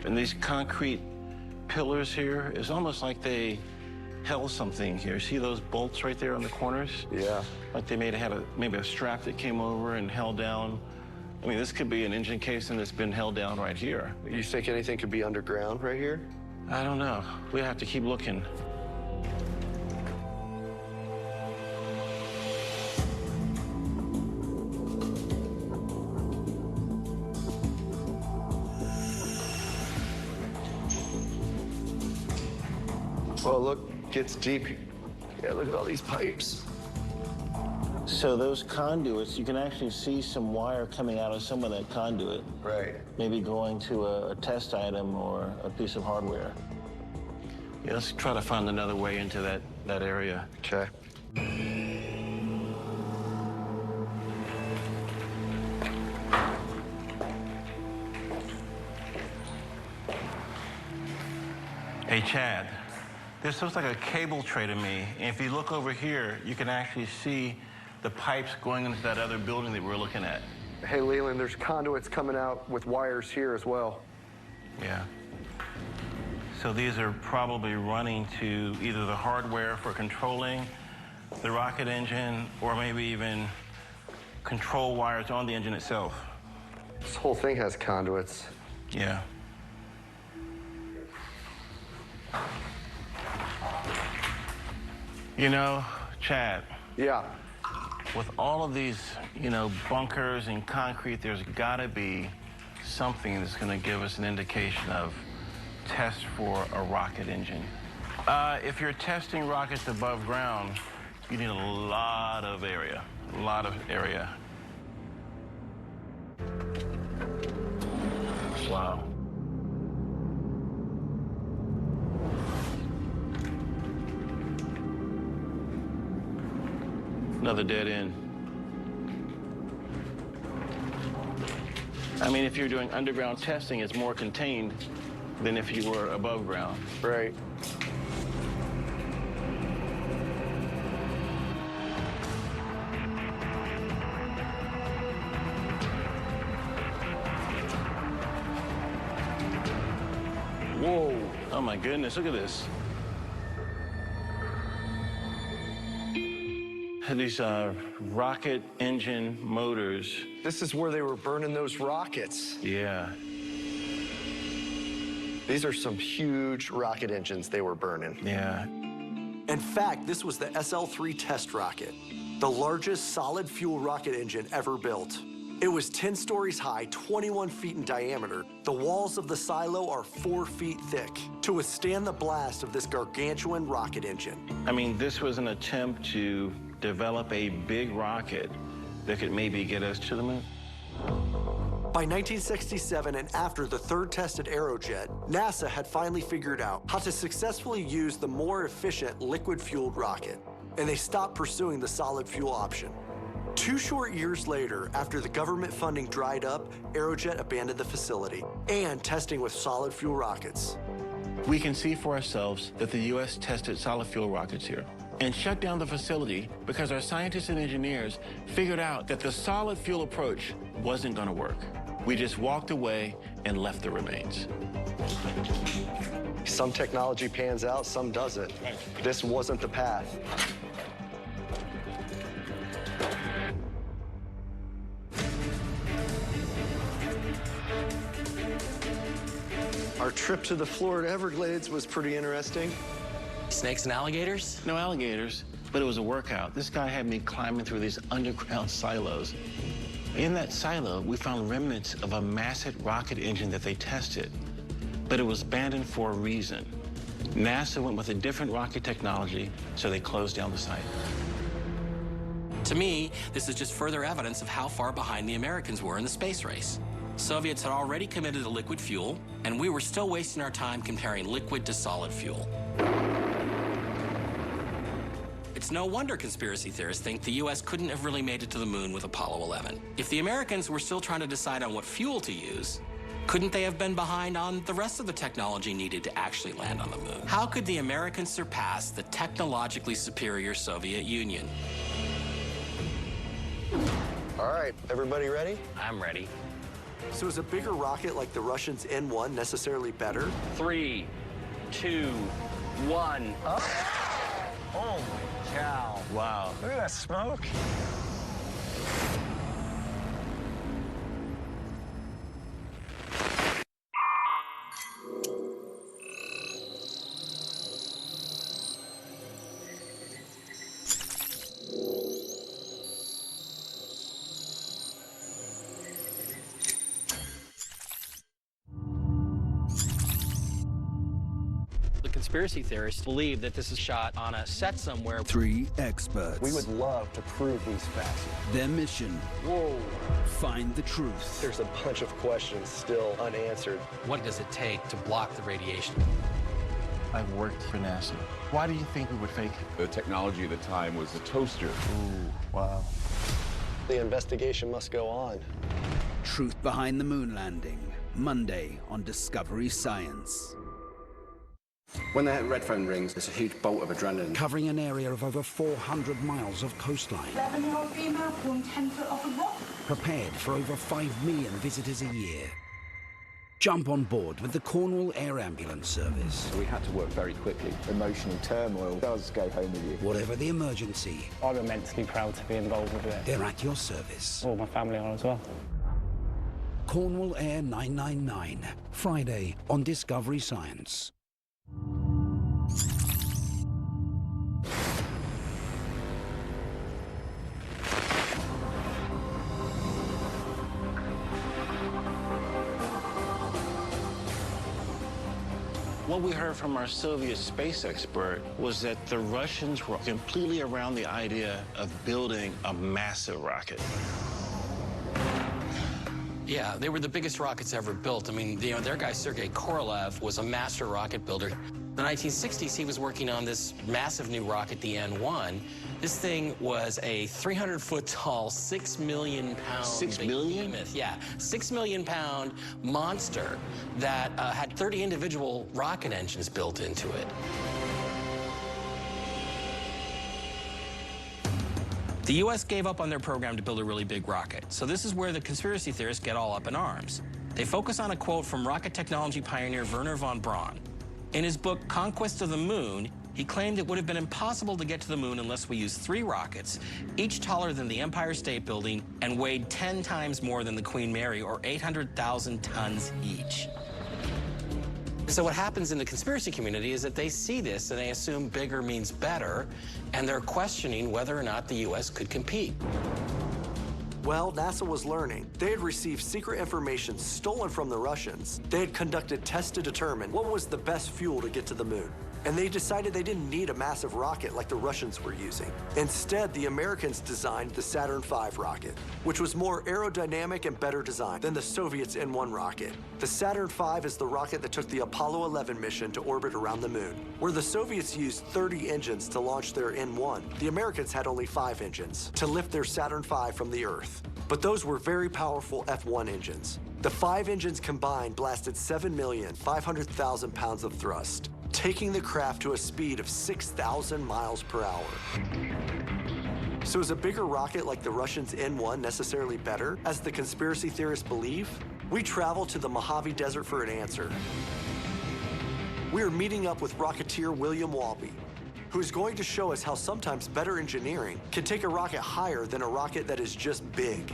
S10: And these concrete pillars here, it's almost like they held something here. See those bolts right there on the corners?
S9: Yeah.
S10: Like they maybe a strap that came over and held down. I mean, this could be an engine casing that's been held down right here.
S9: You think anything could be underground right here?
S10: I don't know. We have to keep looking.
S9: Well, look, gets deep. Yeah, look at all these pipes.
S10: So those conduits, you can actually see some wire coming out of some of that conduit.
S9: Right.
S10: Maybe going to a test item or a piece of hardware. Yeah, let's try to find another way into that area.
S9: Okay.
S10: Hey, Chad. This looks like a cable tray to me. And if you look over here, you can actually see the pipes going into that other building that we're looking at.
S8: Hey, Leland, there's conduits coming out with wires here as well.
S10: Yeah. So these are probably running to either the hardware for controlling the rocket engine or maybe even control wires on the engine itself.
S8: This whole thing has conduits.
S10: Yeah. You know, Chad.
S8: Yeah.
S10: With all of these, bunkers and concrete, there's gotta be something that's gonna give us an indication of test for a rocket engine. If you're testing rockets above ground, you need a lot of area. Wow. Another dead end. I mean, if you're doing underground testing, it's more contained than if you were above ground.
S8: Right.
S10: Whoa. Oh my goodness, look at this. These rocket engine motors.
S8: This is where they were burning those rockets.
S10: Yeah.
S8: These are some huge rocket engines they were burning.
S10: Yeah.
S9: In fact, this was the SL-3 test rocket, the largest solid fuel rocket engine ever built. It was 10 stories high, 21 feet in diameter. The walls of the silo are 4 feet thick to withstand the blast of this gargantuan rocket engine.
S10: I mean, this was an attempt to develop a big rocket that could maybe get us to the moon.
S9: By 1967, and after the third test at Aerojet, NASA had finally figured out how to successfully use the more efficient liquid-fueled rocket, and they stopped pursuing the solid fuel option. 2 short years later, after the government funding dried up, Aerojet abandoned the facility and testing with solid fuel rockets.
S10: We can see for ourselves that the U.S. tested solid fuel rockets here and shut down the facility because our scientists and engineers figured out that the solid fuel approach wasn't going to work. We just walked away and left the remains.
S9: Some technology pans out, some doesn't. This wasn't the path. Our trip to the Florida Everglades was pretty interesting.
S1: Snakes and alligators?
S10: No alligators, but it was a workout. This guy had me climbing through these underground silos. In that silo, we found remnants of a massive rocket engine that they tested, but it was abandoned for a reason. NASA went with a different rocket technology, so they closed down the site.
S1: To me, this is just further evidence of how far behind the Americans were in the space race. Soviets had already committed to liquid fuel, and we were still wasting our time comparing liquid to solid fuel. It's no wonder conspiracy theorists think the U.S. couldn't have really made it to the moon with Apollo 11. If the Americans were still trying to decide on what fuel to use, couldn't they have been behind on the rest of the technology needed to actually land on the moon? How could the Americans surpass the technologically superior Soviet Union?
S9: All right, everybody ready?
S1: I'm ready.
S9: So is a bigger rocket like the Russians' N-1 necessarily better?
S1: 3, 2, 1.
S7: Up. Holy cow.
S10: Wow.
S7: Look at that smoke.
S1: Conspiracy theorists believe that this is shot on a set somewhere.
S11: 3 experts.
S15: We would love to prove these facts.
S11: Their mission.
S9: Whoa.
S11: Find the truth.
S9: There's a bunch of questions still unanswered.
S1: What does it take to block the radiation?
S10: I've worked for NASA. Why do you think we would fake it?
S22: The technology at the time was a toaster.
S10: Ooh, wow.
S9: The investigation must go on.
S11: Truth behind the moon landing. Monday on Discovery Science.
S20: When the red phone rings, it's a huge bolt of adrenaline.
S11: Covering an area of over 400 miles of coastline.
S21: 11-year-old female pulled 10 foot off a rock.
S11: Prepared for over 5 million visitors a year. Jump on board with the Cornwall Air Ambulance Service.
S15: We had to work very quickly. Emotional turmoil does go home with you.
S11: Whatever the emergency,
S23: I'm immensely proud to be involved with it.
S11: they're at your service.
S23: All my family are as well.
S11: Cornwall Air 999, Friday on Discovery Science.
S10: What we heard from our Soviet space expert was that the Russians were completely around the idea of building a massive rocket.
S1: Yeah, they were the biggest rockets ever built. I mean, their guy, Sergei Korolev, was a master rocket builder. In the 1960s, he was working on this massive new rocket, the N-1. This thing was a 300-foot tall, 6 million pound...
S10: 6 million?
S1: Behemoth. Yeah, 6 million pound monster that had 30 individual rocket engines built into it. The U.S. gave up on their program to build a really big rocket. So this is where the conspiracy theorists get all up in arms. They focus on a quote from rocket technology pioneer Wernher von Braun. In his book, Conquest of the Moon, he claimed it would have been impossible to get to the moon unless we used 3 rockets, each taller than the Empire State Building and weighed 10 times more than the Queen Mary, or 800,000 tons each. So what happens in the conspiracy community is that they see this and they assume bigger means better, and they're questioning whether or not the U.S. could compete.
S8: Well, NASA was learning. They had received secret information stolen from the Russians. They had conducted tests to determine what was the best fuel to get to the moon. And they decided they didn't need a massive rocket like the Russians were using. Instead, the Americans designed the Saturn V rocket, which was more aerodynamic and better designed than the Soviets' N-1 rocket. The Saturn V is the rocket that took the Apollo 11 mission to orbit around the moon. Where the Soviets used 30 engines to launch their N-1, the Americans had only 5 engines to lift their Saturn V from the Earth. But those were very powerful F-1 engines. The 5 engines combined blasted 7,500,000 pounds of thrust, taking the craft to a speed of 6,000 miles per hour. So is a bigger rocket like the Russians' N-1 necessarily better, as the conspiracy theorists believe? We travel to the Mojave Desert for an answer. We are meeting up with rocketeer William Walby, who is going to show us how sometimes better engineering can take a rocket higher than a rocket that is just big.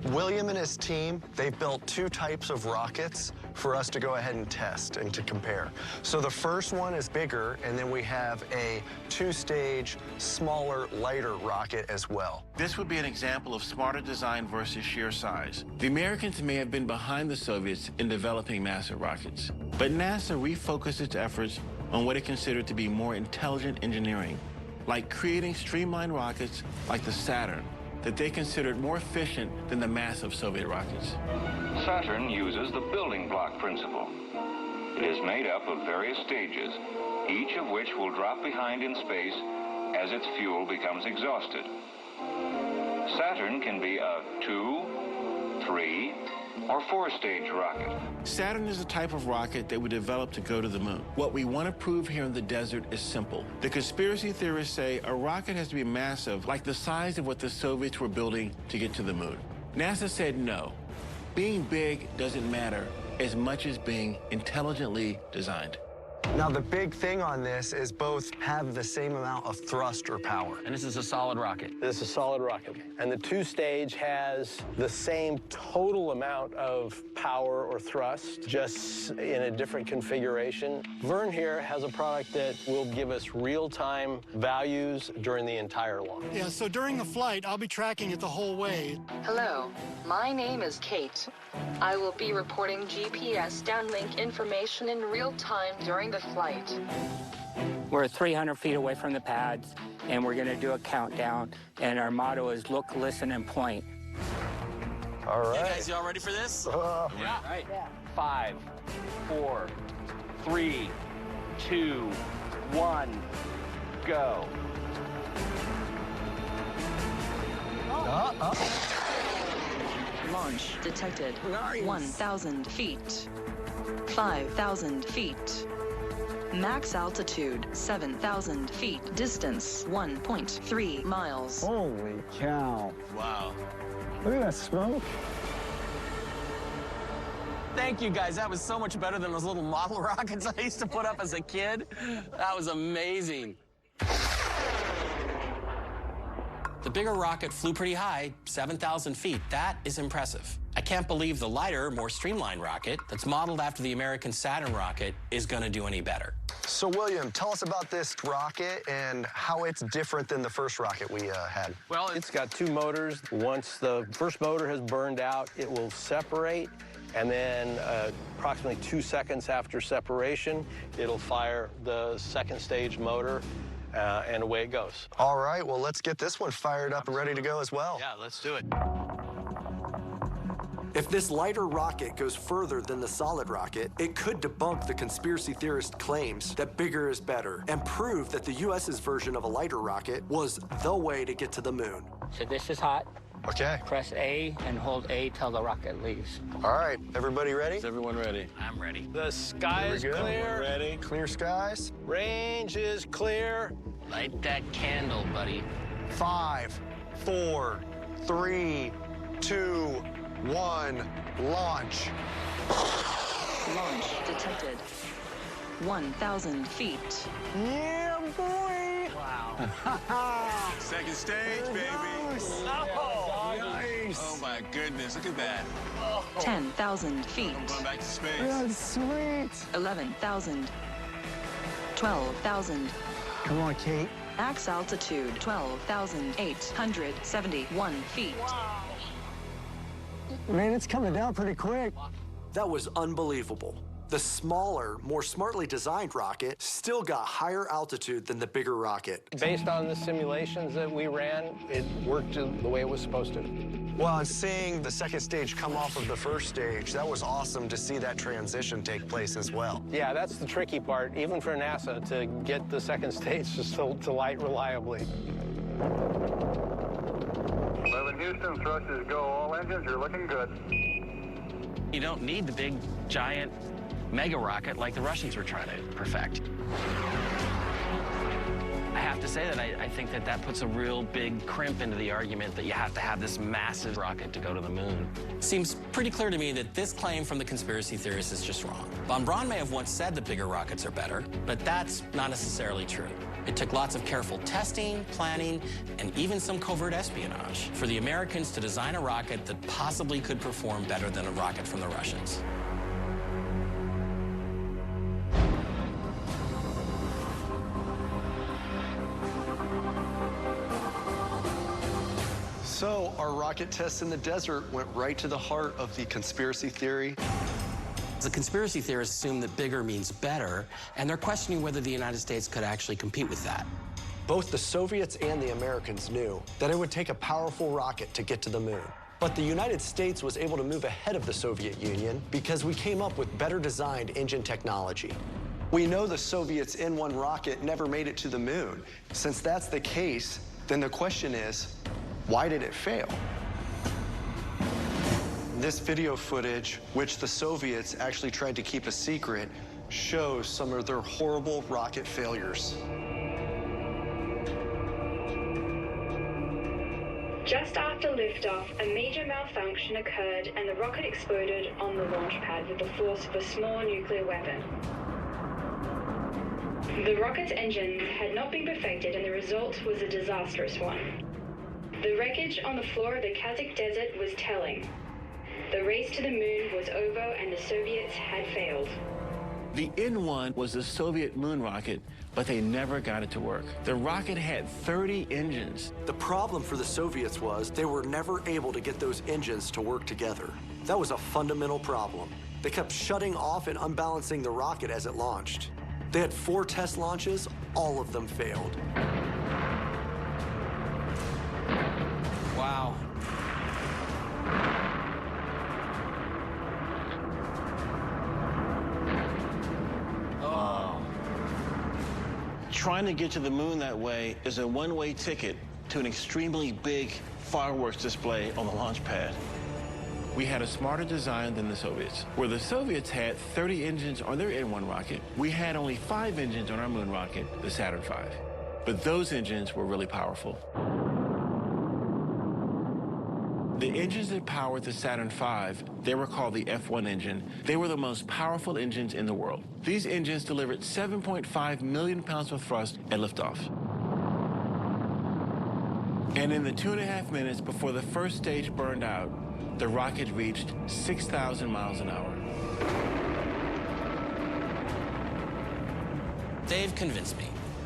S8: William and his team, they've built 2 types of rockets for us to go ahead and test and to compare. So the first one is bigger, and then we have a 2-stage, smaller, lighter rocket as well.
S10: This would be an example of smarter design versus sheer size. The Americans may have been behind the Soviets in developing massive rockets, but NASA refocused its efforts on what it considered to be more intelligent engineering, like creating streamlined rockets like the Saturn, that they considered more efficient than the massive Soviet rockets.
S13: Saturn uses the building block principle. It is made up of various stages, each of which will drop behind in space as its fuel becomes exhausted. Saturn can be a 2, 3, or 4-stage rocket.
S10: Saturn is the type of rocket that we developed to go to the moon. What we want to prove here in the desert is simple. The conspiracy theorists say a rocket has to be massive, like the size of what the Soviets were building to get to the moon. NASA said no. Being big doesn't matter as much as being intelligently designed.
S9: Now, the big thing on this is both have the same amount of thrust or power.
S1: And this is a solid rocket.
S24: This is a solid rocket. And the 2-stage has the same total amount of power or thrust, just in a different configuration. Vern here has a product that will give us real-time values during the entire launch.
S25: Yeah, so during the flight, I'll be tracking it the whole way.
S26: Hello, my name is Kate. I will be reporting GPS downlink information in real time during the flight.
S27: We're 300 feet away from the pads, and we're going to do a countdown, and our motto is look, listen, and point.
S9: All right.
S1: Hey guys, y'all ready for this?
S27: Yeah.
S1: Right.
S27: Yeah.
S24: 5, 4, 3, 2, 1, go.
S26: Launch detected 1,000 feet. 5,000 feet. Max altitude, 7,000 feet. Distance, 1.3 miles.
S7: Holy cow.
S10: Wow.
S7: Look at that smoke.
S1: Thank you, guys. That was so much better than those little model rockets I used to put up as a kid. That was amazing. The bigger rocket flew pretty high, 7,000 feet. That is impressive. I can't believe the lighter, more streamlined rocket that's modeled after the American Saturn rocket is going to do any better.
S9: So, William, tell us about this rocket and how it's different than the first rocket we had.
S24: Well, it's got two motors. Once the first motor has burned out, it will separate, and then approximately 2 seconds after separation, it'll fire the second stage motor, and away it goes.
S9: All right, well, let's get this one fired up and ready to go as well.
S24: Yeah, let's do it.
S8: If this lighter rocket goes further than the solid rocket, it could debunk the conspiracy theorist claims that bigger is better and prove that the US's version of a lighter rocket was the way to get to the moon.
S27: So this is hot.
S9: Okay.
S27: Press A and hold A till the rocket leaves.
S9: All right, everybody ready?
S10: Is everyone ready?
S1: I'm ready.
S24: The sky is
S9: Here we go.
S24: clear.
S10: Ready?
S9: Clear skies.
S24: Range is clear.
S1: Light that candle, buddy.
S9: 5, 4, 3, 2, 1, launch.
S26: Launch detected. 1,000 feet.
S7: Yeah, boy.
S1: Wow.
S10: Second stage, baby.
S7: Oh, nice.
S10: Oh my goodness, look at that.
S26: 10,000 feet.
S10: Going back to space.
S7: That's sweet.
S26: 11,000. 12,000.
S7: Come on, Kate.
S26: Max altitude, 12,871 feet.
S7: Man, it's coming down pretty quick.
S8: That was unbelievable. The smaller, more smartly designed rocket still got higher altitude than the bigger rocket.
S24: Based on the simulations that we ran, it worked the way it was supposed to.
S9: Well, and seeing the second stage come off of the first stage, that was awesome to see that transition take place as well.
S24: Yeah, that's the tricky part, even for NASA, to get the second stage to light reliably.
S2: 11 Houston, thrust is go. All engines, you're looking good.
S1: You don't need the big, giant mega rocket like the Russians were trying to perfect. I have to say that I think that puts a real big crimp into the argument that you have to have this massive rocket to go to the moon. Seems pretty clear to me that this claim from the conspiracy theorists is just wrong. Von Braun may have once said that bigger rockets are better, but that's not necessarily true. It took lots of careful testing, planning, and even some covert espionage for the Americans to design a rocket that possibly could perform better than a rocket from the Russians.
S9: So our rocket tests in the desert went right to the heart of the conspiracy theory.
S1: The conspiracy theorists assume that bigger means better, and they're questioning whether the United States could actually compete with that.
S9: Both the Soviets and the Americans knew that it would take a powerful rocket to get to the moon. But the United States was able to move ahead of the Soviet Union because we came up with better designed engine technology. We know the Soviets' N-1 rocket never made it to the moon. Since that's the case, then the question is, why did it fail? This video footage, which the Soviets actually tried to keep a secret, shows some of their horrible rocket failures.
S4: Just after liftoff, a major malfunction occurred and the rocket exploded on the launch pad with the force of a small nuclear weapon. The rocket's engine had not been perfected and the result was a disastrous one. The wreckage on the floor of the Kazakh desert was telling. The race to the moon was over and the Soviets had failed.
S10: The N-1 was the Soviet moon rocket, but they never got it to work. The rocket had 30 engines.
S8: The problem for the Soviets was they were never able to get those engines to work together. That was a fundamental problem. They kept shutting off and unbalancing the rocket as it launched. They had 4 test launches, all of them failed.
S1: Wow.
S10: Trying to get to the moon that way is a one-way ticket to an extremely big fireworks display on the launch pad. we had a smarter design than the Soviets. Where the Soviets had 30 engines on their N-1 rocket, we had only 5 engines on our moon rocket, the Saturn V. But those engines were really powerful. The engines that powered the Saturn V, they were called the F1 engine. They were the most powerful engines in the world. These engines delivered 7.5 million pounds of thrust at liftoff. And in the 2.5 minutes before the first stage burned out, the rocket reached 6,000 miles an hour.
S1: Dave convinced me.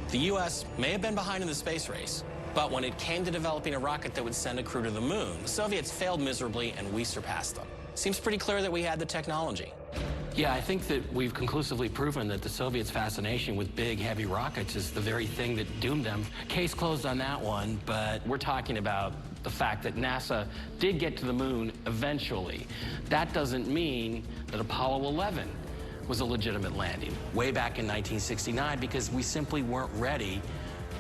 S1: The U.S. may have been behind in the space race, but when it came to developing a rocket that would send a crew to the moon, the Soviets failed miserably and we surpassed them. Seems pretty clear that we had the technology.
S3: Yeah, I think that we've conclusively proven that the Soviets' fascination with big, heavy rockets is the very thing that doomed them. Case closed on that one, but we're talking about the fact that NASA did get to the moon eventually. That doesn't mean that Apollo 11 was a legitimate landing way back in 1969 because we simply weren't ready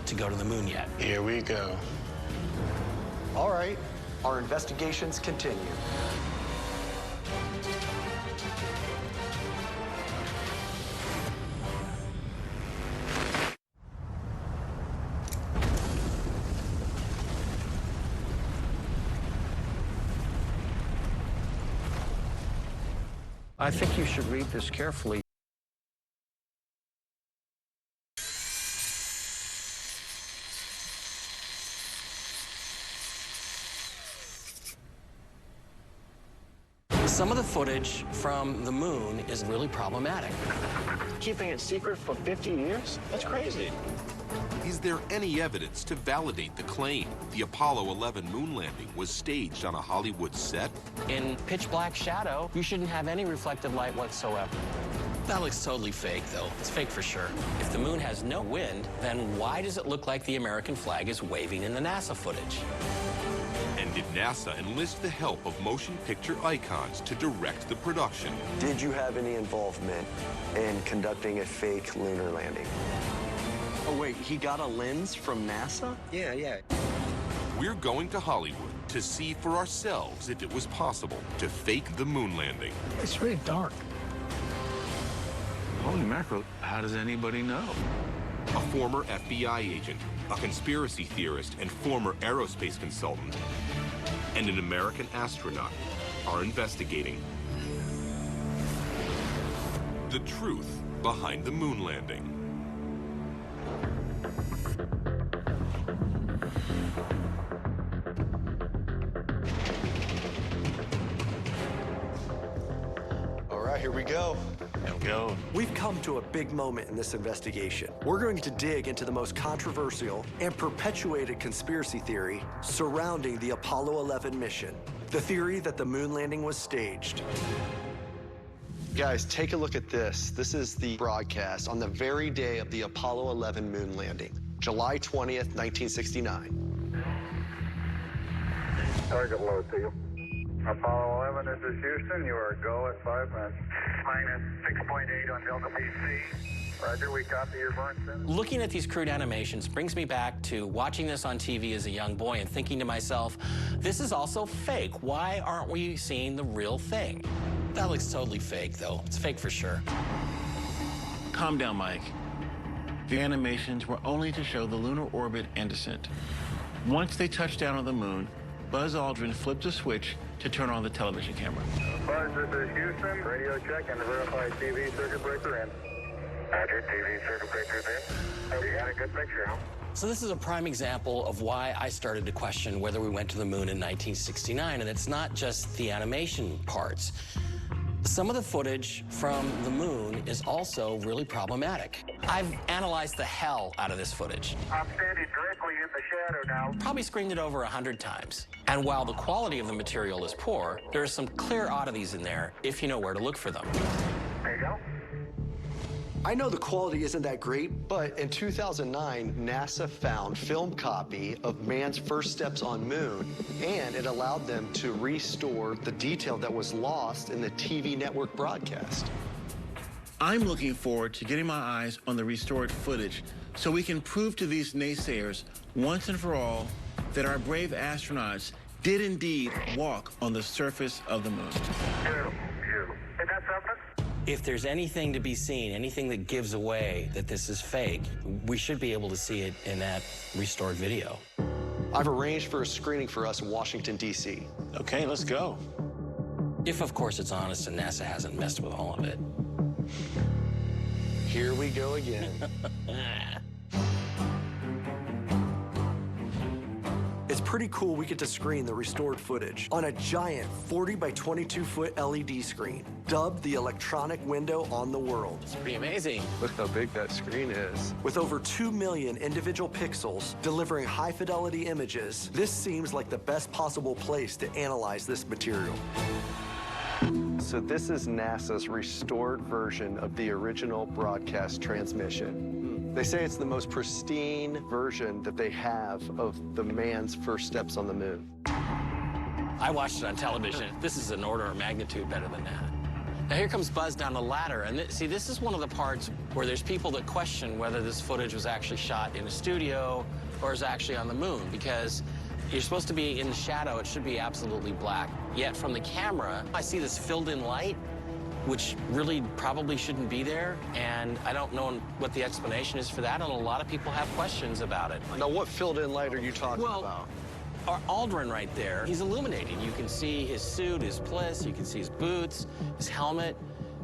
S3: to go to the moon yet.
S10: Here we go.
S9: All right, our investigations continue.
S24: I think you should read this carefully.
S1: Some of the footage from the moon is really problematic.
S10: Keeping it secret for 50 years? That's crazy.
S5: Is there any evidence to validate the claim the Apollo 11 moon landing was staged on a Hollywood set?
S1: In pitch black shadow, you shouldn't have any reflective light whatsoever. That looks totally fake, though. It's fake for sure. If the moon has no wind, then why does it look like the American flag is waving in the NASA footage?
S5: And did NASA enlist the help of motion picture icons to direct the production?
S9: Did you have any involvement in conducting a fake lunar landing? Oh, wait, he got a lens from NASA? Yeah.
S5: We're going to Hollywood to see for ourselves if it was possible to fake the moon landing.
S7: It's really dark.
S12: Holy mackerel, how does anybody know?
S5: A former FBI agent, a conspiracy theorist and former aerospace consultant, and an American astronaut are investigating the truth behind the moon landing.
S9: All right, here we go.
S10: Go.
S9: We've come to a big moment in this investigation. We're going to dig into the most controversial and perpetuated conspiracy theory surrounding the Apollo 11 mission. The theory that the moon landing was staged. Guys, take a look at this. This is the broadcast on the very day of the Apollo 11 moon landing, July 20th, 1969.
S2: Target low to you. Apollo 11, this is Houston. You are go at 5 minutes. Minus 6.8 on Delta PC. Roger, we copy your burn center.
S1: Looking at these crude animations brings me back to watching this on TV as a young boy and thinking to myself, this is also fake. Why aren't we seeing the real thing? That looks totally fake, though. It's fake for sure.
S10: Calm down, Mike. The animations were only to show the lunar orbit and descent. Once they touched down on the moon, Buzz Aldrin flipped a switch to turn on the television camera.
S2: Buzz, this is Houston. Radio check and verify TV circuit breaker in. Roger, TV circuit breaker's in. You got a good picture, huh?
S1: So this is a prime example of why I started to question whether we went to the moon in 1969, and it's not just the animation parts. Some of the footage from the moon is also really problematic. I've analyzed the hell out of this footage.
S2: I'm standing directly in the shadow now.
S1: Probably screened it over 100 times. And while the quality of the material is poor, there are some clear oddities in there if you know where to look for them.
S2: There you go.
S9: I know the quality isn't that great, but in 2009, NASA found film copy of man's first steps on moon, and it allowed them to restore the detail that was lost in the TV network broadcast.
S10: I'm looking forward to getting my eyes on the restored footage so we can prove to these naysayers once and for all that our brave astronauts did indeed walk on the surface of the moon.
S2: Beautiful, beautiful. Isn't that something?
S1: If there's anything to be seen, anything that gives away that this is fake, we should be able to see it in that restored video.
S9: I've arranged for a screening for us in Washington, D.C.
S10: Okay, let's go.
S1: If, of course, it's honest and NASA hasn't messed with all of it.
S9: Here we go again. It's pretty cool we get to screen the restored footage on a giant 40 by 22 foot LED screen, dubbed the electronic window on the world.
S1: It's pretty amazing.
S9: Look how big that screen is. With over 2 million individual pixels delivering high fidelity images, this seems like the best possible place to analyze this material. So this is NASA's restored version of the original broadcast transmission. They say it's the most pristine version that they have of the man's first steps on the moon.
S1: I watched it on television. This is an order of magnitude better than that. Now here comes Buzz down the ladder, and see, this is one of the parts where there's people that question whether this footage was actually shot in a studio or is actually on the moon, because you're supposed to be in the shadow. It should be absolutely black. Yet from the camera, I see this filled-in light, which really probably shouldn't be there, and I don't know what the explanation is for that, and a lot of people have questions about it.
S9: Now, what filled-in light are you talking about?
S1: Aldrin right there, he's illuminating. You can see his suit, his bliss, you can see his boots, his helmet,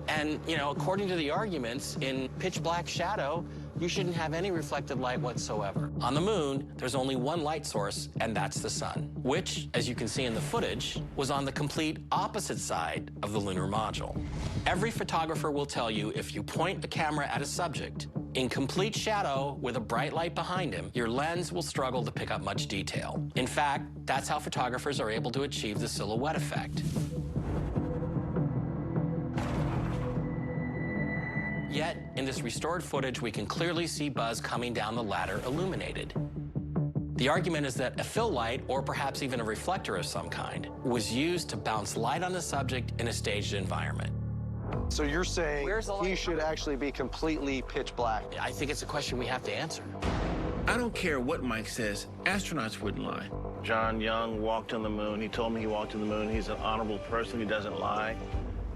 S1: and, you know, according to the arguments, in pitch black shadow, you shouldn't have any reflected light whatsoever. On the moon, there's only one light source, and that's the sun, which, as you can see in the footage, was on the complete opposite side of the lunar module. Every photographer will tell you if you point a camera at a subject in complete shadow with a bright light behind him, your lens will struggle to pick up much detail. In fact, that's how photographers are able to achieve the silhouette effect. Yet, in this restored footage, we can clearly see Buzz coming down the ladder illuminated. The argument is that a fill light, or perhaps even a reflector of some kind, was used to bounce light on the subject in a staged environment.
S9: So you're saying he should actually be completely pitch black?
S1: I think it's a question we have to answer.
S10: I don't care what Mike says, astronauts wouldn't lie. John Young walked on the moon. He told me he walked on the moon. He's an honorable person. He doesn't lie.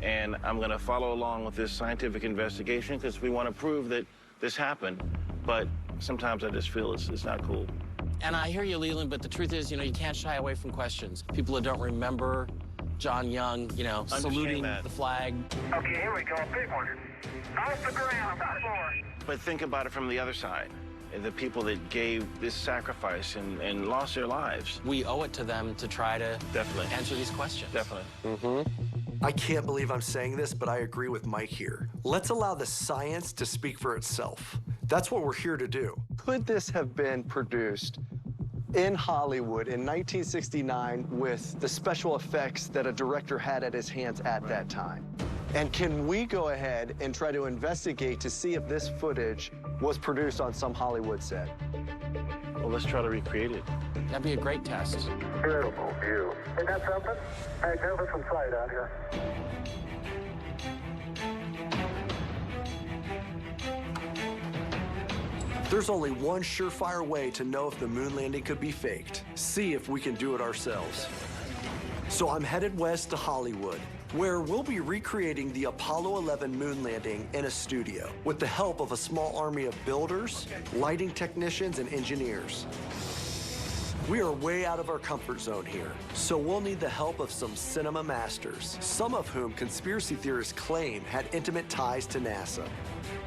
S10: And I'm going to follow along with this scientific investigation because we want to prove that this happened. But sometimes I just feel it's not cool.
S1: And I hear you, Leland, but the truth is, you know, you can't shy away from questions. People that don't remember John Young, you know, saluting the flag.
S2: Okay, here we go. Big one. Off the ground, on the floor.
S10: But think about it from the other side. The people that gave this sacrifice and lost their lives.
S1: We owe it to them to try to answer these questions.
S10: Definitely.
S9: I can't believe I'm saying this, but I agree with Mike here. Let's allow the science to speak for itself. That's what we're here to do. Could this have been produced in Hollywood in 1969 with the special effects that a director had at his hands at that time? And can we go ahead and try to investigate to see if this footage was produced on some Hollywood set?
S10: Well, let's try to recreate it.
S1: That'd be a great test.
S2: Beautiful view. Isn't that something? Magnificent sight out here.
S9: There's only one surefire way to know if the moon landing could be faked. See if we can do it ourselves. So I'm headed west to Hollywood, where we'll be recreating the Apollo 11 moon landing in a studio with the help of a small army of builders, lighting technicians, and engineers. We are way out of our comfort zone here, so we'll need the help of some cinema masters, some of whom conspiracy theorists claim had intimate ties to NASA.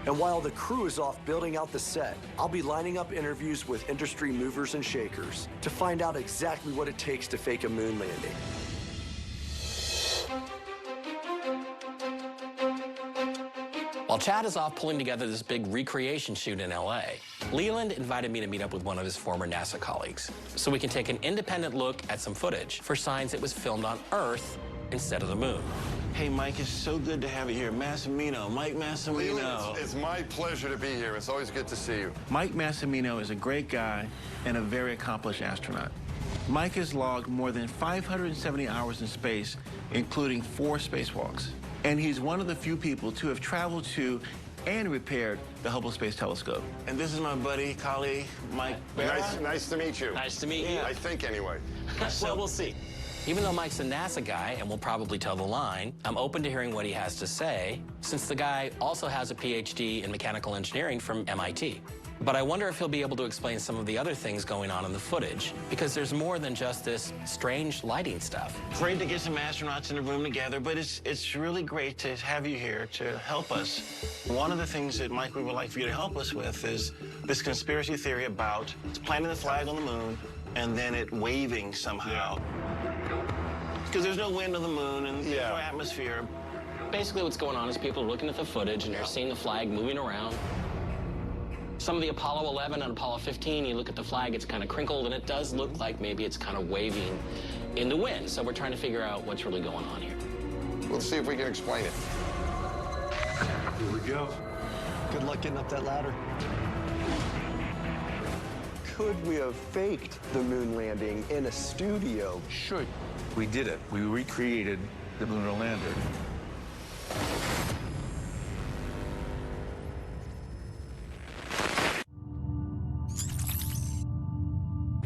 S9: And while the crew is off building out the set, I'll be lining up interviews with industry movers and shakers to find out exactly what it takes to fake a moon landing.
S1: While Chad is off pulling together this big recreation shoot in LA, Leland invited me to meet up with one of his former NASA colleagues so we can take an independent look at some footage for signs it was filmed on Earth instead of the moon.
S10: Hey, Mike, it's so good to have you here. Massimino, Mike Massimino.
S6: Leland, it's my pleasure to be here. It's always good to see you.
S10: Mike Massimino is a great guy and a very accomplished astronaut. Mike has logged more than 570 hours in space, including 4 spacewalks. And he's one of the few people to have traveled to and repaired the Hubble Space Telescope. And this is my buddy, colleague, Mike Barra.
S6: Nice to meet you.
S1: Nice to meet you.
S6: I think, anyway.
S1: Well, we'll see. Even though Mike's a NASA guy and will probably tell the line, I'm open to hearing what he has to say, since the guy also has a PhD in mechanical engineering from MIT. But I wonder if he'll be able to explain some of the other things going on in the footage, because there's more than just this strange lighting stuff.
S10: Great to get some astronauts in the room together, but it's really great to have you here to help us. One of the things that, Mike, we would like for you to help us with is this conspiracy theory about planting the flag on the moon and then it waving somehow. Because there's no wind on the moon and there's no atmosphere.
S3: Basically what's going on is people are looking at the footage and they're seeing the flag moving around. Some of the Apollo 11 and Apollo 15, you look at the flag, it's kind of crinkled, and it does look like maybe it's kind of waving in the wind. So we're trying to figure out what's really going on here.
S6: We'll see if we can explain it.
S9: Here we go. Good luck getting up that ladder. Could we have faked the moon landing in a studio?
S12: Sure. We did it. We recreated the lunar lander.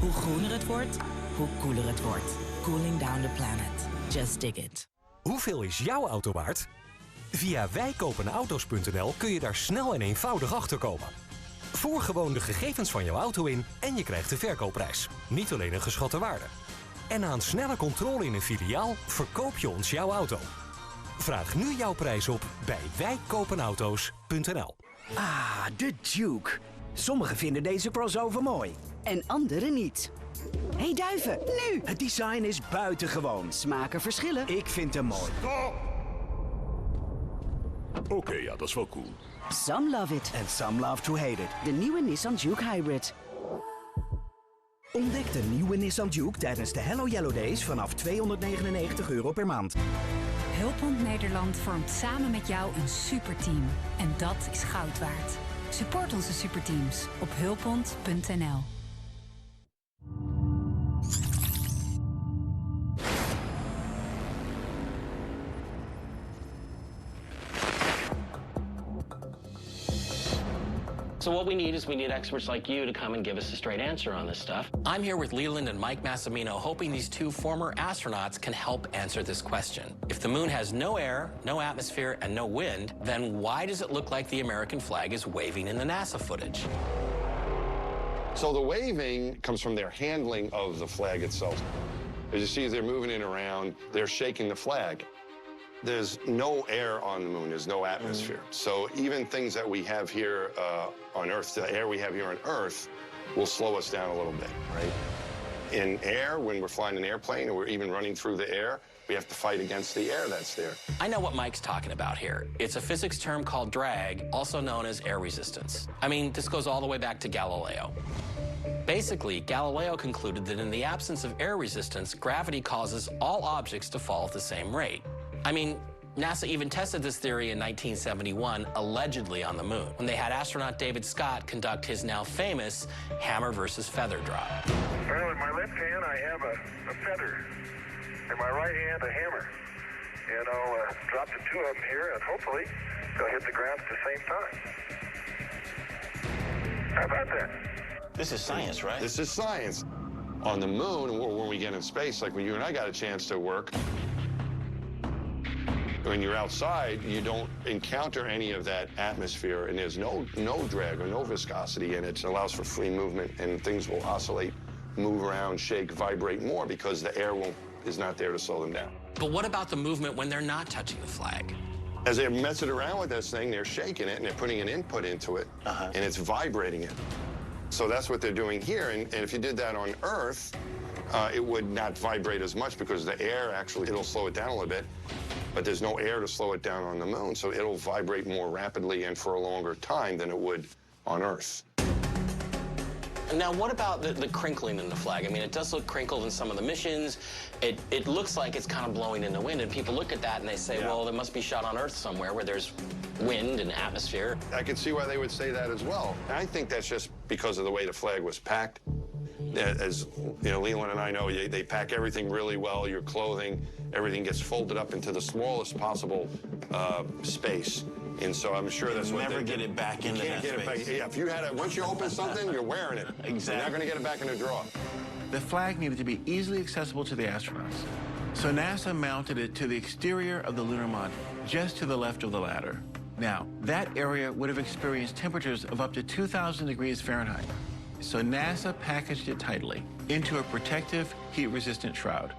S14: Hoe groener het wordt, hoe koeler het wordt. Cooling down the planet. Just dig it.
S16: Hoeveel is jouw auto waard? Via wijkopenauto's.nl kun je daar snel en eenvoudig achter komen. Voer gewoon de gegevens van jouw auto in en je krijgt de verkoopprijs. Niet alleen een geschatte waarde. En na een snelle controle in een filiaal verkoop je ons jouw auto. Vraag nu jouw prijs op bij wijkopenauto's.nl.
S11: Ah, de Duke. Sommigen vinden deze crossover mooi. En anderen niet. Hey duiven, nu! Het design is buitengewoon. Smaken verschillen. Ik vind hem mooi.
S17: Oké, ja, dat is wel cool.
S11: Some love it and some love to hate it. De nieuwe Nissan Duke Hybrid. Ontdek de nieuwe Nissan Duke tijdens de Hello Yellow Days vanaf €299 per maand.
S18: Hulpbond Nederland vormt samen met jou een superteam. En dat is goud waard. Support onze superteams op hulpbond.nl.
S3: So what we need is experts like you to come and give us a straight answer on this stuff.
S1: I'm here with Leland and Mike Massimino, hoping these two former astronauts can help answer this question. If the moon has no air, no atmosphere, and no wind, then why does it look like the American flag is waving in the NASA footage?
S6: So the waving comes from their handling of the flag itself. As you see, as they're moving it around, they're shaking the flag. There's no air on the moon, there's no atmosphere. So even things that we have here on Earth, the air we have here on Earth, will slow us down a little bit, right? In air, when we're flying an airplane or we're even running through the air, we have to fight against the air that's there.
S1: I know what Mike's talking about here. It's a physics term called drag, also known as air resistance. I mean, this goes all the way back to Galileo. Basically, Galileo concluded that in the absence of air resistance, gravity causes all objects to fall at the same rate. I mean, NASA even tested this theory in 1971, allegedly on the moon, when they had astronaut David Scott conduct his now famous hammer versus feather drop.
S2: Well, in my left hand, I have a feather. In my right hand, a hammer. And I'll drop the two of them here, and hopefully they'll hit the ground at the same time. How about that?
S10: This is science, right?
S6: This is science. On the moon, when we get in space, like when you and I got a chance to work, when you're outside, you don't encounter any of that atmosphere, and there's no drag or no viscosity in it. It allows for free movement, and things will oscillate, move around, shake, vibrate more because the air is not there to slow them down.
S1: But what about the movement when they're not touching the flag?
S6: As they're messing around with this thing, they're shaking it, and they're putting an input into it, and it's vibrating it. So that's what they're doing here, and if you did that on Earth, it would not vibrate as much because the air actually, it'll slow it down a little bit, but there's no air to slow it down on the moon, so it'll vibrate more rapidly and for a longer time than it would on Earth.
S1: Now, what about the crinkling in the flag? I mean, it does look crinkled in some of the missions. It looks like it's kind of blowing in the wind, and people look at that and they say, well, it must be shot on Earth somewhere where there's wind and atmosphere.
S6: I can see why they would say that as well. And I think that's just because of the way the flag was packed. As you know, Leland and I know, they pack everything really well. Your clothing, everything gets folded up into the smallest possible space. And so I'm sure that's what
S10: never
S6: they
S10: get
S6: did.
S10: it back
S6: You
S10: into
S6: can't
S10: that
S6: get it back.
S10: space.
S6: Yeah, if you had it, once you open something, you're wearing it.
S10: Exactly.
S6: You're not going to get it back in the drawer.
S10: The flag needed to be easily accessible to the astronauts. So NASA mounted it to the exterior of the lunar module, just to the left of the ladder. Now, that area would have experienced temperatures of up to 2,000 degrees Fahrenheit. So NASA packaged it tightly into a protective, heat-resistant shroud.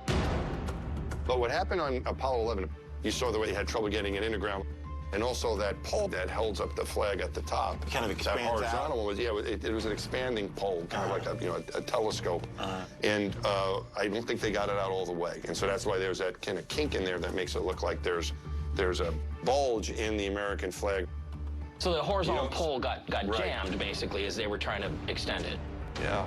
S6: But what happened on Apollo 11, you saw the way they had trouble getting it in the ground. And also that pole that holds up the flag at the top.
S10: Kind of expands
S6: that horizontal
S10: out.
S6: one was, yeah, it was an expanding pole, kind of like a telescope. And I don't think they got it out all the way. And so that's why there's that kind of kink in there that makes it look like there's a bulge in the American flag.
S3: So the horizontal pole got
S6: Right.
S3: jammed, basically, as they were trying to extend it.
S6: Yeah.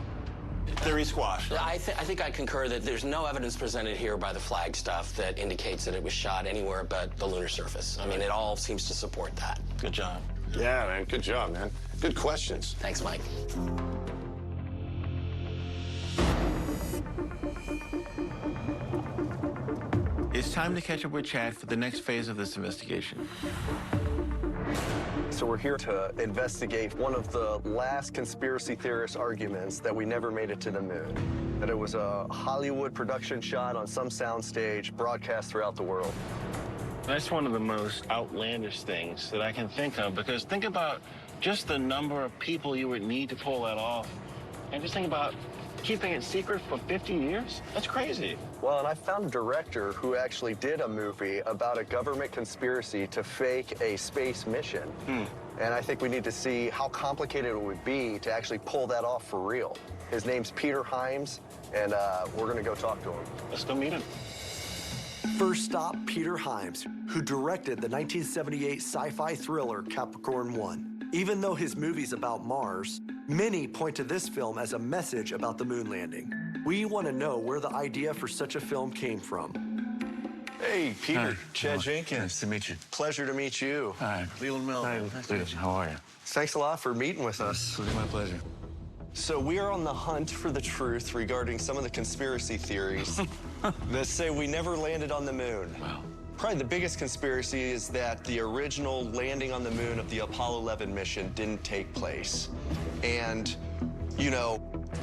S10: Theory squashed.
S1: I think I concur that there's no evidence presented here by the flag stuff that indicates that it was shot anywhere but the lunar surface. I mean, it all seems to support that.
S10: Good job.
S6: Yeah, man. Good job, man. Good questions.
S1: Thanks, Mike.
S10: It's time to catch up with Chad for the next phase of this investigation.
S9: So we're here to investigate one of the last conspiracy theorist arguments that we never made it to the moon. That it was a Hollywood production shot on some soundstage broadcast throughout the world.
S10: That's one of the most outlandish things that I can think of, because think about just the number of people you would need to pull that off. And just think about keeping it secret for 50 years? That's crazy.
S9: Well, and I found a director who actually did a movie about a government conspiracy to fake a space mission. And I think we need to see how complicated it would be to actually pull that off for real. His name's Peter Hyams, and we're going to go talk to him.
S10: Let's go meet him.
S8: First stop, Peter Hyams, who directed the 1978 sci-fi thriller Capricorn 1. Even though his movie's about Mars, many point to this film as a message about the moon landing. We want to know where the idea for such a film came from.
S9: Hey, Peter.
S12: Hi.
S9: Chad Jenkins.
S12: Nice to meet you.
S9: Pleasure to meet you.
S12: Hi.
S10: Leland Mills.
S12: Hi, Leland. How are you?
S9: Thanks a lot for meeting with us.
S12: It's my pleasure.
S9: So we are on the hunt for the truth regarding some of the conspiracy theories that say we never landed on the moon.
S12: Wow.
S9: Probably the biggest conspiracy is that the original landing on the moon of the Apollo 11 mission didn't take place. And, you know,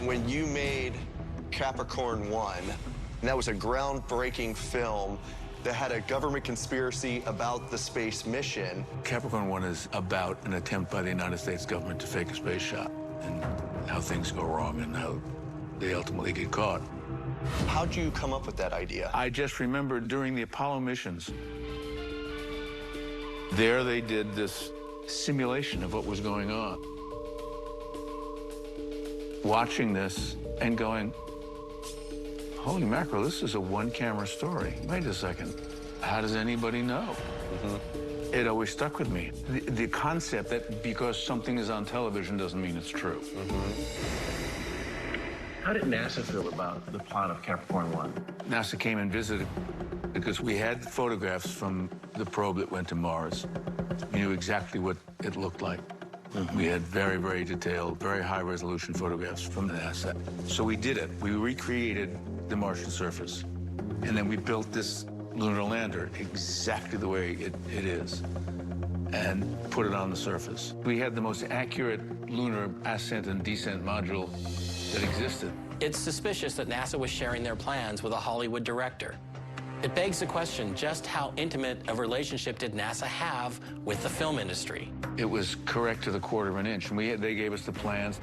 S9: when you made Capricorn 1, and that was a groundbreaking film that had a government conspiracy about the space mission.
S12: Capricorn 1 is about an attempt by the United States government to fake a space shot and how things go wrong and how they ultimately get caught.
S9: How'd you come up with that idea?
S12: I just remember during the Apollo missions, there they did this simulation of what was going on. Watching this and going, holy mackerel, this is a one-camera story. Wait a second, how does anybody know? It always stuck with me. The concept that because something is on television doesn't mean it's true.
S10: How did NASA feel about the plot of Capricorn 1?
S12: NASA came and visited because we had photographs from the probe that went to Mars. We knew exactly what it looked like. We had very, very detailed, very high-resolution photographs from NASA. So we did it. We recreated the Martian surface. And then we built this lunar lander exactly the way it is and put it on the surface. We had the most accurate lunar ascent and descent module that existed.
S1: It's suspicious that NASA was sharing their plans with a Hollywood director. It begs the question, just how intimate a relationship did NASA have with the film industry?
S12: It was correct to the quarter of an inch, and they gave us the plans.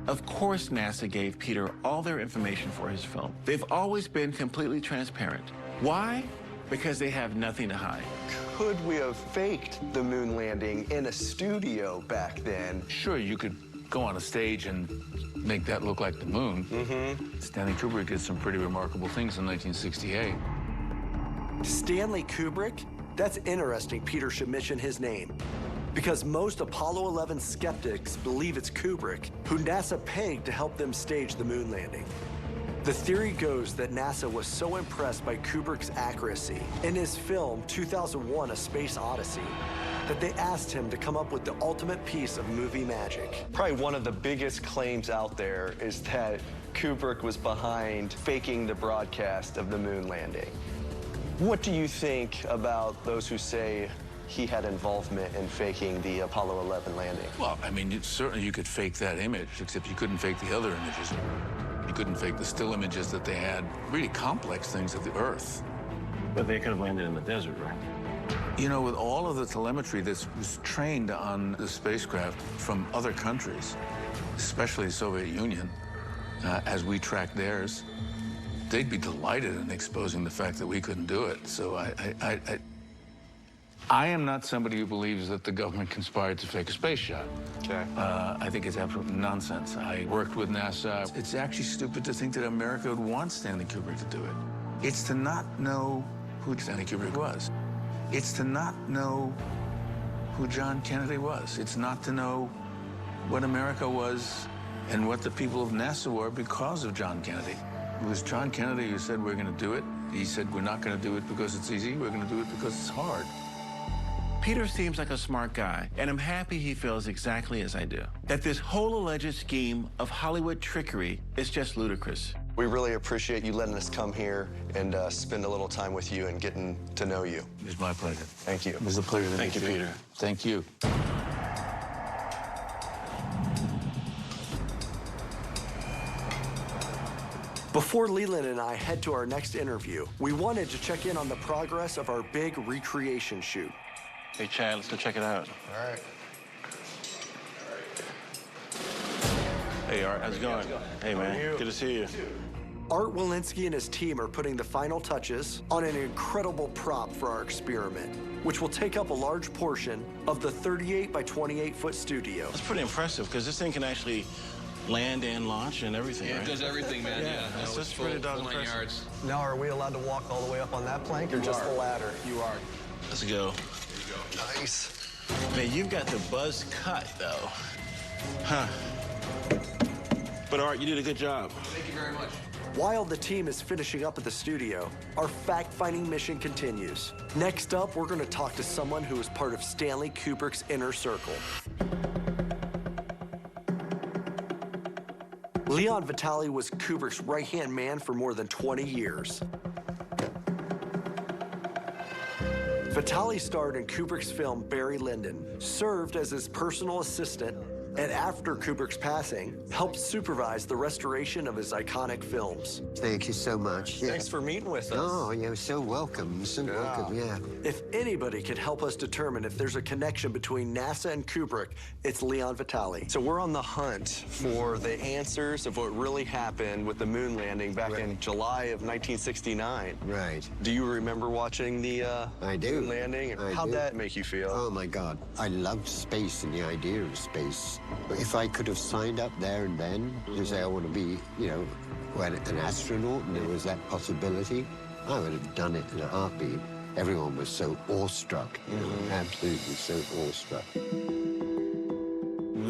S10: Of course, NASA gave Peter all their information for his film. They've always been completely transparent. Why? Because they have nothing to hide.
S9: Could we have faked the moon landing in a studio back then?
S12: Sure, you could go on a stage and make that look like the moon. Stanley Kubrick did some pretty remarkable things in 1968.
S8: Stanley Kubrick? That's interesting Peter should mention his name. Because most Apollo 11 skeptics believe it's Kubrick, who NASA pegged to help them stage the moon landing. The theory goes that NASA was so impressed by Kubrick's accuracy in his film 2001: A Space Odyssey that they asked him to come up with the ultimate piece of movie magic.
S9: Probably one of the biggest claims out there is that Kubrick was behind faking the broadcast of the moon landing. What do you think about those who say he had involvement in faking the Apollo 11 landing.
S12: Well, I mean, certainly you could fake that image, except you couldn't fake the other images. You couldn't fake the still images that they had, really complex things of the Earth.
S10: But they could have landed in the desert, right?
S12: You know, with all of the telemetry that was trained on the spacecraft from other countries, especially the Soviet Union, as we tracked theirs, they'd be delighted in exposing the fact that we couldn't do it. So I am not somebody who believes that the government conspired to fake a space shot.
S9: Okay.
S12: I think it's absolute nonsense. I worked with NASA. It's actually stupid to think that America would want Stanley Kubrick to do it. It's to not know who Stanley Kubrick was. It's to not know who John Kennedy was. It's not to know what America was and what the people of NASA were because of John Kennedy. It was John Kennedy who said, we're going to do it. He said, we're not going to do it because it's easy. We're going to do it because it's hard.
S10: Peter seems like a smart guy, and I'm happy he feels exactly as I do. That this whole alleged scheme of Hollywood trickery is just ludicrous.
S9: We really appreciate you letting us come here and spend a little time with you and getting to know you.
S12: It was my pleasure.
S9: Thank you.
S12: It was a pleasure to meet you,
S10: Peter.
S12: Thank you.
S8: Before Leland and I head to our next interview, we wanted to check in on the progress of our big recreation shoot.
S10: Hey, Chad, let's go check it out.
S9: All right.
S10: Hey, Art, how's it going? Hey, man, good to see you.
S8: Art Walensky and his team are putting the final touches on an incredible prop for our experiment, which will take up a large portion of the 38 by 28 foot studio.
S10: That's pretty impressive, because this thing can actually land and launch and everything,
S13: Yeah,
S10: right?
S13: it does everything, man. Yeah,
S10: that's pretty darn impressive.
S13: yards.
S9: Now, are we allowed to walk all the way up on that plank or just the ladder?
S13: You are.
S10: Let's go.
S9: Nice.
S10: Man, you've got the buzz cut, though. Huh. But, Art, you did a good job.
S13: Thank you very much.
S8: While the team is finishing up at the studio, our fact-finding mission continues. Next up, we're going to talk to someone who is part of Stanley Kubrick's inner circle. Leon Vitali was Kubrick's right-hand man for more than 20 years. Vitali starred in Kubrick's film Barry Lyndon, served as his personal assistant, and after Kubrick's passing, helped supervise the restoration of his iconic films.
S15: Thank you so much.
S9: Thanks for meeting with us.
S15: Oh, you're so welcome. So welcome, yeah.
S8: If anybody could help us determine if there's a connection between NASA and Kubrick, it's Leon Vitali.
S9: So we're on the hunt for the answers of what really happened with the moon landing back in July of 1969.
S15: Right.
S9: Do you remember watching the
S15: I do.
S9: moon landing?
S15: I
S9: How'd
S15: do.
S9: that make you feel?
S15: Oh, my God. I loved space and the idea of space. If I could have signed up there and then to say I want to be, you know, an astronaut, and there was that possibility, I would have done it in a heartbeat. Everyone was so awestruck, you know, absolutely so awestruck.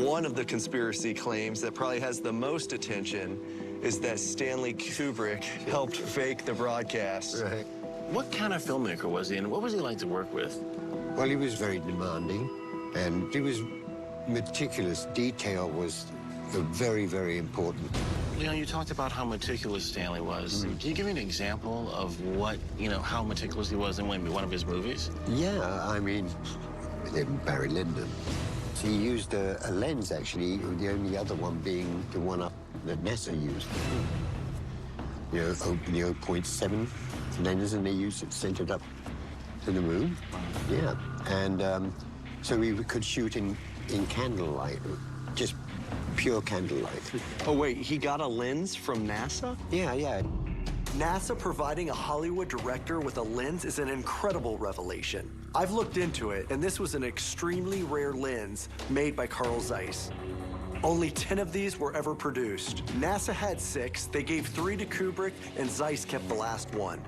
S9: One of the conspiracy claims that probably has the most attention is that Stanley Kubrick helped fake the broadcast.
S15: Right.
S10: What kind of filmmaker was he, and what was he like to work with?
S15: Well, he was very demanding, and he was meticulous. Detail was very, very important.
S10: Leon, you talked about how meticulous Stanley was. Can you give me an example of what, you know, how meticulous he was in one of his movies?
S15: Yeah, I mean, in Barry Lyndon. He used a lens, actually, the only other one being the one up that NASA used. You know, the 0.7 lens, and they used it centered up to the moon. Yeah, and so we could shoot in candlelight, just pure candlelight.
S9: Oh, wait, he got a lens from NASA?
S15: Yeah, yeah.
S8: NASA providing a Hollywood director with a lens is an incredible revelation. I've looked into it, and this was an extremely rare lens made by Carl Zeiss. Only 10 of these were ever produced. NASA had 6, they gave 3 to Kubrick, and Zeiss kept the last one.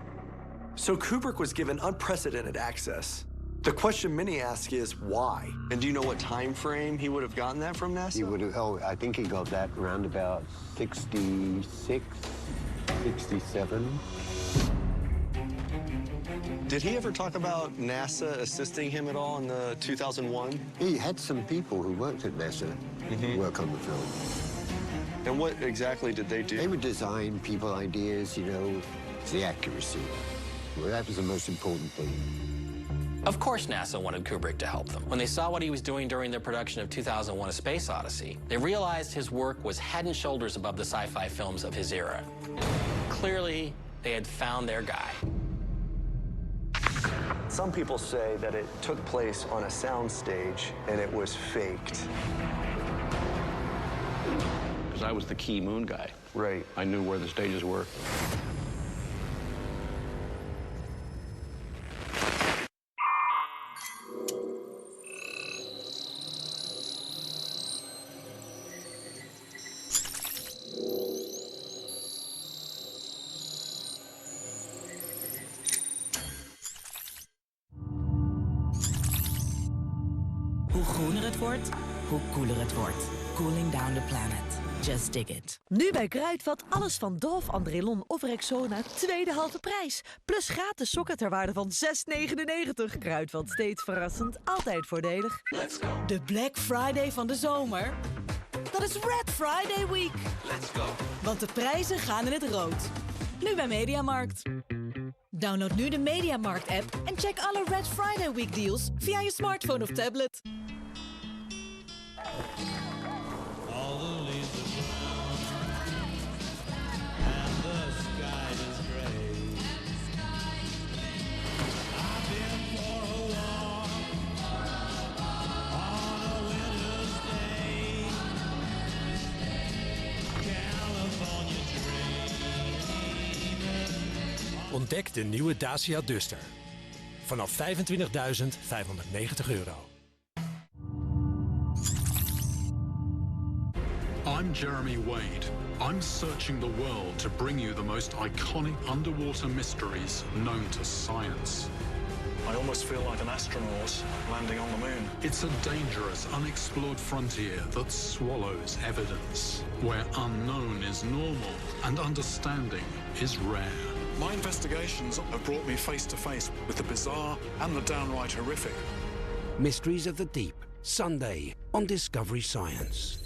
S8: So Kubrick was given unprecedented access. The question many ask is, why?
S9: And do you know what time frame he would have gotten that from NASA?
S15: He would have, I think he got that around about 66, 67.
S9: Did he ever talk about NASA assisting him at all in the 2001?
S15: He had some people who worked at NASA work on the film.
S9: And what exactly did they do?
S15: They would design people ideas, you know, the accuracy. Well, that was the most important thing.
S1: Of course NASA wanted Kubrick to help them. When they saw what he was doing during their production of 2001: A Space Odyssey, they realized his work was head and shoulders above the sci-fi films of his era. Clearly, they had found their guy.
S9: Some people say that it took place on a soundstage and it was faked.
S13: Because I was the key moon guy.
S9: Right.
S13: I knew where the stages were.
S14: Hoe groener het wordt, hoe koeler het wordt. Cooling down the planet. Just dig it.
S19: Nu bij Kruidvat alles van Dove, Andrelon of Rexona tweede halve prijs. Plus gratis sokken ter waarde van €6,99. Kruidvat, steeds verrassend, altijd voordelig.
S20: Let's go.
S19: De Black Friday van de zomer. Dat is Red Friday Week.
S20: Let's go.
S19: Want de prijzen gaan in het rood. Nu bij Mediamarkt. Download nu de Mediamarkt app en check alle Red Friday Week deals via je smartphone of tablet.
S20: All the leaves are brown and the sky is gray. I've been for a walk on a winter's day. California dreaming.
S16: Ontdek de nieuwe Dacia Duster. Vanaf €25.590.
S21: I'm Jeremy Wade. I'm searching the world to bring you the most iconic underwater mysteries known to science.
S22: I almost feel like an astronaut landing on the moon.
S21: It's a dangerous, unexplored frontier that swallows evidence, where unknown is normal and understanding is rare.
S22: My investigations have brought me face to face with the bizarre and the downright horrific.
S23: Mysteries of the Deep, Sunday on Discovery Science.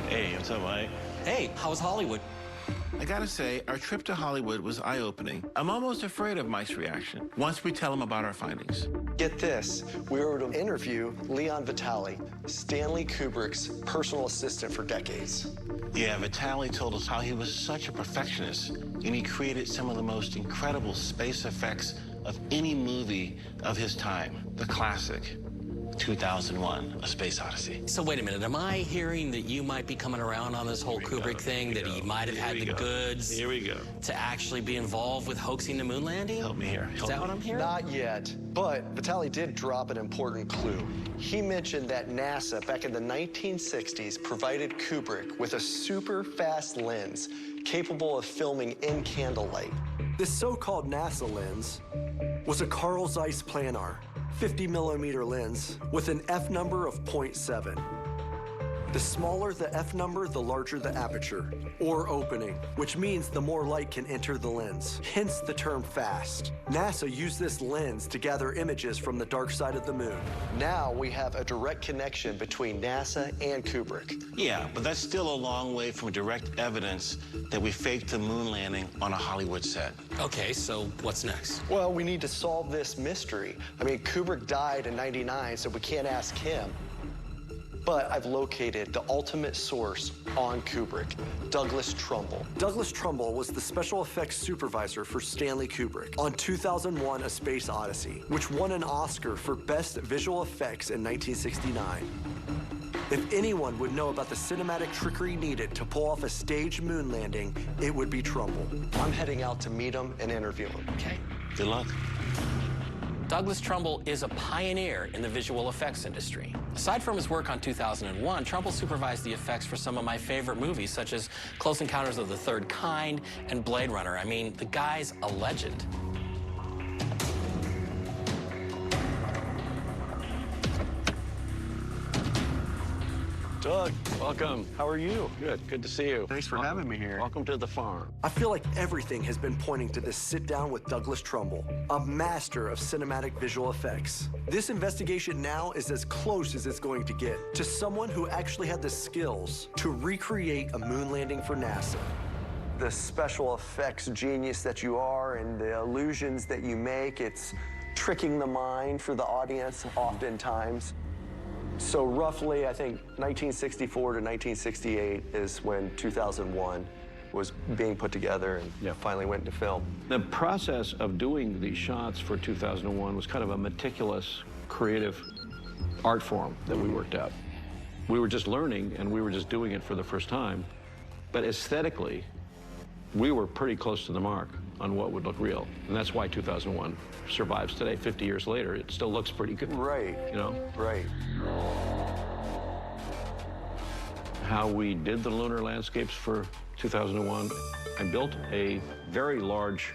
S10: Hey, what's up, Mike?
S1: Hey, how was Hollywood?
S10: I gotta say, our trip to Hollywood was eye-opening. I'm almost afraid of Mike's reaction once we tell him about our findings.
S9: Get this, we were to interview Leon Vitali, Stanley Kubrick's personal assistant for decades.
S10: Yeah, Vitali told us how he was such a perfectionist, and he created some of the most incredible space effects of any movie of his time. The classic, 2001: A Space Odyssey.
S1: So wait a minute, am I hearing that you might be coming around on this whole Kubrick thing, that he might have had the goods
S10: Here we go.
S1: to actually be involved with hoaxing the moon landing?
S10: Help me here.
S1: Is that what I'm hearing?
S9: Not yet, but Vitali did drop an important clue. He mentioned that NASA, back in the 1960s, provided Kubrick with a super fast lens capable of filming in candlelight. This so-called NASA lens was a Carl Zeiss Planar, 50mm lens with an f number of 0.7. The smaller the f number, the larger the aperture, or opening, which means the more light can enter the lens, hence the term fast. NASA used this lens to gather images from the dark side of the moon. Now we have a direct connection between NASA and Kubrick.
S10: Yeah, but that's still a long way from direct evidence that we faked the moon landing on a Hollywood set.
S1: Okay, so what's next?
S9: Well, we need to solve this mystery. I mean, Kubrick died in '99, so we can't ask him. But I've located the ultimate source on Kubrick, Douglas Trumbull. Douglas Trumbull was the special effects supervisor for Stanley Kubrick on 2001: A Space Odyssey, which won an Oscar for Best Visual Effects in 1969. If anyone would know about the cinematic trickery needed to pull off a staged moon landing, it would be Trumbull. I'm heading out to meet him and interview him.
S1: Okay.
S10: Good luck.
S1: Douglas Trumbull is a pioneer in the visual effects industry. Aside from his work on 2001, Trumbull supervised the effects for some of my favorite movies, such as Close Encounters of the Third Kind and Blade Runner. I mean, the guy's a legend.
S13: Doug, welcome.
S8: How are you?
S13: Good to see you.
S8: Thanks for having me here.
S13: Welcome to the farm.
S8: I feel like everything has been pointing to this sit-down with Douglas Trumbull, a master of cinematic visual effects. This investigation now is as close as it's going to get to someone who actually had the skills to recreate a moon landing for NASA. The special effects genius that you are and the illusions that you make, it's tricking the mind for the audience oftentimes. So roughly, I think 1964 to 1968 is when 2001 was being put together and finally went into film.
S13: The process of doing these shots for 2001 was kind of a meticulous, creative art form that we worked out. We were just learning, and we were just doing it for the first time. But aesthetically, we were pretty close to the mark on what would look real. And that's why 2001 survives today. 50 years later, it still looks pretty good.
S8: Right.
S13: You know?
S8: Right.
S13: How we did the lunar landscapes for 2001, I built a very large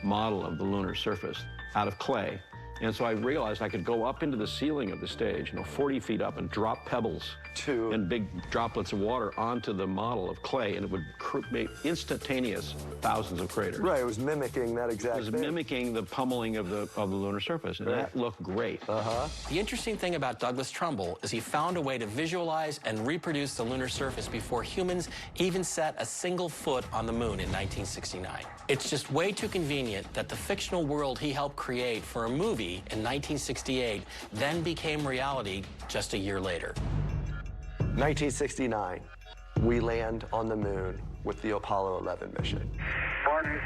S13: model of the lunar surface out of clay. And so I realized I could go up into the ceiling of the stage, 40 feet up, and drop pebbles and big droplets of water onto the model of clay, and it would make instantaneous thousands of craters.
S8: Right, it was mimicking that exact
S13: It was
S8: thing.
S13: mimicking the pummeling of the lunar surface, and that looked great.
S1: The interesting thing about Douglas Trumbull is he found a way to visualize and reproduce the lunar surface before humans even set a single foot on the moon in 1969. It's just way too convenient that the fictional world he helped create for a movie in 1968 then became reality just a year later.
S8: 1969, we land on the moon with the Apollo 11 mission.
S2: Martin,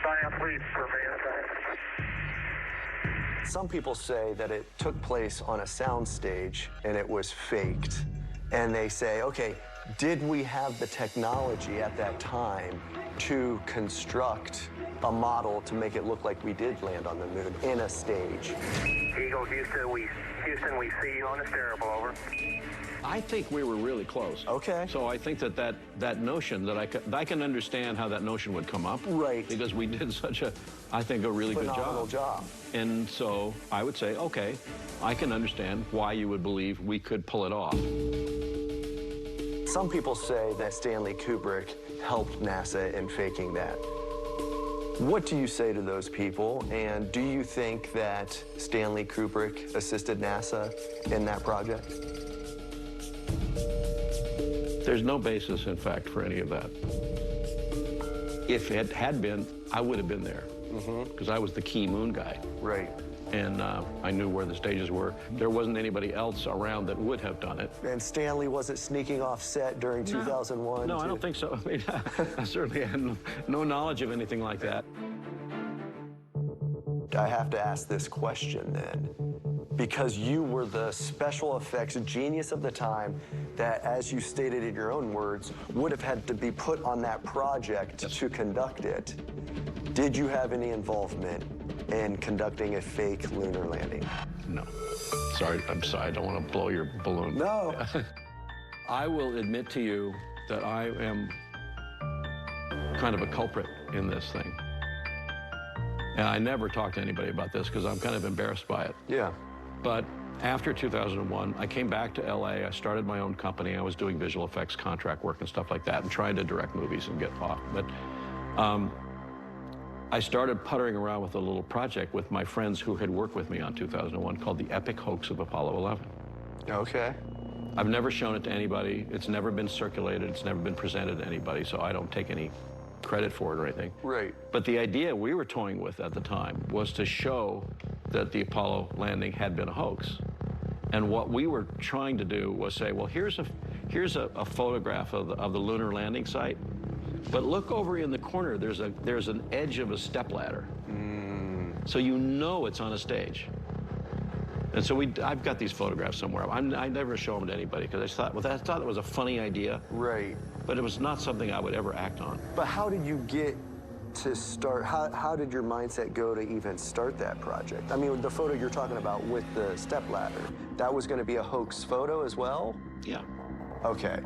S2: science lead for
S8: Some people say that it took place on a soundstage and it was faked. And they say, okay, did we have the technology at that time to construct a model to make it look like we did land on the moon in a stage?
S2: Eagle, Houston, we see you on the steerable, over.
S13: I think we were really close.
S8: Okay.
S13: So I think that notion, that I can understand how that notion would come up.
S8: Right.
S13: Because we did such a, I think, a really
S8: Phenomenal
S13: good job. And so I would say, okay, I can understand why you would believe we could pull it off.
S8: Some people say that Stanley Kubrick helped NASA in faking that. What do you say to those people? And do you think that Stanley Kubrick assisted NASA in that project?
S13: There's no basis, in fact, for any of that. If it had been, I would have been there, because I was the key moon guy.
S8: Right.
S13: And I knew where the stages were. There wasn't anybody else around that would have done it.
S8: And Stanley wasn't sneaking off set during 2001?
S13: No, I don't think so. I mean, I certainly had no knowledge of anything like that.
S8: I have to ask this question then, because you were the special effects genius of the time that, as you stated in your own words, would have had to be put on that project to conduct it. Did you have any involvement in conducting a fake lunar landing?
S13: No. Sorry, I'm sorry, I don't want to blow your balloon.
S8: No.
S13: I will admit to you that I am kind of a culprit in this thing. And I never talk to anybody about this because I'm kind of embarrassed by it.
S8: Yeah.
S13: But after 2001, I came back to LA. I started my own company. I was doing visual effects, contract work, and stuff like that, and trying to direct movies and get off. But I started puttering around with a little project with my friends who had worked with me on 2001 called The Epic Hoax of Apollo 11.
S8: Okay.
S13: I've never shown it to anybody. It's never been circulated. It's never been presented to anybody, so I don't take any credit for it or anything.
S8: Right.
S13: But the idea we were toying with at the time was to show that the Apollo landing had been a hoax. And what we were trying to do was say, well, here's a photograph of the lunar landing site, but look over in the corner, there's an edge of a stepladder. So you know it's on a stage. And so I've got these photographs somewhere. I never show them to anybody because I thought it was a funny idea.
S8: Right.
S13: But it was not something I would ever act on.
S8: But how did you get to start, how did your mindset go to even start that project? I mean, the photo you're talking about with the stepladder, that was going to be a hoax photo as well?
S13: Yeah.
S8: Okay.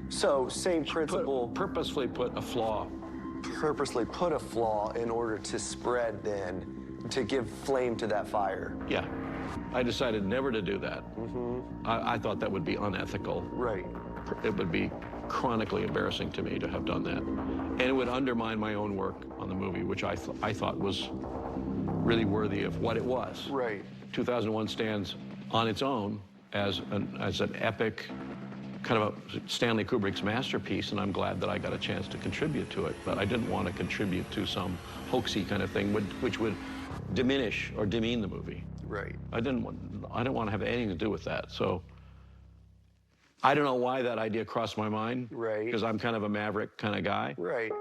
S8: So same principle.
S13: Purposefully put a flaw.
S8: Purposely put a flaw in order to spread then, to give flame to that fire.
S13: Yeah. I decided never to do that. I thought that would be unethical.
S8: Right.
S13: It would be chronically embarrassing to me to have done that. And it would undermine my own work on the movie, which I thought was really worthy of what it was.
S8: Right.
S13: 2001 stands on its own as an epic, kind of a Stanley Kubrick's masterpiece, and I'm glad that I got a chance to contribute to it. But I didn't want to contribute to some hoaxy kind of thing, which would diminish or demean the movie.
S8: Right.
S13: I didn't want to have anything to do with that. So I don't know why that idea crossed my mind.
S8: Right.
S13: Because I'm kind of a maverick kind of guy.
S8: Right.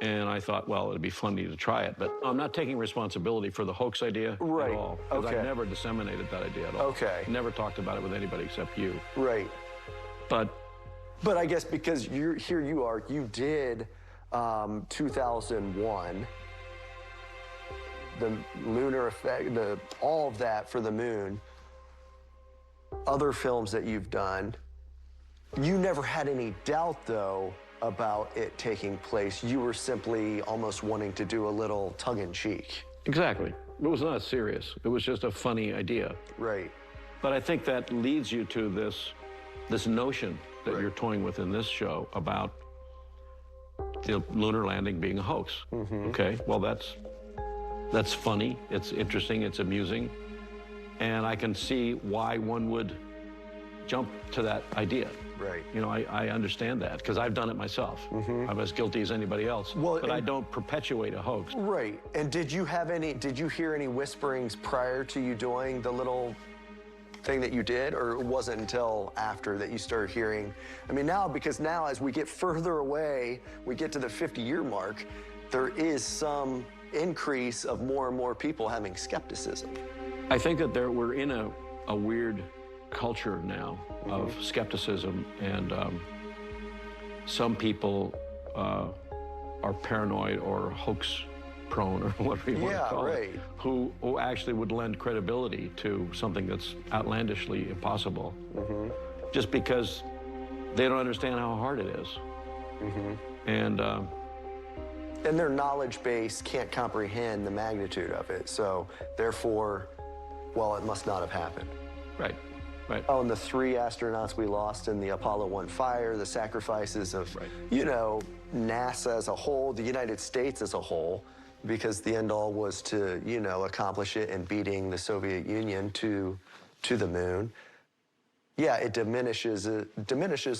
S13: And I thought, well, it'd be funny to try it. But I'm not taking responsibility for the hoax idea at all. Because I never disseminated that idea at all.
S8: Okay.
S13: Never talked about it with anybody except you.
S8: Right.
S13: But
S8: I guess because here you are, you did 2001, the lunar effect, all of that for the moon, other films that you've done. You never had any doubt, though, about it taking place. You were simply almost wanting to do a little tongue-in-cheek.
S13: Exactly. It was not serious. It was just a funny idea.
S8: Right.
S13: But I think that leads you to this notion that you're toying with in this show about the lunar landing being a hoax. Okay, well, that's funny, it's interesting, it's amusing, and I can see why one would jump to that idea.
S8: Right.
S13: You know, I understand that, because I've done it myself. I'm as guilty as anybody else, but I don't perpetuate a hoax.
S8: Right, and did you hear any whisperings prior to you doing the little thing that you did, or it wasn't until after that you started hearing? I mean, because now as we get further away, we get to the 50-year mark, there is some increase of more and more people having skepticism.
S13: I think that we're in a weird culture now of skepticism, and some people are paranoid or hoax prone, or whatever you want to call it, who actually would lend credibility to something that's outlandishly impossible, just because they don't understand how hard it is. And
S8: their knowledge base can't comprehend the magnitude of it, so therefore, well, it must not have happened.
S13: Right. Right.
S8: Oh, and the 3 astronauts we lost in the Apollo 1 fire, the sacrifices of, you know, NASA as a whole, the United States as a whole, because the end all was to, you know, accomplish it in beating the Soviet Union to the moon. Yeah, it diminishes the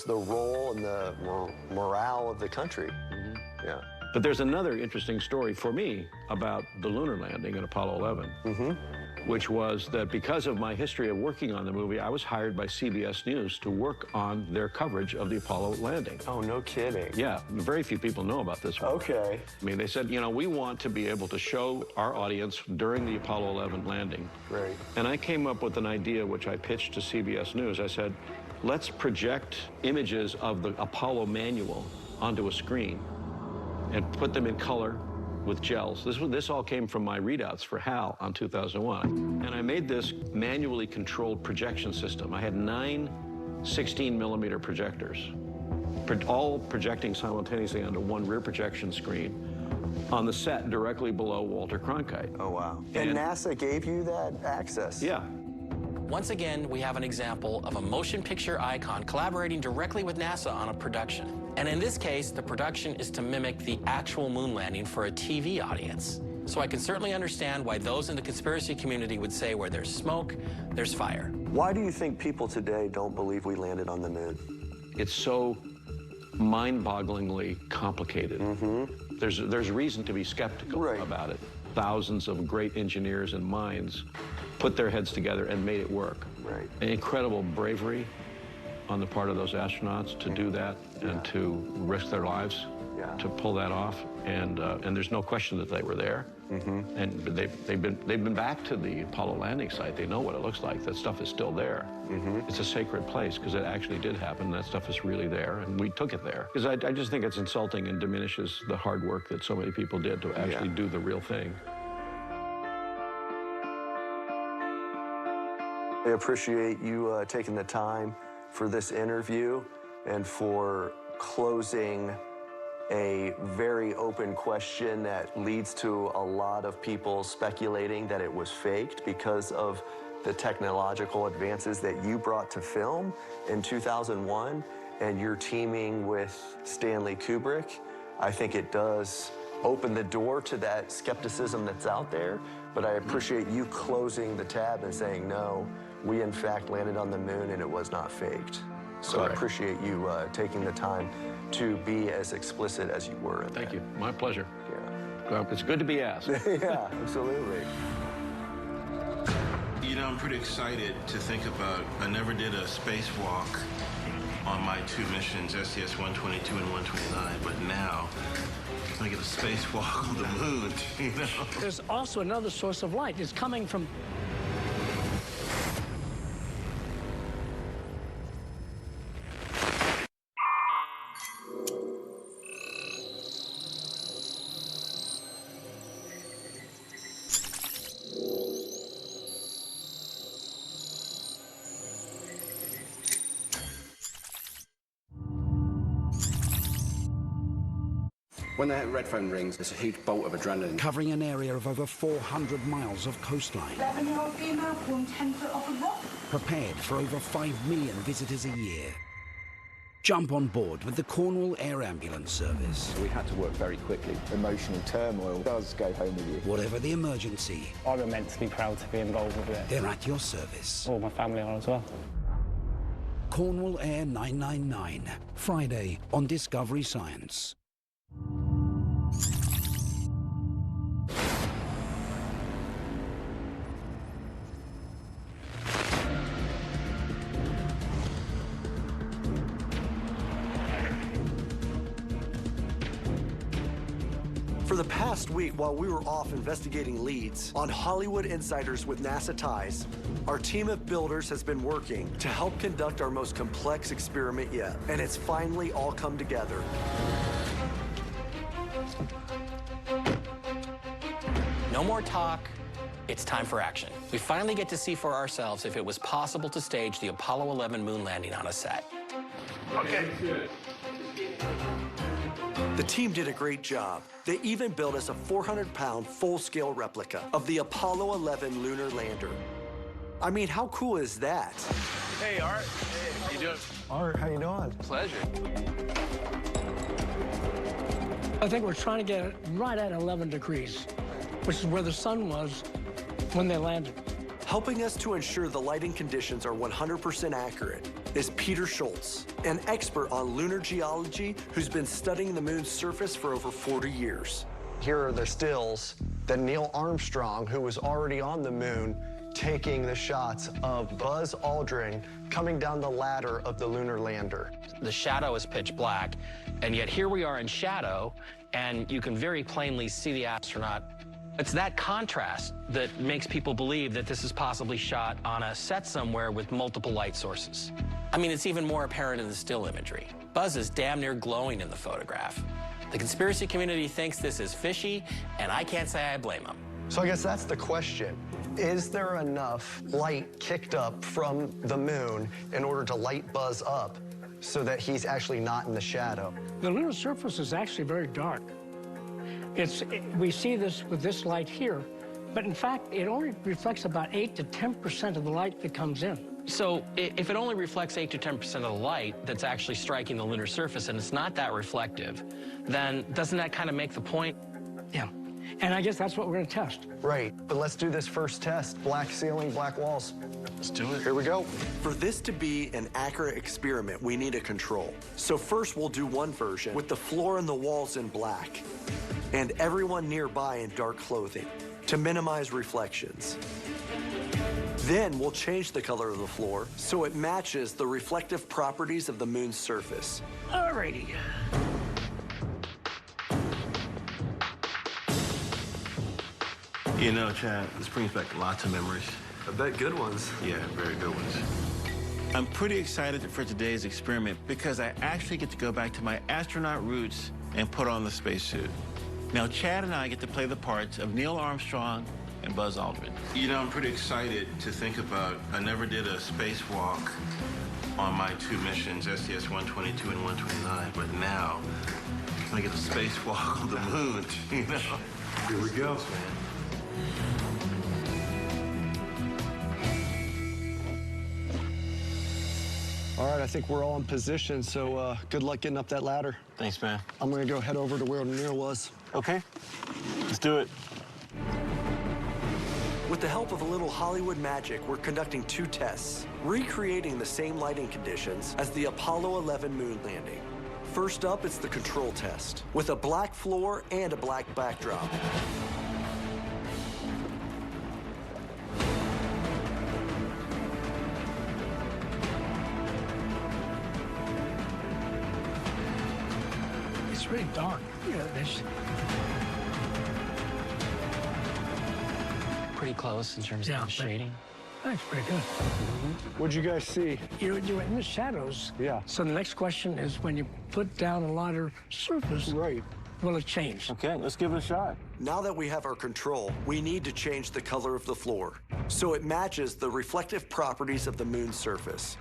S8: role and the morale of the country. Yeah.
S13: But there's another interesting story for me about the lunar landing in Apollo 11, which was that because of my history of working on the movie, I was hired by CBS News to work on their coverage of the Apollo landing.
S8: Oh, no kidding.
S13: Yeah, very few people know about this one.
S8: Okay.
S13: I mean, they said, you know, we want to be able to show our audience during the Apollo 11 landing.
S8: Right.
S13: And I came up with an idea which I pitched to CBS News. I said, let's project images of the Apollo manual onto a screen and put them in color with gels. This all came from my readouts for HAL on 2001. And I made this manually controlled projection system. I had 9 16-millimeter projectors, all projecting simultaneously onto one rear projection screen on the set directly below Walter Cronkite.
S8: Oh, wow. And NASA gave you that access?
S13: Yeah.
S1: Once again, we have an example of a motion picture icon collaborating directly with NASA on a production. And in this case, the production is to mimic the actual moon landing for a TV audience. So I can certainly understand why those in the conspiracy community would say where there's smoke, there's fire.
S8: Why do you think people today don't believe we landed on the moon?
S13: It's so mind-bogglingly complicated. There's reason to be skeptical about it. Thousands of great engineers and minds put their heads together and made it work.
S8: Right.
S13: An incredible bravery on the part of those astronauts to do that and to risk their lives to pull that off. And there's no question that they were there. And they've been back to the Apollo landing site. They know what it looks like. That stuff is still there. It's a sacred place because it actually did happen. That stuff is really there, and we took it there. Because I just think it's insulting and diminishes the hard work that so many people did to actually do the real thing.
S8: I appreciate you taking the time for this interview and for closing a very open question that leads to a lot of people speculating that it was faked because of
S9: the technological advances that you brought to film in 2001 and you're teaming with Stanley Kubrick, I think it does open the door to that skepticism that's out there, but I appreciate you closing the tab and saying, no, we in fact landed on the moon and it was not faked. So
S13: Correct.
S9: I appreciate you taking the time to be as explicit as you were.
S13: Thank you. My pleasure.
S9: Yeah.
S13: Well, it's good to be asked.
S9: Yeah, absolutely.
S10: You know, I'm pretty excited to think about, I never did a spacewalk on my two missions, STS-122 and 129, but now I get a spacewalk on the moon, you know?
S4: There's also another source of light. It's coming from...
S23: When the red phone rings, it's a huge bolt of adrenaline. Covering an area of over 400 miles of coastline.
S5: 11-year-old female pulled 10 foot off a rock.
S23: Prepared for over 5 million visitors a year. Jump on board with the Cornwall Air Ambulance Service.
S7: We had to work very quickly. Emotional turmoil does go home with you.
S23: Whatever the emergency,
S24: I'm immensely proud to be involved with it.
S23: they're at your service.
S24: All my family are as well.
S23: Cornwall Air 999, Friday on Discovery Science.
S8: For the past week, while we were off investigating leads on Hollywood insiders with NASA ties, our team of builders has been working to help conduct our most complex experiment yet, and it's finally all come together.
S1: No more talk. It's time for action. We finally get to see for ourselves if it was possible to stage the Apollo 11 moon landing on a set.
S8: Okay. The team did a great job. They even built us a 400-pound full-scale replica of the Apollo 11 lunar lander. I mean, how cool is that?
S25: Hey, Art. Hey, how you doing?
S9: Art, how you doing?
S25: Pleasure.
S4: I think we're trying to get it right at 11 degrees, which is where the sun was when they landed.
S8: Helping us to ensure the lighting conditions are 100% accurate is Peter Schultz, an expert on lunar geology who's been studying the moon's surface for over 40 years.
S9: Here are the stills that Neil Armstrong, who was already on the moon, taking the shots of Buzz Aldrin coming down the ladder of the lunar lander.
S1: The shadow is pitch black, and yet here we are in shadow, and you can very plainly see the astronaut. It's that contrast that makes people believe that this is possibly shot on a set somewhere with multiple light sources. I mean, it's even more apparent in the still imagery. Buzz is damn near glowing in the photograph. The conspiracy community thinks this is fishy, and I can't say I blame them.
S9: So I guess that's the question. Is there enough light kicked up from the moon in order to light Buzz up so that he's actually not in the shadow?
S4: The lunar surface is actually very dark. We see this with this light here, but in fact, it only reflects about 8 to 10% of the light that comes in.
S1: So if it only reflects 8 to 10% of the light that's actually striking the lunar surface and it's not that reflective, then doesn't that kind of make the point?
S4: Yeah, and I guess that's what we're going to test.
S9: Right, but let's do this first test. Black ceiling, black walls.
S10: Let's do it.
S9: Here we go.
S8: For this to be an accurate experiment, we need a control. So first we'll do one version with the floor and the walls in black and everyone nearby in dark clothing to minimize reflections. Then we'll change the color of the floor so it matches the reflective properties of the moon's surface.
S4: Alrighty.
S10: You know, Chad, this brings back lots of memories.
S8: I bet good ones.
S10: Yeah, very good ones. I'm pretty excited for today's experiment because I actually get to go back to my astronaut roots and put on the spacesuit. Now, Chad and I get to play the parts of Neil Armstrong and Buzz Aldrin. You know, I'm pretty excited to think about, I never did a spacewalk on my two missions, STS-122 and 129, but now I get a spacewalk on the moon, you know?
S8: Here we go.
S9: All right, I think we're all in position, so good luck getting up that ladder.
S10: Thanks, man.
S9: I'm gonna go head over to where Neil was.
S10: Okay, let's do it.
S9: With the help of a little Hollywood magic, we're conducting 2 tests, recreating the same lighting conditions as the Apollo 11 moon landing. First up, it's the control test, with a black floor and a black backdrop.
S4: It's really dark. There's
S1: Pretty close in terms of the shading.
S4: That's pretty good.
S9: What'd you guys see?
S4: You're in the shadows.
S9: Yeah.
S4: So the next question is, when you put down a lighter surface,
S9: right,
S4: will it change?
S10: Okay, let's give it a shot.
S9: Now that we have our control, we need to change the color of the floor so it matches the reflective properties of the moon's surface.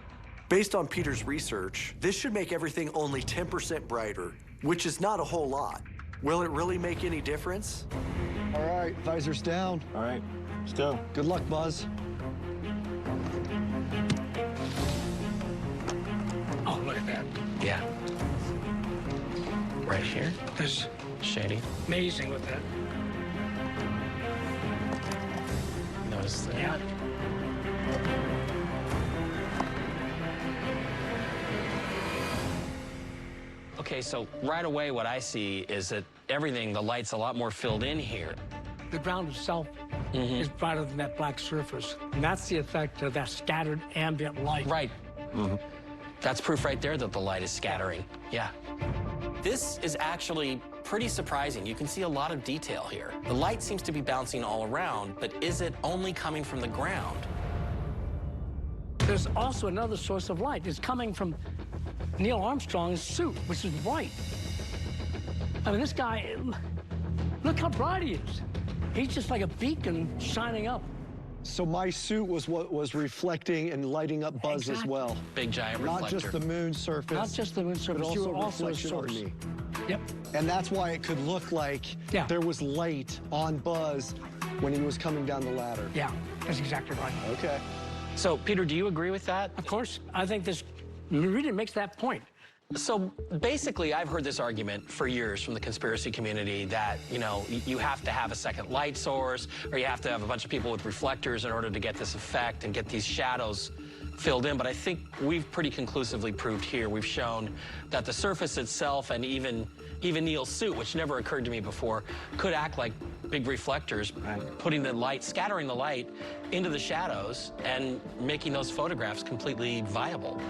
S9: Based on Peter's research, this should make everything only 10% brighter, which is not a whole lot. Will it really make any difference? All right, visors down.
S10: All right, let's go.
S9: Good luck, Buzz.
S4: Oh, look at that.
S1: Yeah. Right here.
S4: There's
S1: shading.
S4: amazing with that.
S1: Notice that.
S4: Yeah.
S1: Okay, so right away what I see is that everything, the light's a lot more filled in here.
S4: The ground itself is brighter than that black surface. And that's the effect of that scattered ambient light.
S1: Right. That's proof right there that the light is scattering. Yeah. This is actually pretty surprising. You can see a lot of detail here. The light seems to be bouncing all around, but is it only coming from the ground?
S4: There's also another source of light. It's coming from Neil Armstrong's suit, which is white. I mean, this guy, look how bright he is. He's just like a beacon shining up.
S9: So my suit was what was reflecting and lighting up Buzz as well.
S1: Big giant
S9: Not
S1: reflector.
S9: just the moon surface.
S4: Not just the moon surface,
S9: but
S4: you were
S9: also
S4: also a
S9: reflection on
S4: source.
S9: me.
S4: Yep.
S9: And that's why it could look like there was light on Buzz when he was coming down the ladder.
S4: Yeah, that's exactly right.
S9: Okay.
S1: So, Peter, do you agree with that?
S4: Of course. I think this really makes that point.
S1: So basically, I've heard this argument for years from the conspiracy community that, you know, you have to have a second light source, or you have to have a bunch of people with reflectors in order to get this effect and get these shadows filled in. But I think we've pretty conclusively proved here. We've shown that the surface itself and even Neil's suit, which never occurred to me before, could act like big reflectors, putting the light, scattering the light into the shadows and making those photographs completely viable.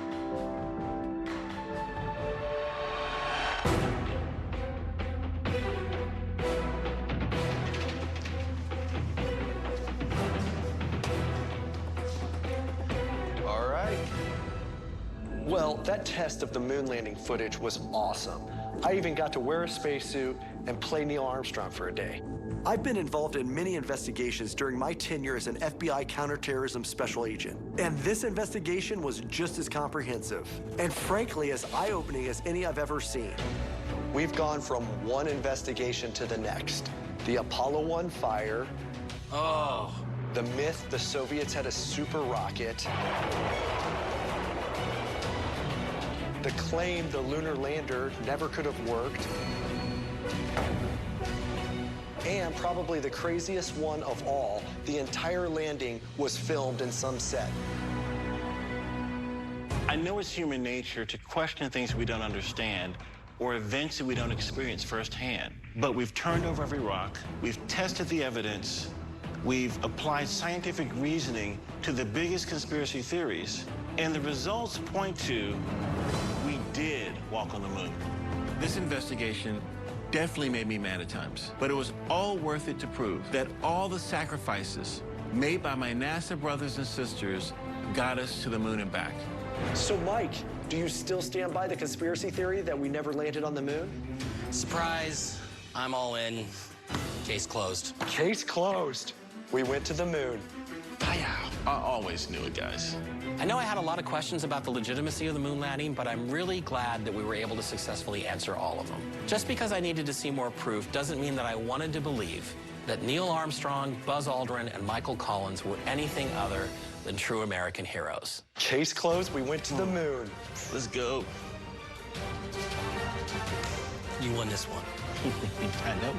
S9: All right. Well, that test of the moon landing footage was awesome. I even got to wear a spacesuit and play Neil Armstrong for a day. I've been involved in many investigations during my tenure as an FBI counterterrorism special agent. And this investigation was just as comprehensive and frankly as eye-opening as any I've ever seen. We've gone from one investigation to the next. The Apollo 1 fire.
S1: Oh.
S9: The myth the Soviets had a super rocket. The claim the lunar lander never could have worked. And probably the craziest one of all, the entire landing was filmed in some set.
S10: I know it's human nature to question things we don't understand or events that we don't experience firsthand. But we've turned over every rock, we've tested the evidence, we've applied scientific reasoning to the biggest conspiracy theories, and the results point to we did walk on the moon. This investigation definitely made me mad at times, but it was all worth it to prove that all the sacrifices made by my NASA brothers and sisters got us to the moon and back.
S9: So, Mike, do you still stand by the conspiracy theory that we never landed on the moon?
S1: Surprise, I'm all in. Case closed.
S9: Case closed. We went to the moon.
S10: I always knew it, guys.
S1: I know I had a lot of questions about the legitimacy of the moon landing, but I'm really glad that we were able to successfully answer all of them. Just because I needed to see more proof doesn't mean that I wanted to believe that Neil Armstrong, Buzz Aldrin, and Michael Collins were anything other than true American heroes.
S9: Case closed, we went to the moon.
S1: Let's go. You won this one.
S10: I know.